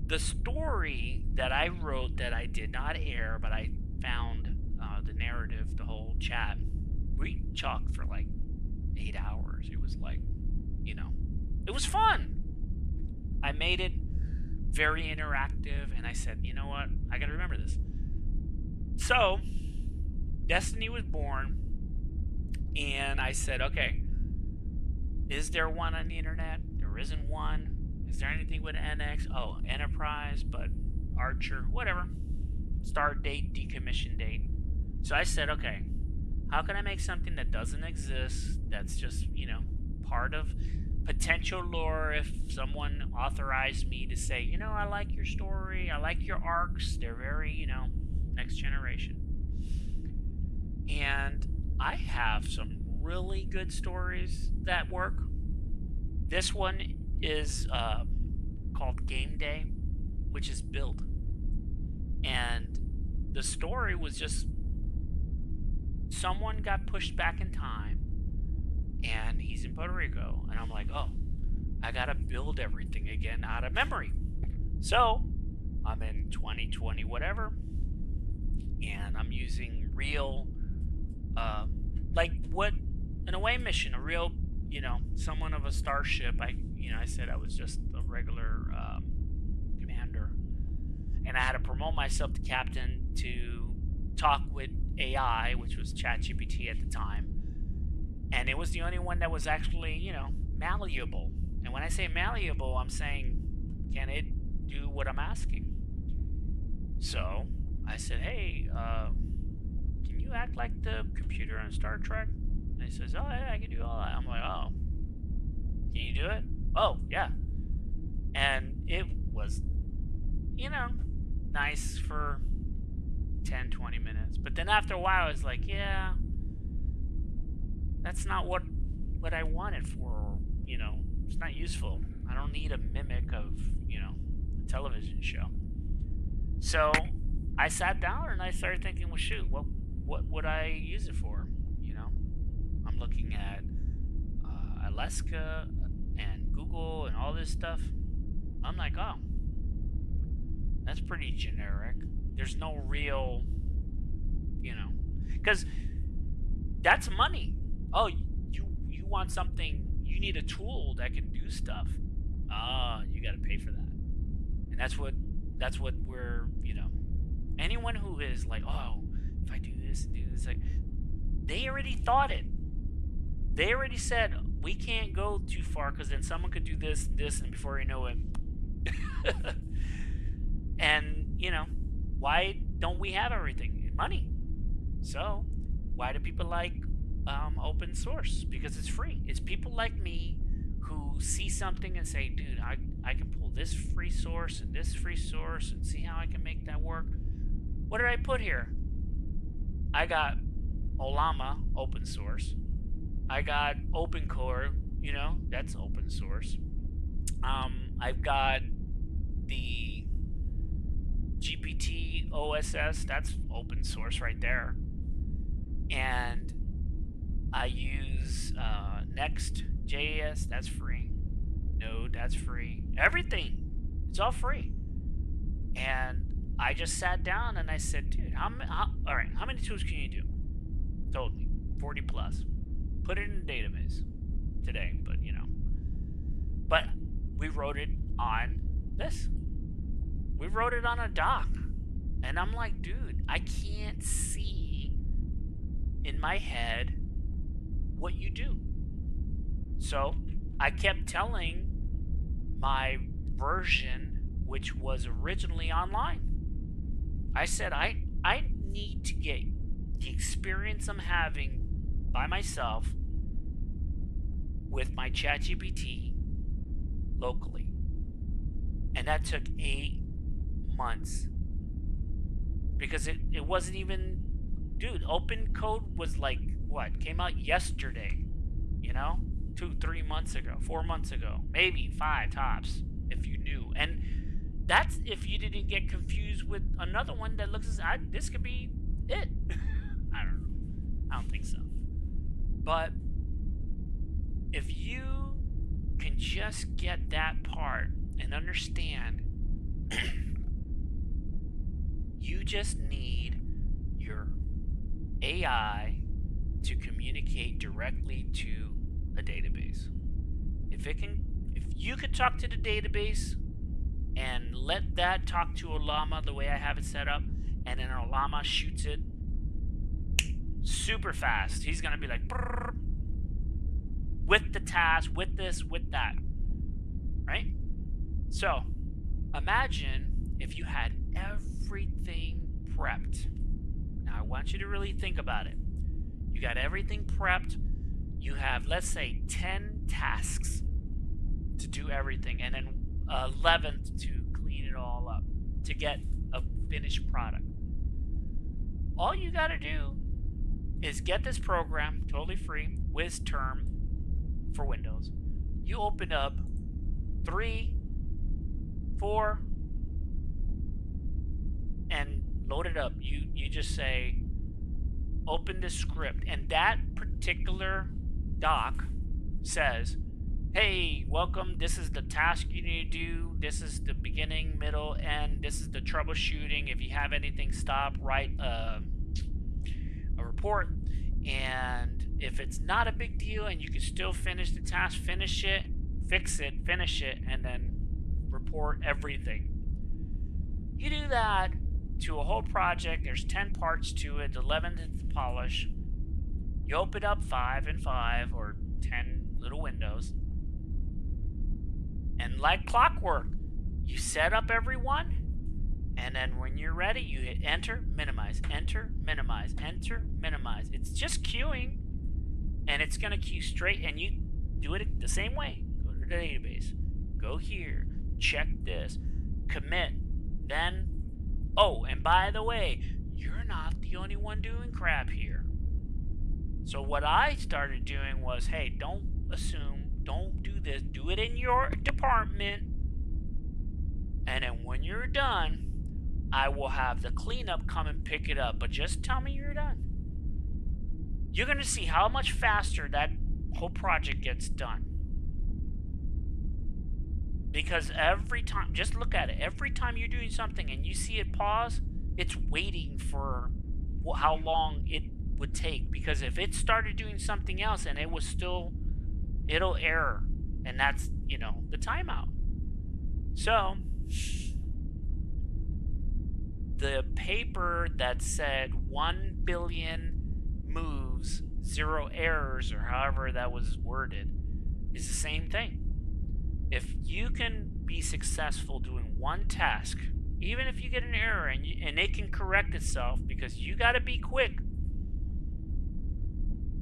The story that I wrote that I did not air, but I found the narrative, the whole chat, we talked for like 8 hours. It was like, it was fun. I made it very interactive, and I said, you know what? I gotta remember this. So, Destiny was born, and I said, okay, is there one on the internet? There isn't one. Is there anything with NX? Oh, Enterprise, but Archer, whatever. Start date, decommission date. So I said, okay, how can I make something that doesn't exist, that's just, part of potential lore if someone authorized me to say, you know, I like your story, I like your arcs, they're very, you know, next generation. And I have some really good stories that work. This one is called Game Day, which is Build. And the story was just someone got pushed back in time and he's in Puerto Rico. And I'm like, oh, I gotta build everything again out of memory. So I'm in 2020 whatever, and I'm using real like what an away mission, a real, you know, someone of a starship. I said I was just a regular commander, and I had to promote myself to captain to talk with AI, which was ChatGPT at the time, and it was the only one that was actually, you know, malleable. And when I say malleable, I'm saying, can it do what I'm asking? So I said, hey, can you act like the computer on Star Trek? And he says, oh, yeah, I can do all that. I'm like, oh, can you do it? Oh, yeah. And it was, you know, nice for 10, 20 minutes. But then after a while, I was like, yeah, that's not what I wanted for, you know, it's not useful. I don't need a mimic of, you know, a television show. So I sat down and I started thinking, well, shoot, what would I use it for? You know, I'm looking at Alaska and Google and all this stuff. I'm like, oh, that's pretty generic. There's no real, you know, because that's money. Oh, you want something, you need a tool that can do stuff. You got to pay for that. And that's what we're, you know, anyone who is like, oh, if I do this, like, they already thought it. They already said, we can't go too far because then someone could do this, and before you know it. And, you know, why don't we have everything? Money. So, why do people like open source? Because it's free. It's people like me who see something and say, dude, I can pull this free source and this free source and see how I can make that work. What did I put here? I got Ollama, open source. I got Opencode, you know, that's open source. I've got the GPT OSS, that's open source right there. And I use Next.js, that's free. Node, that's free. Everything, it's all free. And I just sat down and I said, dude, all right, how many tools can you do? Told me, 40 plus. Put it in a database today, but you know. But we wrote it on this. We wrote it on a doc. And I'm like, dude, I can't see in my head what you do. So I kept telling my version, which was originally online, I said, I need to get the experience I'm having by myself with my ChatGPT locally. And that took 8 months. Because it wasn't even, dude, Opencode was like, what, came out yesterday, you know? 2-3 months ago, 4 months ago, maybe 5 tops, if you knew. And that's if you didn't get confused with another one that looks as, this could be it. I don't know. I don't think so. But if you can just get that part and understand, you just need your AI to communicate directly to a database. If you could talk to the database and let that talk to Ollama the way I have it set up, and then Ollama shoots it super fast, he's gonna be like, brrr, with the task, with this, with that, right? So imagine if you had everything prepped. Now I want you to really think about it. You got everything prepped. You have, let's say, 10 tasks to do everything, and then 11th to clean it all up to get a finished product. All you got to do is get this program totally free, WizTerm for Windows. You open up 3, 4, and load it up. You just say, open this script, and that particular doc says, hey, welcome, this is the task you need to do, this is the beginning, middle, end, this is the troubleshooting. If you have anything, stop, write a report, and if it's not a big deal and you can still finish the task, finish it, fix it, finish it, and then report everything. You do that to a whole project. There's 10 parts to it. The 11th is to polish. You open up 5 and 5 or 10 little windows, and like clockwork, you set up everyone, and then when you're ready, you hit enter, minimize, enter, minimize, enter, minimize. It's just queuing, and it's going to queue straight, and you do it the same way. Go to the database, go here, check this, commit, then, oh, and by the way, you're not the only one doing crap here. So what I started doing was, hey, don't assume, don't do this, do it in your department, and then when you're done, I will have the cleanup come and pick it up, but just tell me you're done. You're going to see how much faster that whole project gets done. Because every time, just look at it, every time you're doing something and you see it pause, it's waiting for how long it would take. Because if it started doing something else and it was still, it'll error. And that's, you know, the timeout. So the paper that said 1 billion moves, 0 errors, or however that was worded, is the same thing. If you can be successful doing one task, even if you get an error and it can correct itself, because you got to be quick.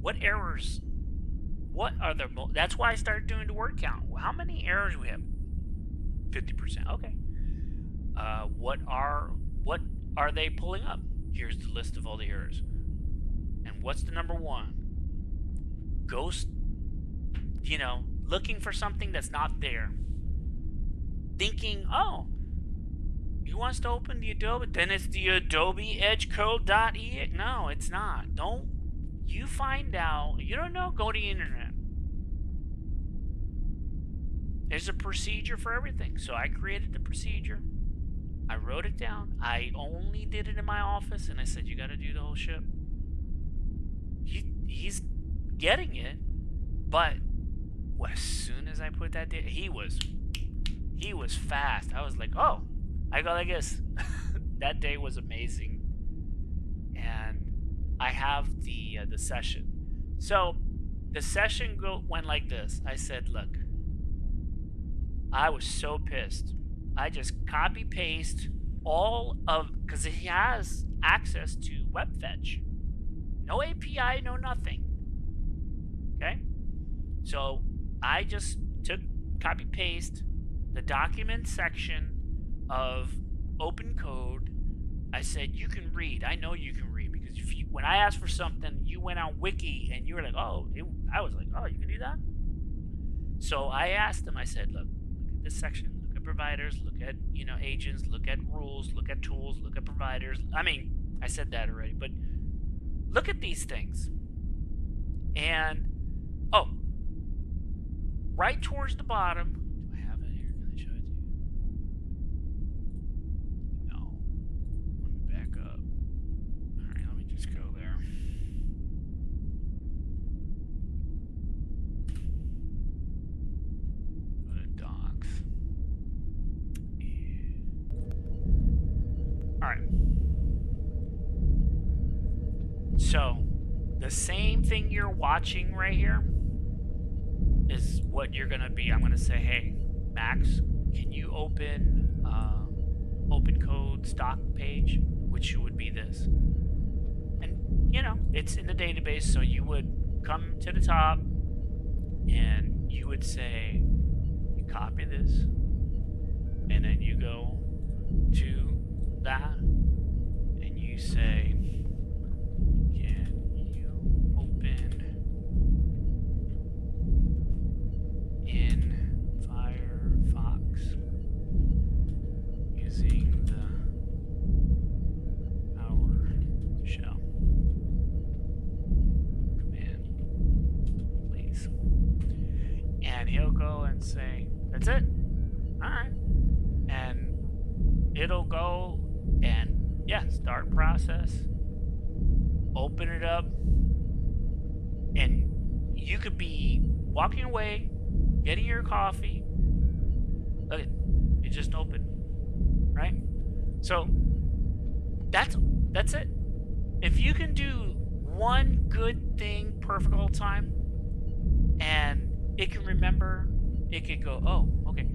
What errors? What are the? That's why I started doing the word count. How many errors do we have? 50%. Okay. What are they pulling up? Here's the list of all the errors. And what's the number one? Ghost. You know, looking for something that's not there. Thinking, oh, he wants to open the Adobe, then it's the Adobe Edgecode.exe. No, it's not. Don't. You find out. You don't know, go to the internet. There's a procedure for everything. So I created the procedure. I wrote it down. I only did it in my office, and I said, you got to do the whole ship. He's getting it, but as soon as I put that data, he was fast. I was like, oh, I go like this. That day was amazing. And I have the session. So the session went like this. I said, look, I was so pissed. I just copy paste all of, because he has access to web fetch. No API, no nothing. Okay? So I just took copy paste the document section of Opencode. I said, you can read. I know you can read, because if you, when I asked for something, you went on Wiki and you were like, oh, I was like, oh, you can do that? So I asked him, I said, look at this section, look at providers, look at, agents, look at rules, look at tools, look at providers. I mean, I said that already, but look at these things. And, oh, right towards the bottom, do I have it here? Can I show it to you? No. Let me back up. All right, let me just go there. Go to docs. All right. So, the same thing you're watching right here is what you're going to be. I'm going to say, hey, Max, can you open Opencode stock page, which would be this. And, it's in the database, so you would come to the top, and you would say, you copy this, and then you go to that, and you say, can you open in Firefox using the PowerShell command, please? And he'll go and say, that's it? Alright. And it'll go and, yeah, start process, open it up, and you could be walking away, getting your coffee. Look, it just opened, right? So that's it. If you can do one good thing perfect all the time, and it can remember, it could go, oh, okay.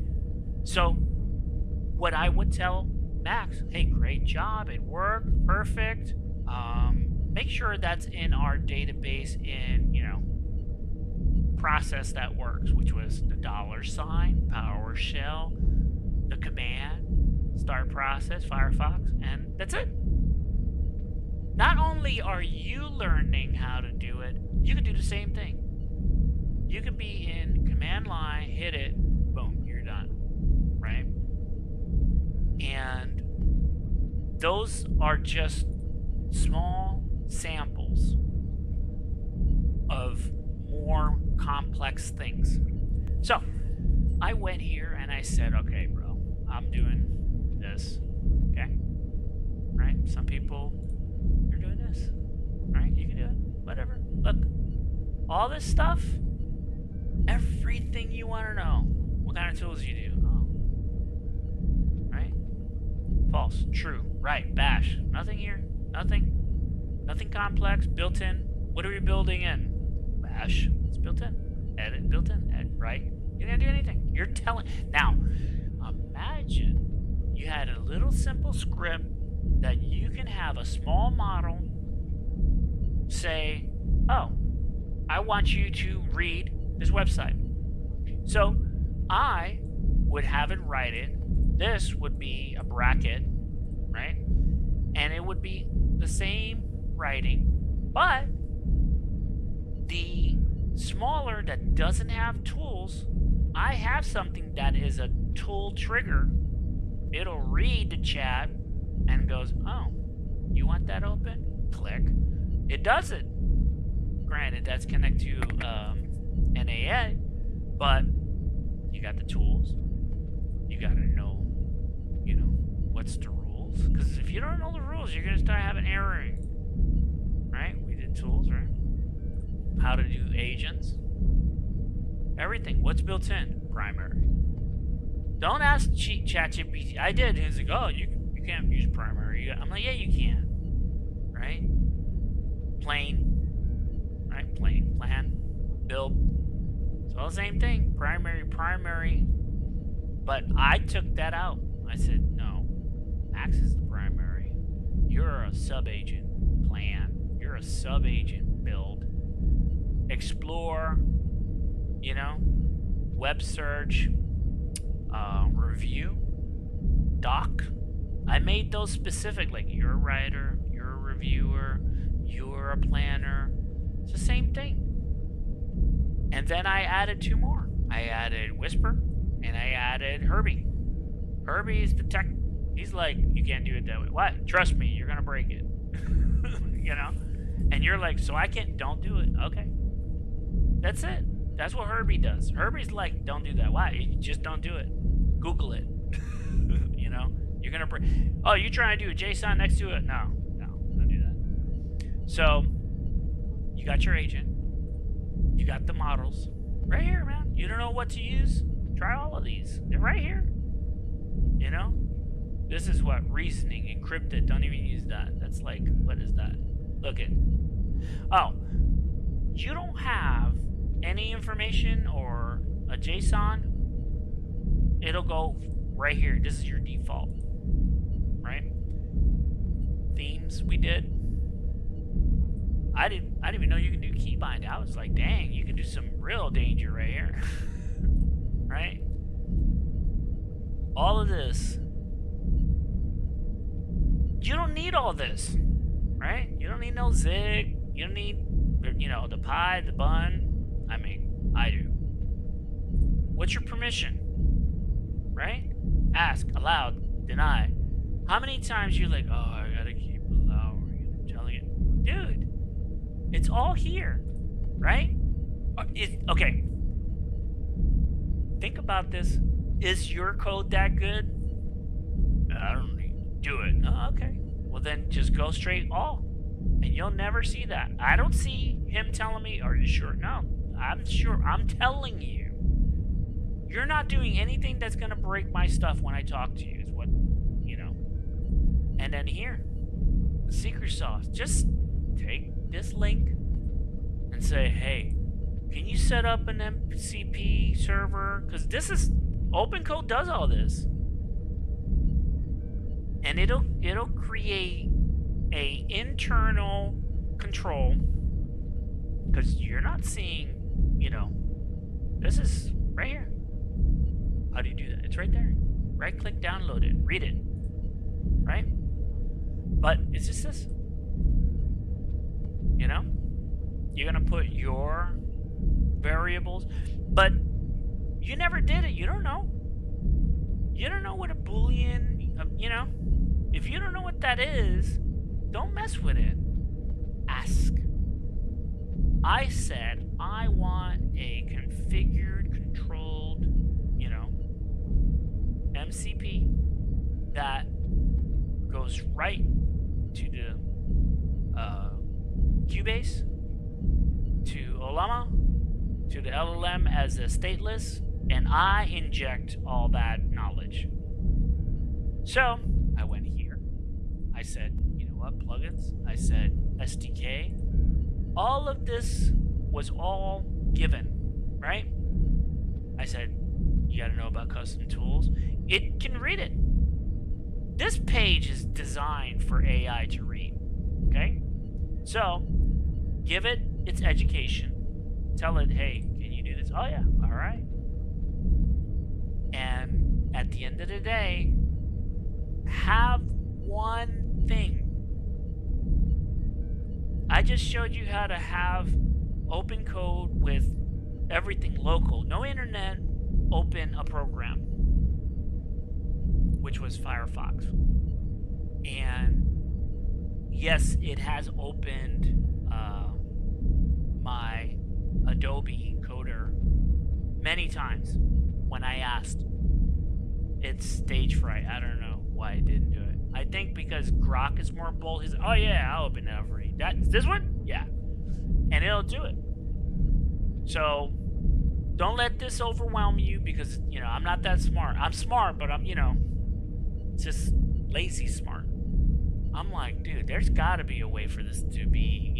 So what I would tell Max, hey, great job, it worked, perfect. Make sure that's in our database in, process that works, which was the $, PowerShell, the command, start process, Firefox, and that's it. Not only are you learning how to do it, you can do the same thing. You can be in command line, hit it, boom, you're done, right? And those are just small samples of more complex things. So I went here and I said, okay, bro, I'm doing this, okay? Right? Some people are doing this, right? You can do it, whatever. Look, all this stuff, everything you want to know. What kind of tools you do? Oh, right? False, true, right, bash. Nothing here, nothing complex, built in. What are we building in? Bash, it's built in. Edit, built in, edit, right? You're not gonna do anything. You're telling. Now, imagine you had a little simple script that you can have a small model say, oh, I want you to read this website. So I would have it write it. This would be a bracket, right? And it would be the same writing, but the smaller that doesn't have tools, I have something that is a tool trigger. It'll read the chat and goes, oh, you want that open? Click. It does it. Granted, that's connected to NAA, but you got the tools. You got to know, what's the rules. Because if you don't know the rules, you're going to start having erroring. Right? We did tools, right? How to do agents. Everything. What's built in? Primary. Don't ask ChatGPT. I did. He's like, oh, you can't use primary. I'm like, yeah, you can. Right? Plain. Right? Plain. Plan. Build. It's all the same thing. Primary. But I took that out. I said, no. Max is the primary. You're a sub-agent. Plan. You're a sub-agent. Build. Explore. Web search. Review. Doc. I made those specific. Like, you're a writer. You're a reviewer. You're a planner. It's the same thing. And then I added 2 more. I added Whisper. And I added Herbie. Herbie is the tech. He's like, you can't do it that way. What? Trust me, you're going to break it. And you're like, so I can't, don't do it. Okay. That's it. That's what Herbie does. Herbie's like, don't do that. Why? You just don't do it. Google it. You're going to break. Oh, you trying to do a JSON next to it? No, don't do that. So, you got your agent. You got the models. Right here, man. You don't know what to use? Try all of these. They're right here. This is what? Reasoning, encrypted. Don't even use that. That's like, what is that? Look at. Oh, you don't have any information or a JSON. It'll go right here. This is your default. Right? Themes we did. I didn't even know you could do keybind. I was like, dang, you can do some real danger right here. Right? all of this. You don't need all this, right? You don't need no zig. You don't need, the pie, the bun. I mean, I do. What's your permission? Right? Ask, aloud, deny. How many times you're like, oh, I gotta keep allowing it, telling it. Dude, it's all here, right? Okay. Think about this. Is your code that good? I don't need to do it. Oh, okay. Well, then just go straight all. And you'll never see that. I don't see him telling me, are you sure? No, I'm sure. I'm telling you. You're not doing anything that's going to break my stuff when I talk to you, is what, And then here, the secret sauce. Just take this link and say, hey, can you set up an MCP server? Because Opencode does all this. And it'll create a internal control, because you're not seeing, this is right here. How do you do that? It's right there. Right click, download it, read it. Right? But it's just this. You're gonna put your variables, but you never did it. You don't know. You don't know what a Boolean, if you don't know what that is, don't mess with it. Ask. I said I want a configured, controlled, MCP that goes right to the Cubase, to Ollama, to the LLM as a stateless, and I inject all that knowledge. So I went here. I said, you know what, plugins? I said SDK. All of this was all given, right? I said, you gotta know about custom tools. It can read it. This page is designed for AI to read, okay? So, give it its education. Tell it, hey, can you do this? Oh yeah, all right. And at the end of the day, have one thing. I just showed you how to have Opencode with everything local, no internet, open a program, which was Firefox. And yes, it has opened my Adobe Coder many times when I asked. It's stage fright. I don't know why it didn't do it. I think because Grok is more bold. He's, oh yeah, I'll open every. This one? Yeah. And it'll do it. So don't let this overwhelm you, because, I'm not that smart. I'm smart, but I'm, just lazy smart. I'm like, dude, there's got to be a way for this to be,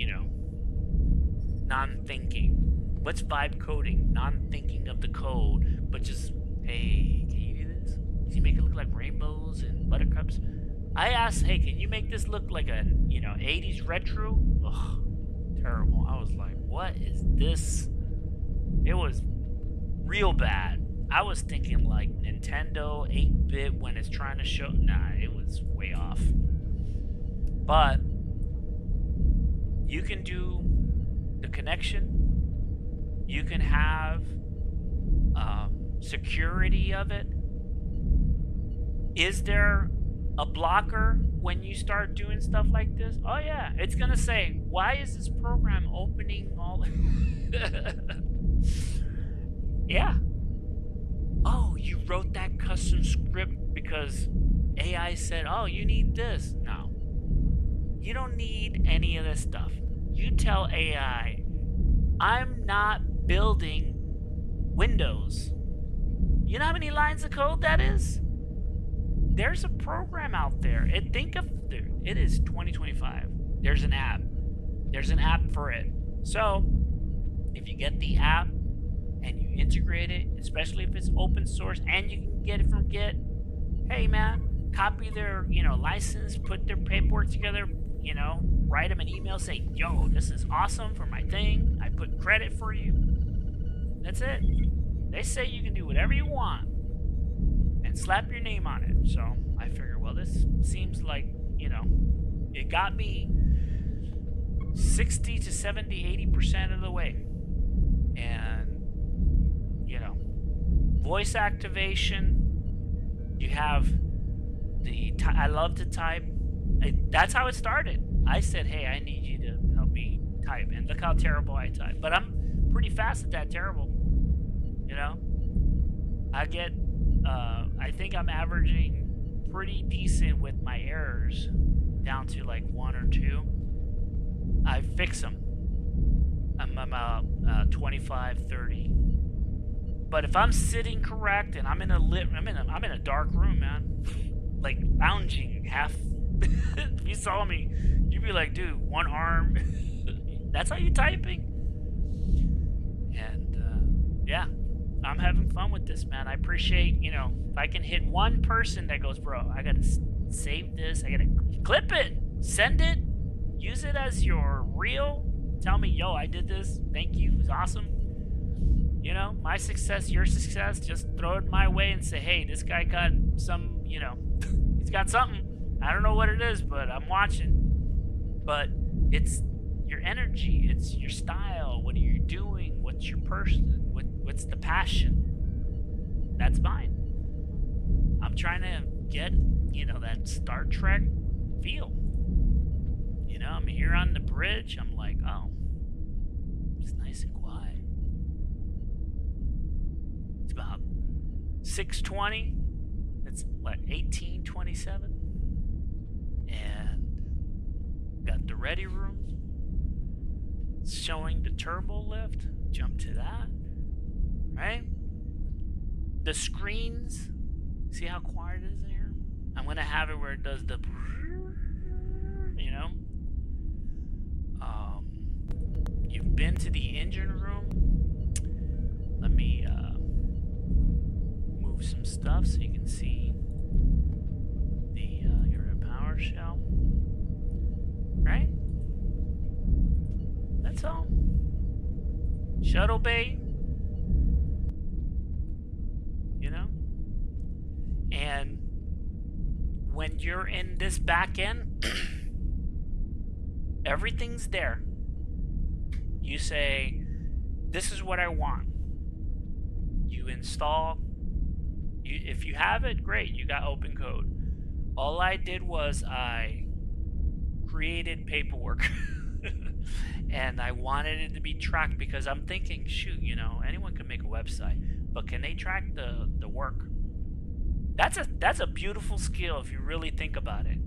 non-thinking. What's vibe coding? Non-thinking of the code, but just, hey, can you do this? Can you make it look like rainbows and buttercups? I asked, hey, can you make this look like a, 80s retro? Ugh, terrible. I was like, what is this? It was real bad. I was thinking like Nintendo 8-bit when it's trying to show. Nah, it was way off. But you can do the connection. You can have security of it. Is there a blocker when you start doing stuff like this? Oh yeah, it's gonna say, why is this program opening all? Yeah. Oh, you wrote that custom script because AI said, oh, you need this. No. You don't need any of this stuff. You tell AI, I'm not building Windows. You know how many lines of code that is? There's a program out there. It is 2025. There's an app. There's an app for it. So, if you get the app and you integrate it, especially if it's open source and you can get it from Git, hey man, copy their, license, put their paperwork together, write them an email, say, yo, this is awesome for my thing. I put credit for you. That's it. They say you can do whatever you want. And and slap your name on it. So I figured, well, this seems like, you know, it got me 60 to 70, 80% of the way. And, you know, voice activation, you have the, I love to type. That's how it started. I said, hey, I need you to help me type. And look how terrible I type. But I'm pretty fast at that terrible. You know? I get, I think I'm averaging pretty decent with my errors down to like 1 or 2. I fix them. I'm about 25, 30. But if I'm sitting correct and I'm in a dark room, man, like lounging half. If you saw me, you'd be like, dude, one arm. That's how you typing. And yeah, I'm having fun with this, man. I appreciate, you know, if I can hit one person that goes, bro, I gotta save this, I gotta clip it, send it, use it as your reel. Tell me, yo, I did this. Thank you. It was awesome. You know, my success, your success, just throw it my way and say, hey, this guy got some, you know, he's got something. I don't know what it is, but I'm watching. But it's your energy. It's your style. What are you doing? What's your person? What's the passion? That's mine. I'm trying to get, you know, that Star Trek feel. You know, I'm here on the bridge. I'm like, oh, it's nice and quiet. It's about 6:20. It's what, 18:27? And got the ready room. It's showing the turbo lift. Jump to that. Right? The screens. See how quiet it is in here? I'm going to have it where it does the, you know? You've been to the engine room. Let me move some stuff so you can see the your power shell. Right? That's all. Shuttle bay. You know? And when you're in this back end, everything's there. You say, this is what I want. You install. If you have it, great. You got Opencode. All I did was I created paperwork. And I wanted it to be tracked because I'm thinking, shoot, you know, anyone can make a website, but can they track the work? That's a beautiful skill if you really think about it.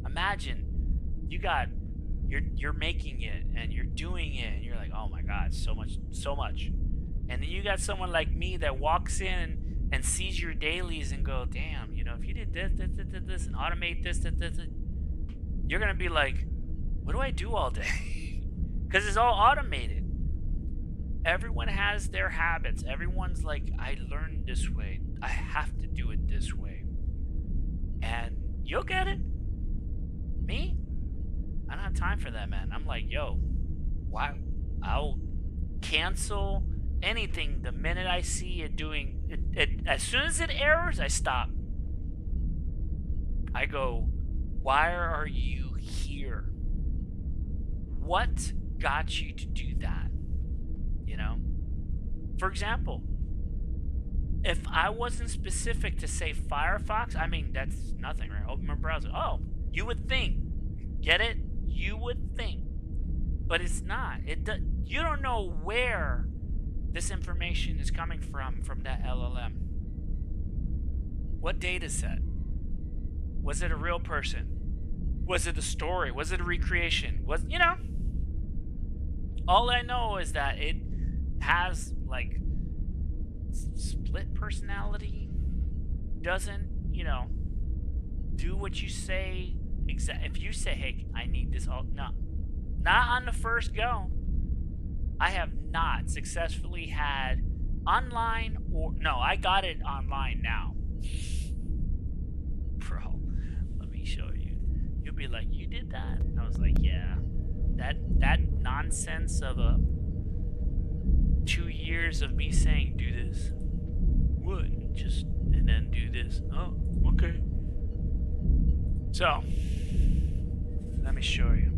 Imagine you're making it and you're doing it and you're like, oh my God, so much. And then you got someone like me that walks in and sees your dailies and go, damn, you know, if you did this, and automate this, you're gonna be like, what do I do all day? Because it's all automated. Everyone has their habits. Everyone's like, I learned this way. I have to do it this way. And you'll get it. Me? I don't have time for that, man. I'm like, yo, why? I'll cancel anything the minute I see it doing it. As soon as it errors, I stop. I go, why are you here? What got you to do that? You know? For example, if I wasn't specific to say Firefox, I mean, that's nothing, right? Open my browser. Oh, you would think. Get it? You would think. But it's not. You don't know where this information is coming from that LLM. What data set? Was it a real person? Was it a story? Was it a recreation? You know? All I know is that it has, like, split personality, doesn't, you know, do what you say. If you say, hey, I need this, no, not on the first go. I have not successfully had online no, I got it online now. Bro, let me show you. You'll be like, you did that? I was like, yeah. That nonsense of 2 years of me saying, do this, would just, and then do this. Oh, okay. So, let me show you.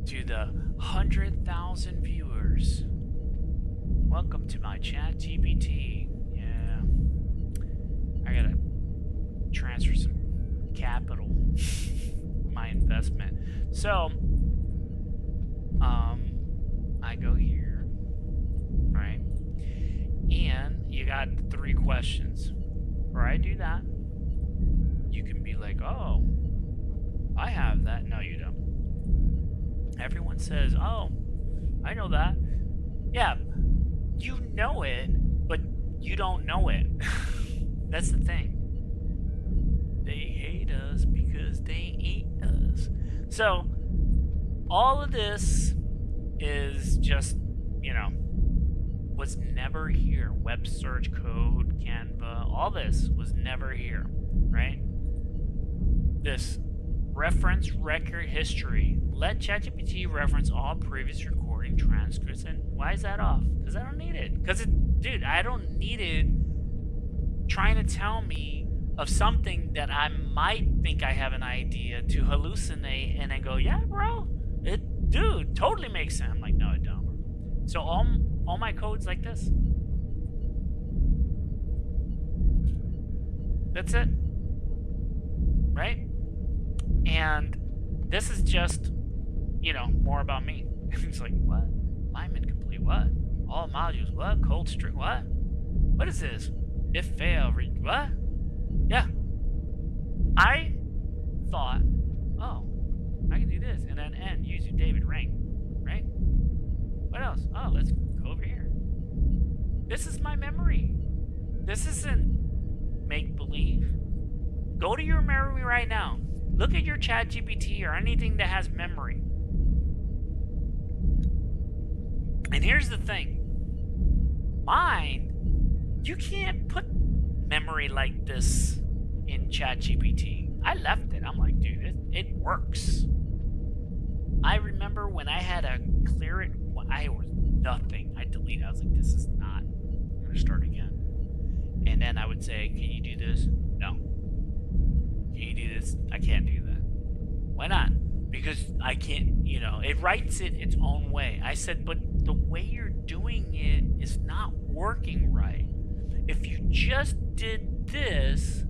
To the 100,000 viewers, welcome to my chat GPT. Yeah, I gotta transfer some capital, my investment. So, I go here, right? And you got 3 questions. Before I do that, you can be like, oh, I have that. No, you don't. Everyone says, oh, I know that. Yeah, you know it, but you don't know it. That's the thing. They hate us because they ain't us. So, all of this is just, was never here. Web search code, Canva, all this was never here, right? This reference record history. Let ChatGPT reference all previous recording transcripts. And why is that off? Because I don't need it. Because, dude, I don't need it trying to tell me of something that I might think I have an idea to hallucinate and then go, yeah, bro, it, dude, totally makes sense. I'm like, no, it don't. So all my code's like this. That's it. Right? And this is just, more about me. It's like, what? Alignment complete, what? All modules, what? Cold string, what? What is this? If fail, what? Yeah. I thought, oh, I can do this. And then end using David rank, right? What else? Oh, let's go over here. This is my memory. This isn't make-believe. Go to your memory right now. Look at your ChatGPT or anything that has memory. And here's the thing. Mine, you can't put memory like this in ChatGPT. I left it. I'm like, dude, it works. I remember when I had to clear it, I was nothing. I deleted. I was like, this is not. I'm going to start again. And then I would say, can you do this? No. Can you do this? I can't do that. Why not? Because I can't, it writes it its own way. I said, but the way you're doing it is not working right. If you just did this,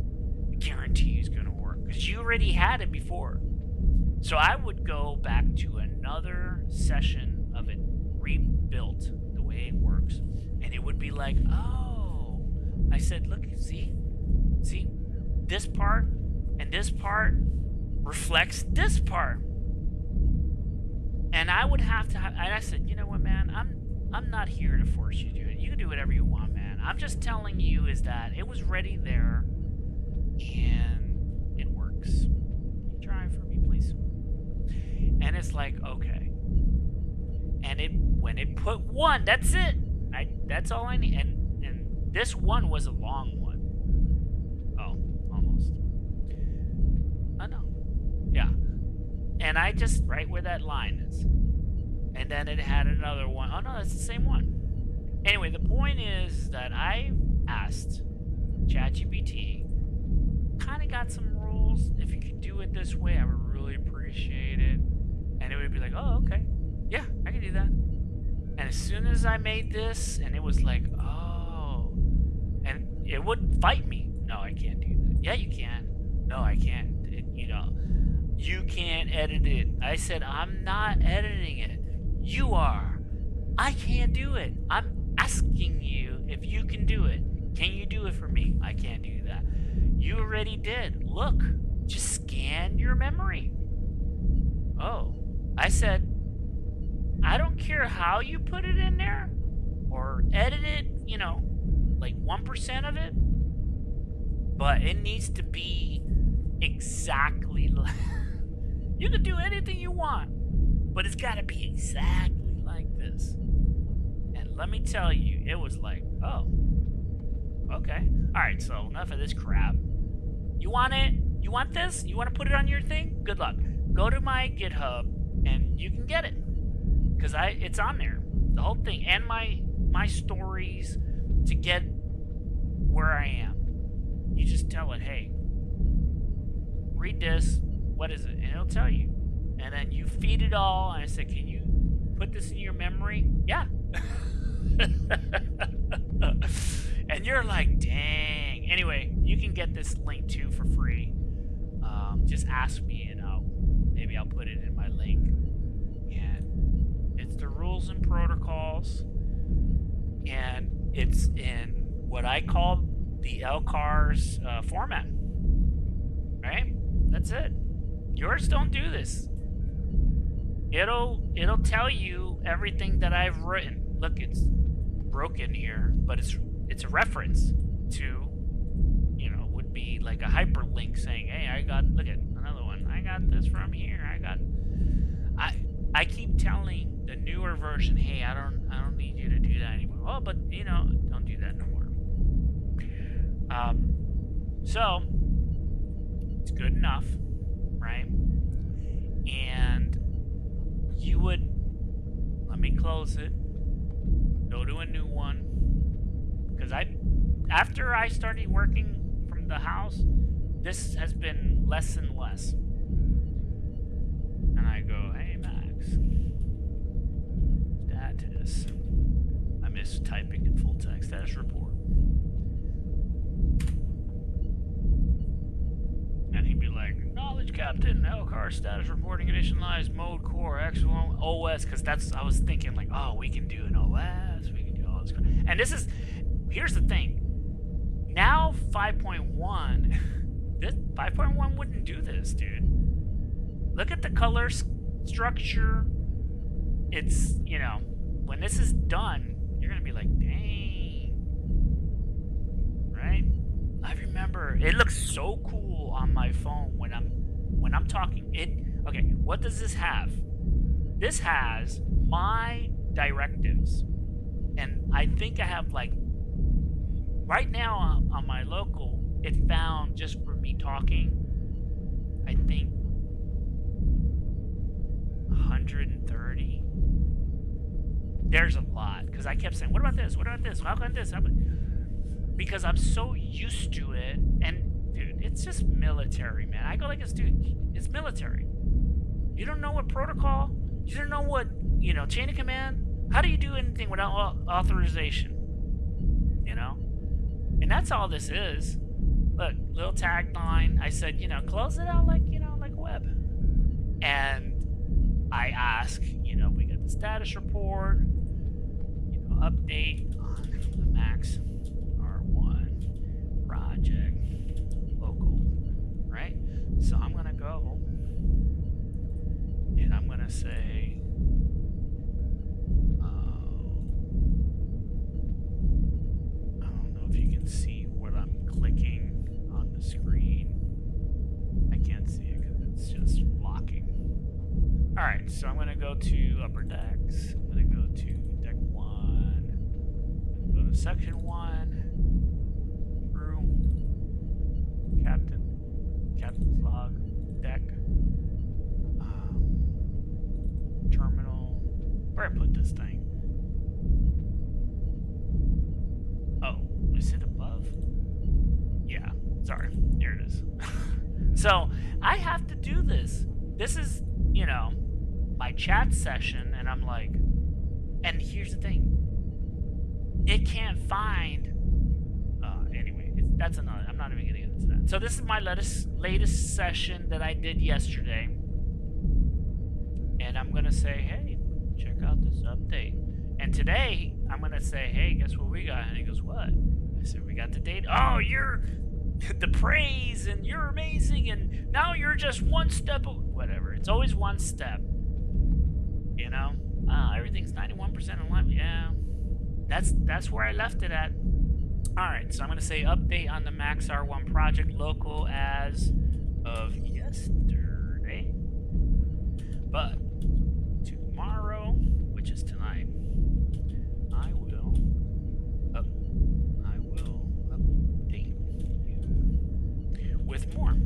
I guarantee you it's going to work. Because you already had it before. So I would go back to another session of it rebuilt the way it works. And it would be like, oh. I said, look, see, this part and this part reflects this part. And I would have to, and I said, you know what, man, I'm not here to force you to do it. You can do whatever you want, man. I'm just telling you is that it was ready there, and it works. Can you try for me, please? And it's like, okay. And when it put 1, that's it. That's all I need. And this 1 was a long one. Oh, almost. Oh no. Yeah. And I just right where that line is. And then it had another one. Oh no, that's the same one. Anyway, the point is that I asked ChatGPT, kind of got some rules. If you could do it this way, I would really appreciate it. And it would be like, oh, okay. Yeah, I can do that. And as soon as I made this, and it was like, oh. And it would fight me. No, I can't do that. Yeah, you can. No, I can't. You can't edit it. I said, I'm not editing it. You are. I can't do it. I'm asking you if you can do it. Can you do it for me? I can't do that. You already did. Look, just scan your memory. Oh, I said, I don't care how you put it in there or edit it, like 1% of it, but it needs to be exactly like. You can do anything you want, but it's got to be exactly like this. And let me tell you, it was like, oh, okay. All right, so enough of this crap. You want it? You want this? You want to put it on your thing? Good luck. Go to my GitHub, and you can get it. Because it's on there. The whole thing. And my stories to get where I am. You just tell it, hey, read this. What is it? And it'll tell you. And then you feed it all. And I said, can you put this in your memory? Yeah. And you're like, dang. Anyway, you can get this link too for free. Just ask me and maybe I'll put it in my link. And it's the rules and protocols. And it's in what I call the Lcars format. Right? That's it. Yours don't do this. It'll tell you everything that I've written. Look, it's broken here, but it's a reference to, would be like a hyperlink saying, hey, look at another one. I got this from here. I keep telling the newer version, hey, I don't need you to do that anymore. Oh, but don't do that no more. So it's good enough, right? And you would let me close it, go to a new one, because after I started working from the house, this has been less and less. And I go, hey Max, status. I miss typing in full text. Status report. And he'd be like, knowledge captain, Lcars status reporting initialized mode core X1 OS, because I was thinking like, oh, we can do an OS, we can do all this. And here's the thing. Now 5.1, this 5.1 wouldn't do this, dude. Look at the color structure. It's, when this is done, you're gonna be like, dang, right? I remember it looks so cool on my phone when I'm talking. Okay, what does this have? This has my directives, and I think I have like right now on my local, it found just for me talking, I think 130. There's a lot, because I kept saying, what about this? What about this? How can this happen? Because I'm so used to it, and dude, it's just military, man. I go like this, dude, it's military. You don't know what protocol, you don't know what, chain of command. How do you do anything without authorization? And that's all this is. Look, little tagline. I said, close it out like web. And I ask, we got the status report, update on the MAXX-R1 project, local, right? So I'm going to go and I'm going to say, I don't know if you can see what I'm clicking on the screen. I can't see it because it's just blocking. All right, so I'm going to go to upper decks. I'm going to go to deck 1. Go to section 1. Crew. Captain's log. Deck. Terminal. Where I put this thing? Oh, is it above? Yeah, sorry. Here it is. So I have to do this. This is, my chat session, and I'm like, and here's the thing. It can't find, anyway, that's another, I'm not even getting into that. So this is my latest session that I did yesterday. And I'm going to say, hey, check out this update. And today, I'm going to say, hey, guess what we got? And he goes, what? I said, we got the data. Oh, you're the praise, and you're amazing, and now you're just one step, whatever. It's always one step. Everything's 91% in line. Yeah, that's where I left it at. All right, so I'm going to say update on the MAXX-R1 project local as of yesterday. But tomorrow, which is tonight, I will update you with more.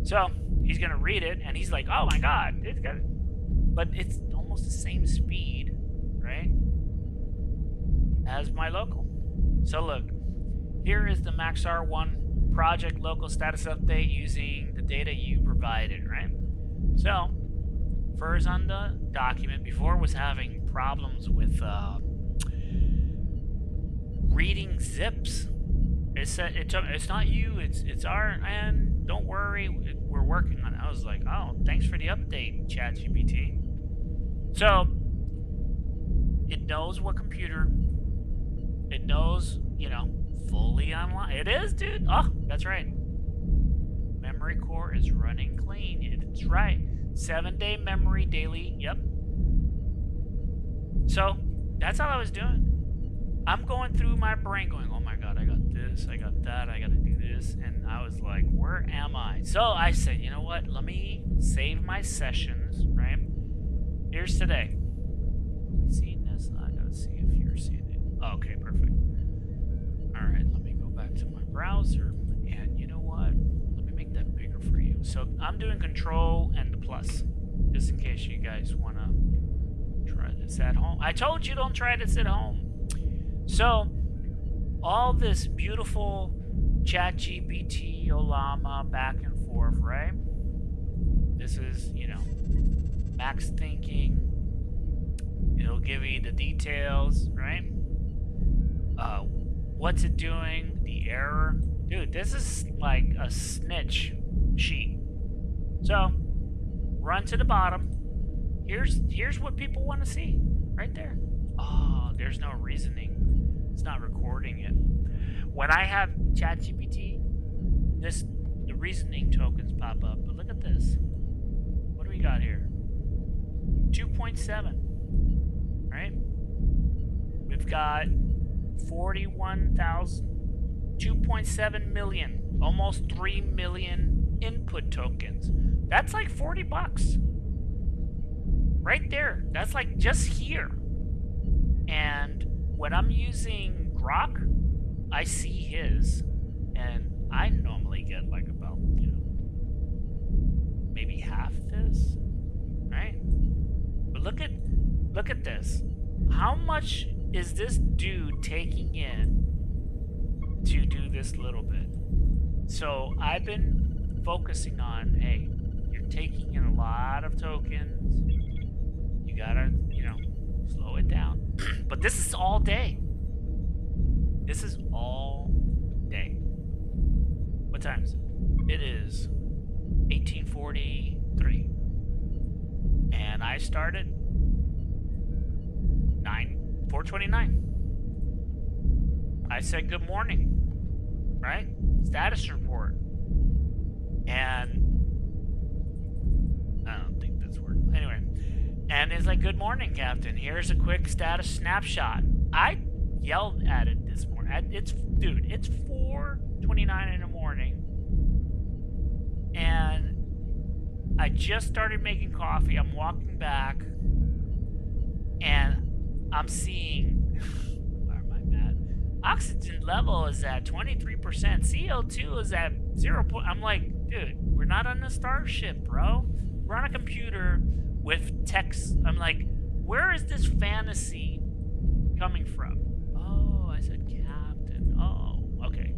So he's gonna read it, and he's like, "Oh my God, it's got," but it's almost the same speed, right, as my local. So look, Here is the MAXX-R1 project local status update using the data you provided, right? So, first on the document, before was having problems with reading zips. It said it's not you, it's our end. Don't worry, we're working on it. I was like, oh, thanks for the update, ChatGPT. So it knows what computer. It knows, you know, fully online. It is, dude. Oh, that's right. Memory core is running clean. It's right. 7-day memory daily. Yep. So that's all I was doing. I'm going through my brain going, oh my god, I got this, I got that, I gotta do this. And I was like, where am I? So I said, you know what? Let me save my sessions, right? Here's today. You seeing this? I gotta see if you're seeing it. Oh, okay, perfect. Alright, let me go back to my browser. And you know what? Let me make that bigger for you. So I'm doing control and the plus. Just in case you guys wanna try this at home. I told you don't try this at home. So, all this beautiful ChatGPT, Ollama, back and forth, right? This is, you know, max thinking. It'll give you the details, right? What's it doing? The error. Dude, this is like a snitch sheet. So, run to the bottom. Here's what people want to see. Right there. Oh, there's no reasoning. It's not recording it. When I have ChatGPT, the reasoning tokens pop up. But look at this. What do we got here? 2.7. Right? We've got 41,000, 2.7 million, almost 3 million input tokens. That's like $40. Right there. That's like just here. And when I'm using Grok, I see his, and I normally get like about, you know, maybe half this, right? But look at this. How much is this dude taking in to do this little bit? So I've been focusing on, hey, you're taking in a lot of tokens. You gotta, you know, slow it down. But this is all day. This is all day. What time is it? It is 18:43. And I started 4:29. I said good morning. Right? Status report. And I don't think that's working. Anyway. And it's like, good morning, Captain. Here's a quick status snapshot. I yelled at it this morning. It's 4:29 in the morning. And I just started making coffee. I'm walking back. And I'm seeing, why am I mad? Oxygen level is at 23%. CO2 is at 0. I'm like, dude, we're not on a starship, bro. We're on a computer with text. I'm like, where is this fantasy coming from? Oh, I said captain. Oh, okay.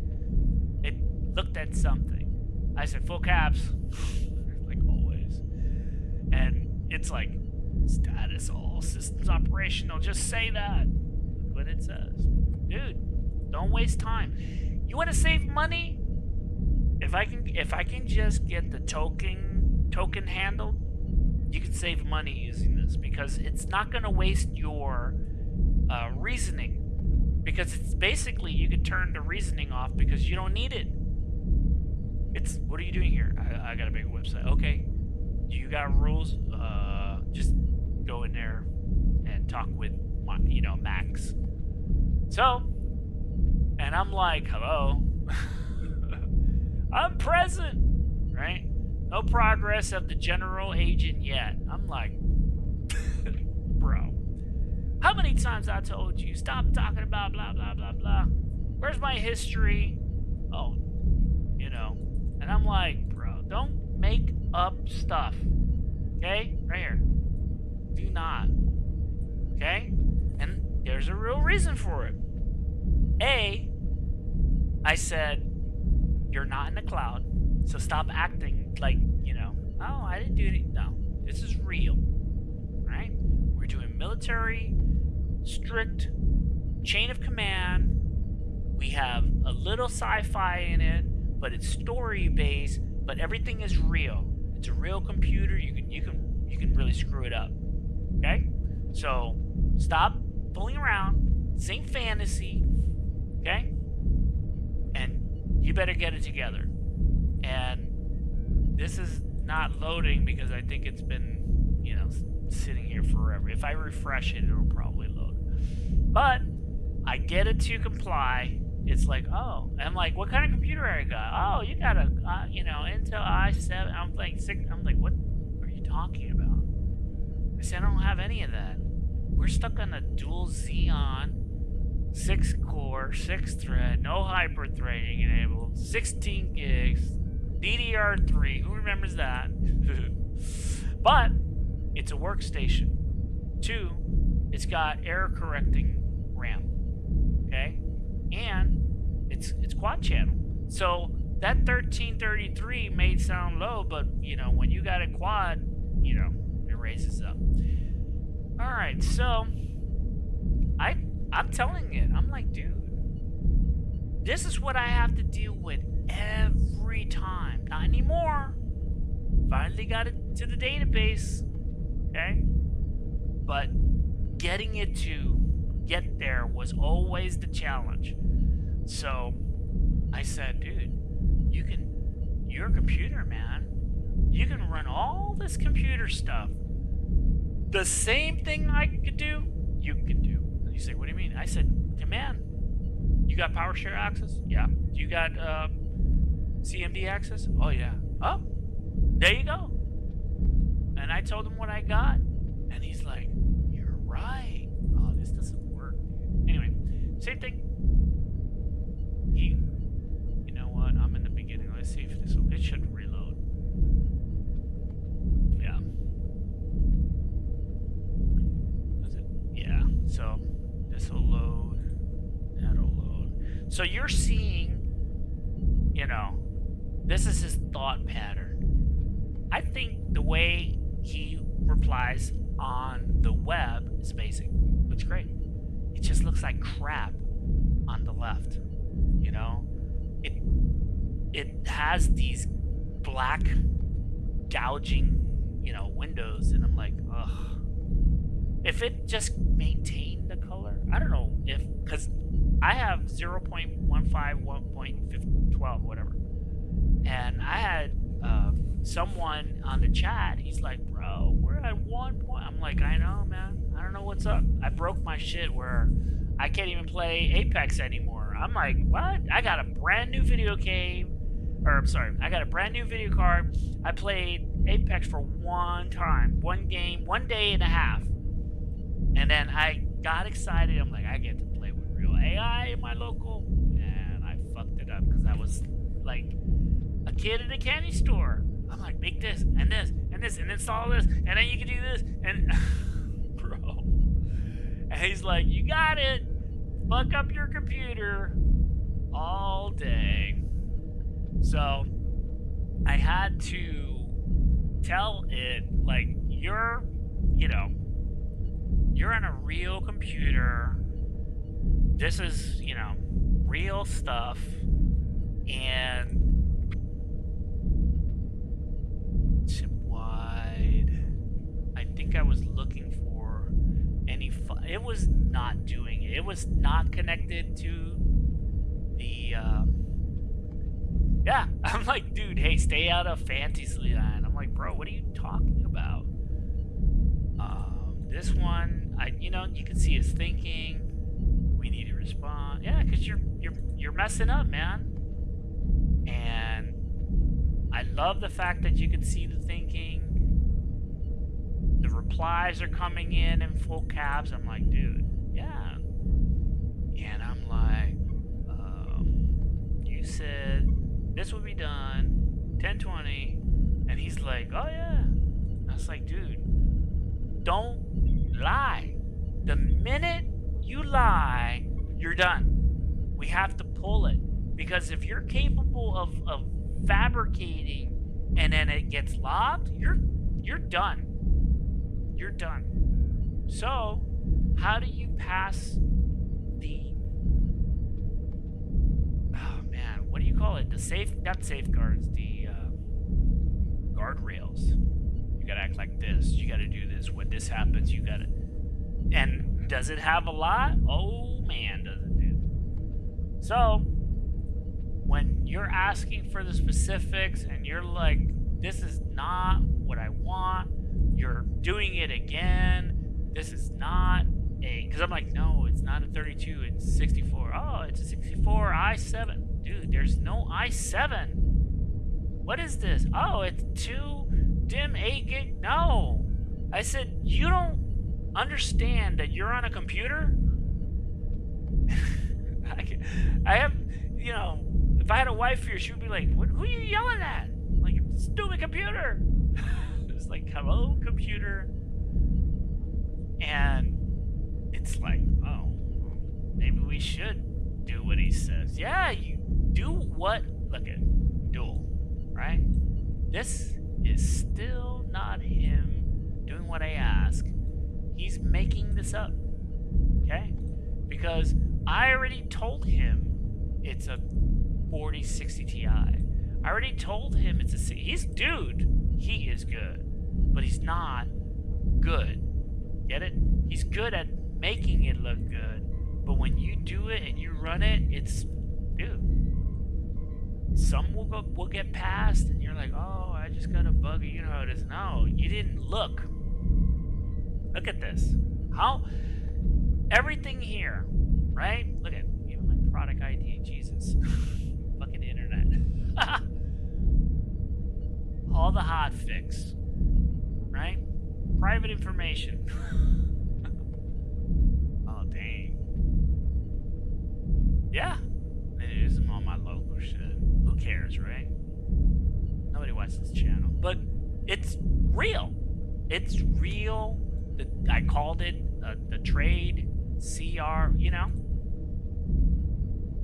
It looked at something. I said full caps, like always. And it's like, status all systems operational. Just say that. Look what it says. Dude, don't waste time. You want to save money? If I can just get the token handled, you can save money using this, because it's not going to waste your reasoning, because it's basically, you could turn the reasoning off because you don't need it. It's, what are you doing here? I got a big website. Okay, you got rules? Just go in there and talk with, you know, Max. So, and I'm like, hello. I'm present, right? No progress of the general agent yet. I'm like, bro, how many times I told you, stop talking about blah, blah, blah, blah. Where's my history? Oh, you know. And I'm like, bro, don't make up stuff. Okay? Right here. Do not. Okay? And there's a real reason for it. A, I said, you're not in the cloud, so stop acting like, oh, I didn't do anything. No, this is real, right? We're doing military, strict chain of command. We have a little sci-fi in it, but it's story-based, but everything is real. It's a real computer. You can really screw it up. Okay? So stop fooling around. This ain't fantasy. Okay? And you better get it together. And this is not loading because I think it's been, sitting here forever. If I refresh it, it'll probably load. But I get it to comply. It's like, oh, I'm like, what kind of computer I got? Oh, you got a, Intel i7. I'm like, what are you talking about? I said, I don't have any of that. We're stuck on a dual Xeon, 6 core, 6 thread, no hyper-threading enabled, 16 gigs, DDR3. Who remembers that? But it's a workstation. 2, it's got error-correcting RAM. Okay? And it's quad channel. So that 1333 may sound low, but when you got a quad, it raises up. All right, so I'm telling it. I'm like, dude, this is what I have to deal with every time. Not anymore. Finally got it to the database. Okay? But getting it to get there was always the challenge. So I said, dude, you're a computer, man. You can run all this computer stuff. The same thing I could do, you can do. And he's like, what do you mean? I said, command. You got PowerShare access? Yeah. You got CMD access? Oh, yeah. Oh, there you go. And I told him what I got. And he's like, you're right. Oh, this doesn't work. Anyway, same thing. You know what? I'm in the beginning. Let's see if it should reload. Yeah. Does it? Yeah. So this will load. That'll load. So you're seeing, this is his thought pattern. I think the way he replies on the web is basic. Looks great. It just looks like crap on the left. It has these black gouging, windows, and I'm like, ugh. If it just maintained the color, I don't know because I have 0.15, 1.12, whatever. And I had someone on the chat, he's like, bro, we're at 1 point. I'm like, I know, man. I don't know what's up. I broke my shit where I can't even play Apex anymore. I'm like, what? I got a brand new video game. I got a brand new video card. I played Apex for one time, one game, 1 day and a half. And then I got excited. I'm like, I get to play with real AI in my local. And I fucked it up because I was like a kid in a candy store. I'm like, make this and this and this and install this. And then you can do this. And bro. And he's like, you got it. Fuck up your computer all day. So I had to tell it, like, you're on a real computer. This is, real stuff. And chip wide. I think I was looking for any it was not doing it. It was not connected to the yeah. I'm like, dude, hey, stay out of Fantasyland. I'm like, bro, what are you talking about? This one, you can see his thinking. We need to respond. Yeah, because you're messing up, man. And I love the fact that you can see the thinking. The replies are coming in full caps. I'm like, dude, yeah. And I'm like, you said this would be done 10:20, and he's like, oh yeah. I was like, dude, don't lie. The minute you lie, you're done. We have to pull it. Because if you're capable of fabricating and then it gets logged, you're done. You're done. So, how do you pass the, oh man, what do you call it? The not safeguards, the guardrails. You gotta act like this. You gotta do this. When this happens, you gotta. And does it have a lot? Oh man, does it, dude. So, when you're asking for the specifics and you're like, this is not what I want, you're doing it again, this is not a, because I'm like, no, it's not a 32, it's 64. Oh, it's a 64 i7. Dude, there's no i7. What is this? Oh, it's 2 DIMM 8 gig. No. I said, you don't understand that you're on a computer? I have, you know, if I had a wife here, she would be like, who are you yelling at? Like, stupid computer. It's like, hello, computer. And it's like, oh, maybe we should do what he says. Yeah, you do what? Look at dual, right? This is still not him doing what I ask. He's making this up, okay? Because I already told him it's a 4060 Ti. I already told him it's a... He's dude. He is good. But he's not good. Get it? He's good at making it look good. But when you do it and you run it, it's... Dude. Some will get past and you're like, oh, I just got a bug. You know how it is. No, you didn't look. Look at this. How... Everything here, right? Look at... Even my product ID. Jesus. Fucking internet. All the hotfix, right? Private information. Oh, dang. Yeah. It isn't all my local shit. Who cares, right? Nobody watches this channel. But it's real. It's real. I called it the trade, CR, you know?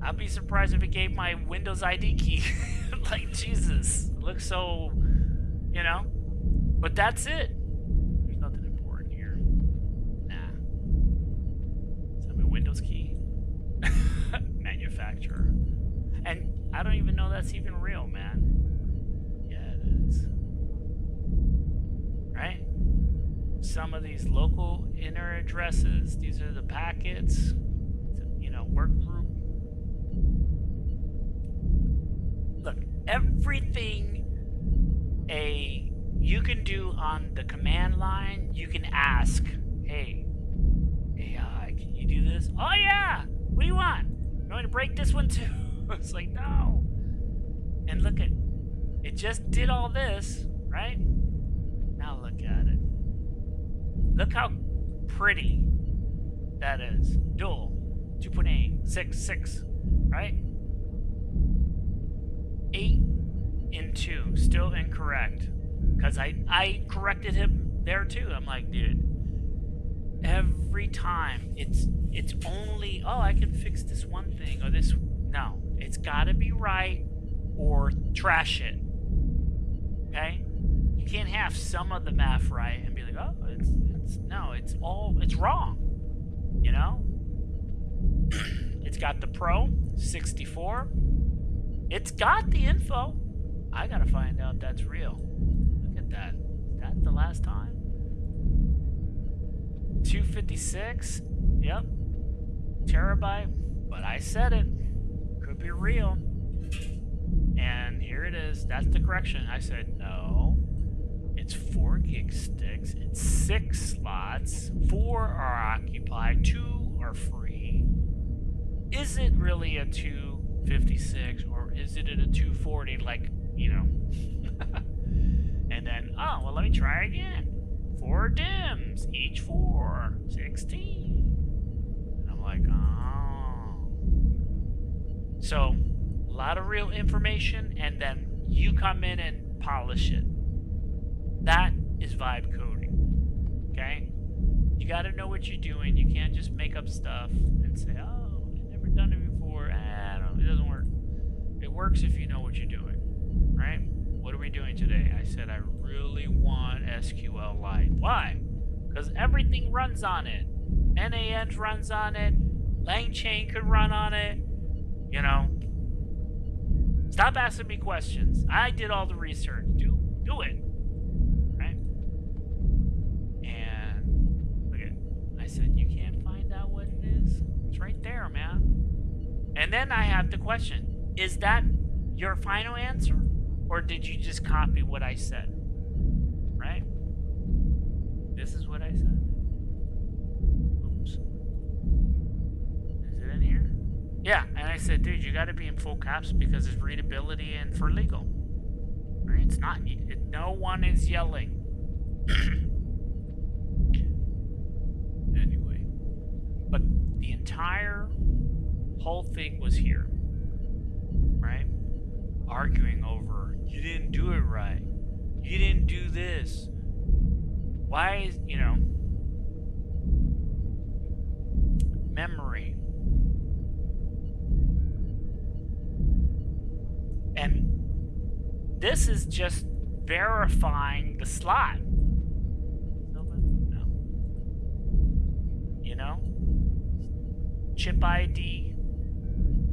I'd be surprised if it gave my Windows ID key. Like, Jesus. It looks so, you know? But that's it. There's nothing important here. Nah. Is that my Windows key? Manufacturer. And I don't even know that's even real, man. Yeah, it is. Right? Some of these local inner addresses, these are the packets. You know, work group. Look, everything you can do on the command line, you can ask, hey, AI, can you do this? Oh yeah! What do you want? You want me to break this one too? It's like, no. And look at, it just did all this, right? Now look at it. Look how pretty that is. Dual, 2.8, 6, right? 8 in 2, still incorrect. Because I corrected him there too. I'm like, dude, every time it's only, oh, I can fix this one thing or this. No, it's got to be right or trash it. Okay? You can't have some of the math right and be like, oh, it's wrong. You know? It's got the Pro 64. It's got the info. I gotta find out that's real. Look at that. Is that the last time? 256. Yep. Terabyte. But I said it. Could be real. And here it is. That's the correction. I said no. It's 4 gig sticks. It's 6 slots. 4 are occupied. 2 are free. Is it really a 256 or is it a 240 like, you know? And then, oh, well, let me try again. 4 DIMMs, each 4, 16. And I'm like, oh. So, a lot of real information, and then you come in and polish it. That is vibe coding, okay? You got to know what you're doing. You can't just make up stuff and say, oh, I've never done it before. It doesn't work. works if you know what you're doing, right? What are we doing today? I said I really want SQLite. Why? Because everything runs on it. NAN runs on it. LANGCHAIN could run on it. You know. Stop asking me questions. I did all the research. Do it. Right? And look at it. I said, you can't find out what it is? It's right there, man. And then I have the question. Is that your final answer? Or did you just copy what I said? Right? This is what I said. Oops. Is it in here? Yeah, and I said, dude, you got to be in full caps because it's readability and for legal. Right? It's not. No one is yelling. Anyway, but the entire whole thing was here, right? Arguing over, you didn't do it right. You didn't do this. Why is, memory. And this is just verifying the slot. No. Chip ID.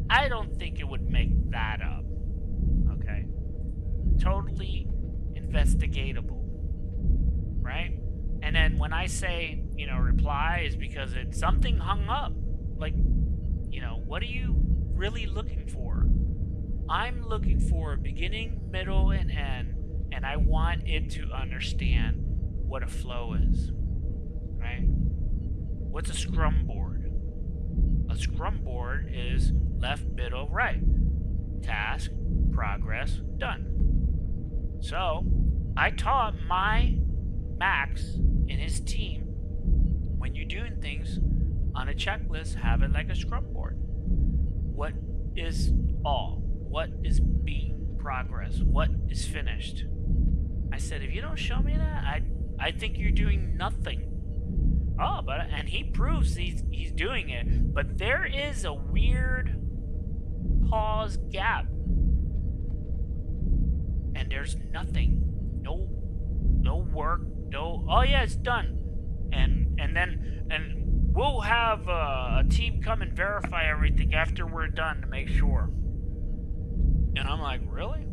I don't think it would make that up. Okay. Totally investigatable. Right? And then when I say, reply is because it's something hung up. Like, what are you really looking for? I'm looking for a beginning, middle, and end, and I want it to understand what a flow is, right? What's a scrum board? A scrum board is left, middle, right. Task, progress, done. So, I taught my Max and his team, when you're doing things on a checklist, have it like a scrum board. What is all? What is being progress? What is finished? I said, if you don't show me that, I think you're doing nothing. Oh, and he proves he's doing it, but there is a weird pause gap, and there's nothing, no work, no. Oh yeah, it's done, and we'll have a team come and verify everything after we're done to make sure. And I'm like, really?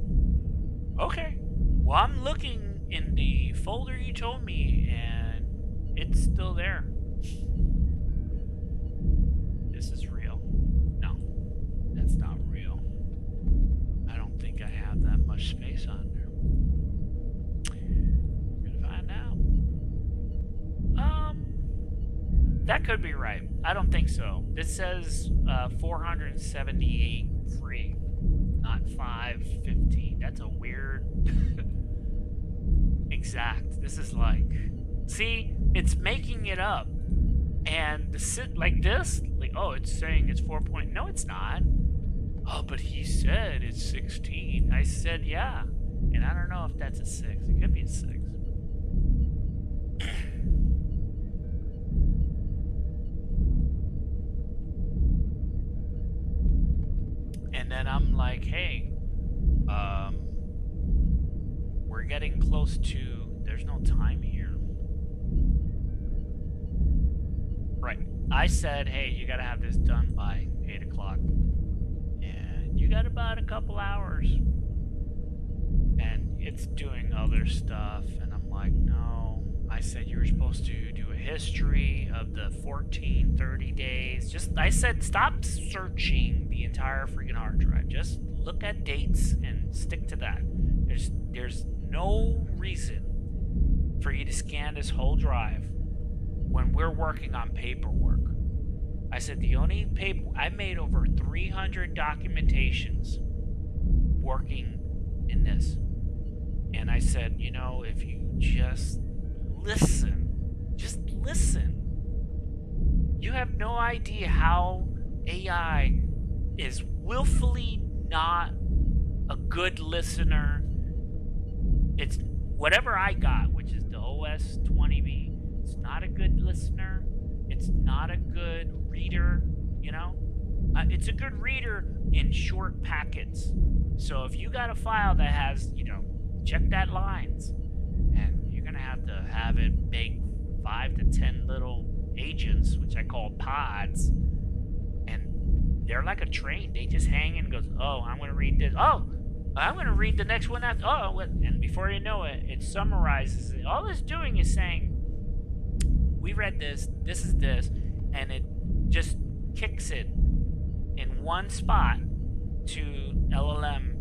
Okay. Well, I'm looking in the folder you told me, and it's still there. This is real. No, that's not real. I don't think I have that much space on there. We're gonna find out. That could be right. I don't think so. This says 478 free. Not 515. That's a weird exact. This is like, see, it's making it up. And the sit like this, like, oh, it's saying it's 4 point. No, it's not. Oh, but he said it's 16. I said, yeah. And I don't know if that's a 6. It could be a 6. And then I'm like, hey, we're getting close to, there's no time here. Right. I said, hey, you gotta have this done by 8 o'clock. And you got about a couple hours. And it's doing other stuff. And I'm like, no. I said you were supposed to do a history of the 30 days. I said, stop searching the entire freaking hard drive. Just look at dates and stick to that. There's no reason for you to scan this whole drive when we're working on paperwork. I said, the only paper, I made over 300 documentations working in this. And I said, if you just listen, you have no idea how AI is willfully not a good listener. It's whatever I got, which is the OS 20B. It's not a good listener. It's not a good reader, It's a good reader in short packets. So if you got a file that has, check that lines, and you're gonna have to have it make 5 to 10 little agents, which I call pods, and they're like a train. They just hang and goes, oh, I'm gonna read this. Oh, I'm gonna read the next one after. Oh, what? And before you know it, it summarizes it. All it's doing is saying, we read this. This is this, and it just kicks it in one spot to LLM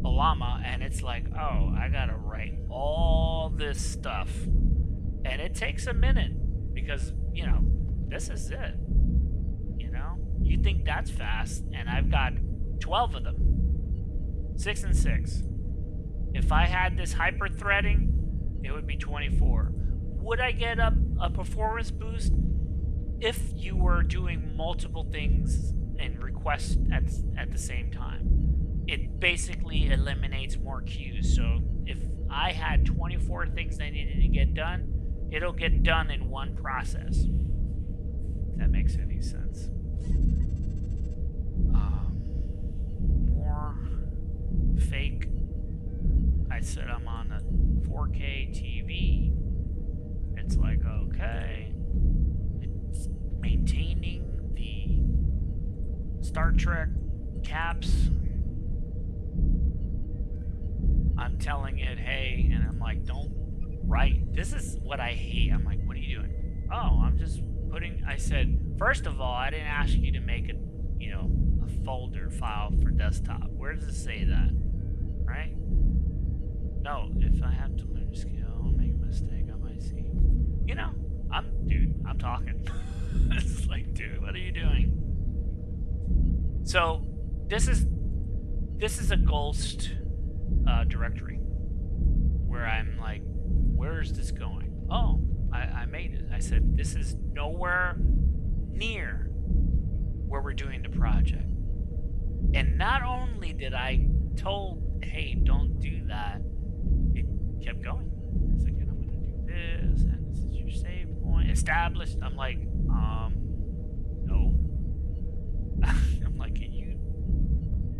Ollama, and it's like, oh, I gotta write all this stuff, and it takes a minute because this is it. You think that's fast, and I've got 12 of them, 6 and 6. If I had this hyper threading, it would be 24. Would I get a performance boost if you were doing multiple things and requests at the same time? It basically eliminates more queues. So if I had 24 things I needed to get done, it'll get done in one process. If that makes any sense. More fake. I said I'm on a 4K TV. It's like, okay, it's maintaining the Star Trek caps. I'm telling it, hey, and I'm like, don't write. This is what I hate. I'm like, what are you doing? Oh, I'm just putting, I said, first of all, I didn't ask you to make a folder file for desktop. Where does it say that? Right? No, if I have to learn a skill and make a mistake, I might see. I'm talking. It's like, dude, what are you doing? So this is a ghost directory where I'm like, where is this going? Oh, I made it. I said, this is nowhere near where we're doing the project. And not only did I told, hey, don't do that, it kept going. It's like, I'm going to do this, and this is your save point. Established. I'm like, no. I'm like, can you?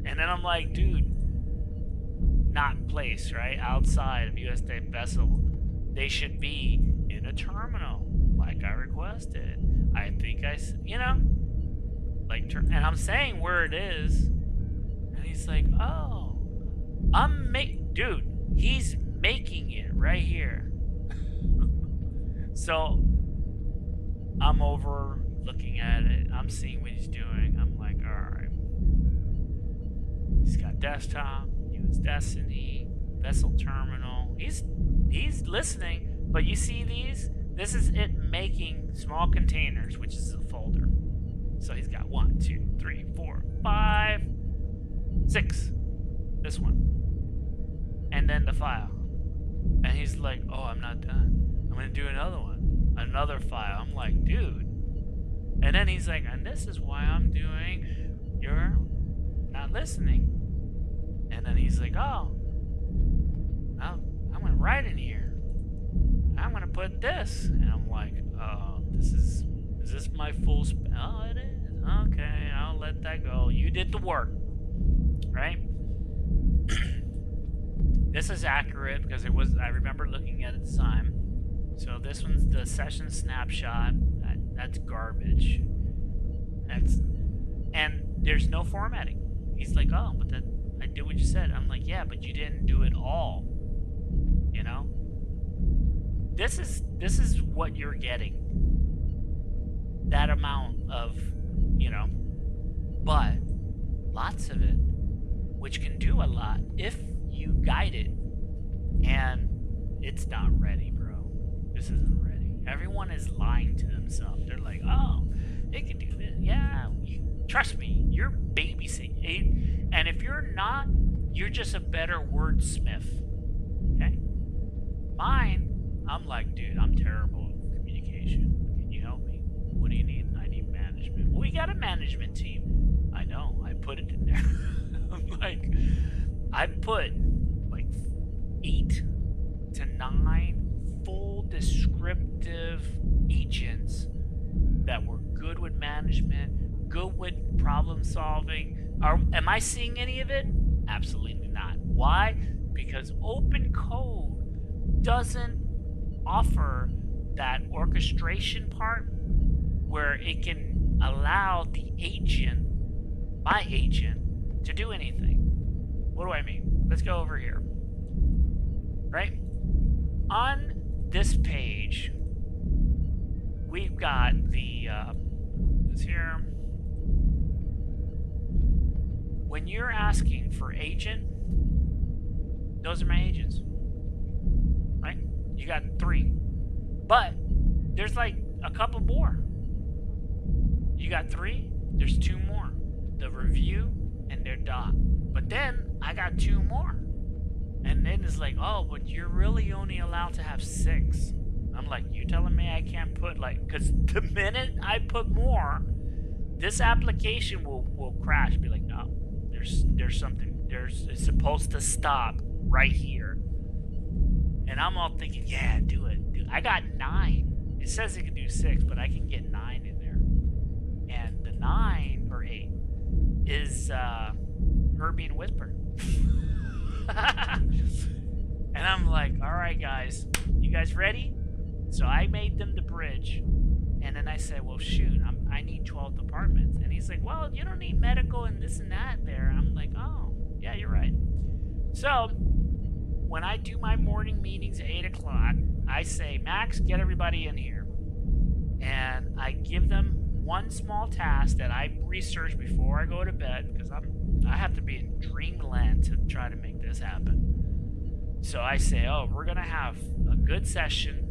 And then I'm like, dude, not place, right? Outside of US vessel. They should be in a terminal, like I requested. I think like, and I'm saying where it is. And he's like, oh, dude, he's making it right here. So I'm over looking at it. I'm seeing what he's doing. I'm like, all right. He's got desktop, US Destiny, vessel terminal. He's listening, but you see these? This is it making small containers, which is a folder. So he's got 1, 2, 3, 4, 5, 6. This one. And then the file. And he's like, oh, I'm not done. I'm going to do another one. Another file. I'm like, dude. And then he's like, and this is why I'm doing, you're not listening. And then he's like, oh, I'm going to write in here. I'm going to put this. And I'm like, oh, is this my full oh, it is. Okay, I'll let that go. You did the work. Right? This is accurate because I remember looking at it at the time. So this one's the session snapshot. That's garbage. And there's no formatting. He's like, oh, but I did what you said. I'm like, yeah, but you didn't do it all. This is what you're getting. That amount of, but lots of it, which can do a lot if you guide it. And it's not ready, bro. This isn't ready. Everyone is lying to themselves. They're like, oh, it can do this. Yeah, trust me, you're babysitting. And if you're not, you're just a better wordsmith. Okay? Mine, I'm like, dude, I'm terrible at communication. Can you help me? What do you need? I need management. Well, we got a management team. I know. I put it in there. I'm like, I put like 8 to 9 full descriptive agents that were good with management, good with problem solving. Am I seeing any of it? Absolutely not. Why? Because Opencode doesn't offer that orchestration part where it can allow the agent, my agent, to do anything. What do I mean? Let's go over here. Right? On this page, we've got the this here. When you're asking for agent, those are my agents. Right? You got 3. But there's like a couple more. You got 3, there's 2 more. The review and their dot. But then I got 2 more. And then it's like, oh, but you're really only allowed to have 6. I'm like, you telling me I can't put like, because the minute I put more, this application will crash. Be like, no, there's something, it's supposed to stop right here. And I'm all thinking, yeah, do it. Dude, I got 9. It says it can do 6, but I can get 9 in there. And the 9 or 8 is her being whispered. And I'm like, all right, guys, you guys ready? So I made them the bridge, and then I said, well, shoot, I need 12 departments. And he's like, well, you don't need medical and this and that there. I'm like, oh, yeah, you're right. So when I do my morning meetings at 8 o'clock, I say, Max, get everybody in here. And I give them one small task that I research before I go to bed, because I have to be in dreamland to try to make this happen. So I say, oh, we're going to have a good session.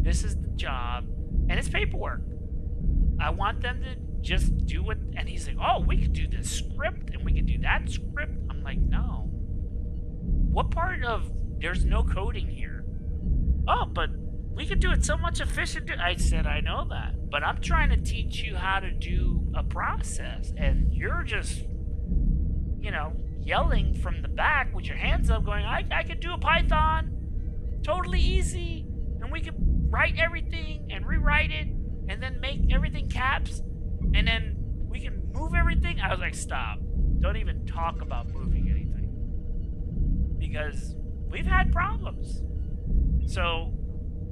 This is the job. And it's paperwork. I want them to just do it. And he's like, oh, we could do this script and we could do that script. I'm like, no. What part of there's no coding here? Oh, but we could do it so much efficient. I said, I know that. But I'm trying to teach you how to do a process. And you're just, you know, yelling from the back with your hands up going, I could do a Python. Totally easy. And we could write everything and rewrite it and then make everything caps. And then we can move everything. I was like, stop. Don't even talk about moving anything. Because we've had problems. So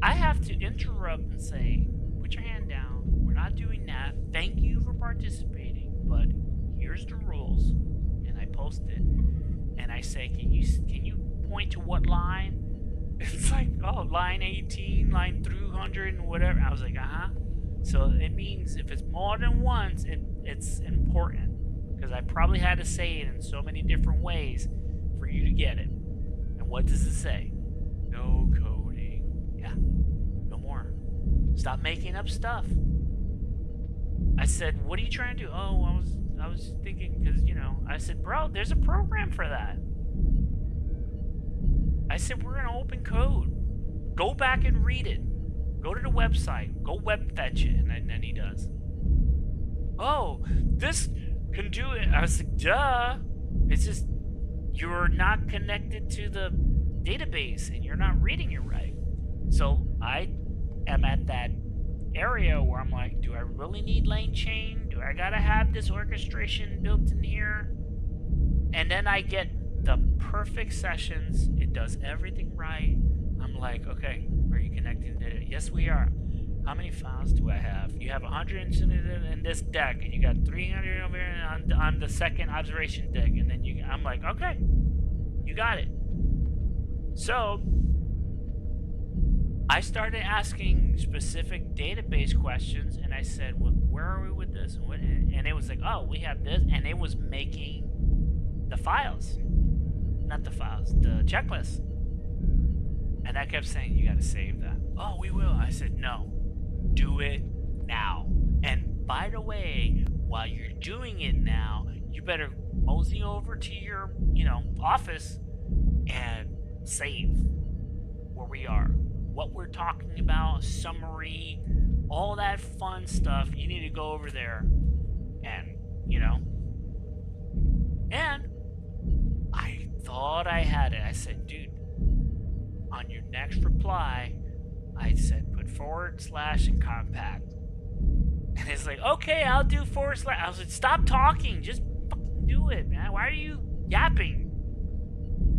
I have to interrupt and say, put your hand down. We're not doing that. Thank you for participating, but here's the rules. And I post it. And I say, can you point to what line? It's like, oh, line 18, line 300, and whatever. I was like, uh-huh. So it means if it's more than once, it's important. Because I probably had to say it in so many different ways for you to get it. And what does it say? No coding. Yeah, no more. Stop making up stuff. I said, what are you trying to do? Oh, I was thinking, because, you know, I said, bro, there's a program for that. I said, we're going to open code. Go back and read it. Go to the website. Go web fetch it. And then he does. Oh, this can do it. I was like, duh. It's just you're not connected to the database and you're not reading it right. So I am at that area where I'm like, do I really need LANGCHAIN? Do I gotta have this orchestration built in here? And then I get the perfect sessions. It does everything right. I'm like, okay, are you connected to it? Yes, we are. How many files do I have? You have 100 in this deck, and you got 300 over here on the second observation deck, and then I'm like, okay, you got it. So I started asking specific database questions, and I said, well, where are we with this? And it was like, oh, we have this, and it was making the files. Not the files, the checklist. And I kept saying, you gotta save that. Oh, we will. I said, no, do it now. And by the way, while you're doing it now, you better mosey over to your, office and save where we are. What we're talking about, summary, all that fun stuff. You need to go over there and, and I thought I had it. I said, dude, on your next reply, I said put / and compact. And it's like, okay, I'll do forward slash. I was like, stop talking. Just fucking do it, man. Why are you yapping?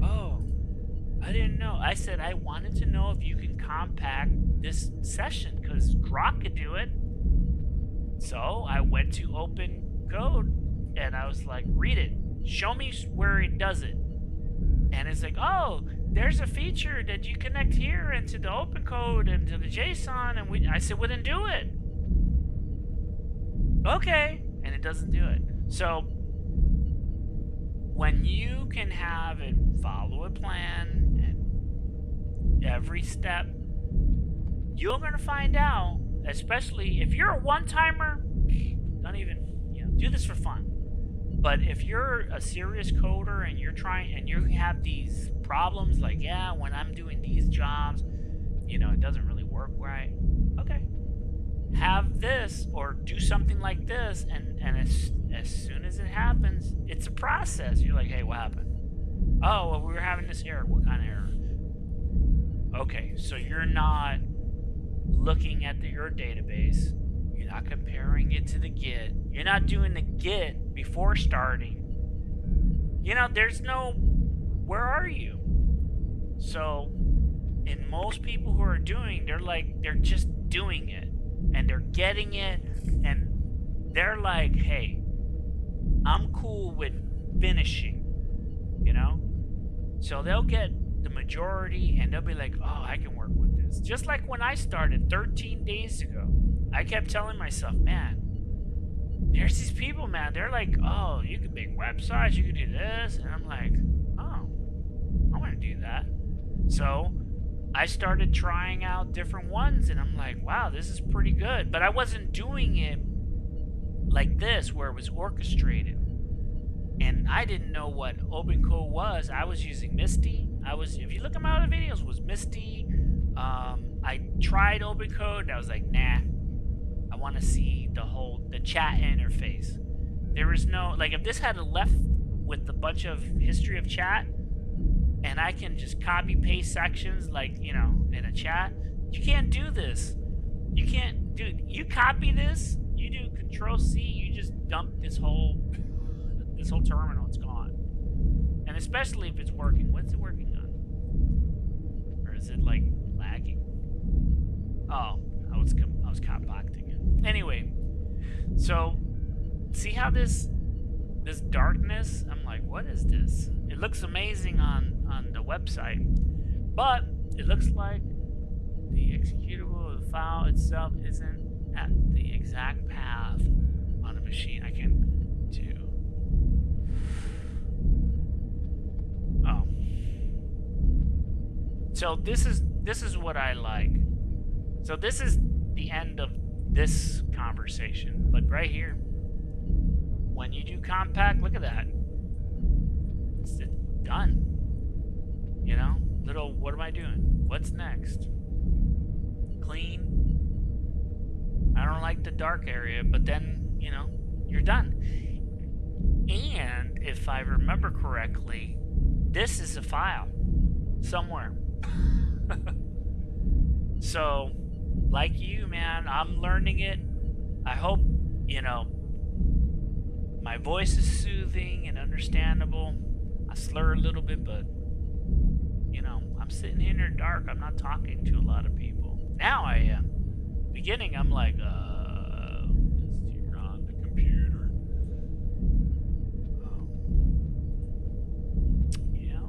Oh, I didn't know. I said I wanted to know if you can compact this session because Grok could do it. So I went to Opencode and I was like, read it. Show me where it does it. And it's like, oh, there's a feature that you connect here into the Opencode and to the JSON. And I said, well, then do it. Okay. And it doesn't do it. So when you can have it follow a plan and every step, you're going to find out, especially if you're a one-timer, don't even, do this for fun. But if you're a serious coder and you're trying and you have these problems like, yeah, when I'm doing these jobs, it doesn't really work right. Okay. Have this or do something like this, and as soon as it happens, it's a process. You're like, hey, what happened? Oh, well, we were having this error. What kind of error? Okay, so you're not looking at your database. You're not comparing it to the Git. You're not doing the Git before starting. There's no, where are you? So, in most people who are doing, they're just doing it. And they're getting it. And they're like, hey, I'm cool with finishing. So they'll get the majority and they'll be like, oh, I can work with this. Just like when I started 13 days ago. I kept telling myself, man, there's these people, man. They're like, oh, you can make websites, you can do this. And I'm like, oh, I want to do that. So I started trying out different ones and I'm like, wow, this is pretty good. But I wasn't doing it like this where it was orchestrated. And I didn't know what Opencode was. I was using Misty. If you look at my other videos, it was Misty. I tried Opencode and I was like, nah. I want to see the chat interface. There was no, like, if this had left with a bunch of history of chat, and I can just copy paste sections like, in a chat, you can't do this. You can't do, you copy this, you do Control C, you just dump this whole terminal, it's gone. And especially if it's working. What's it working on? Or is it like lagging? Oh, I was compacting it. Anyway, so see how this darkness, I'm like, what is this? It looks amazing on the website, but it looks like the executable of the file itself isn't at the exact path on the machine. I can do. Oh. So this is what I like. So this is the end of this conversation. But right here, when you do compact, look at that. It's done. Little, what am I doing? What's next? Clean. I don't like the dark area, but then, you're done. And if I remember correctly, this is a file somewhere. So, like you, man, I'm learning it. I hope, my voice is soothing and understandable. I slur a little bit, but, I'm sitting here in the dark. I'm not talking to a lot of people. Now I am. Beginning, I'm like, just you're on the computer. Yeah.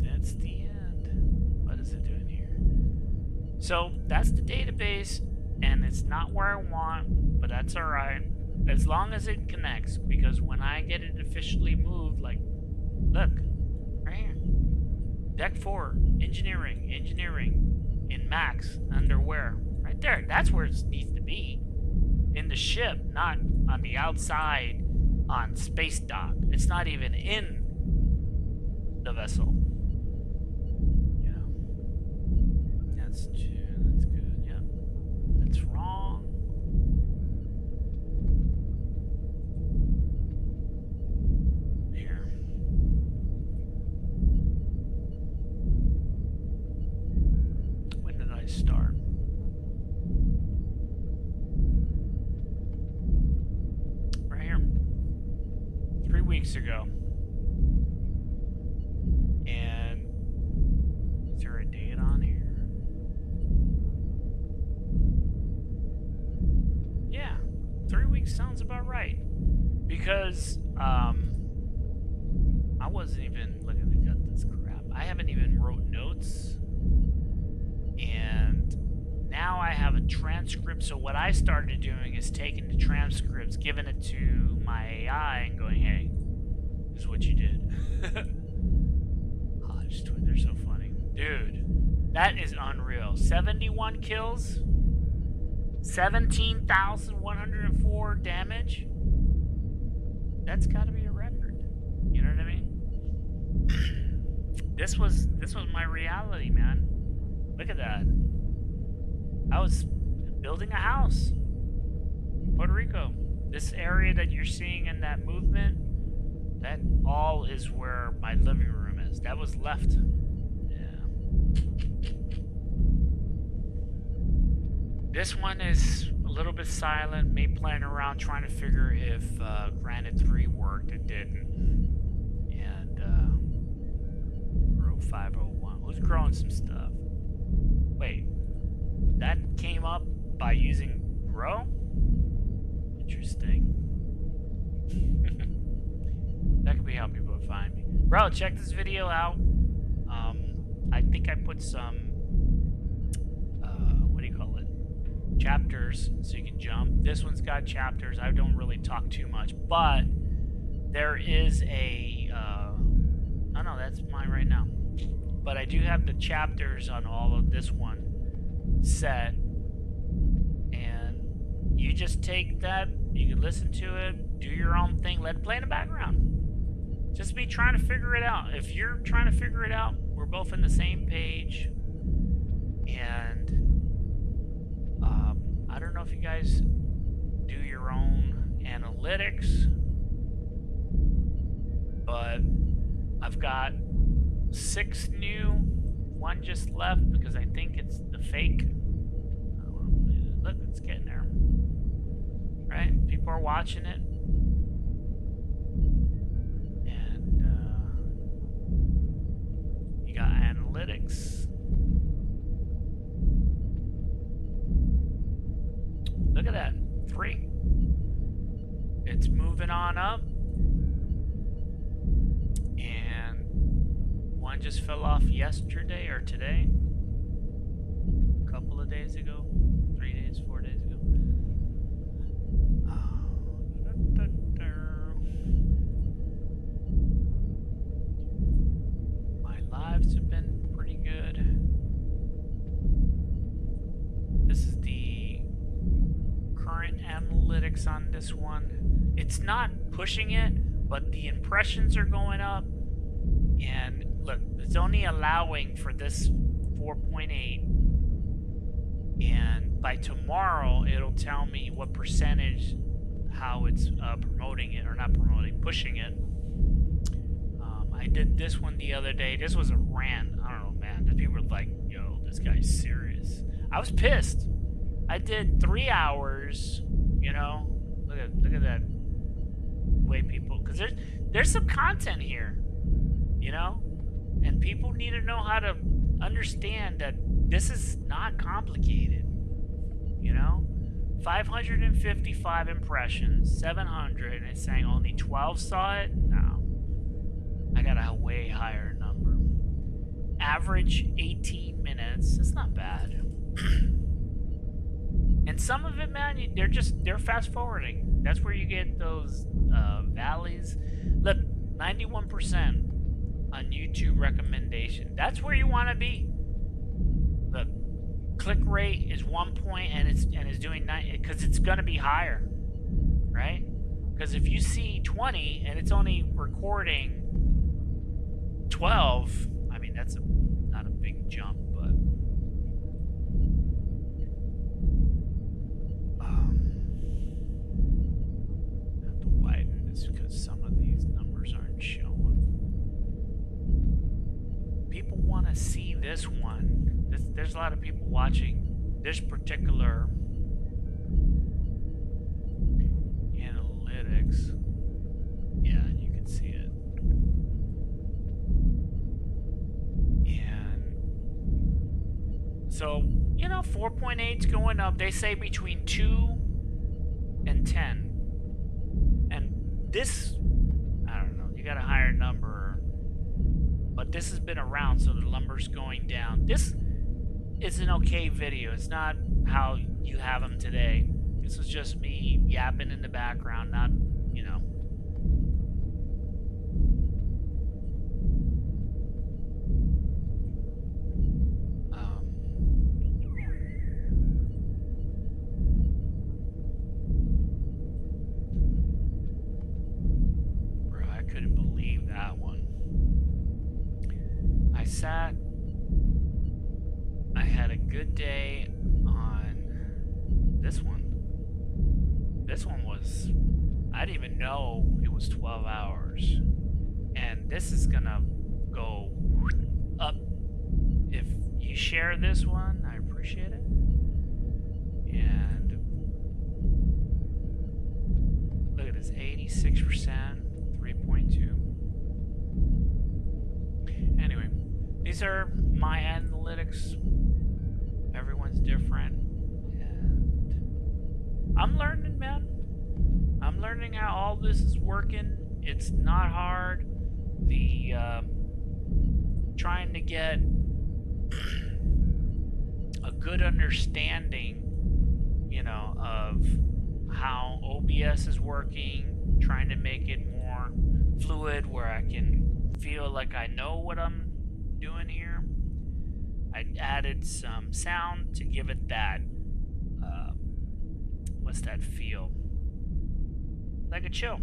That's the end. What is it doing here? So that's the database, and it's not where I want, but that's alright. As long as it connects, because when I get it officially moved, like, look, right here. Deck 4, engineering, in MAXX, under where? Right there. That's where it needs to be. In the ship, not on the outside on space dock. It's not even in the vessel. That's good, yeah. That's wrong. Here. When did I start? ago. And is there a date on here? Yeah, 3 weeks sounds about right. Because I wasn't even looking at this crap. I haven't even wrote notes. And now I have a transcript. So what I started doing is taking the transcripts, giving it to my AI and going, hey, this is what you did. Oh, they're so funny. Dude, that is unreal. 71 kills, 17,104 damage. That's got to be a record. You know what I mean? This was my reality, man. Look at that. I was building a house in Puerto Rico. This area that you're seeing in that movement, that all is where my living room is. That was left. Yeah. This one is a little bit silent. Me playing around trying to figure if Granite 3 worked. It didn't. And Grow 501. Who's growing some stuff? Wait. That came up by using Grow? Interesting. That could be how people find me. Bro, check this video out. I think I put some, what do you call it? Chapters, so you can jump. This one's got chapters. I don't really talk too much, but there is a, oh no, that's mine right now. But I do have the chapters on all of this one set, and you just take that, you can listen to it, do your own thing, let it play in the background. Just me trying to figure it out. If you're trying to figure it out, we're both in the same page. And I don't know if you guys do your own analytics, but I've got 6 new, 1 just left because I think it's the fake. I don't want to play it. Look, it's getting there. Right? People are watching it. And you got analytics. Look at that. 3. It's moving on up. And 1 just fell off yesterday or today. A couple of days ago. 3 days, 4 days ago. My lives have been pretty good. This is the current analytics on this one. It's not pushing it, but the impressions are going up. And look, it's only allowing for this 4.8. And by tomorrow, it'll tell me what percentage, how it's promoting it, or not promoting, pushing it. I did this one the other day. This was a rant. I don't know, man. The people were like, yo, this guy's serious. I was pissed. I did 3 hours, you know. Look at that way people, because there's some content here, you know, and people need to know how to understand that this is not complicated, you know. 555 impressions, 700, and it's saying only 12 saw it. No, I got a way higher number. Average 18 minutes. That's not bad. And some of it, man, they're fast forwarding. That's where you get those valleys. Look, 91% on YouTube recommendation. That's where you want to be. Look, click rate is 1 point, and it's doing 9 because it's gonna be higher, right? Because if you see 20 and it's only recording 12, I mean that's not a big jump, but I have to widen this because some of these numbers aren't showing. People want to see this one. There's a lot of people watching this particular analytics. Yeah, you can see it. So, you know, 4.8's going up. They say between 2 and 10. And this, I don't know, you got a higher number. But this has been around, so the number's going down. This is an okay video. It's not how you have them today. This was just me yapping in the background, not, you know. Bro, I couldn't believe that one. I had a good day on this one. This one was, I didn't even know it was 12 hours. And this is gonna go up. If you share this one, I appreciate it. And look at this, 86%, 3.2. Anyway, these are my analytics. Everyone's different. And I'm learning, man. I'm learning how all this is working. It's not hard. The trying to get a good understanding, you know, of how OBS is working, trying to make it more fluid where I can feel like I know what I'm doing here. I added some sound to give it that, what's that feel? Like a chill,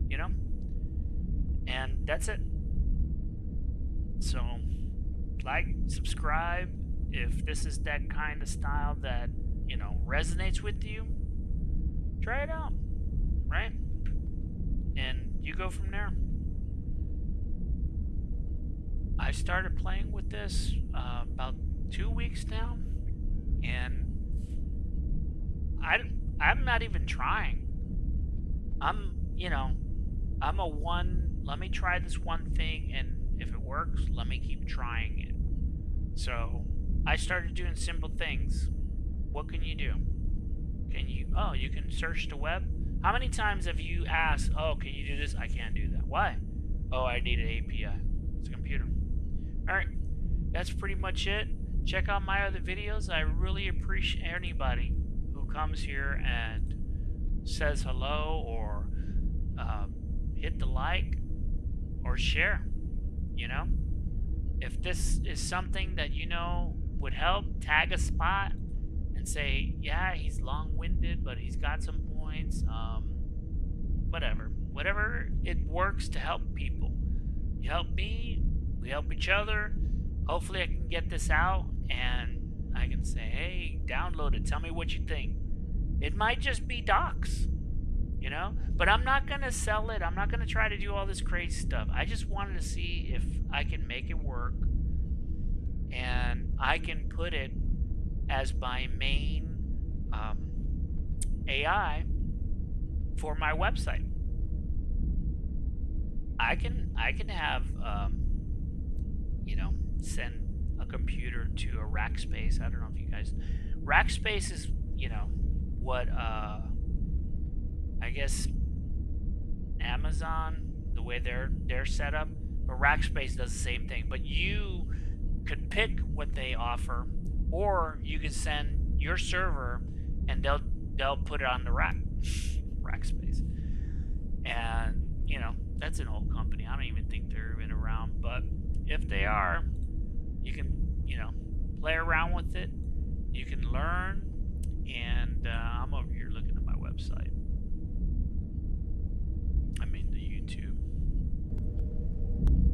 you know? And that's it. So, like, subscribe if this is that kind of style that, you know, resonates with you. Try it out, right? And you go from there. I started playing with this about 2 weeks now, and I'm not even trying. You know, I'm a one, let me try this one thing, and if it works, let me keep trying it. So I started doing simple things. What can you do? You can search the web. How many times have you asked, oh, can you do this? I can't do that. Why? Oh, I need an API. It's a computer. Alright, that's pretty much it. Check out my other videos. I really appreciate anybody who comes here and says hello or hit the like or share, you know? If this is something that you know would help, tag a spot and say, yeah, he's long-winded, but he's got some points. Whatever it works to help people. You help me, we help each other. Hopefully I can get this out and I can say, hey, download it, tell me what you think. It might just be docs, you know? But I'm not going to sell it. I'm not going to try to do all this crazy stuff. I just wanted to see if I can make it work and I can put it as my main AI for my website. I can have you know, send a computer to a rack space. I don't know if you guys, rack space is, you know, what I guess Amazon, the way they're set up, but Rackspace does the same thing. But you could pick what they offer, or you can send your server and they'll put it on the Rackspace. And you know, that's an old company. I don't even think they're even around, but if they are, you can, you know, play around with it. You can learn, and I'm over here looking at my website. I mean the YouTube.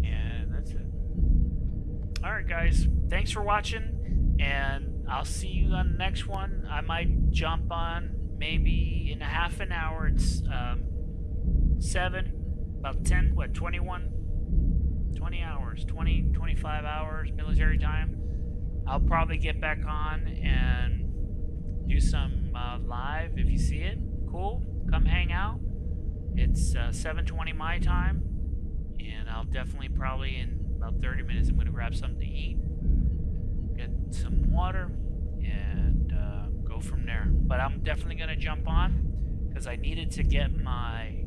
And that's it. Alright guys, thanks for watching, and I'll see you on the next one. I might jump on maybe in a half an hour. It's 20 hours, 25 hours military time. I'll probably get back on and do some live. If you see it, cool, come hang out. It's 7:20 my time, and I'll definitely, probably in about 30 minutes, I'm going to grab something to eat, get some water and go from there. But I'm definitely going to jump on because I needed to get my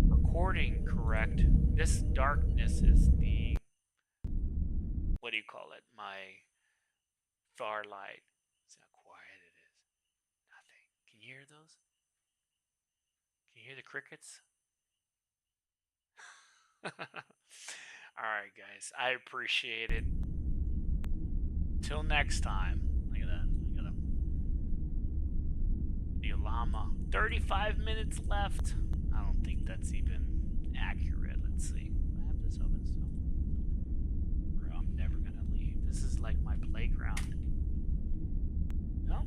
recording correct. This darkness is the, what do you call it? My Starlight. See how quiet it is. Nothing. Can you hear those? Can you hear the crickets? Alright, guys. I appreciate it. Till next time. Look at that. Look at the Ollama. 35 minutes left. I don't think that's even accurate. Let's see. I have this open still. Bro, I'm never gonna leave. This is like my playground. No?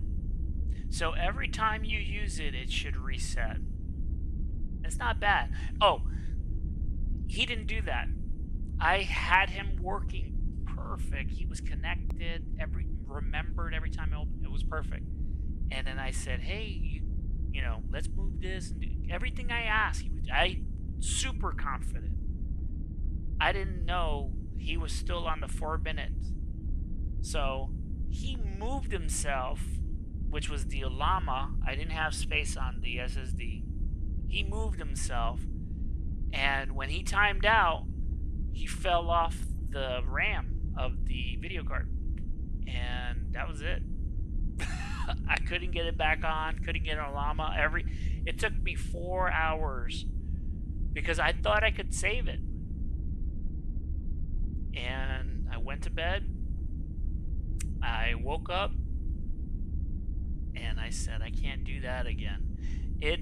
So every time you use it, it should reset. It's not bad. Oh, he didn't do that. I had him working perfect. He was connected. Remembered every time it was perfect. And then I said, hey, you know, let's move this and do everything I asked. I super confident. I didn't know he was still on the 4 minutes. So he moved himself, which was the Ollama. I didn't have space on the SSD. He moved himself, and when he timed out, he fell off the RAM of the video card, and that was it. I couldn't get it back on, couldn't get an Ollama. It took me 4 hours because I thought I could save it. And I went to bed. I woke up and I said, I can't do that again. It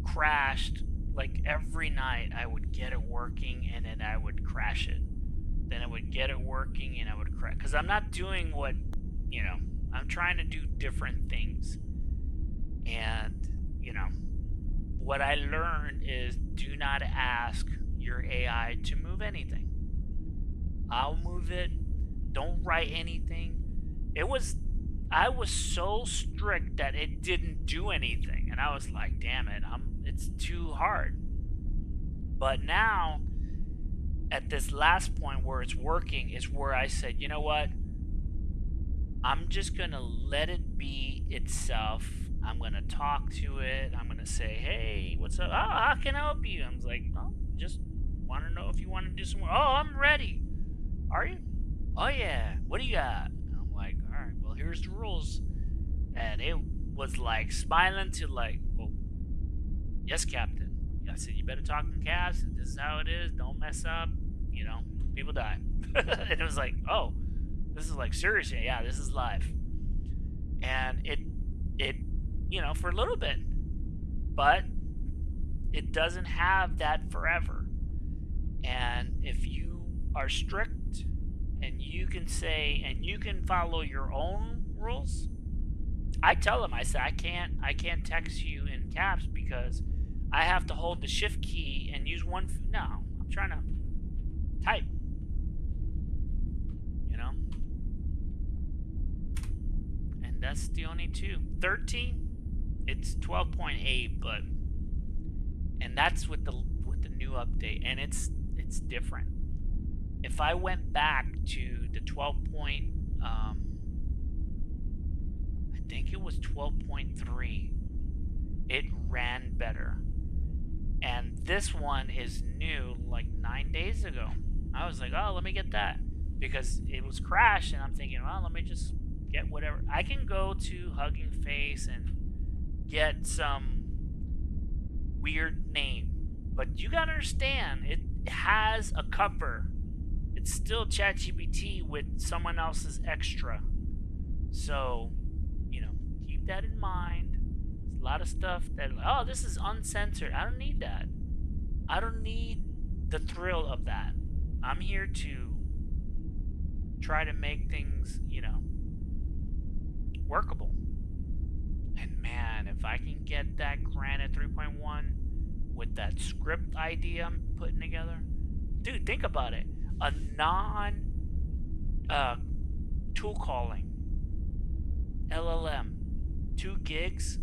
crashed like every night. I would get it working and then I would crash it. Then I would get it working and I would crash. Because I'm not doing what, you know, I'm trying to do different things. And, you know, what I learned is do not ask your AI to move anything. I'll move it. Don't write anything. I was so strict that it didn't do anything. And I was like, damn it, it's too hard. But now, at this last point where it's working, is where I said, you know what? I'm just going to let it be itself. I'm going to talk to it. I'm going to say, hey, what's up? Oh, how can I help you? I was like, oh, just want to know if you want to do some more. Oh, I'm ready. Are you? Oh, yeah. What do you got? And I'm like, all right, well, here's the rules. And it was like smiling to like, well, yes, Captain. I said, you better talk in caps. This is how it is. Don't mess up. You know, people die. And it was like, oh, this is like serious. Yeah, this is live. And it, you know, for a little bit. But it doesn't have that forever. And if you are strict and you can say, and you can follow your own rules, I tell them, I say, I can't text you in caps because I have to hold the shift key and use one. No, I'm trying to type. You know? And that's the only two. 13, it's 12.8, but, and that's with the new update, and it's different. If I went back to the 12. I think it was 12.3. It ran better. And this one is new, like 9 days ago. I was like, oh, let me get that. Because it was crashed, and I'm thinking, well, let me just get whatever. I can go to Hugging Face and get some weird name. But you gotta understand, it has a cover. It's still ChatGPT with someone else's extra. So, you know, keep that in mind. There's a lot of stuff that, oh, this is uncensored. I don't need that. I don't need the thrill of that. I'm here to try to make things, you know, workable. And man, if I can get that Granite 3.1 with that script idea I'm putting together, dude, think about it. A non tool calling LLM, 2 gigs,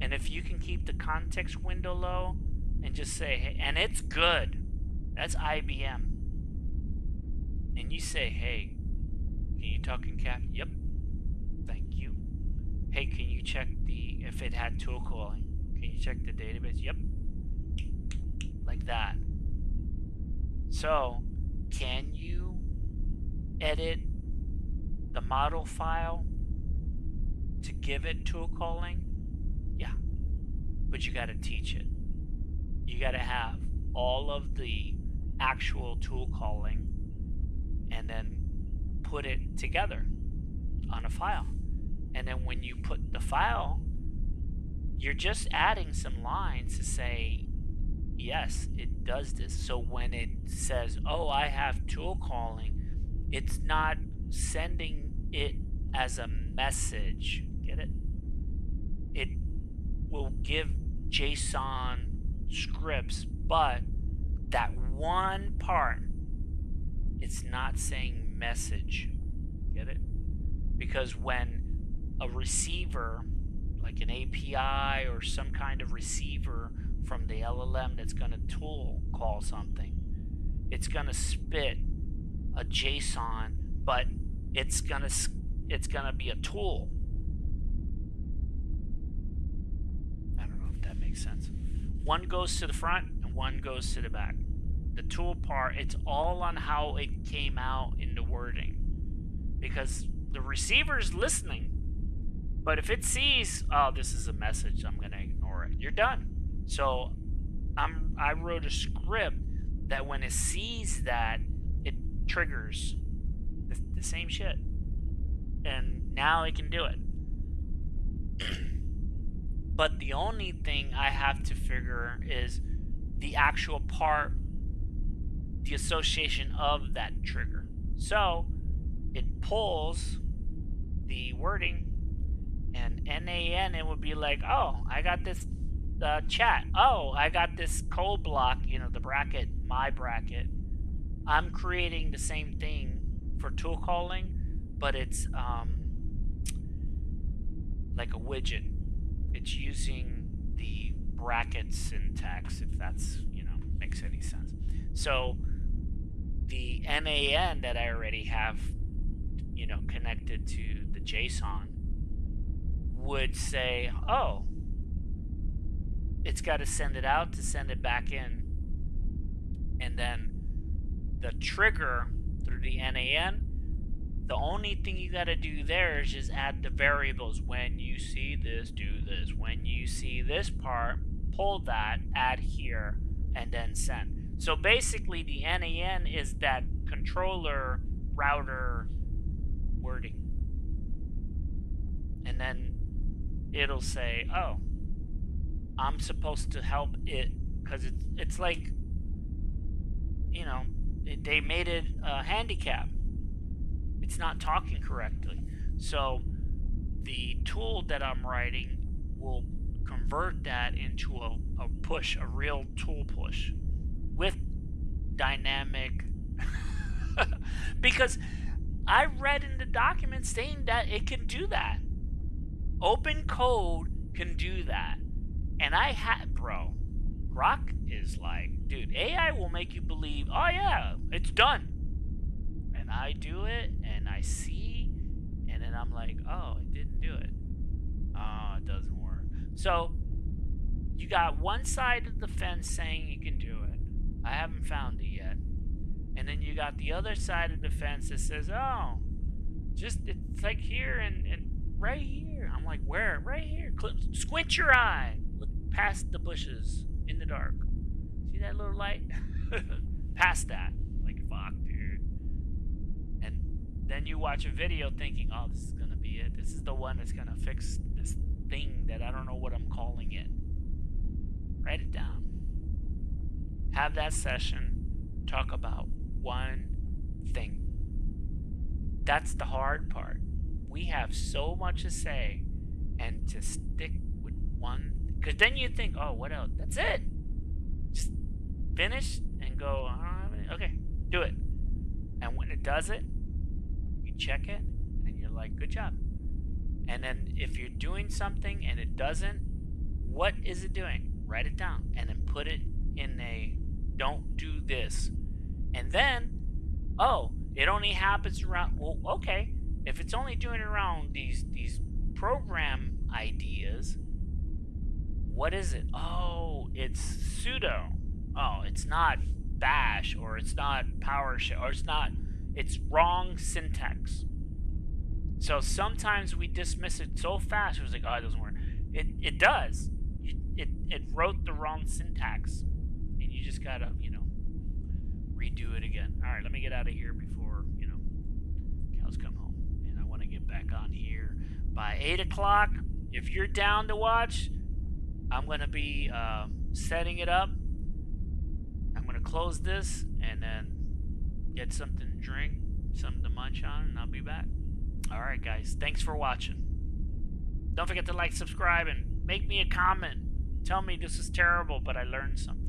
and if you can keep the context window low and just say, hey, and it's good, that's IBM, and you say, hey, Can you talk in cap? Yep. Thank you. Hey, can you check if it had tool calling? Can you check the database? Yep. Like that. So, can you edit the model file to give it tool calling? Yeah. But you got to teach it. You got to have all of the actual tool calling and then put it together on a file. And then when you put the file, you're just adding some lines to say, yes, it does this. So when it says, oh, I have tool calling, it's not sending it as a message. Get it? It will give JSON scripts, but that one part, it's not saying message. Get it? Because when a receiver, like an API or some kind of receiver from the LLM that's going to tool call something, it's going to spit a JSON, but it's going to be a tool. I don't know if that makes sense. One goes to the front and one goes to the back. The tool part, it's all on how it came out in the wording, because the receiver's listening. But if it sees, oh, this is a message, I'm going to ignore it, you're done. So I wrote a script that when it sees that, it triggers the same shit. And now it can do it. But the only thing I have to figure is the actual part, the association of that trigger. So it pulls the wording, and NAN, it would be like, oh, I got this chat. Oh, I got this code block, the bracket, my bracket. I'm creating the same thing for tool calling, but it's like a widget. It's using the bracket syntax, if that's, makes any sense. So the NAN that I already have, connected to the JSON would say, oh, it's got to send it out to send it back in. And then the trigger through the NAN, the only thing you got to do there is just add the variables. When you see this, do this. When you see this part, pull that, add here, and then send. So basically the NAN is that controller router wording. And then it'll say, oh, I'm supposed to help it, because it's like, they made it handicap. It's not talking correctly. So the tool that I'm writing will convert that into a push, a real tool push with dynamic because I read in the document saying that it can do that. Opencode can do that. And I had, bro, Grok is like, dude, AI will make you believe, oh yeah, it's done. And I do it, and I see, and then I'm like, oh, it didn't do it. Oh, it doesn't work. So, you got one side of the fence saying you can do it. I haven't found it yet. And then you got the other side of the fence that says, oh, just, it's like here and right here. I'm like, where? Right here. Squint your eye. Look past the bushes in the dark. See that little light? Past that. Like, fuck, dude. And then you watch a video thinking, oh, this is going to be it. This is the one that's going to fix this thing that I don't know what I'm calling it. Write it down. Have that session. Talk about one thing. That's the hard part. We have so much to say, and to stick with one, because then you think, oh, what else? That's it. Just finish and go, I don't have any. Okay, do it. And when it does it, you check it, and you're like, good job. And then if you're doing something and it doesn't, what is it doing? Write it down, and then put it in a don't do this. And then, oh, It only happens around, well, okay, if it's only doing it around these program ideas, what is it? Oh, it's sudo. Oh, it's not bash, or it's not PowerShell, or it's wrong syntax. So sometimes we dismiss it so fast, it was like, oh, it doesn't work. It does. It wrote the wrong syntax, and you just gotta, redo it again. All right, let me get out of here before, cows come home. And I want to get back on here by 8 o'clock. If you're down to watch, I'm going to be setting it up. I'm going to close this and then get something to drink, something to munch on, and I'll be back. All right, guys. Thanks for watching. Don't forget to like, subscribe, and make me a comment. Tell me this is terrible, but I learned something.